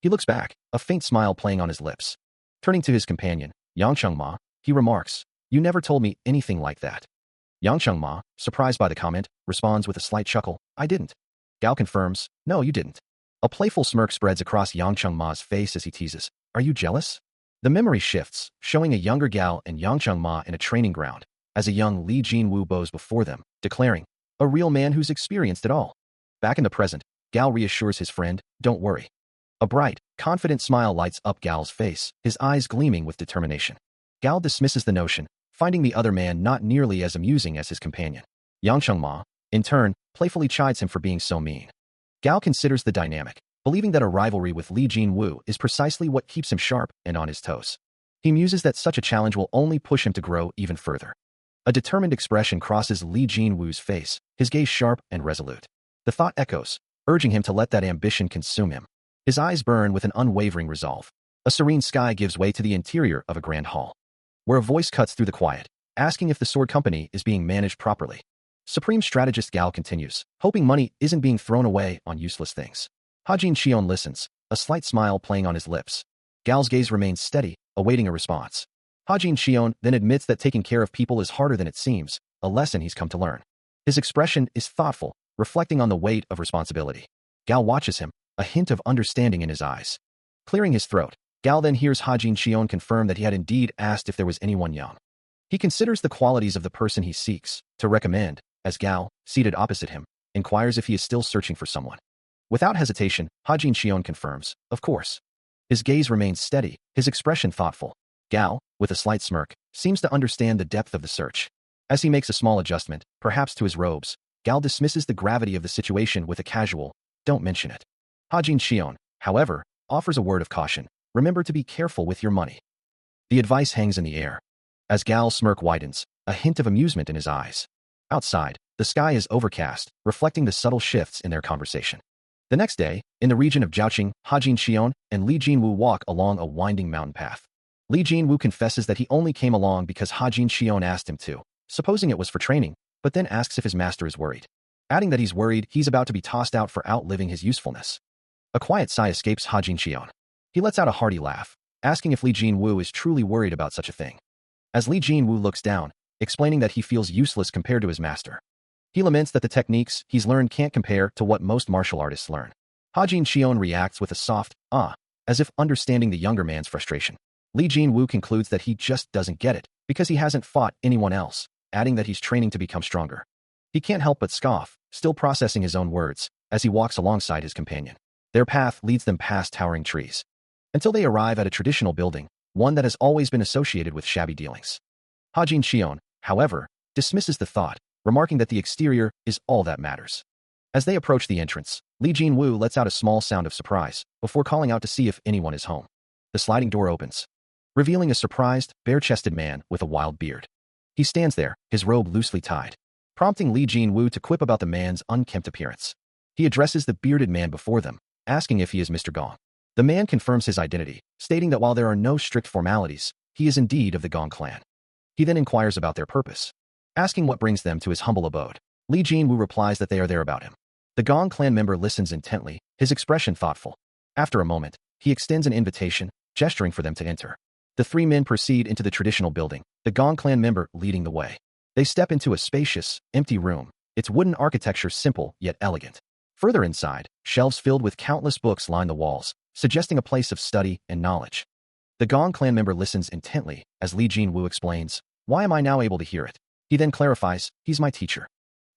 He looks back, a faint smile playing on his lips. Turning to his companion, Yang Chengma, he remarks, "You never told me anything like that." Yang Chengma, surprised by the comment, responds with a slight chuckle, "I didn't." Gao confirms, "No, you didn't." A playful smirk spreads across Yang Chengma's face as he teases, "Are you jealous?" The memory shifts, showing a younger Gao and Yang Chengma in a training ground, as a young Li Jinwu bows before them, declaring, "A real man who's experienced it all." Back in the present, Gao reassures his friend, "Don't worry." A bright, confident smile lights up Gao's face, his eyes gleaming with determination. Gao dismisses the notion, finding the other man not nearly as amusing as his companion. Yang Chengma, in turn, playfully chides him for being so mean. Gao considers the dynamic, believing that a rivalry with Li Jinwu is precisely what keeps him sharp and on his toes. He muses that such a challenge will only push him to grow even further. A determined expression crosses Li Jinwu's face, his gaze sharp and resolute. The thought echoes, urging him to let that ambition consume him. His eyes burn with an unwavering resolve. A serene sky gives way to the interior of a grand hall, where a voice cuts through the quiet, asking if the sword company is being managed properly. Supreme Strategist Gao continues, hoping money isn't being thrown away on useless things. Hajin Shion listens, a slight smile playing on his lips. Gao's gaze remains steady, awaiting a response. Hajin Shion then admits that taking care of people is harder than it seems, a lesson he's come to learn. His expression is thoughtful, reflecting on the weight of responsibility. Gao watches him, a hint of understanding in his eyes. Clearing his throat, Gao then hears Hajin Shion confirm that he had indeed asked if there was anyone young. He considers the qualities of the person he seeks to recommend, as Gao, seated opposite him, inquires if he is still searching for someone. Without hesitation, Hajin Shion confirms, "Of course." His gaze remains steady, his expression thoughtful. Gao, with a slight smirk, seems to understand the depth of the search. As he makes a small adjustment, perhaps to his robes, Gao dismisses the gravity of the situation with a casual, "Don't mention it." Hajin Shion, however, offers a word of caution, "Remember to be careful with your money." The advice hangs in the air. As Gao's smirk widens, a hint of amusement in his eyes. Outside, the sky is overcast, reflecting the subtle shifts in their conversation. The next day, in the region of Jiaoqing, Hajin Shion and Li Jinwu walk along a winding mountain path. Li Jinwu confesses that he only came along because Hajin Shion asked him to, supposing it was for training, but then asks if his master is worried, adding that he's worried he's about to be tossed out for outliving his usefulness. A quiet sigh escapes Hajin Shion. He lets out a hearty laugh, asking if Li Jinwu is truly worried about such a thing. As Li Jinwu looks down, explaining that he feels useless compared to his master. He laments that the techniques he's learned can't compare to what most martial artists learn. Hajin Shion reacts with a soft, "Ah," as if understanding the younger man's frustration. Li Jinwu concludes that he just doesn't get it, because he hasn't fought anyone else, adding that he's training to become stronger. He can't help but scoff, still processing his own words, as he walks alongside his companion. Their path leads them past towering trees, until they arrive at a traditional building, one that has always been associated with shabby dealings. Hajin Shion, however, dismisses the thought, remarking that the exterior is all that matters. As they approach the entrance, Li Jinwu lets out a small sound of surprise, before calling out to see if anyone is home. The sliding door opens, revealing a surprised, bare-chested man with a wild beard. He stands there, his robe loosely tied, prompting Li Jinwu to quip about the man's unkempt appearance. He addresses the bearded man before them, asking if he is Mr. Gong. The man confirms his identity, stating that while there are no strict formalities, he is indeed of the Gong clan. He then inquires about their purpose, asking what brings them to his humble abode. Li Jinwu replies that they are there about him. The Gong clan member listens intently, his expression thoughtful. After a moment, he extends an invitation, gesturing for them to enter. The three men proceed into the traditional building, the Gong clan member leading the way. They step into a spacious, empty room, its wooden architecture simple yet elegant. Further inside, shelves filled with countless books line the walls, suggesting a place of study and knowledge. The Gong clan member listens intently as Li Jinwu explains, "Why am I now able to hear it?" He then clarifies, "He's my teacher."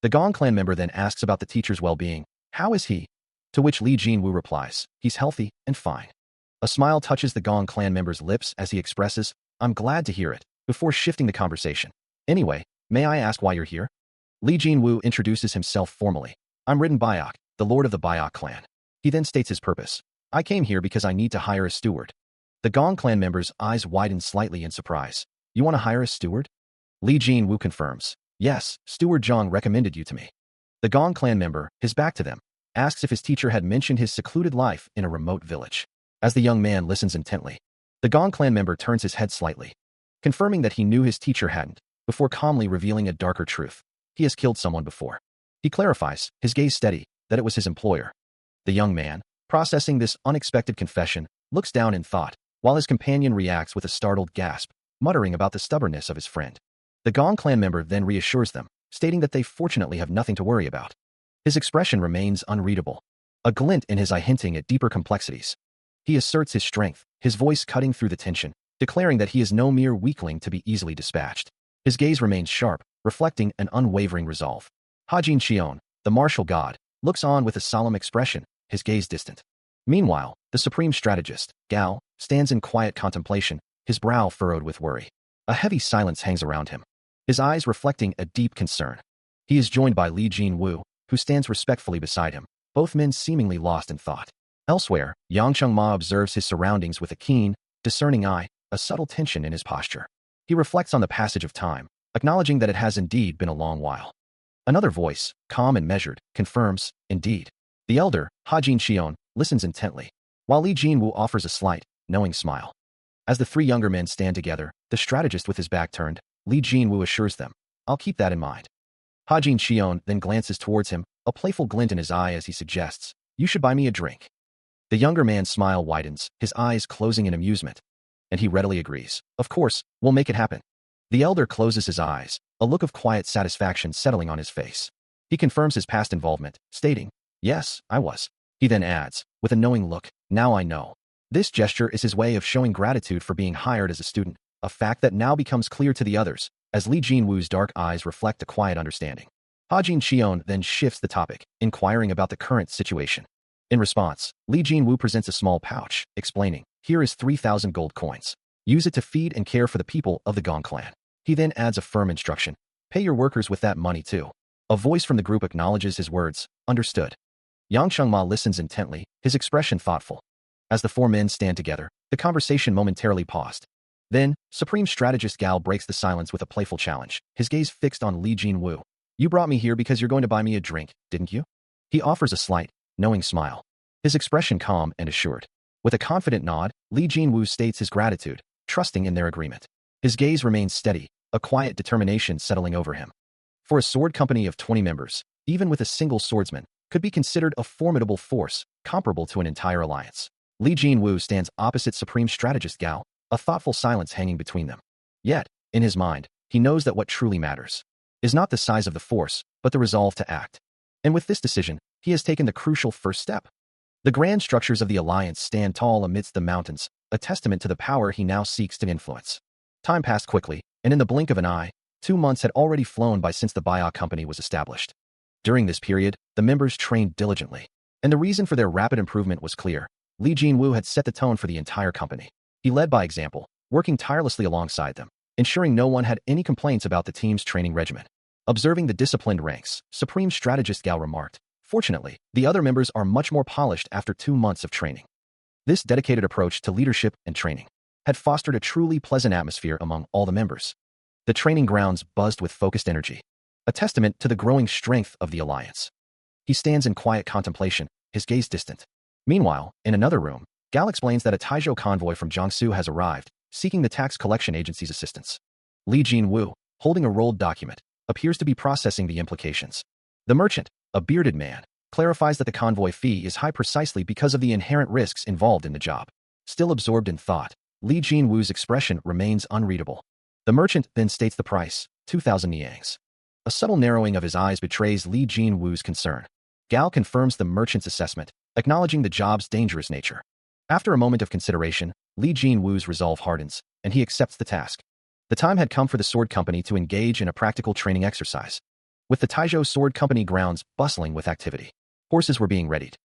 The Gong clan member then asks about the teacher's well-being. "How is he?" To which Li Jinwu replies, "He's healthy and fine." A smile touches the Gong clan member's lips as he expresses, "I'm glad to hear it," before shifting the conversation. "Anyway, may I ask why you're here?" Li Jinwu introduces himself formally. "I'm Ridden Bayok, the lord of the Bayok clan." He then states his purpose. "I came here because I need to hire a steward." The Gong clan member's eyes widen slightly in surprise. "You want to hire a steward?" Li Jinwu confirms, "Yes, Steward Zhang recommended you to me." The Gong clan member, his back to them, asks if his teacher had mentioned his secluded life in a remote village. As the young man listens intently, the Gong clan member turns his head slightly, confirming that he knew his teacher hadn't, before calmly revealing a darker truth. He has killed someone before. He clarifies, his gaze steady, that it was his employer. The young man, processing this unexpected confession, looks down in thought, while his companion reacts with a startled gasp, muttering about the stubbornness of his friend. The Gong clan member then reassures them, stating that they fortunately have nothing to worry about. His expression remains unreadable, a glint in his eye hinting at deeper complexities. He asserts his strength, his voice cutting through the tension, declaring that he is no mere weakling to be easily dispatched. His gaze remains sharp, reflecting an unwavering resolve. Hajin Xion, the martial god, looks on with a solemn expression, his gaze distant. Meanwhile, the supreme strategist, Gao, stands in quiet contemplation, his brow furrowed with worry. A heavy silence hangs around him, his eyes reflecting a deep concern. He is joined by Li Jinwu, who stands respectfully beside him, both men seemingly lost in thought. Elsewhere, Yang Chengma observes his surroundings with a keen, discerning eye, a subtle tension in his posture. He reflects on the passage of time, acknowledging that it has indeed been a long while. Another voice, calm and measured, confirms, "Indeed." The elder, Hajin Xion, listens intently, while Li Jinwu offers a slight, knowing smile. As the three younger men stand together, the strategist with his back turned, Li Jinwu assures them, "I'll keep that in mind." Hajin Xion then glances towards him, a playful glint in his eye as he suggests, "You should buy me a drink." The younger man's smile widens, his eyes closing in amusement, and he readily agrees, "Of course, we'll make it happen." The elder closes his eyes, a look of quiet satisfaction settling on his face. He confirms his past involvement, stating, "Yes, I was." He then adds, with a knowing look, "Now I know." This gesture is his way of showing gratitude for being hired as a student, a fact that now becomes clear to the others, as Li Jinwu's dark eyes reflect a quiet understanding. Hajin Xion then shifts the topic, inquiring about the current situation. In response, Li Jinwu presents a small pouch, explaining, "Here is 3,000 gold coins. Use it to feed and care for the people of the Gong clan." He then adds a firm instruction, "Pay your workers with that money too." A voice from the group acknowledges his words, "Understood." Yang Chengma listens intently, his expression thoughtful. As the four men stand together, the conversation momentarily paused. Then, Supreme Strategist Gao breaks the silence with a playful challenge, his gaze fixed on Li Jinwu. "You brought me here because you're going to buy me a drink, didn't you?" He offers a slight, knowing smile, his expression calm and assured. With a confident nod, Li Jinwu states his gratitude, trusting in their agreement. His gaze remains steady, a quiet determination settling over him. For a sword company of 20 members, even with a single swordsman, could be considered a formidable force, comparable to an entire alliance. Li Jinwu stands opposite Supreme Strategist Gao, a thoughtful silence hanging between them. Yet, in his mind, he knows that what truly matters is not the size of the force, but the resolve to act. And with this decision, he has taken the crucial first step. The grand structures of the alliance stand tall amidst the mountains, a testament to the power he now seeks to influence. Time passed quickly, and in the blink of an eye, 2 months had already flown by since the Bayok company was established. During this period, the members trained diligently, and the reason for their rapid improvement was clear. Li Jinwu had set the tone for the entire company. He led by example, working tirelessly alongside them, ensuring no one had any complaints about the team's training regimen. Observing the disciplined ranks, Supreme Strategist Gao remarked, "Fortunately, the other members are much more polished after 2 months of training." This dedicated approach to leadership and training had fostered a truly pleasant atmosphere among all the members. The training grounds buzzed with focused energy, a testament to the growing strength of the alliance. He stands in quiet contemplation, his gaze distant. Meanwhile, in another room, Gao explains that a Taizhou convoy from Jiangsu has arrived, seeking the tax collection agency's assistance. Li Jinwu, holding a rolled document, appears to be processing the implications. The merchant, a bearded man, clarifies that the convoy fee is high precisely because of the inherent risks involved in the job. Still absorbed in thought, Li Jinwu's expression remains unreadable. The merchant then states the price, 2,000 niangs. A subtle narrowing of his eyes betrays Li Jinwu's concern. Gao confirms the merchant's assessment, acknowledging the job's dangerous nature. After a moment of consideration, Li Jinwu's resolve hardens, and he accepts the task. The time had come for the sword company to engage in a practical training exercise. With the Taizhou Sword Company grounds bustling with activity, horses were being readied,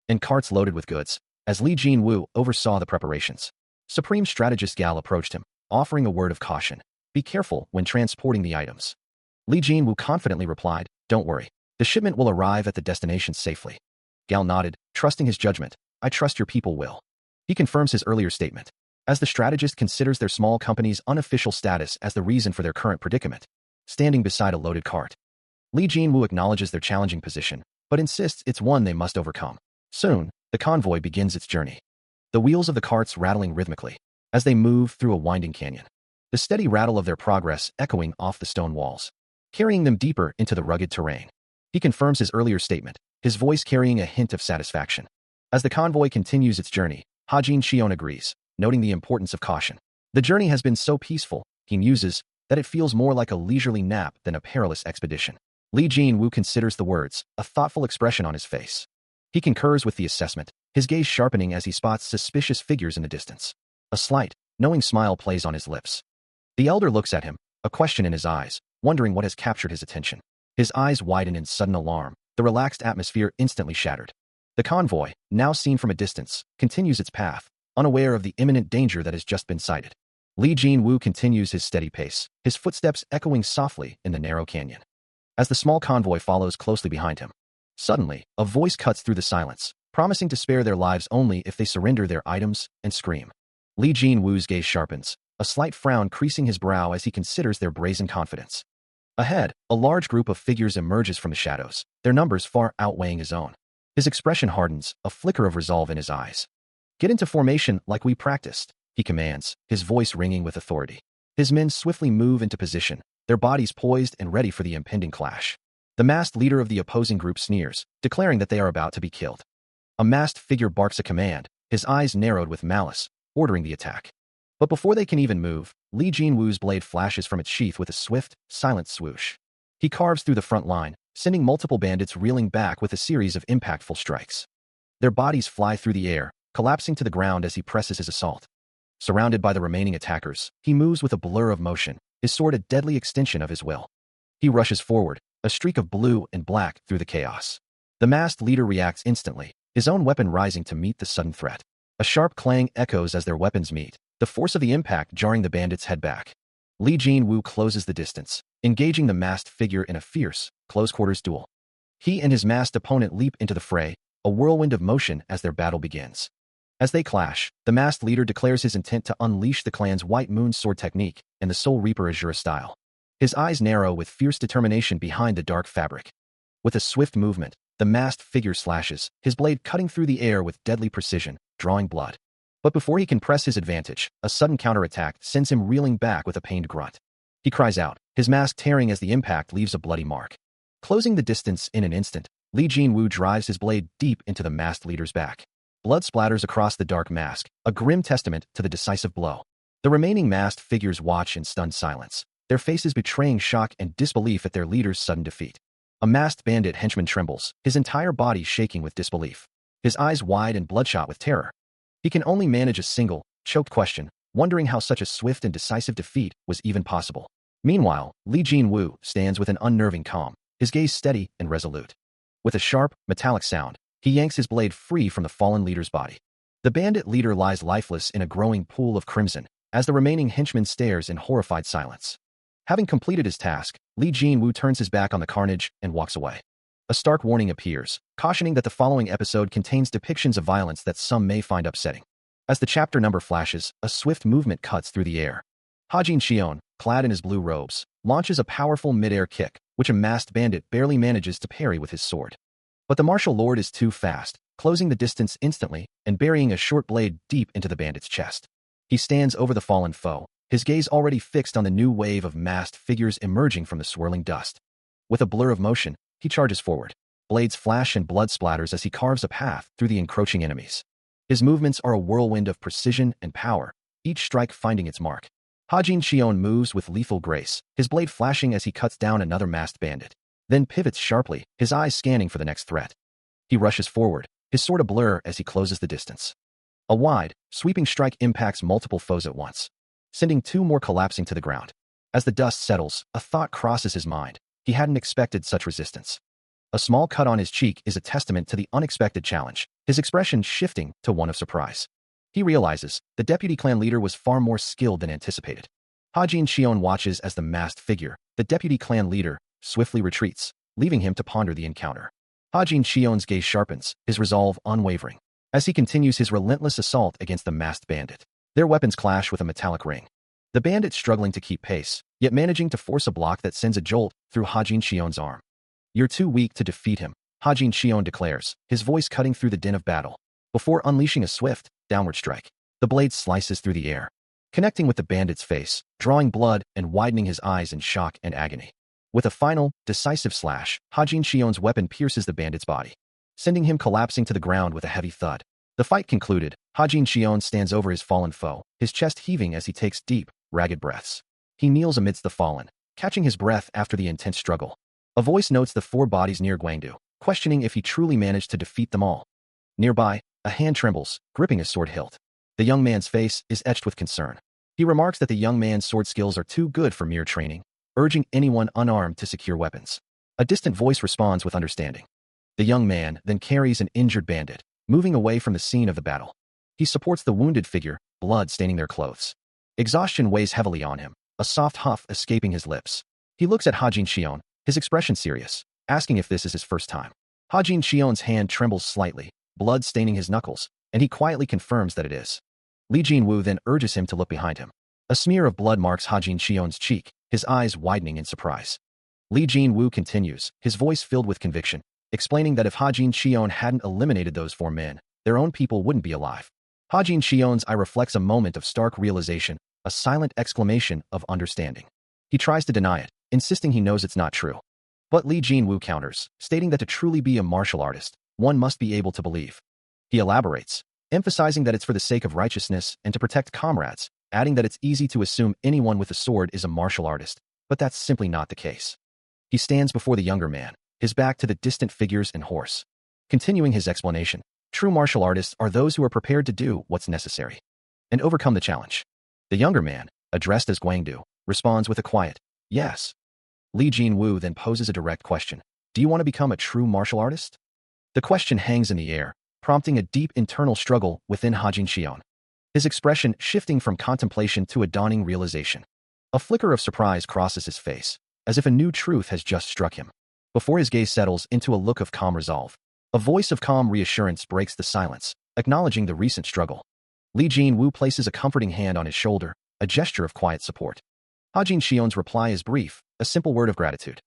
and carts loaded with goods, as Li Jinwu oversaw the preparations. Supreme Strategist Gao approached him, offering a word of caution. Be careful when transporting the items. Li Jinwu confidently replied, don't worry. The shipment will arrive at the destination safely. Gao nodded, trusting his judgment. I trust your people will. He confirms his earlier statement, as the strategist considers their small company's unofficial status as the reason for their current predicament. Standing beside a loaded cart, Li Jinwu acknowledges their challenging position, but insists it's one they must overcome. Soon, the convoy begins its journey. The wheels of the carts rattling rhythmically as they move through a winding canyon. The steady rattle of their progress echoing off the stone walls, carrying them deeper into the rugged terrain. He confirms his earlier statement, his voice carrying a hint of satisfaction. As the convoy continues its journey, Hajin Xion agrees, noting the importance of caution. The journey has been so peaceful, he muses, that it feels more like a leisurely nap than a perilous expedition. Li Jinwu considers the words, a thoughtful expression on his face. He concurs with the assessment, his gaze sharpening as he spots suspicious figures in the distance. A slight, knowing smile plays on his lips. The elder looks at him, a question in his eyes, wondering what has captured his attention. His eyes widen in sudden alarm, the relaxed atmosphere instantly shattered. The convoy, now seen from a distance, continues its path, unaware of the imminent danger that has just been sighted. Li Jinwu continues his steady pace, his footsteps echoing softly in the narrow canyon. As the small convoy follows closely behind him, suddenly, a voice cuts through the silence, promising to spare their lives only if they surrender their items and scream. Li Jinwu's gaze sharpens, a slight frown creasing his brow as he considers their brazen confidence. Ahead, a large group of figures emerges from the shadows, their numbers far outweighing his own. His expression hardens, a flicker of resolve in his eyes. Get into formation like we practiced, he commands, his voice ringing with authority. His men swiftly move into position, their bodies poised and ready for the impending clash. The masked leader of the opposing group sneers, declaring that they are about to be killed. A masked figure barks a command, his eyes narrowed with malice, ordering the attack. But before they can even move, Li Jinwu's blade flashes from its sheath with a swift, silent swoosh. He carves through the front line, sending multiple bandits reeling back with a series of impactful strikes. Their bodies fly through the air, collapsing to the ground as he presses his assault. Surrounded by the remaining attackers, he moves with a blur of motion, his sword a deadly extension of his will. He rushes forward, a streak of blue and black through the chaos. The masked leader reacts instantly, his own weapon rising to meet the sudden threat. A sharp clang echoes as their weapons meet, the force of the impact jarring the bandits' head back. Li Jinwu closes the distance, engaging the masked figure in a fierce, close-quarters duel. He and his masked opponent leap into the fray, a whirlwind of motion as their battle begins. As they clash, the masked leader declares his intent to unleash the clan's White Moon sword technique and the Soul Reaper Azura style. His eyes narrow with fierce determination behind the dark fabric. With a swift movement, the masked figure slashes, his blade cutting through the air with deadly precision, drawing blood. But before he can press his advantage, a sudden counterattack sends him reeling back with a pained grunt. He cries out, his mask tearing as the impact leaves a bloody mark. Closing the distance in an instant, Li Jinwu drives his blade deep into the masked leader's back. Blood splatters across the dark mask, a grim testament to the decisive blow. The remaining masked figures watch in stunned silence, their faces betraying shock and disbelief at their leader's sudden defeat. A masked bandit henchman trembles, his entire body shaking with disbelief. His eyes wide and bloodshot with terror. He can only manage a single, choked question, wondering how such a swift and decisive defeat was even possible. Meanwhile, Li Jinwu stands with an unnerving calm, his gaze steady and resolute. With a sharp, metallic sound, he yanks his blade free from the fallen leader's body. The bandit leader lies lifeless in a growing pool of crimson, as the remaining henchman stares in horrified silence. Having completed his task, Li Jinwu turns his back on the carnage and walks away. A stark warning appears, cautioning that the following episode contains depictions of violence that some may find upsetting. As the chapter number flashes, a swift movement cuts through the air. Hajin Xion, clad in his blue robes, launches a powerful mid-air kick, which a masked bandit barely manages to parry with his sword. But the martial lord is too fast, closing the distance instantly and burying a short blade deep into the bandit's chest. He stands over the fallen foe, his gaze already fixed on the new wave of masked figures emerging from the swirling dust. With a blur of motion, he charges forward. Blades flash and blood splatters as he carves a path through the encroaching enemies. His movements are a whirlwind of precision and power, each strike finding its mark. Hajin Xion moves with lethal grace, his blade flashing as he cuts down another masked bandit. Then pivots sharply, his eyes scanning for the next threat. He rushes forward, his sword ablur as he closes the distance. A wide, sweeping strike impacts multiple foes at once, sending two more collapsing to the ground. As the dust settles, a thought crosses his mind. He hadn't expected such resistance. A small cut on his cheek is a testament to the unexpected challenge, his expression shifting to one of surprise. He realizes the deputy clan leader was far more skilled than anticipated. Hajin Shion watches as the masked figure, the deputy clan leader, swiftly retreats, leaving him to ponder the encounter. Hajin Shion's gaze sharpens, his resolve unwavering, as he continues his relentless assault against the masked bandit. Their weapons clash with a metallic ring. The bandit struggling to keep pace, yet managing to force a block that sends a jolt through Hajin Shion's arm. "You're too weak to defeat him," Hajin Shion declares, his voice cutting through the din of battle. Before unleashing a swift, downward strike, the blade slices through the air, connecting with the bandit's face, drawing blood and widening his eyes in shock and agony. With a final, decisive slash, Hajin Shion's weapon pierces the bandit's body, sending him collapsing to the ground with a heavy thud. The fight concluded, Hajin Shion stands over his fallen foe, his chest heaving as he takes deep, ragged breaths. He kneels amidst the fallen, catching his breath after the intense struggle. A voice notes the four bodies near Guangdu, questioning if he truly managed to defeat them all. Nearby, a hand trembles, gripping his sword hilt. The young man's face is etched with concern. He remarks that the young man's sword skills are too good for mere training, urging anyone unarmed to secure weapons. A distant voice responds with understanding. The young man then carries an injured bandit, moving away from the scene of the battle. He supports the wounded figure, blood staining their clothes. Exhaustion weighs heavily on him, a soft huff escaping his lips. He looks at Hajin Shion, his expression serious, asking if this is his first time. Hajin Shion's hand trembles slightly, blood staining his knuckles, and he quietly confirms that it is. Li Jinwu then urges him to look behind him. A smear of blood marks Hajin Shion's cheek, his eyes widening in surprise. Li Jinwu continues, his voice filled with conviction, explaining that if Hajin Shion hadn't eliminated those four men, their own people wouldn't be alive. Hajin Shion's eye reflects a moment of stark realization, a silent exclamation of understanding. He tries to deny it, insisting he knows it's not true. But Li Jinwu counters, stating that to truly be a martial artist, one must be able to believe. He elaborates, emphasizing that it's for the sake of righteousness and to protect comrades, adding that it's easy to assume anyone with a sword is a martial artist, but that's simply not the case. He stands before the younger man, his back to the distant figures and horse. Continuing his explanation, true martial artists are those who are prepared to do what's necessary and overcome the challenge. The younger man, addressed as Guangdu, responds with a quiet, yes. Li Jinwu then poses a direct question. Do you want to become a true martial artist? The question hangs in the air, prompting a deep internal struggle within Hajin Shion, his expression shifting from contemplation to a dawning realization. A flicker of surprise crosses his face, as if a new truth has just struck him. Before his gaze settles into a look of calm resolve, a voice of calm reassurance breaks the silence, acknowledging the recent struggle. Li Jinwu places a comforting hand on his shoulder, a gesture of quiet support. Hajin Shion's reply is brief, a simple word of gratitude.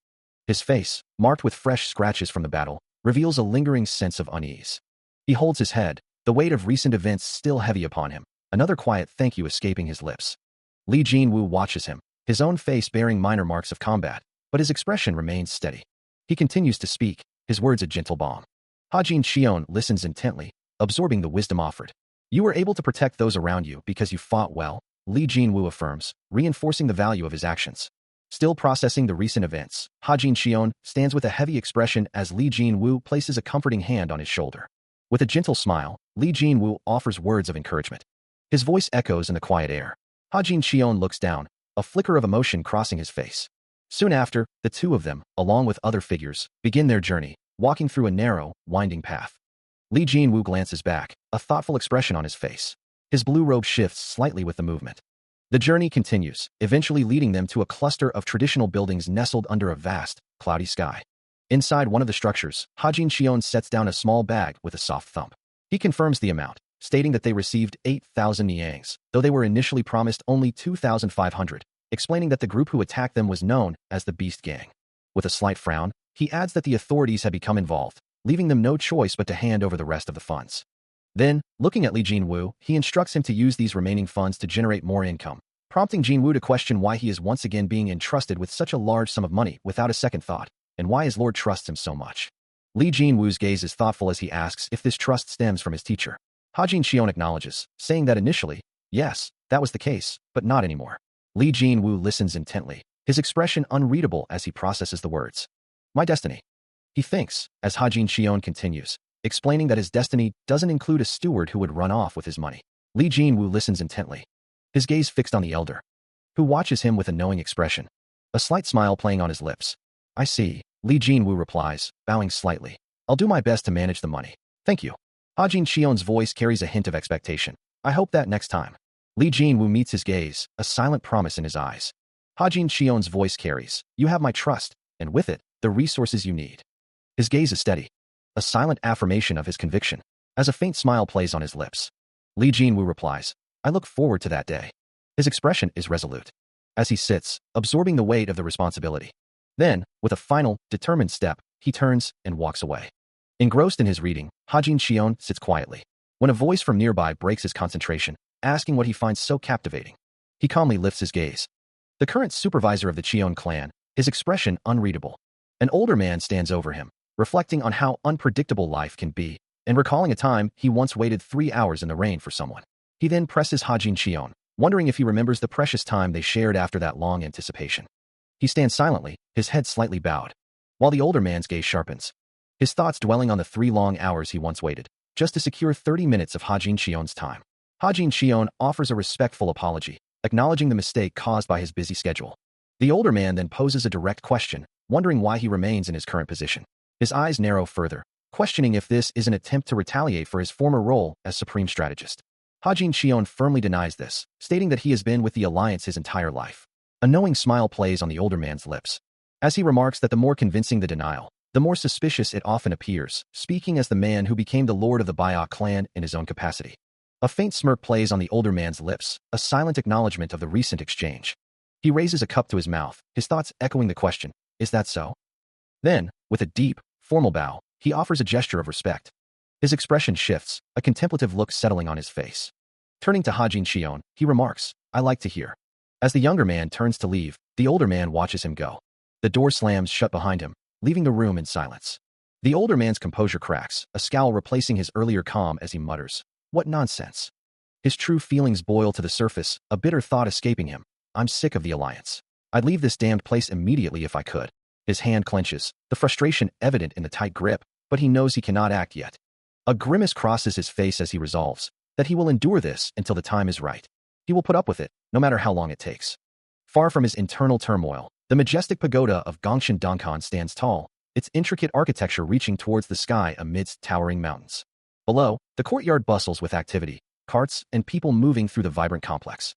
His face, marked with fresh scratches from the battle, reveals a lingering sense of unease. He holds his head, the weight of recent events still heavy upon him, another quiet thank you escaping his lips. Li Jinwu watches him, his own face bearing minor marks of combat, but his expression remains steady. He continues to speak, his words a gentle balm. Hajin Shion listens intently, absorbing the wisdom offered. You were able to protect those around you because you fought well, Li Jinwu affirms, reinforcing the value of his actions. Still processing the recent events, Hajin Shion stands with a heavy expression as Li Jinwu places a comforting hand on his shoulder. With a gentle smile, Li Jinwu offers words of encouragement. His voice echoes in the quiet air. Hajin Shion looks down, a flicker of emotion crossing his face. Soon after, the two of them, along with other figures, begin their journey, walking through a narrow, winding path. Li Jinwu glances back, a thoughtful expression on his face. His blue robe shifts slightly with the movement. The journey continues, eventually leading them to a cluster of traditional buildings nestled under a vast, cloudy sky. Inside one of the structures, Hajin Shion sets down a small bag with a soft thump. He confirms the amount, stating that they received 8,000 niangs, though they were initially promised only 2,500, explaining that the group who attacked them was known as the Beast Gang. With a slight frown, he adds that the authorities had become involved, leaving them no choice but to hand over the rest of the funds. Then, looking at Li Jinwu, he instructs him to use these remaining funds to generate more income, prompting Jinwu to question why he is once again being entrusted with such a large sum of money without a second thought, and why his lord trusts him so much. Li Jinwu's gaze is thoughtful as he asks if this trust stems from his teacher. Hajin Shion acknowledges, saying that initially, yes, that was the case, but not anymore. Li Jinwu listens intently, his expression unreadable as he processes the words. My destiny. He thinks, as Hajin Shion continues, explaining that his destiny doesn't include a steward who would run off with his money. Li Jinwu listens intently, his gaze fixed on the elder, who watches him with a knowing expression, a slight smile playing on his lips. I see, Li Jinwu replies, bowing slightly. I'll do my best to manage the money. Thank you. Hajin Xion's voice carries a hint of expectation. I hope that next time. Li Jinwu meets his gaze, a silent promise in his eyes. Hajin Xion's voice carries, you have my trust, and with it, the resources you need. His gaze is steady, a silent affirmation of his conviction, as a faint smile plays on his lips. Li Jinwu replies, I look forward to that day. His expression is resolute, as he sits, absorbing the weight of the responsibility. Then, with a final, determined step, he turns and walks away. Engrossed in his reading, Hajin Xion sits quietly, when a voice from nearby breaks his concentration, asking what he finds so captivating. He calmly lifts his gaze. The current supervisor of the Xion clan, his expression unreadable. An older man stands over him, reflecting on how unpredictable life can be, and recalling a time he once waited 3 hours in the rain for someone. He then presses Hajin Xion, wondering if he remembers the precious time they shared after that long anticipation. He stands silently, his head slightly bowed, while the older man's gaze sharpens, his thoughts dwelling on the 3 long hours he once waited, just to secure 30 minutes of Hajin Xion's time. Hajin Xion offers a respectful apology, acknowledging the mistake caused by his busy schedule. The older man then poses a direct question, wondering why he remains in his current position. His eyes narrow further, questioning if this is an attempt to retaliate for his former role as supreme strategist. Hajin Xion firmly denies this, stating that he has been with the Alliance his entire life. A knowing smile plays on the older man's lips, as he remarks that the more convincing the denial, the more suspicious it often appears, speaking as the man who became the lord of the Baya clan in his own capacity. A faint smirk plays on the older man's lips, a silent acknowledgement of the recent exchange. He raises a cup to his mouth, his thoughts echoing the question, is that so? Then, with a deep, formal bow, he offers a gesture of respect. His expression shifts, a contemplative look settling on his face. Turning to Hajin Xion, he remarks, I like to hear. As the younger man turns to leave, the older man watches him go. The door slams shut behind him, leaving the room in silence. The older man's composure cracks, a scowl replacing his earlier calm as he mutters, what nonsense. His true feelings boil to the surface, a bitter thought escaping him. I'm sick of the Alliance. I'd leave this damned place immediately if I could. His hand clenches, the frustration evident in the tight grip, but he knows he cannot act yet. A grimace crosses his face as he resolves that he will endure this until the time is right. He will put up with it, no matter how long it takes. Far from his internal turmoil, the majestic pagoda of Gongshan Dongkan stands tall, its intricate architecture reaching towards the sky amidst towering mountains. Below, the courtyard bustles with activity, carts and people moving through the vibrant complex.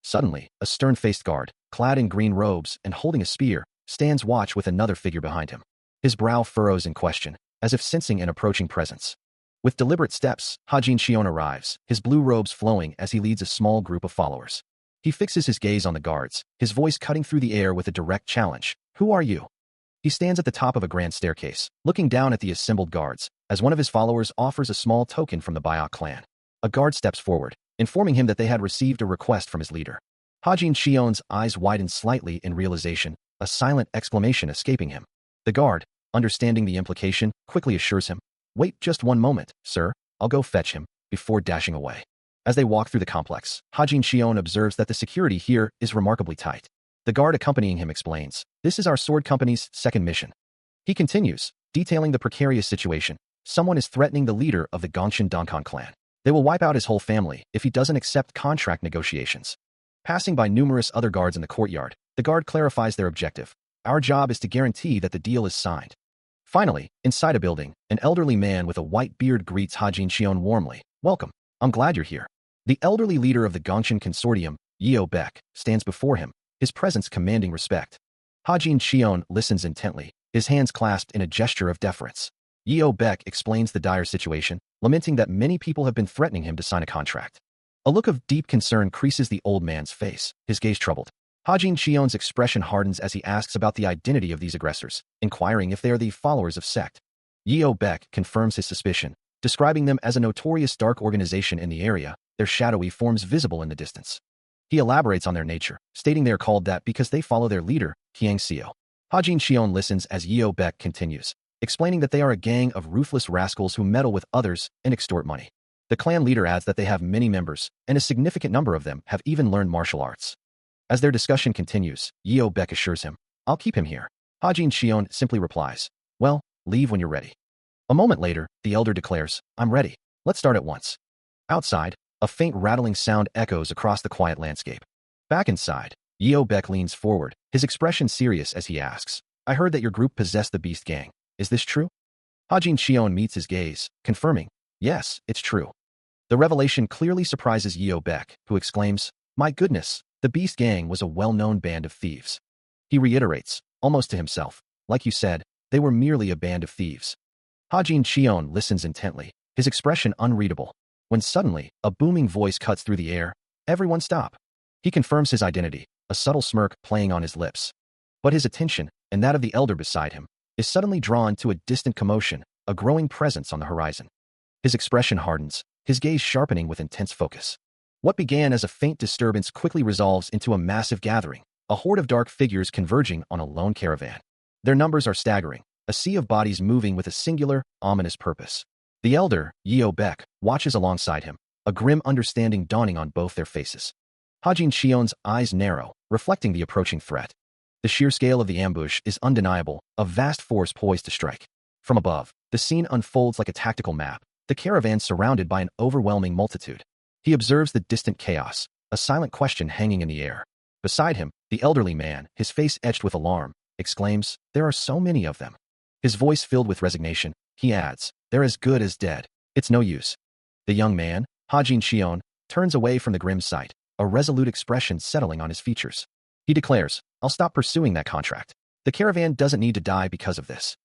Suddenly, a stern-faced guard, clad in green robes and holding a spear, stands watch with another figure behind him. His brow furrows in question, as if sensing an approaching presence. With deliberate steps, Hajin Xion arrives, his blue robes flowing as he leads a small group of followers. He fixes his gaze on the guards, his voice cutting through the air with a direct challenge. Who are you? He stands at the top of a grand staircase, looking down at the assembled guards, as one of his followers offers a small token from the Baya clan. A guard steps forward, informing him that they had received a request from his leader. Hajin Xion's eyes widen slightly in realization, a silent exclamation escaping him. The guard, understanding the implication, quickly assures him, wait just one moment, sir, I'll go fetch him, before dashing away. As they walk through the complex, Hajin Xion observes that the security here is remarkably tight. The guard accompanying him explains, this is our sword company's second mission. He continues, detailing the precarious situation. Someone is threatening the leader of the Gongshan Dongkan clan. They will wipe out his whole family if he doesn't accept contract negotiations. Passing by numerous other guards in the courtyard, the guard clarifies their objective. Our job is to guarantee that the deal is signed. Finally, inside a building, an elderly man with a white beard greets Hajin Xion warmly. Welcome. I'm glad you're here. The elderly leader of the Gongshan Consortium, Yeo Beck, stands before him, his presence commanding respect. Hajin Xion listens intently, his hands clasped in a gesture of deference. Yeo Beck explains the dire situation, lamenting that many people have been threatening him to sign a contract. A look of deep concern creases the old man's face, his gaze troubled. Hajin Xion's expression hardens as he asks about the identity of these aggressors, inquiring if they are the followers of sect. Yeo Beck confirms his suspicion, describing them as a notorious dark organization in the area, their shadowy forms visible in the distance. He elaborates on their nature, stating they are called that because they follow their leader, Qiang Xiao. Hajin Xion listens as Yeo Beck continues, explaining that they are a gang of ruthless rascals who meddle with others and extort money. The clan leader adds that they have many members, and a significant number of them have even learned martial arts. As their discussion continues, Yeo Beck assures him, I'll keep him here. Hajin Xion simply replies, well, leave when you're ready. A moment later, the elder declares, I'm ready. Let's start at once. Outside, a faint rattling sound echoes across the quiet landscape. Back inside, Yeo Beck leans forward, his expression serious as he asks, I heard that your group possessed the Beast Gang. Is this true? Hajin Shion meets his gaze, confirming, yes, it's true. The revelation clearly surprises Yeo Beck, who exclaims, my goodness, the Beast Gang was a well-known band of thieves. He reiterates, almost to himself, like you said, they were merely a band of thieves. Hajin Shion listens intently, his expression unreadable, when suddenly, a booming voice cuts through the air, everyone stop. He confirms his identity, a subtle smirk playing on his lips. But his attention, and that of the elder beside him, is suddenly drawn to a distant commotion, a growing presence on the horizon. His expression hardens, his gaze sharpening with intense focus. What began as a faint disturbance quickly resolves into a massive gathering, a horde of dark figures converging on a lone caravan. Their numbers are staggering, a sea of bodies moving with a singular, ominous purpose. The elder, Yeo Beck, watches alongside him, a grim understanding dawning on both their faces. Hajin Shion's eyes narrow, reflecting the approaching threat. The sheer scale of the ambush is undeniable, a vast force poised to strike. From above, the scene unfolds like a tactical map, the caravan surrounded by an overwhelming multitude. He observes the distant chaos, a silent question hanging in the air. Beside him, the elderly man, his face etched with alarm, exclaims, there are so many of them. His voice filled with resignation, he adds, they're as good as dead. It's no use. The young man, Hajin Shion, turns away from the grim sight, a resolute expression settling on his features. He declares, I'll stop pursuing that contract. The caravan doesn't need to die because of this.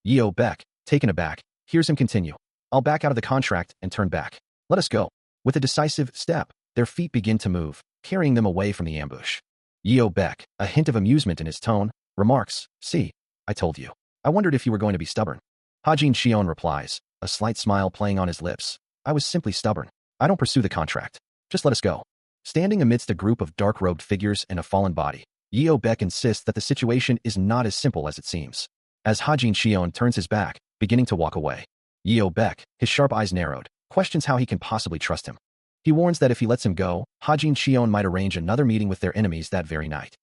Yeo Beck, taken aback, hears him continue. I'll back out of the contract and turn back. Let us go. With a decisive step, their feet begin to move, carrying them away from the ambush. Yeo Beck, a hint of amusement in his tone, remarks, see, I told you. I wondered if you were going to be stubborn. Hajin Shion replies, a slight smile playing on his lips. I was simply stubborn. I don't pursue the contract. Just let us go. Standing amidst a group of dark-robed figures and a fallen body, Yeo Beck insists that the situation is not as simple as it seems. As Hajin Shion turns his back, beginning to walk away, Yeo Beck, his sharp eyes narrowed, questions how he can possibly trust him. He warns that if he lets him go, Hajin Shion might arrange another meeting with their enemies that very night.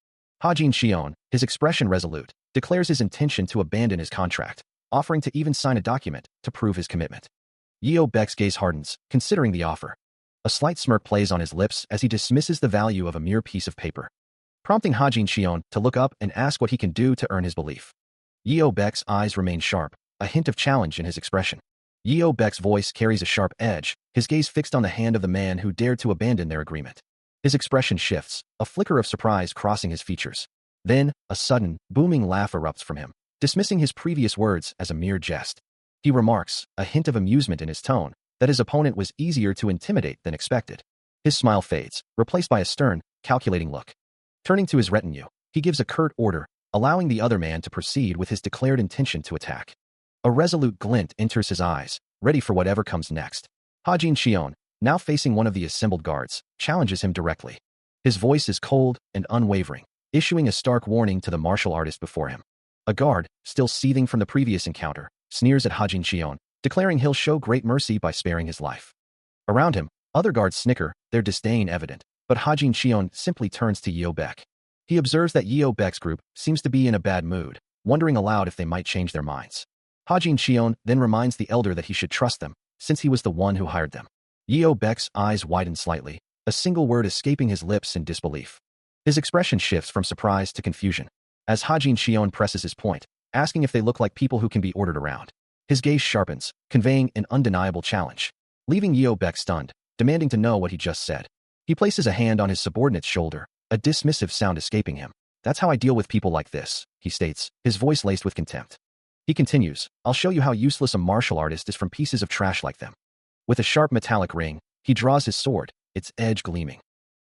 Hajin Shion, his expression resolute, declares his intention to abandon his contract, offering to even sign a document to prove his commitment. Yeo Beck's gaze hardens, considering the offer. A slight smirk plays on his lips as he dismisses the value of a mere piece of paper, prompting Hajin Shion to look up and ask what he can do to earn his belief. Yeo Beck's eyes remain sharp, a hint of challenge in his expression. Yeo Beck's voice carries a sharp edge, his gaze fixed on the hand of the man who dared to abandon their agreement. His expression shifts, a flicker of surprise crossing his features. Then, a sudden, booming laugh erupts from him, dismissing his previous words as a mere jest. He remarks, a hint of amusement in his tone, that his opponent was easier to intimidate than expected. His smile fades, replaced by a stern, calculating look. Turning to his retinue, he gives a curt order, allowing the other man to proceed with his declared intention to attack. A resolute glint enters his eyes, ready for whatever comes next. Hajin Shion, now facing one of the assembled guards, challenges him directly. His voice is cold and unwavering, issuing a stark warning to the martial artist before him. A guard, still seething from the previous encounter, sneers at Hajin Shion, declaring he'll show great mercy by sparing his life. Around him, other guards snicker, their disdain evident, but Hajin Shion simply turns to Yeo Beck. He observes that Yeo Beck's group seems to be in a bad mood, wondering aloud if they might change their minds. Hajin Shion then reminds the elder that he should trust them, since he was the one who hired them. Yeo Beck's eyes widen slightly, a single word escaping his lips in disbelief. His expression shifts from surprise to confusion, as Hajin Shion presses his point, asking if they look like people who can be ordered around. His gaze sharpens, conveying an undeniable challenge, leaving Yeo Beck stunned, demanding to know what he just said. He places a hand on his subordinate's shoulder, a dismissive sound escaping him. That's how I deal with people like this, he states, his voice laced with contempt. He continues, I'll show you how useless a martial artist is from pieces of trash like them. With a sharp metallic ring, he draws his sword, its edge gleaming.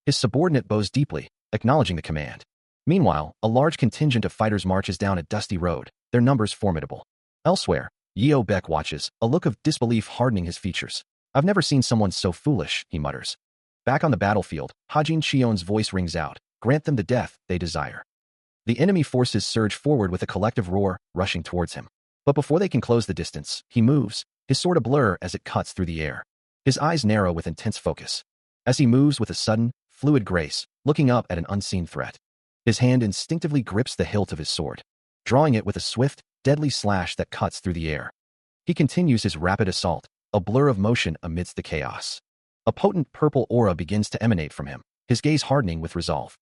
His subordinate bows deeply, acknowledging the command. Meanwhile, a large contingent of fighters marches down a dusty road, their numbers formidable. Elsewhere, Yeo Beck watches, a look of disbelief hardening his features. I've never seen someone so foolish, he mutters. Back on the battlefield, Hajin Shion's voice rings out, grant them the death they desire. The enemy forces surge forward with a collective roar, rushing towards him. But before they can close the distance, he moves, his sword ablur as it cuts through the air. His eyes narrow with intense focus. As he moves with a sudden, fluid grace, looking up at an unseen threat. His hand instinctively grips the hilt of his sword, drawing it with a swift, deadly slash that cuts through the air. He continues his rapid assault, a blur of motion amidst the chaos. A potent purple aura begins to emanate from him, his gaze hardening with resolve.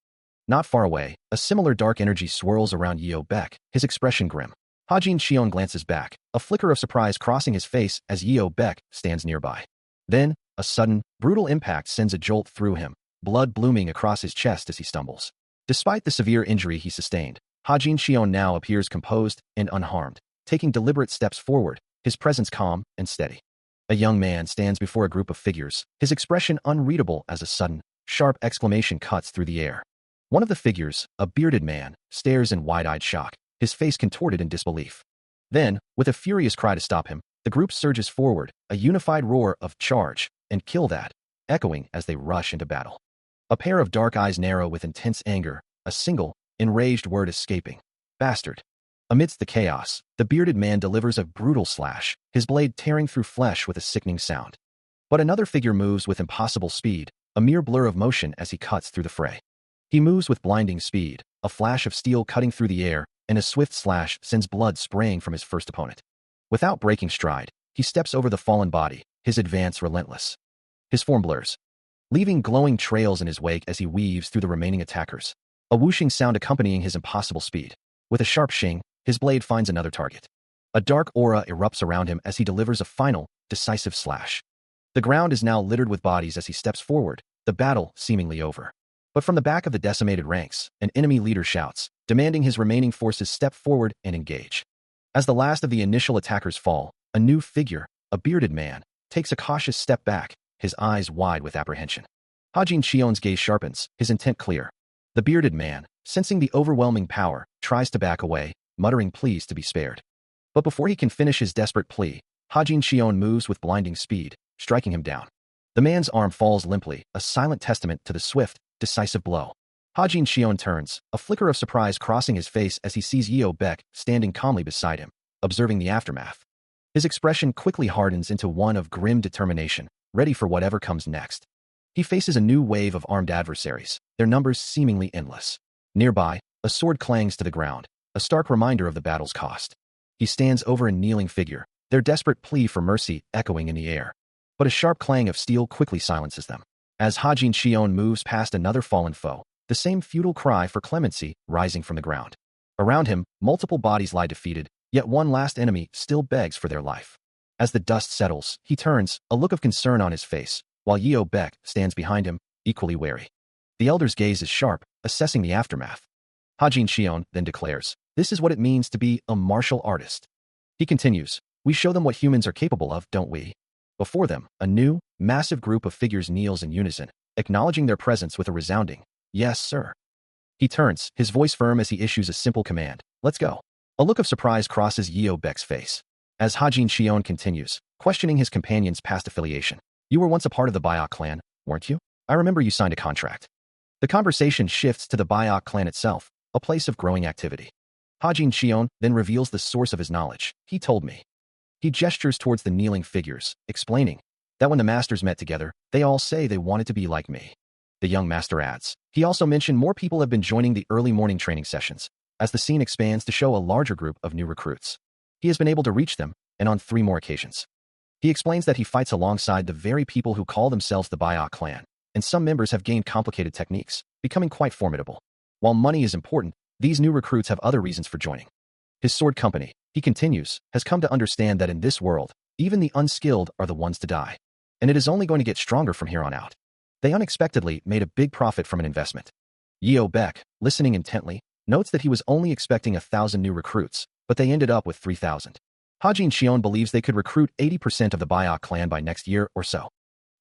Not far away, a similar dark energy swirls around Yeo Beck, his expression grim. Hajin Xion glances back, a flicker of surprise crossing his face as Yeo Beck stands nearby. Then, a sudden, brutal impact sends a jolt through him, blood blooming across his chest as he stumbles. Despite the severe injury he sustained, Hajin Xion now appears composed and unharmed, taking deliberate steps forward, his presence calm and steady. A young man stands before a group of figures, his expression unreadable as a sudden, sharp exclamation cuts through the air. One of the figures, a bearded man, stares in wide-eyed shock, his face contorted in disbelief. Then, with a furious cry to stop him, the group surges forward, a unified roar of "Charge!" and "Kill that!" echoing as they rush into battle. A pair of dark eyes narrow with intense anger, a single, enraged word escaping. "Bastard!" Amidst the chaos, the bearded man delivers a brutal slash, his blade tearing through flesh with a sickening sound. But another figure moves with impossible speed, a mere blur of motion as he cuts through the fray. He moves with blinding speed, a flash of steel cutting through the air, and a swift slash sends blood spraying from his first opponent. Without breaking stride, he steps over the fallen body, his advance relentless. His form blurs, leaving glowing trails in his wake as he weaves through the remaining attackers, a whooshing sound accompanying his impossible speed. With a sharp shing, his blade finds another target. A dark aura erupts around him as he delivers a final, decisive slash. The ground is now littered with bodies as he steps forward, the battle seemingly over. But from the back of the decimated ranks, an enemy leader shouts, demanding his remaining forces step forward and engage. As the last of the initial attackers fall, a new figure, a bearded man, takes a cautious step back, his eyes wide with apprehension. Hajin Xion's gaze sharpens, his intent clear. The bearded man, sensing the overwhelming power, tries to back away, muttering pleas to be spared. But before he can finish his desperate plea, Hajin Xion moves with blinding speed, striking him down. The man's arm falls limply, a silent testament to the swift, decisive blow. Hajin Xion turns, a flicker of surprise crossing his face as he sees Yeo Beck standing calmly beside him, observing the aftermath. His expression quickly hardens into one of grim determination, ready for whatever comes next. He faces a new wave of armed adversaries, their numbers seemingly endless. Nearby, a sword clangs to the ground, a stark reminder of the battle's cost. He stands over a kneeling figure, their desperate plea for mercy echoing in the air. But a sharp clang of steel quickly silences them. As Hajin Xion moves past another fallen foe, the same futile cry for clemency rising from the ground. Around him, multiple bodies lie defeated, yet one last enemy still begs for their life. As the dust settles, he turns, a look of concern on his face, while Yeo Beck stands behind him, equally wary. The elder's gaze is sharp, assessing the aftermath. Hajin Xion then declares, "This is what it means to be a martial artist." He continues, "We show them what humans are capable of, don't we?" Before them, a new, massive group of figures kneels in unison, acknowledging their presence with a resounding, "Yes, sir." He turns, his voice firm as he issues a simple command, "Let's go." A look of surprise crosses Yeo Beck's face. As Hajin Xion continues, questioning his companion's past affiliation, "You were once a part of the Biak clan, weren't you? I remember you signed a contract." The conversation shifts to the Biak clan itself, a place of growing activity. Hajin Xion then reveals the source of his knowledge. "He told me." He gestures towards the kneeling figures, explaining that when the masters met together, they all say they wanted to be like me. The young master adds, "He also mentioned more people have been joining the early morning training sessions, as the scene expands to show a larger group of new recruits. He has been able to reach them, and on 3 more occasions." He explains that he fights alongside the very people who call themselves the Biak clan, and some members have gained complicated techniques, becoming quite formidable. While money is important, these new recruits have other reasons for joining. His sword company, he continues, has come to understand that in this world, even the unskilled are the ones to die. And it is only going to get stronger from here on out. They unexpectedly made a big profit from an investment. Yeo Beck, listening intently, notes that he was only expecting 1,000 new recruits, but they ended up with 3,000. Hajin Xion believes they could recruit 80% of the Biak clan by next year or so.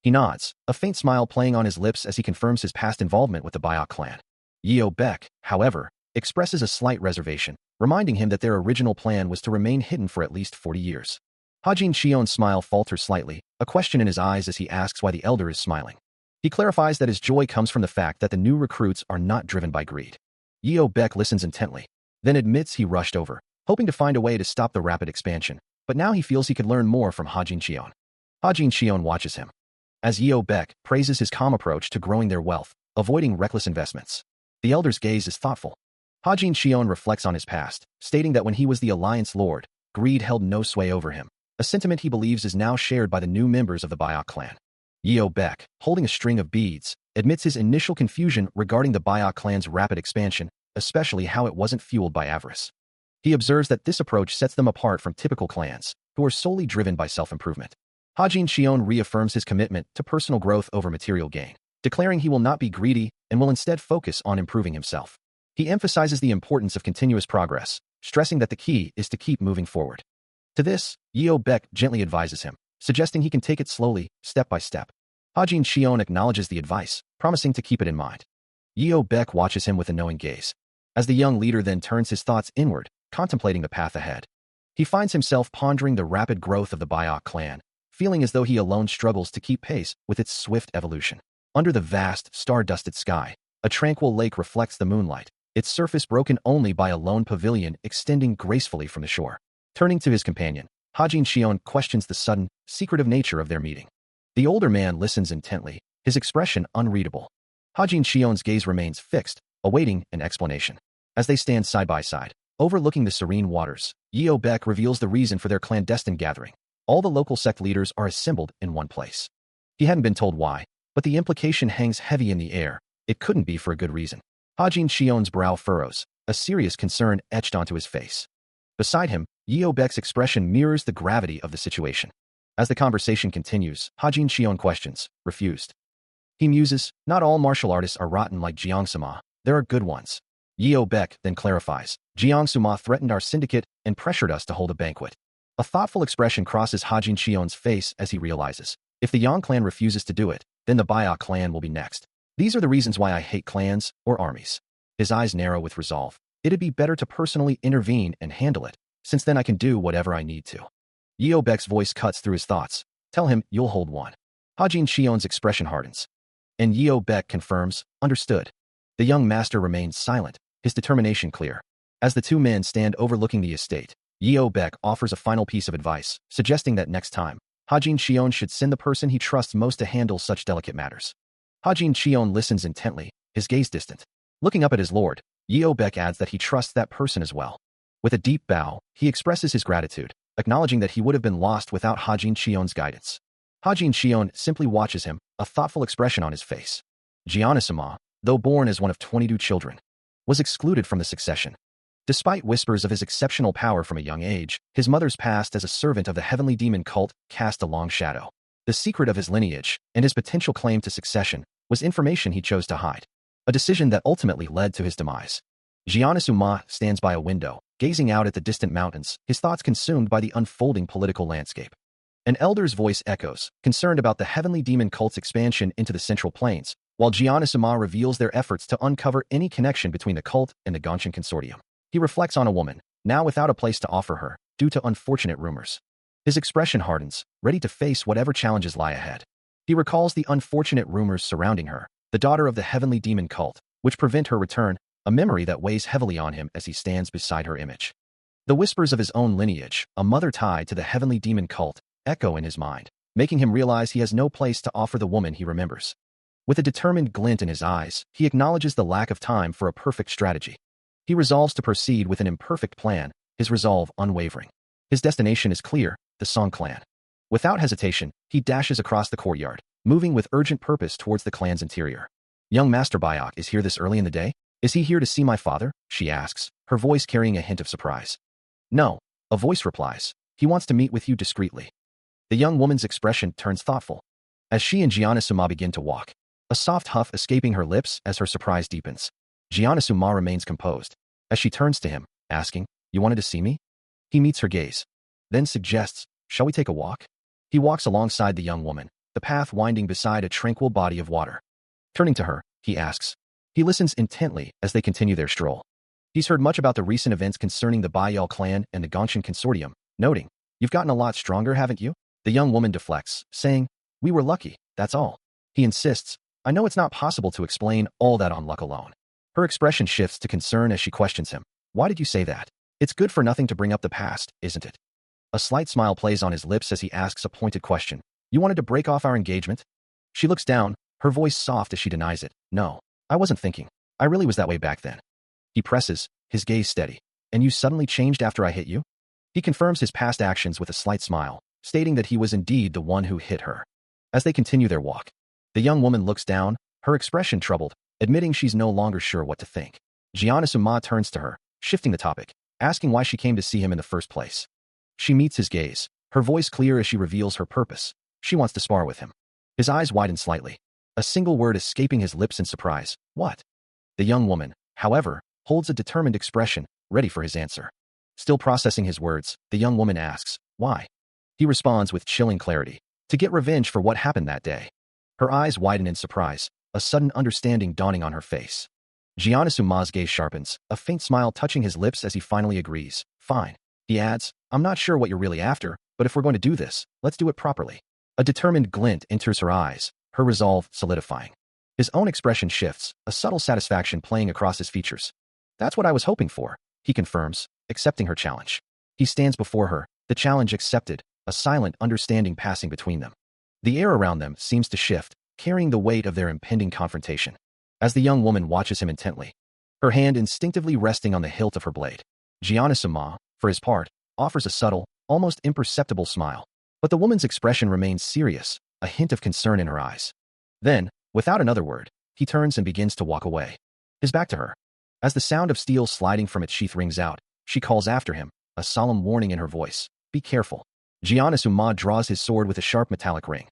He nods, a faint smile playing on his lips as he confirms his past involvement with the Biak clan. Yeo Beck, however, expresses a slight reservation, reminding him that their original plan was to remain hidden for at least 40 years. Hajin Xion's smile falters slightly, a question in his eyes as he asks why the elder is smiling. He clarifies that his joy comes from the fact that the new recruits are not driven by greed. Yeo Beck listens intently, then admits he rushed over, hoping to find a way to stop the rapid expansion, but now he feels he could learn more from Hajin Xion. Hajin Xion watches him, as Yeo Beck praises his calm approach to growing their wealth, avoiding reckless investments. The elder's gaze is thoughtful. Hajin Xion reflects on his past, stating that when he was the Alliance Lord, greed held no sway over him, a sentiment he believes is now shared by the new members of the Bayok clan. Yeo Baek, holding a string of beads, admits his initial confusion regarding the Bayok clan's rapid expansion, especially how it wasn't fueled by avarice. He observes that this approach sets them apart from typical clans, who are solely driven by self-improvement. Hajin Xion reaffirms his commitment to personal growth over material gain, declaring he will not be greedy and will instead focus on improving himself. He emphasizes the importance of continuous progress, stressing that the key is to keep moving forward. To this, Yeo Baek gently advises him, suggesting he can take it slowly, step by step. Hajin Xion acknowledges the advice, promising to keep it in mind. Yeo Baek watches him with a knowing gaze. As the young leader then turns his thoughts inward, contemplating the path ahead. He finds himself pondering the rapid growth of the Bayok clan, feeling as though he alone struggles to keep pace with its swift evolution. Under the vast, star-dusted sky, a tranquil lake reflects the moonlight, its surface broken only by a lone pavilion extending gracefully from the shore. Turning to his companion, Hajin Xion questions the sudden, secretive nature of their meeting. The older man listens intently, his expression unreadable. Hajin Xion's gaze remains fixed, awaiting an explanation. As they stand side by side, overlooking the serene waters, Yeo Baek reveals the reason for their clandestine gathering. All the local sect leaders are assembled in one place. He hadn't been told why, but the implication hangs heavy in the air. It couldn't be for a good reason. Hajin Xion's brow furrows, a serious concern etched onto his face. Beside him, Yeo Baek's expression mirrors the gravity of the situation. As the conversation continues, Hajin Xion questions, refused. He muses, not all martial artists are rotten like Jiang Sima, there are good ones. Yeo Baek then clarifies, Jiang Sima threatened our syndicate and pressured us to hold a banquet. A thoughtful expression crosses Hajin Xion's face as he realizes, if the Yang clan refuses to do it, then the Bayok clan will be next. These are the reasons why I hate clans or armies. His eyes narrow with resolve. It'd be better to personally intervene and handle it, since then I can do whatever I need to. Yeo Baek's voice cuts through his thoughts. Tell him you'll hold one. Hajin Xion's expression hardens. And Yeo Baek confirms, understood. The young master remains silent, his determination clear. As the two men stand overlooking the estate, Yeo Baek offers a final piece of advice, suggesting that next time, Hajin Xion should send the person he trusts most to handle such delicate matters. Hajin Xion listens intently, his gaze distant. Looking up at his lord, Yeo Baek adds that he trusts that person as well. With a deep bow, he expresses his gratitude, acknowledging that he would have been lost without Hajin Xion's guidance. Hajin Xion simply watches him, a thoughtful expression on his face. Jianna-sama, though born as one of 22 children, was excluded from the succession. Despite whispers of his exceptional power from a young age, his mother's past as a servant of the heavenly demon cult cast a long shadow. The secret of his lineage, and his potential claim to succession, was information he chose to hide. A decision that ultimately led to his demise. Jianna-sama stands by a window, gazing out at the distant mountains, his thoughts consumed by the unfolding political landscape. An elder's voice echoes, concerned about the heavenly demon cult's expansion into the Central Plains, while Jianna-sama reveals their efforts to uncover any connection between the cult and the Gongchen Consortium. He reflects on a woman, now without a place to offer her, due to unfortunate rumors. His expression hardens, ready to face whatever challenges lie ahead. He recalls the unfortunate rumors surrounding her, the daughter of the heavenly demon cult, which prevent her return, a memory that weighs heavily on him as he stands beside her image. The whispers of his own lineage, a mother tied to the heavenly demon cult, echo in his mind, making him realize he has no place to offer the woman he remembers. With a determined glint in his eyes, he acknowledges the lack of time for a perfect strategy. He resolves to proceed with an imperfect plan, his resolve unwavering. His destination is clear, the Song clan. Without hesitation, he dashes across the courtyard, moving with urgent purpose towards the clan's interior. Young Master Bayok is here this early in the day? Is he here to see my father? She asks, her voice carrying a hint of surprise. No, a voice replies. He wants to meet with you discreetly. The young woman's expression turns thoughtful. As she and Jianna-sama begin to walk, a soft huff escaping her lips as her surprise deepens. Jianna-sama remains composed. As she turns to him, asking, You wanted to see me? He meets her gaze. Then suggests, Shall we take a walk? He walks alongside the young woman, the path winding beside a tranquil body of water. Turning to her, he asks. He listens intently as they continue their stroll. He's heard much about the recent events concerning the Bayel clan and the Gongchen Consortium, noting, You've gotten a lot stronger, haven't you? The young woman deflects, saying, We were lucky, that's all. He insists, I know it's not possible to explain all that on luck alone. Her expression shifts to concern as she questions him. Why did you say that? It's good for nothing to bring up the past, isn't it? A slight smile plays on his lips as he asks a pointed question. You wanted to break off our engagement? She looks down, her voice soft as she denies it. No, I wasn't thinking. I really was that way back then. He presses, his gaze steady. And you suddenly changed after I hit you? He confirms his past actions with a slight smile, stating that he was indeed the one who hit her. As they continue their walk, the young woman looks down, her expression troubled, admitting she's no longer sure what to think. Giannisuma turns to her, shifting the topic, asking why she came to see him in the first place. She meets his gaze, her voice clear as she reveals her purpose. She wants to spar with him. His eyes widen slightly, a single word escaping his lips in surprise. What? The young woman, however, holds a determined expression, ready for his answer. Still processing his words, the young woman asks, why? He responds with chilling clarity, to get revenge for what happened that day. Her eyes widen in surprise, a sudden understanding dawning on her face. Giannissuma's gaze sharpens, a faint smile touching his lips as he finally agrees. Fine. He adds, I'm not sure what you're really after, but if we're going to do this, let's do it properly. A determined glint enters her eyes, her resolve solidifying. His own expression shifts, a subtle satisfaction playing across his features. That's what I was hoping for, he confirms, accepting her challenge. He stands before her, the challenge accepted, a silent understanding passing between them. The air around them seems to shift, carrying the weight of their impending confrontation. As the young woman watches him intently, her hand instinctively resting on the hilt of her blade. Giannisuma, for his part, offers a subtle, almost imperceptible smile. But the woman's expression remains serious, a hint of concern in her eyes. Then, without another word, he turns and begins to walk away, his back to her. As the sound of steel sliding from its sheath rings out, she calls after him, a solemn warning in her voice. Be careful. Giannisuma draws his sword with a sharp metallic ring.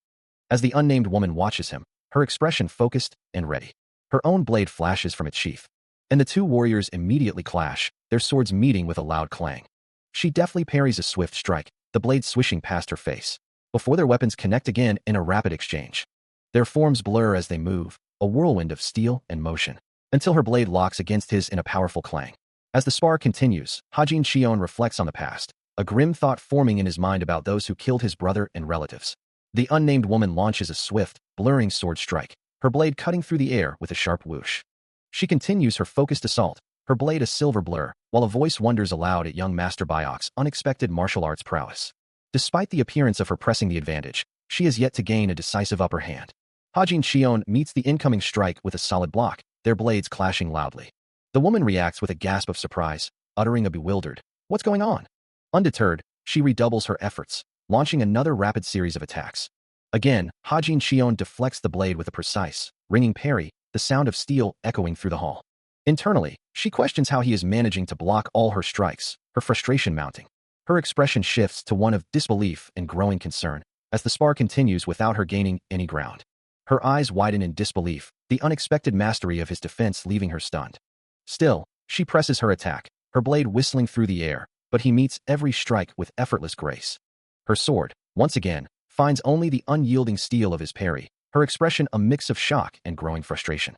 As the unnamed woman watches him, her expression focused and ready. Her own blade flashes from its sheath, and the two warriors immediately clash, their swords meeting with a loud clang. She deftly parries a swift strike, the blade swishing past her face, before their weapons connect again in a rapid exchange. Their forms blur as they move, a whirlwind of steel and motion, until her blade locks against his in a powerful clang. As the spar continues, Hajin Shion reflects on the past, a grim thought forming in his mind about those who killed his brother and relatives. The unnamed woman launches a swift, blurring sword strike, her blade cutting through the air with a sharp whoosh. She continues her focused assault, her blade a silver blur, while a voice wonders aloud at young Master Bayok's unexpected martial arts prowess. Despite the appearance of her pressing the advantage, she has yet to gain a decisive upper hand. Hajin Shion meets the incoming strike with a solid block, their blades clashing loudly. The woman reacts with a gasp of surprise, uttering a bewildered, "What's going on?" Undeterred, she redoubles her efforts, launching another rapid series of attacks. Again, Hajin Shion deflects the blade with a precise, ringing parry, the sound of steel echoing through the hall. Internally, she questions how he is managing to block all her strikes, her frustration mounting. Her expression shifts to one of disbelief and growing concern, as the spar continues without her gaining any ground. Her eyes widen in disbelief, the unexpected mastery of his defense leaving her stunned. Still, she presses her attack, her blade whistling through the air, but he meets every strike with effortless grace. Her sword, once again, finds only the unyielding steel of his parry, her expression a mix of shock and growing frustration.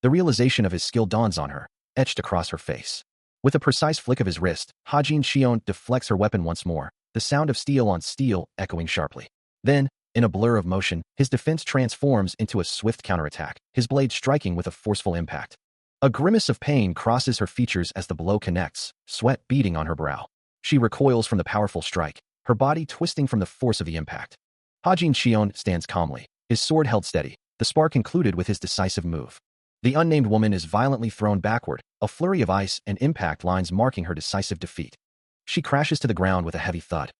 The realization of his skill dawns on her, etched across her face. With a precise flick of his wrist, Hajin Shion deflects her weapon once more, the sound of steel on steel echoing sharply. Then, in a blur of motion, his defense transforms into a swift counterattack, his blade striking with a forceful impact. A grimace of pain crosses her features as the blow connects, sweat beading on her brow. She recoils from the powerful strike, her body twisting from the force of the impact. Hajin Shion stands calmly, his sword held steady, the spar concluded with his decisive move. The unnamed woman is violently thrown backward, a flurry of ice and impact lines marking her decisive defeat. She crashes to the ground with a heavy thud.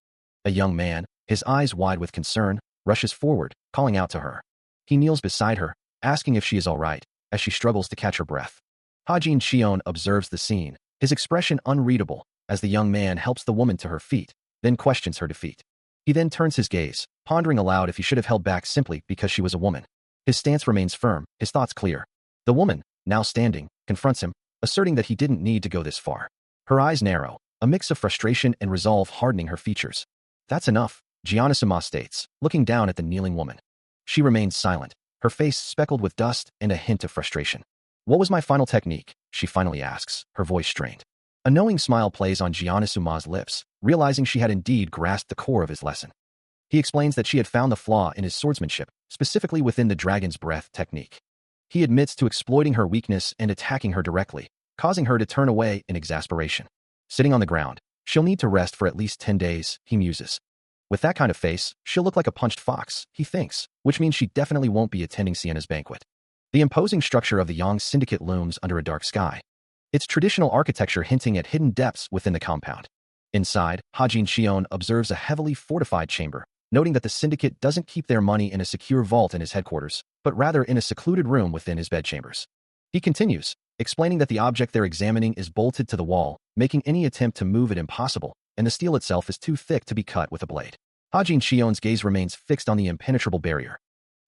A young man, his eyes wide with concern, rushes forward, calling out to her. He kneels beside her, asking if she is all right, as she struggles to catch her breath. Hajin Shion observes the scene, his expression unreadable, as the young man helps the woman to her feet, then questions her defeat. He then turns his gaze, pondering aloud if he should have held back simply because she was a woman. His stance remains firm, his thoughts clear. The woman, now standing, confronts him, asserting that he didn't need to go this far. Her eyes narrow, a mix of frustration and resolve hardening her features. That's enough, Giannisuma states, looking down at the kneeling woman. She remains silent, her face speckled with dust and a hint of frustration. What was my final technique? She finally asks, her voice strained. A knowing smile plays on Giannissuma's lips, realizing she had indeed grasped the core of his lesson. He explains that she had found the flaw in his swordsmanship, specifically within the dragon's breath technique. He admits to exploiting her weakness and attacking her directly, causing her to turn away in exasperation. Sitting on the ground, she'll need to rest for at least 10 days, he muses. With that kind of face, she'll look like a punched fox, he thinks, which means she definitely won't be attending Sienna's banquet. The imposing structure of the Yang Syndicate looms under a dark sky, its traditional architecture hinting at hidden depths within the compound. Inside, Hajin Xion observes a heavily fortified chamber, noting that the syndicate doesn't keep their money in a secure vault in his headquarters, but rather in a secluded room within his bedchambers. He continues, explaining that the object they're examining is bolted to the wall, making any attempt to move it impossible, and the steel itself is too thick to be cut with a blade. Hajin Xion's gaze remains fixed on the impenetrable barrier,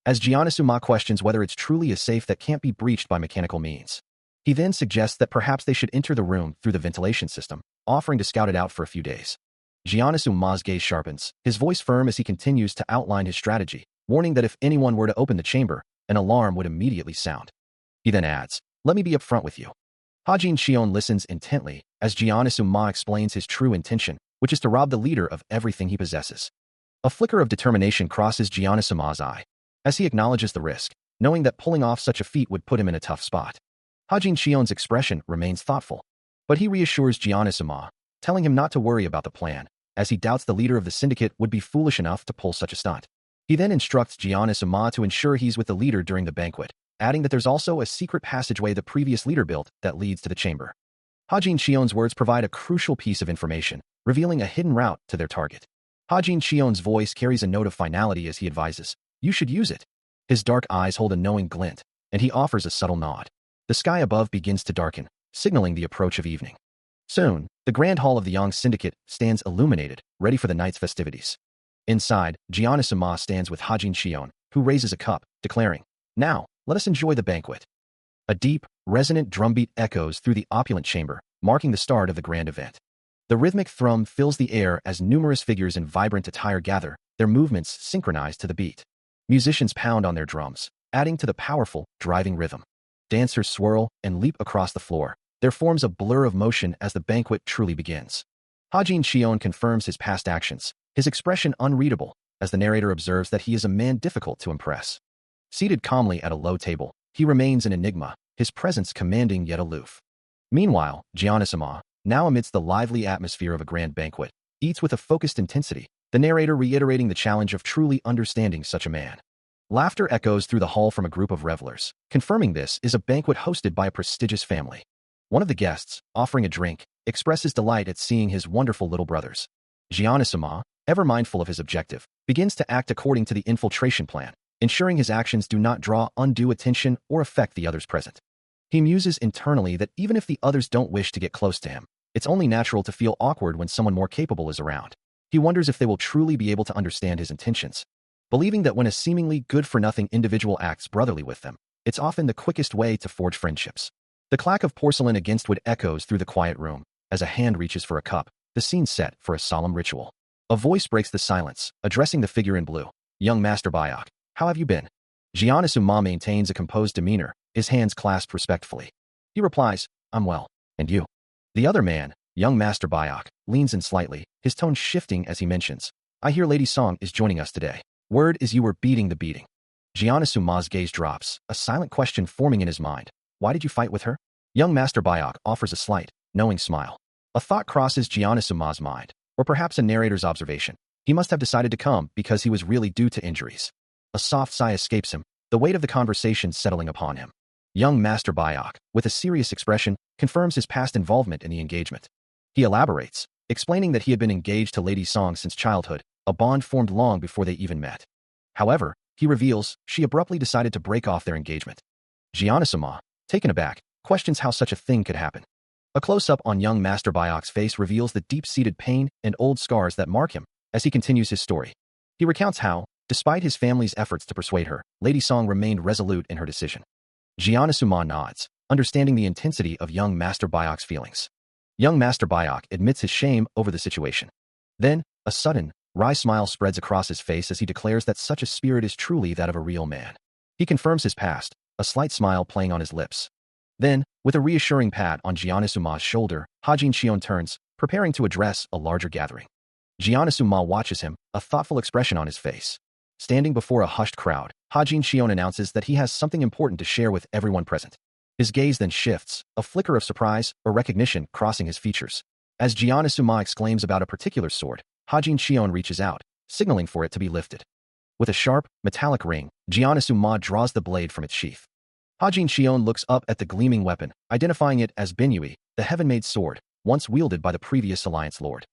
as Giannisuma questions whether it's truly a safe that can't be breached by mechanical means. He then suggests that perhaps they should enter the room through the ventilation system, offering to scout it out for a few days. Giannissuma's gaze sharpens, his voice firm as he continues to outline his strategy, warning that if anyone were to open the chamber, an alarm would immediately sound. He then adds, "Let me be upfront with you." Hajin Xion listens intently as Giannissuma explains his true intention, which is to rob the leader of everything he possesses. A flicker of determination crosses Giannissuma's eye, as he acknowledges the risk, knowing that pulling off such a feat would put him in a tough spot. Hajin Xion's expression remains thoughtful, but he reassures Giannissuma, telling him not to worry about the plan, as he doubts the leader of the syndicate would be foolish enough to pull such a stunt. He then instructs Giannissuma to ensure he's with the leader during the banquet, adding that there's also a secret passageway the previous leader built that leads to the chamber. Hajin Xion's words provide a crucial piece of information, revealing a hidden route to their target. Hajin Xion's voice carries a note of finality as he advises, "You should use it." His dark eyes hold a knowing glint, and he offers a subtle nod. The sky above begins to darken, signaling the approach of evening. Soon, the grand hall of the Yang Syndicate stands illuminated, ready for the night's festivities. Inside, Giannissuma stands with Hajin Xion, who raises a cup, declaring, "Now, let us enjoy the banquet." A deep, resonant drumbeat echoes through the opulent chamber, marking the start of the grand event. The rhythmic thrum fills the air as numerous figures in vibrant attire gather, their movements synchronized to the beat. Musicians pound on their drums, adding to the powerful, driving rhythm. Dancers swirl and leap across the floor, their forms a blur of motion as the banquet truly begins. Hajin Xion confirms his past actions, his expression unreadable, as the narrator observes that he is a man difficult to impress. Seated calmly at a low table, he remains an enigma, his presence commanding yet aloof. Meanwhile, Giannissuma, now amidst the lively atmosphere of a grand banquet, eats with a focused intensity, the narrator reiterating the challenge of truly understanding such a man. Laughter echoes through the hall from a group of revelers, confirming this is a banquet hosted by a prestigious family. One of the guests, offering a drink, expresses delight at seeing his wonderful little brothers. Giannissuma, ever mindful of his objective, begins to act according to the infiltration plan, ensuring his actions do not draw undue attention or affect the others present. He muses internally that even if the others don't wish to get close to him, it's only natural to feel awkward when someone more capable is around. He wonders if they will truly be able to understand his intentions, believing that when a seemingly good-for-nothing individual acts brotherly with them, it's often the quickest way to forge friendships. The clack of porcelain against wood echoes through the quiet room, as a hand reaches for a cup, the scene set for a solemn ritual. A voice breaks the silence, addressing the figure in blue. "Young Master Bayok, how have you been?" Giannissuma maintains a composed demeanor, his hands clasped respectfully. He replies, "I'm well, and you?" The other man, young Master Bayok, leans in slightly, his tone shifting as he mentions, "I hear Lady Song is joining us today. Word is you were beating the beating." Giannissuma's gaze drops, a silent question forming in his mind. "Why did you fight with her?" Young Master Bayok offers a slight, knowing smile. A thought crosses Giannissuma's mind, or perhaps a narrator's observation. He must have decided to come because he was really due to injuries. A soft sigh escapes him, the weight of the conversation settling upon him. Young Master Bayok, with a serious expression, confirms his past involvement in the engagement. He elaborates, explaining that he had been engaged to Lady Song since childhood, a bond formed long before they even met. However, he reveals, she abruptly decided to break off their engagement. Giannissuma, taken aback, questions how such a thing could happen. A close-up on young Master Bayok's face reveals the deep-seated pain and old scars that mark him as he continues his story. He recounts how, despite his family's efforts to persuade her, Lady Song remained resolute in her decision. Giannissuma nods, understanding the intensity of young Master Bayok's feelings. Young Master Bayok admits his shame over the situation. Then, a sudden, wry smile spreads across his face as he declares that such a spirit is truly that of a real man. He confirms his past, a slight smile playing on his lips. Then, with a reassuring pat on Giannissuma's shoulder, Hajin Xion turns, preparing to address a larger gathering. Giannissuma watches him, a thoughtful expression on his face. Standing before a hushed crowd, Hajin Xion announces that he has something important to share with everyone present. His gaze then shifts, a flicker of surprise or recognition crossing his features. As Giannissuma exclaims about a particular sword, Hajin Xion reaches out, signaling for it to be lifted. With a sharp, metallic ring, Giannissuma draws the blade from its sheath. Hajin Xion looks up at the gleaming weapon, identifying it as Binyui, the heaven-made sword, once wielded by the previous Alliance Lord.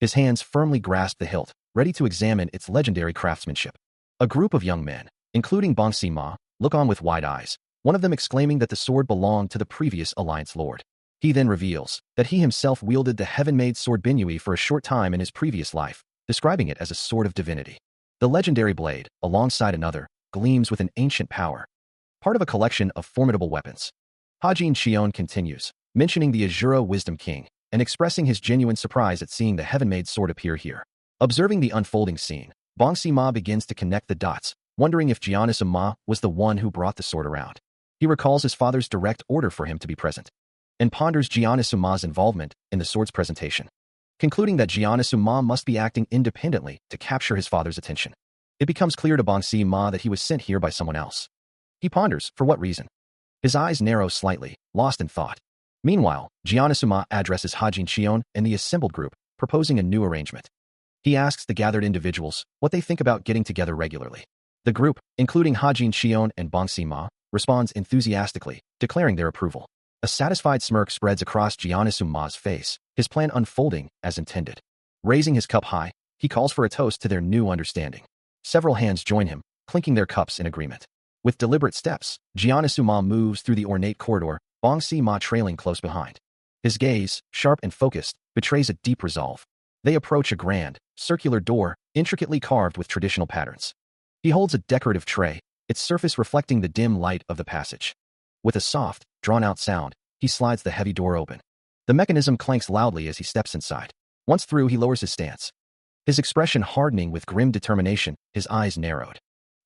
His hands firmly grasp the hilt, ready to examine its legendary craftsmanship. A group of young men, including Bang Si-ma, look on with wide eyes, one of them exclaiming that the sword belonged to the previous Alliance Lord. He then reveals that he himself wielded the heaven-made sword Binyui for a short time in his previous life, describing it as a sword of divinity. The legendary blade, alongside another, gleams with an ancient power, part of a collection of formidable weapons. Hajin Shion continues, mentioning the Azura Wisdom King, and expressing his genuine surprise at seeing the heaven-made sword appear here. Observing the unfolding scene, Bang Si-ma begins to connect the dots, wondering if Jianasuma was the one who brought the sword around. He recalls his father's direct order for him to be present, and ponders Jianasuma's involvement in the sword's presentation, concluding that Jianasuma must be acting independently to capture his father's attention. It becomes clear to Bang Si-ma that he was sent here by someone else. He ponders, for what reason? His eyes narrow slightly, lost in thought. Meanwhile, Jianasuma addresses Hajin Shion and the assembled group, proposing a new arrangement. He asks the gathered individuals what they think about getting together regularly. The group, including Hajin Shion and Bang Si-ma, responds enthusiastically, declaring their approval. A satisfied smirk spreads across Jianasuma's face, his plan unfolding as intended. Raising his cup high, he calls for a toast to their new understanding. Several hands join him, clinking their cups in agreement. With deliberate steps, Jianasuma moves through the ornate corridor, Bang Si-ma trailing close behind. His gaze, sharp and focused, betrays a deep resolve. They approach a grand, circular door, intricately carved with traditional patterns. He holds a decorative tray, its surface reflecting the dim light of the passage. With a soft, drawn-out sound, he slides the heavy door open. The mechanism clanks loudly as he steps inside. Once through, he lowers his stance. His expression hardening with grim determination, his eyes narrowed.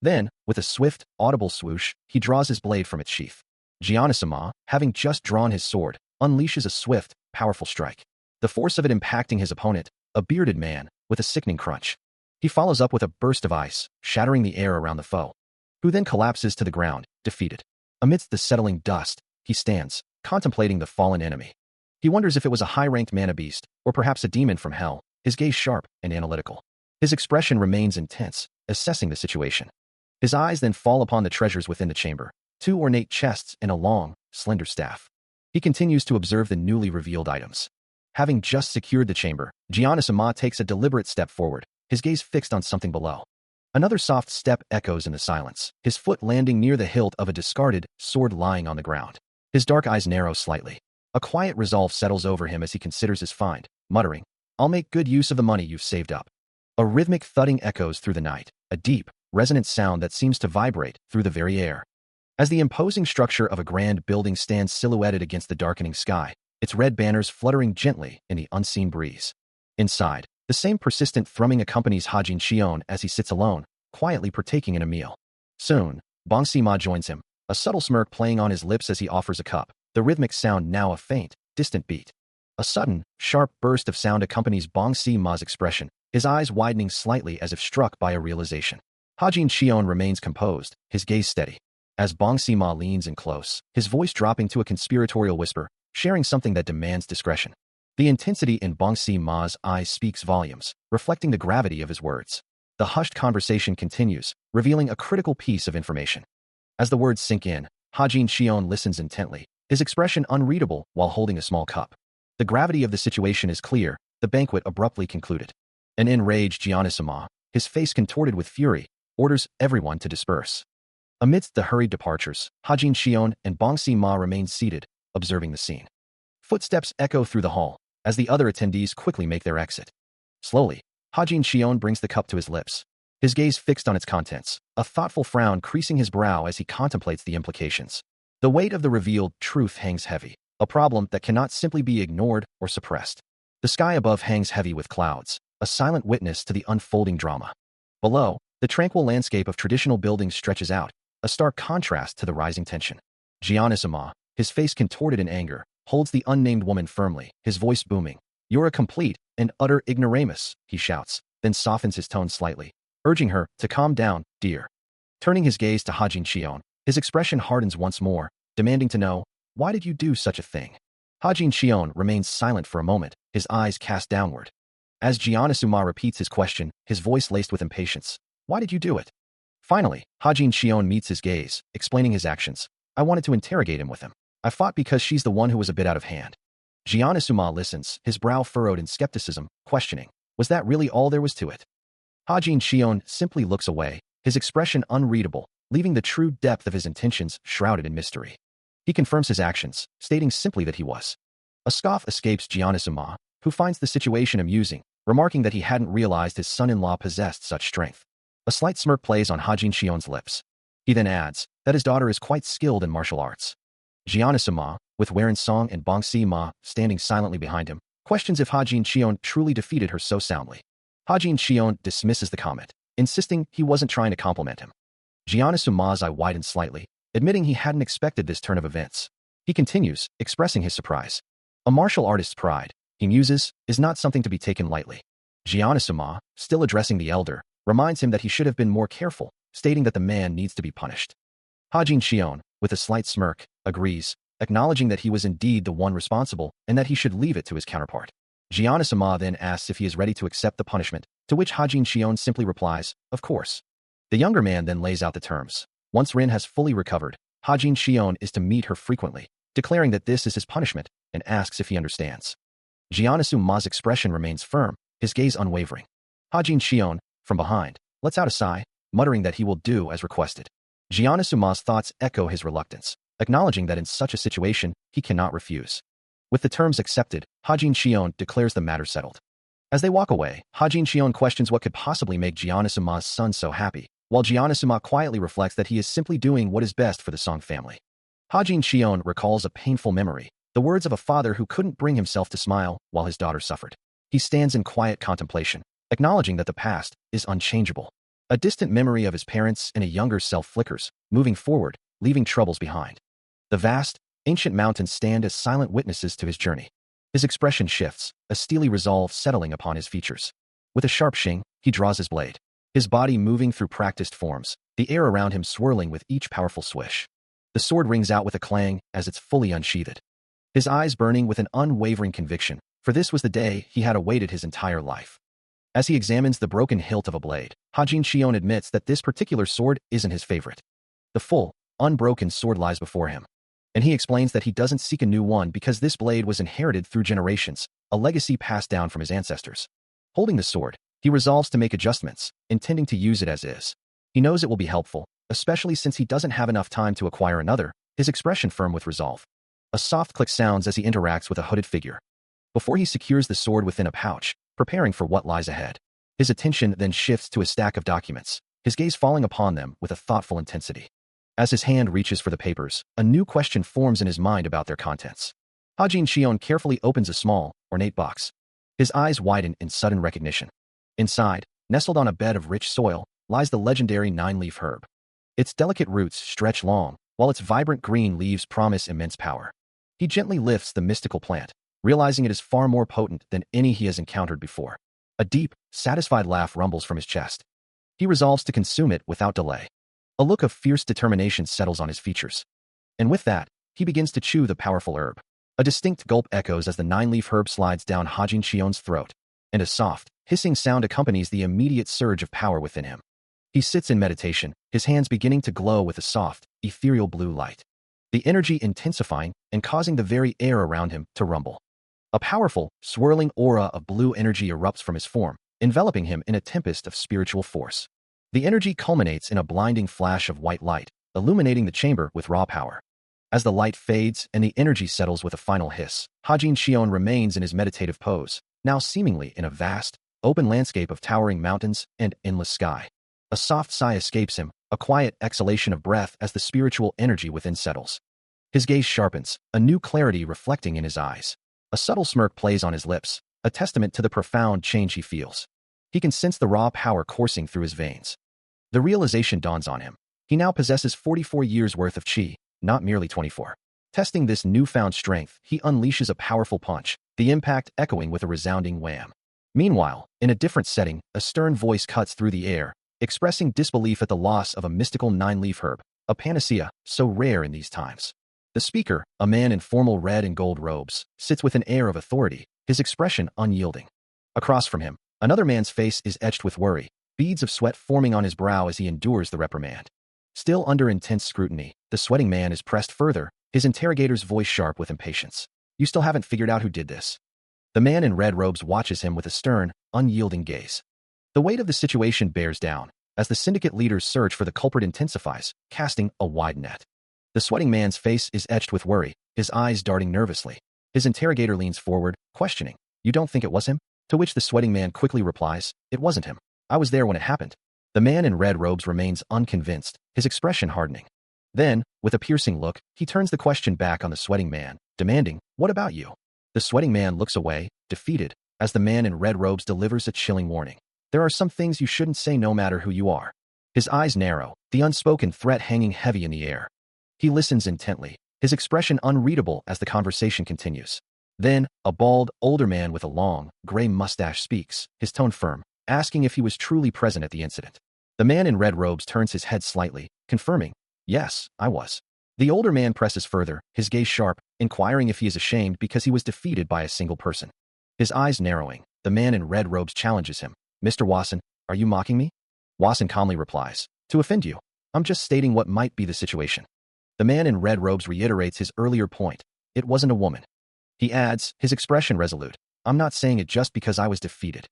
Then, with a swift, audible swoosh, he draws his blade from its sheath. Jianasuma, having just drawn his sword, unleashes a swift, powerful strike. The force of it impacting his opponent, a bearded man, with a sickening crunch. He follows up with a burst of ice, shattering the air around the foe, who then collapses to the ground, defeated. Amidst the settling dust, he stands, contemplating the fallen enemy. He wonders if it was a high-ranked mana-beast, or perhaps a demon from hell, his gaze sharp and analytical. His expression remains intense, assessing the situation. His eyes then fall upon the treasures within the chamber, 2 ornate chests and a long, slender staff. He continues to observe the newly revealed items. Having just secured the chamber, Jianasuma takes a deliberate step forward, his gaze fixed on something below. Another soft step echoes in the silence, his foot landing near the hilt of a discarded sword lying on the ground. His dark eyes narrow slightly. A quiet resolve settles over him as he considers his find, muttering, "I'll make good use of the money you've saved up." A rhythmic thudding echoes through the night, a deep, resonant sound that seems to vibrate through the very air. As the imposing structure of a grand building stands silhouetted against the darkening sky, its red banners fluttering gently in the unseen breeze. Inside, the same persistent thrumming accompanies Hajin Shion as he sits alone, quietly partaking in a meal. Soon, Bang Si-ma joins him, a subtle smirk playing on his lips as he offers a cup, the rhythmic sound now a faint, distant beat. A sudden, sharp burst of sound accompanies Bang Si-ma's expression, his eyes widening slightly as if struck by a realization. Hajin Shion remains composed, his gaze steady. As Bang Si-ma leans in close, his voice dropping to a conspiratorial whisper, sharing something that demands discretion. The intensity in Bang Si-ma's eyes speaks volumes, reflecting the gravity of his words. The hushed conversation continues, revealing a critical piece of information. As the words sink in, Hajin Shion listens intently, his expression unreadable while holding a small cup. The gravity of the situation is clear, the banquet abruptly concluded. An enraged Jianasuma, his face contorted with fury, orders everyone to disperse. Amidst the hurried departures, Hajin Shion and Bang Si-ma remain seated, observing the scene. Footsteps echo through the hall, as the other attendees quickly make their exit. Slowly, Hajin Shion brings the cup to his lips, his gaze fixed on its contents, a thoughtful frown creasing his brow as he contemplates the implications. The weight of the revealed truth hangs heavy, a problem that cannot simply be ignored or suppressed. The sky above hangs heavy with clouds, a silent witness to the unfolding drama. Below, the tranquil landscape of traditional buildings stretches out, a stark contrast to the rising tension. Jianasuma, his face contorted in anger, holds the unnamed woman firmly, his voice booming. "You're a complete and utter ignoramus," he shouts, then softens his tone slightly, urging her to calm down, dear. Turning his gaze to Hajin Shion, his expression hardens once more, demanding to know, "Why did you do such a thing?" Hajin Shion remains silent for a moment, his eyes cast downward. As Jianasuma repeats his question, his voice laced with impatience, "Why did you do it?" Finally, Hajin Shion meets his gaze, explaining his actions. "I wanted to interrogate him with him. I fought because she's the one who was a bit out of hand." Jianasuma listens, his brow furrowed in skepticism, questioning, Was that really all there was to it? Hajin Xion simply looks away, his expression unreadable, leaving the true depth of his intentions shrouded in mystery. He confirms his actions, stating simply that he was. A scoff escapes Giannisuma, who finds the situation amusing, remarking that he hadn't realized his son-in-law possessed such strength. A slight smirk plays on Hajin Xion's lips. He then adds that his daughter is quite skilled in martial arts. Giannisuma, with Weren Song and Bongsi Ma standing silently behind him, questions if Hajin Xion truly defeated her so soundly. Hajin Xion dismisses the comment, insisting he wasn't trying to compliment him. Giannissuma's eye widened slightly, admitting he hadn't expected this turn of events. He continues, expressing his surprise. A martial artist's pride, he muses, is not something to be taken lightly. Giannissuma, still addressing the elder, reminds him that he should have been more careful, stating that the man needs to be punished. Hajin Xion, with a slight smirk, agrees, acknowledging that he was indeed the one responsible and that he should leave it to his counterpart. Giannissuma then asks if he is ready to accept the punishment, to which Hajin Xion simply replies, of course. The younger man then lays out the terms. Once Rin has fully recovered, Hajin Xion is to meet her frequently, declaring that this is his punishment, and asks if he understands. Giannissuma's expression remains firm, his gaze unwavering. Hajin Xion, from behind, lets out a sigh, muttering that he will do as requested. Giannissuma's thoughts echo his reluctance, acknowledging that in such a situation, he cannot refuse. With the terms accepted, Hajin Xion declares the matter settled. As they walk away, Hajin Xion questions what could possibly make Giannissuma's son so happy, while Giannissuma quietly reflects that he is simply doing what is best for the Song family. Hajin Xion recalls a painful memory, the words of a father who couldn't bring himself to smile while his daughter suffered. He stands in quiet contemplation, acknowledging that the past is unchangeable. A distant memory of his parents and a younger self flickers, moving forward, leaving troubles behind. The vast, ancient mountains stand as silent witnesses to his journey. His expression shifts, a steely resolve settling upon his features. With a sharp shing, he draws his blade, his body moving through practiced forms, the air around him swirling with each powerful swish. The sword rings out with a clang as it's fully unsheathed. His eyes burning with an unwavering conviction, for this was the day he had awaited his entire life. As he examines the broken hilt of a blade, Hajin Xion admits that this particular sword isn't his favorite. The full, unbroken sword lies before him, and he explains that he doesn't seek a new one because this blade was inherited through generations, a legacy passed down from his ancestors. Holding the sword, he resolves to make adjustments, intending to use it as is. He knows it will be helpful, especially since he doesn't have enough time to acquire another, his expression firm with resolve. A soft click sounds as he interacts with a hooded figure. Before he secures the sword within a pouch, preparing for what lies ahead. His attention then shifts to a stack of documents, his gaze falling upon them with a thoughtful intensity. As his hand reaches for the papers, a new question forms in his mind about their contents. Hajin Xion carefully opens a small, ornate box. His eyes widen in sudden recognition. Inside, nestled on a bed of rich soil, lies the legendary nine-leaf herb. Its delicate roots stretch long, while its vibrant green leaves promise immense power. He gently lifts the mystical plant, realizing it is far more potent than any he has encountered before. A deep, satisfied laugh rumbles from his chest. He resolves to consume it without delay. A look of fierce determination settles on his features. And with that, he begins to chew the powerful herb. A distinct gulp echoes as the nine-leaf herb slides down Hajin Xion's throat, and a soft, hissing sound accompanies the immediate surge of power within him. He sits in meditation, his hands beginning to glow with a soft, ethereal blue light. The energy intensifying and causing the very air around him to rumble. A powerful, swirling aura of blue energy erupts from his form, enveloping him in a tempest of spiritual force. The energy culminates in a blinding flash of white light, illuminating the chamber with raw power. As the light fades and the energy settles with a final hiss, Hajin Xion remains in his meditative pose, now seemingly in a vast, open landscape of towering mountains and endless sky. A soft sigh escapes him, a quiet exhalation of breath as the spiritual energy within settles. His gaze sharpens, a new clarity reflecting in his eyes. A subtle smirk plays on his lips, a testament to the profound change he feels. He can sense the raw power coursing through his veins. The realization dawns on him. He now possesses 44 years' worth of qi, not merely 24. Testing this newfound strength, he unleashes a powerful punch, the impact echoing with a resounding wham. Meanwhile, in a different setting, a stern voice cuts through the air, expressing disbelief at the loss of a mystical nine-leaf herb, a panacea so rare in these times. The speaker, a man in formal red and gold robes, sits with an air of authority, his expression unyielding. Across from him, another man's face is etched with worry, beads of sweat forming on his brow as he endures the reprimand. Still under intense scrutiny, the sweating man is pressed further, his interrogator's voice sharp with impatience. You still haven't figured out who did this? The man in red robes watches him with a stern, unyielding gaze. The weight of the situation bears down, as the syndicate leader's search for the culprit intensifies, casting a wide net. The sweating man's face is etched with worry, his eyes darting nervously. His interrogator leans forward, questioning, "You don't think it was him?" To which the sweating man quickly replies, "It wasn't him. I was there when it happened." The man in red robes remains unconvinced, his expression hardening. Then, with a piercing look, he turns the question back on the sweating man, demanding, "What about you?" The sweating man looks away, defeated, as the man in red robes delivers a chilling warning. "There are some things you shouldn't say no matter who you are." His eyes narrow, the unspoken threat hanging heavy in the air. He listens intently, his expression unreadable as the conversation continues. Then, a bald, older man with a long, gray mustache speaks, his tone firm, asking if he was truly present at the incident. The man in red robes turns his head slightly, confirming, "Yes, I was." The older man presses further, his gaze sharp, inquiring if he is ashamed because he was defeated by a single person. His eyes narrowing, the man in red robes challenges him, "Mr. Wasson, are you mocking me?" Wasson calmly replies, "To offend you. I'm just stating what might be the situation." The man in red robes reiterates his earlier point. It wasn't a woman. He adds, his expression resolute, "I'm not saying it just because I was defeated.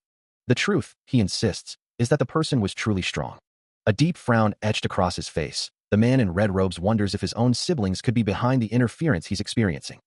The truth," he insists, "is that the person was truly strong." A deep frown etched across his face. The man in red robes wonders if his own siblings could be behind the interference he's experiencing.